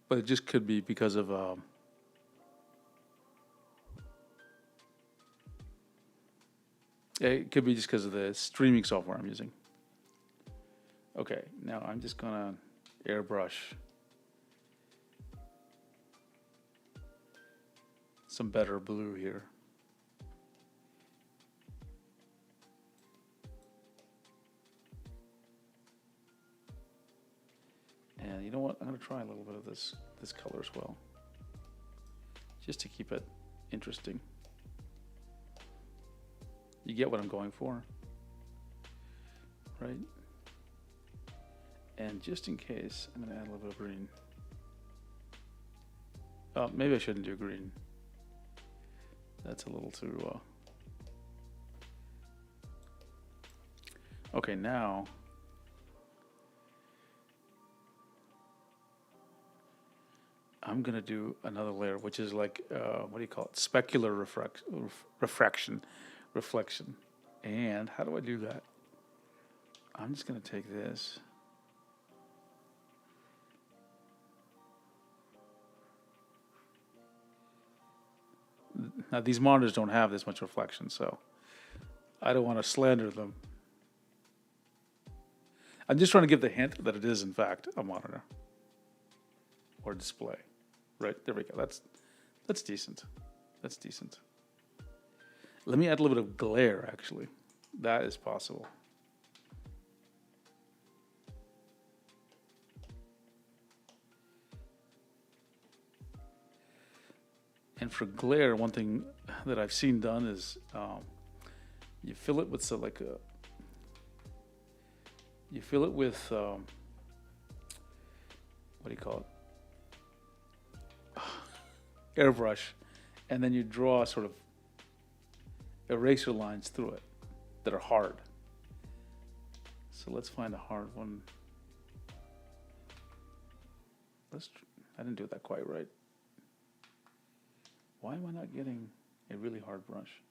But it just could be because of it could be just because of the streaming software I'm using. Okay, now I'm just gonna airbrush some better blue here. And you know what? I'm gonna try a little bit of this color as well, just to keep it interesting. You get what I'm going for, right? And just in case, I'm gonna add a little bit of green. Maybe I shouldn't do green. That's a little too. Okay, now I'm gonna do another layer, which is like what do you call it? Specular reflection. And how do I do that? I'm just gonna take this. Now these monitors don't have this much reflection, so I don't want to slander them. I'm just trying to give the hint that it is in fact a monitor or display. Right, there we go. That's decent. That's decent. Let me add a little bit of glare actually. That is possible. And for glare, one thing that I've seen done is you fill it with what do you call it? Airbrush, and then you draw sort of eraser lines through it that are hard. So let's find a hard one. I didn't do that quite right. Why am I not getting a really hard brush?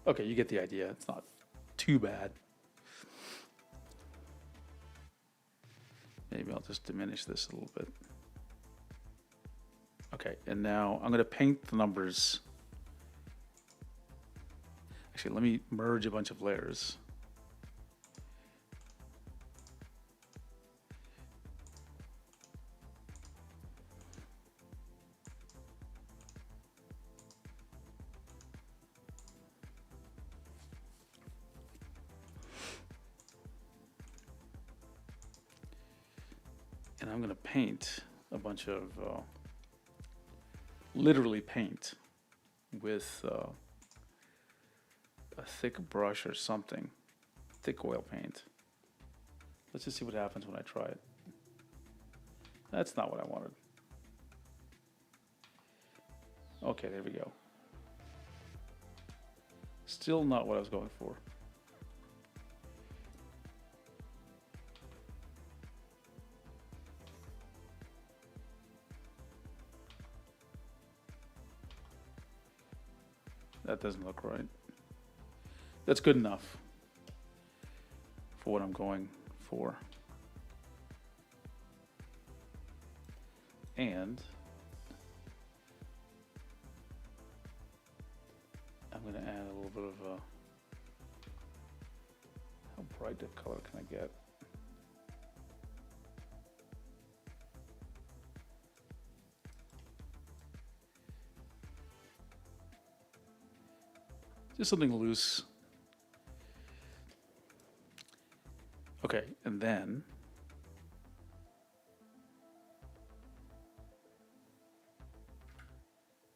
Okay, you get the idea. It's not too bad. Maybe I'll just diminish this a little bit. Okay, and now I'm going to paint the numbers. Actually, let me merge a bunch of layers. I'm going to paint a bunch of, literally paint with a thick brush or something, thick oil paint. Let's just see what happens when I try it. That's not what I wanted. Okay, there we go. Still not what I was going for. That doesn't look right. That's good enough for what I'm going for. And I'm going to add a little bit of a, how bright a color can I get? Just something loose. Okay, and then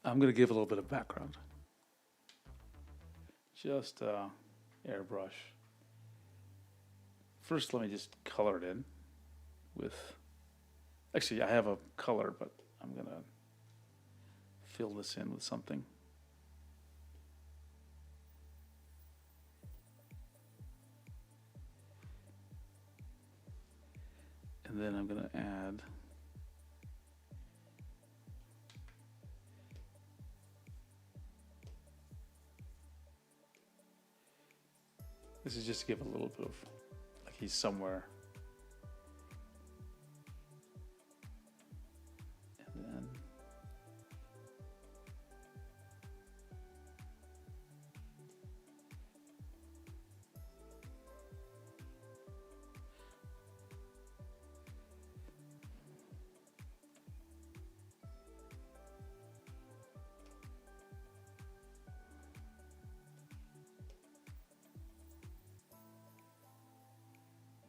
I'm going to give a little bit of background. Just airbrush. First, let me just color it in with, actually I have a color, but I'm going to fill this in with something. And then I'm going to add this is just to give a little bit of, like he's somewhere. And then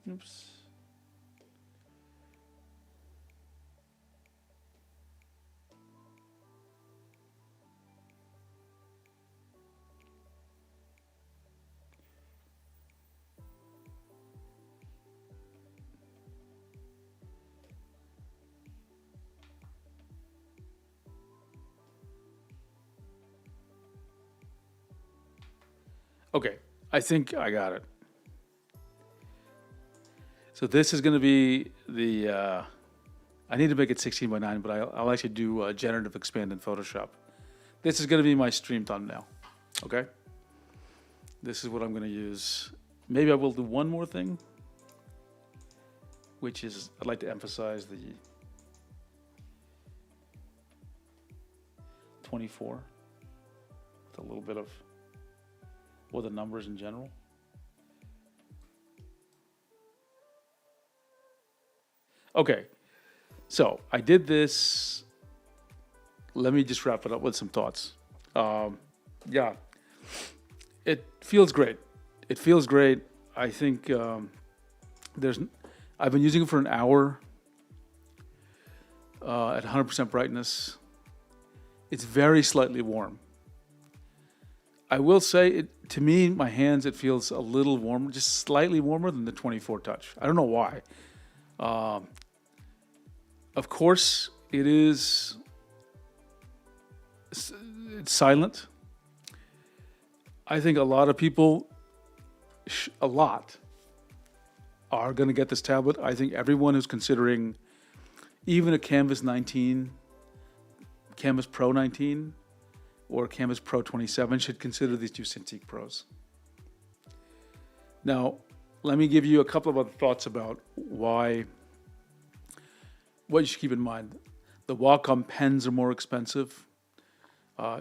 oops. Okay, I think I got it. So this is going to be the, I need to make it 16 by 9, but I'll actually do generative expand in Photoshop. This is going to be my stream thumbnail, okay? This is what I'm going to use. Maybe I will do one more thing, which is I'd like to emphasize the 24 with a little bit of, or the numbers in general. Okay, so I did this. Let me just wrap it up with some thoughts. Yeah, it feels great. It feels great. I think I've been using it for an hour at 100% brightness. It's very slightly warm. I will say, to me, my hands, it feels a little warmer, just slightly warmer than the 24 touch. I don't know why. Of course, it's silent. I think a lot of people, are going to get this tablet. I think everyone who's considering even a Canvas 19, Canvas Pro 19, or Canvas Pro 27 should consider these two Cintiq Pros. Now, let me give you a couple of other thoughts about what you should keep in mind. The Wacom pens are more expensive.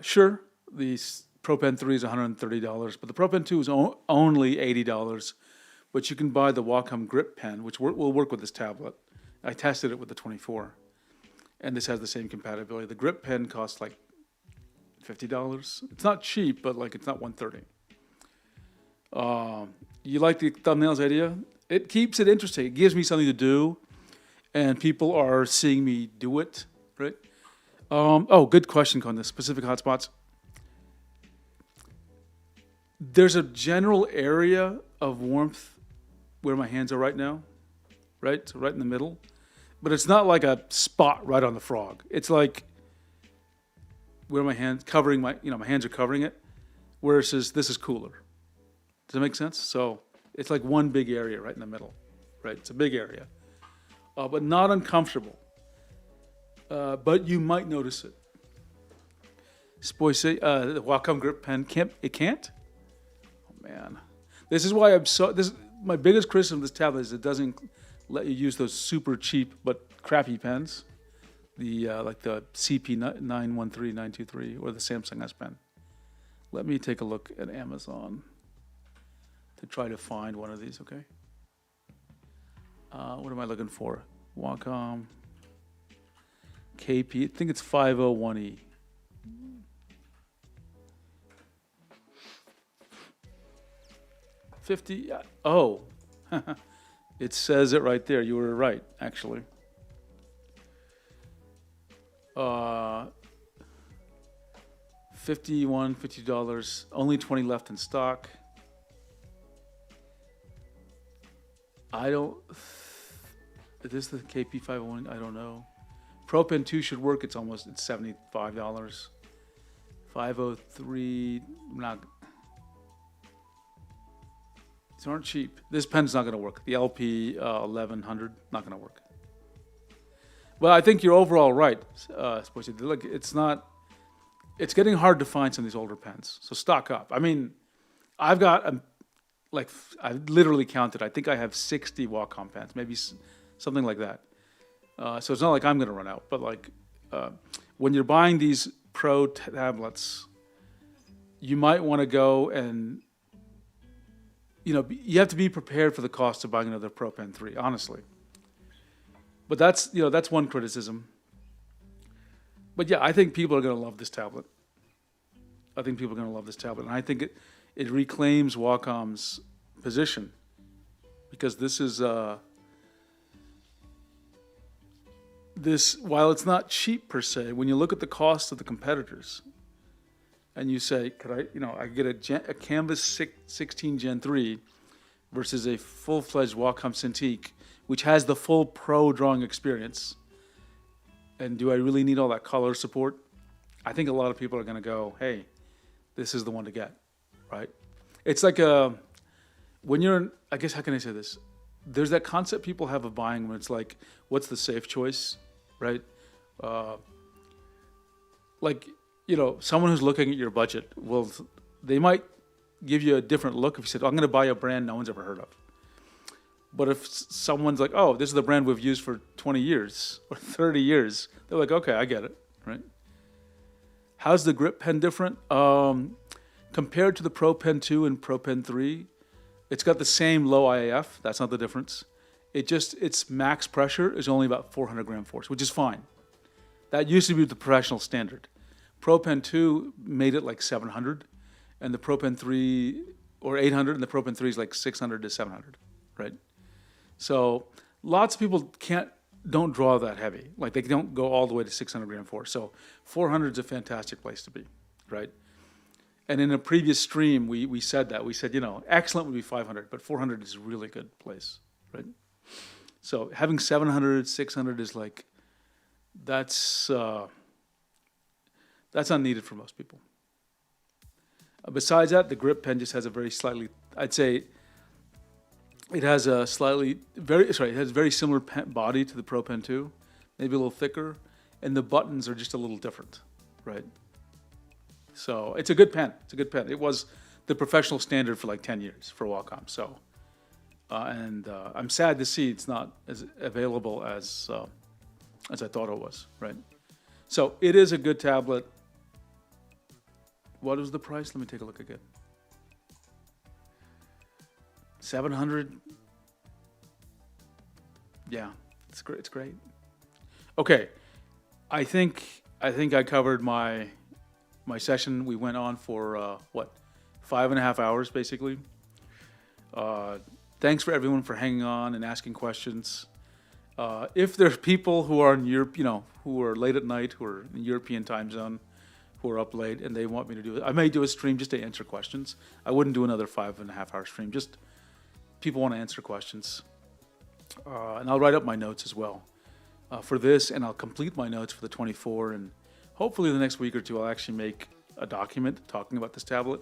Sure, the Pro Pen 3 is $130, but the Pro Pen 2 is only $80. But you can buy the Wacom Grip Pen, which will work with this tablet. I tested it with the 24, and this has the same compatibility. The Grip Pen costs like $50. It's not cheap, but like it's not $130. You like the thumbnails idea? It keeps it interesting. It gives me something to do. and people are seeing me do it, right? Oh, good question on the specific hotspots. There's a general area of warmth where my hands are right now, right? So right in the middle. But it's not like a spot right on the frog. It's like where my hands covering my hands are covering it, whereas this is cooler. Does that make sense? So it's like one big area right in the middle, right? It's a big area, but not uncomfortable. But you might notice it. Spoise, the Wacom grip pen can't. Oh man, this is why my biggest criticism of this tablet is it doesn't let you use those super cheap but crappy pens. The like the CP 913923 or the Samsung S Pen. Let me take a look at Amazon to try to find one of these. Okay. What am I looking for? Wacom KP. I think it's 501E. $50. Oh, it says it right there. You were right, actually. $50. Only 20 left in stock. Is this the KP501? I don't know. Pro Pen 2 should work. It's $75. 503. These aren't cheap. This pen's not going to work. The LP 1100 not going to work. Well, I think you're overall right. Look, it's getting hard to find some of these older pens. So stock up. I mean, I've got I literally counted. I think I have 60 Wacom pens, maybe something like that. So it's not like I'm going to run out. But when you're buying these pro tablets, you might want to go and you have to be prepared for the cost of buying another Pro Pen 3. Honestly. But that's one criticism. But yeah, I think people are going to love this tablet. And I think it reclaims Wacom's position because this is while it's not cheap per se, when you look at the cost of the competitors, and you say, could I get a Canvas 16 Gen 3 versus a full-fledged Wacom Cintiq, which has the full pro drawing experience, and do I really need all that color support? I think a lot of people are going to go, hey, this is the one to get, right? It's like when you're, I guess, how can I say this? There's that concept people have of buying when it's like, what's the safe choice, right? Someone who's looking at your budget, they might give you a different look if you said, I'm going to buy a brand no one's ever heard of. But if someone's like, oh, this is the brand we've used for 20 years or 30 years, they're like, okay, I get it, right? How's the grip pen different? Compared to the Pro Pen 2 and Pro Pen 3, it's got the same low IAF. That's not the difference. Its max pressure is only about 400 gram force, which is fine. That used to be the professional standard. Pro Pen 2 made it like 700, and the Pro Pen 3, or 800, and the Pro Pen 3 is like 600 to 700, right? So lots of people don't draw that heavy. Like they don't go all the way to 600 gram force. So 400 is a fantastic place to be, right? And in a previous stream, we said that. We said, excellent would be 500, but 400 is a really good place, right? So having 700, 600 is like, that's unneeded for most people. Besides that, the grip pen just has a very slightly, I'd say, it has a very similar body to the Pro Pen 2, maybe a little thicker, and the buttons are just a little different, right? So it's a good pen. It was the professional standard for like 10 years for Wacom. So, I'm sad to see it's not as available as I thought it was, right? So it is a good tablet. What was the price? Let me take a look again. 700. Yeah, it's great. It's great. Okay, I think I covered my session. We went on for 5.5 hours basically. Thanks for everyone for hanging on and asking questions. If there's people who are in Europe, who are late at night, who are in European time zone, who are up late, and they want me to do it, I may do a stream just to answer questions. I wouldn't do another 5.5 hour stream. Just people want to answer questions, and I'll write up my notes as well for this, and I'll complete my notes for the 24. And hopefully, the next week or two, I'll actually make a document talking about this tablet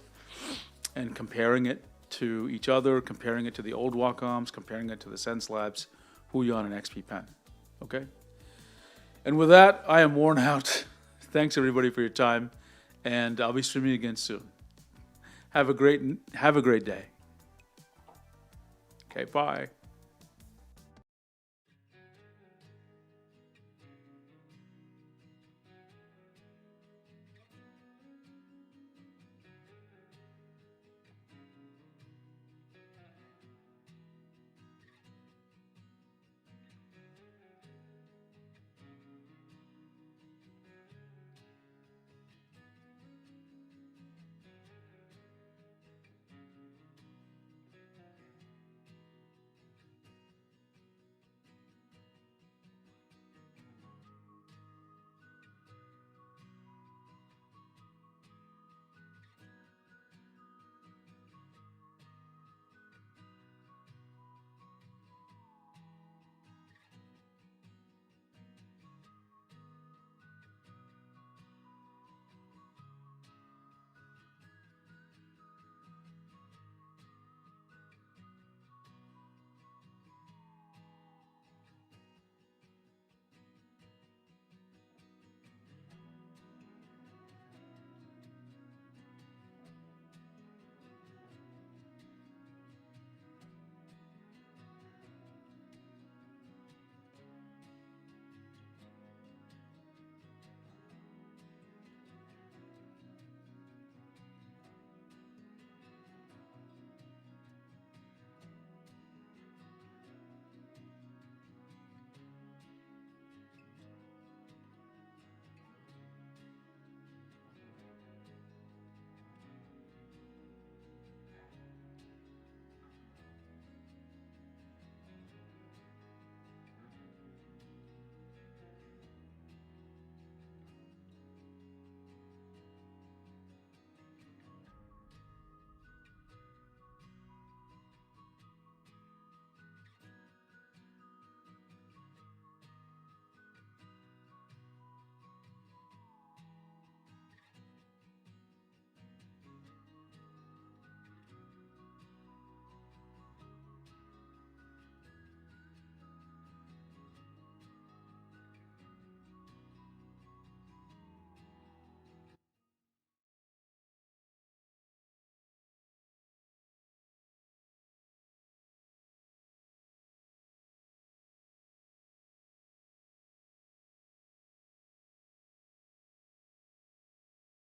and comparing it to each other, comparing it to the old Wacoms, comparing it to the Sense Labs, Huion, and XP Pen. Okay? And with that, I am worn out. Thanks everybody for your time, and I'll be streaming again soon. Have a great day. Okay, bye.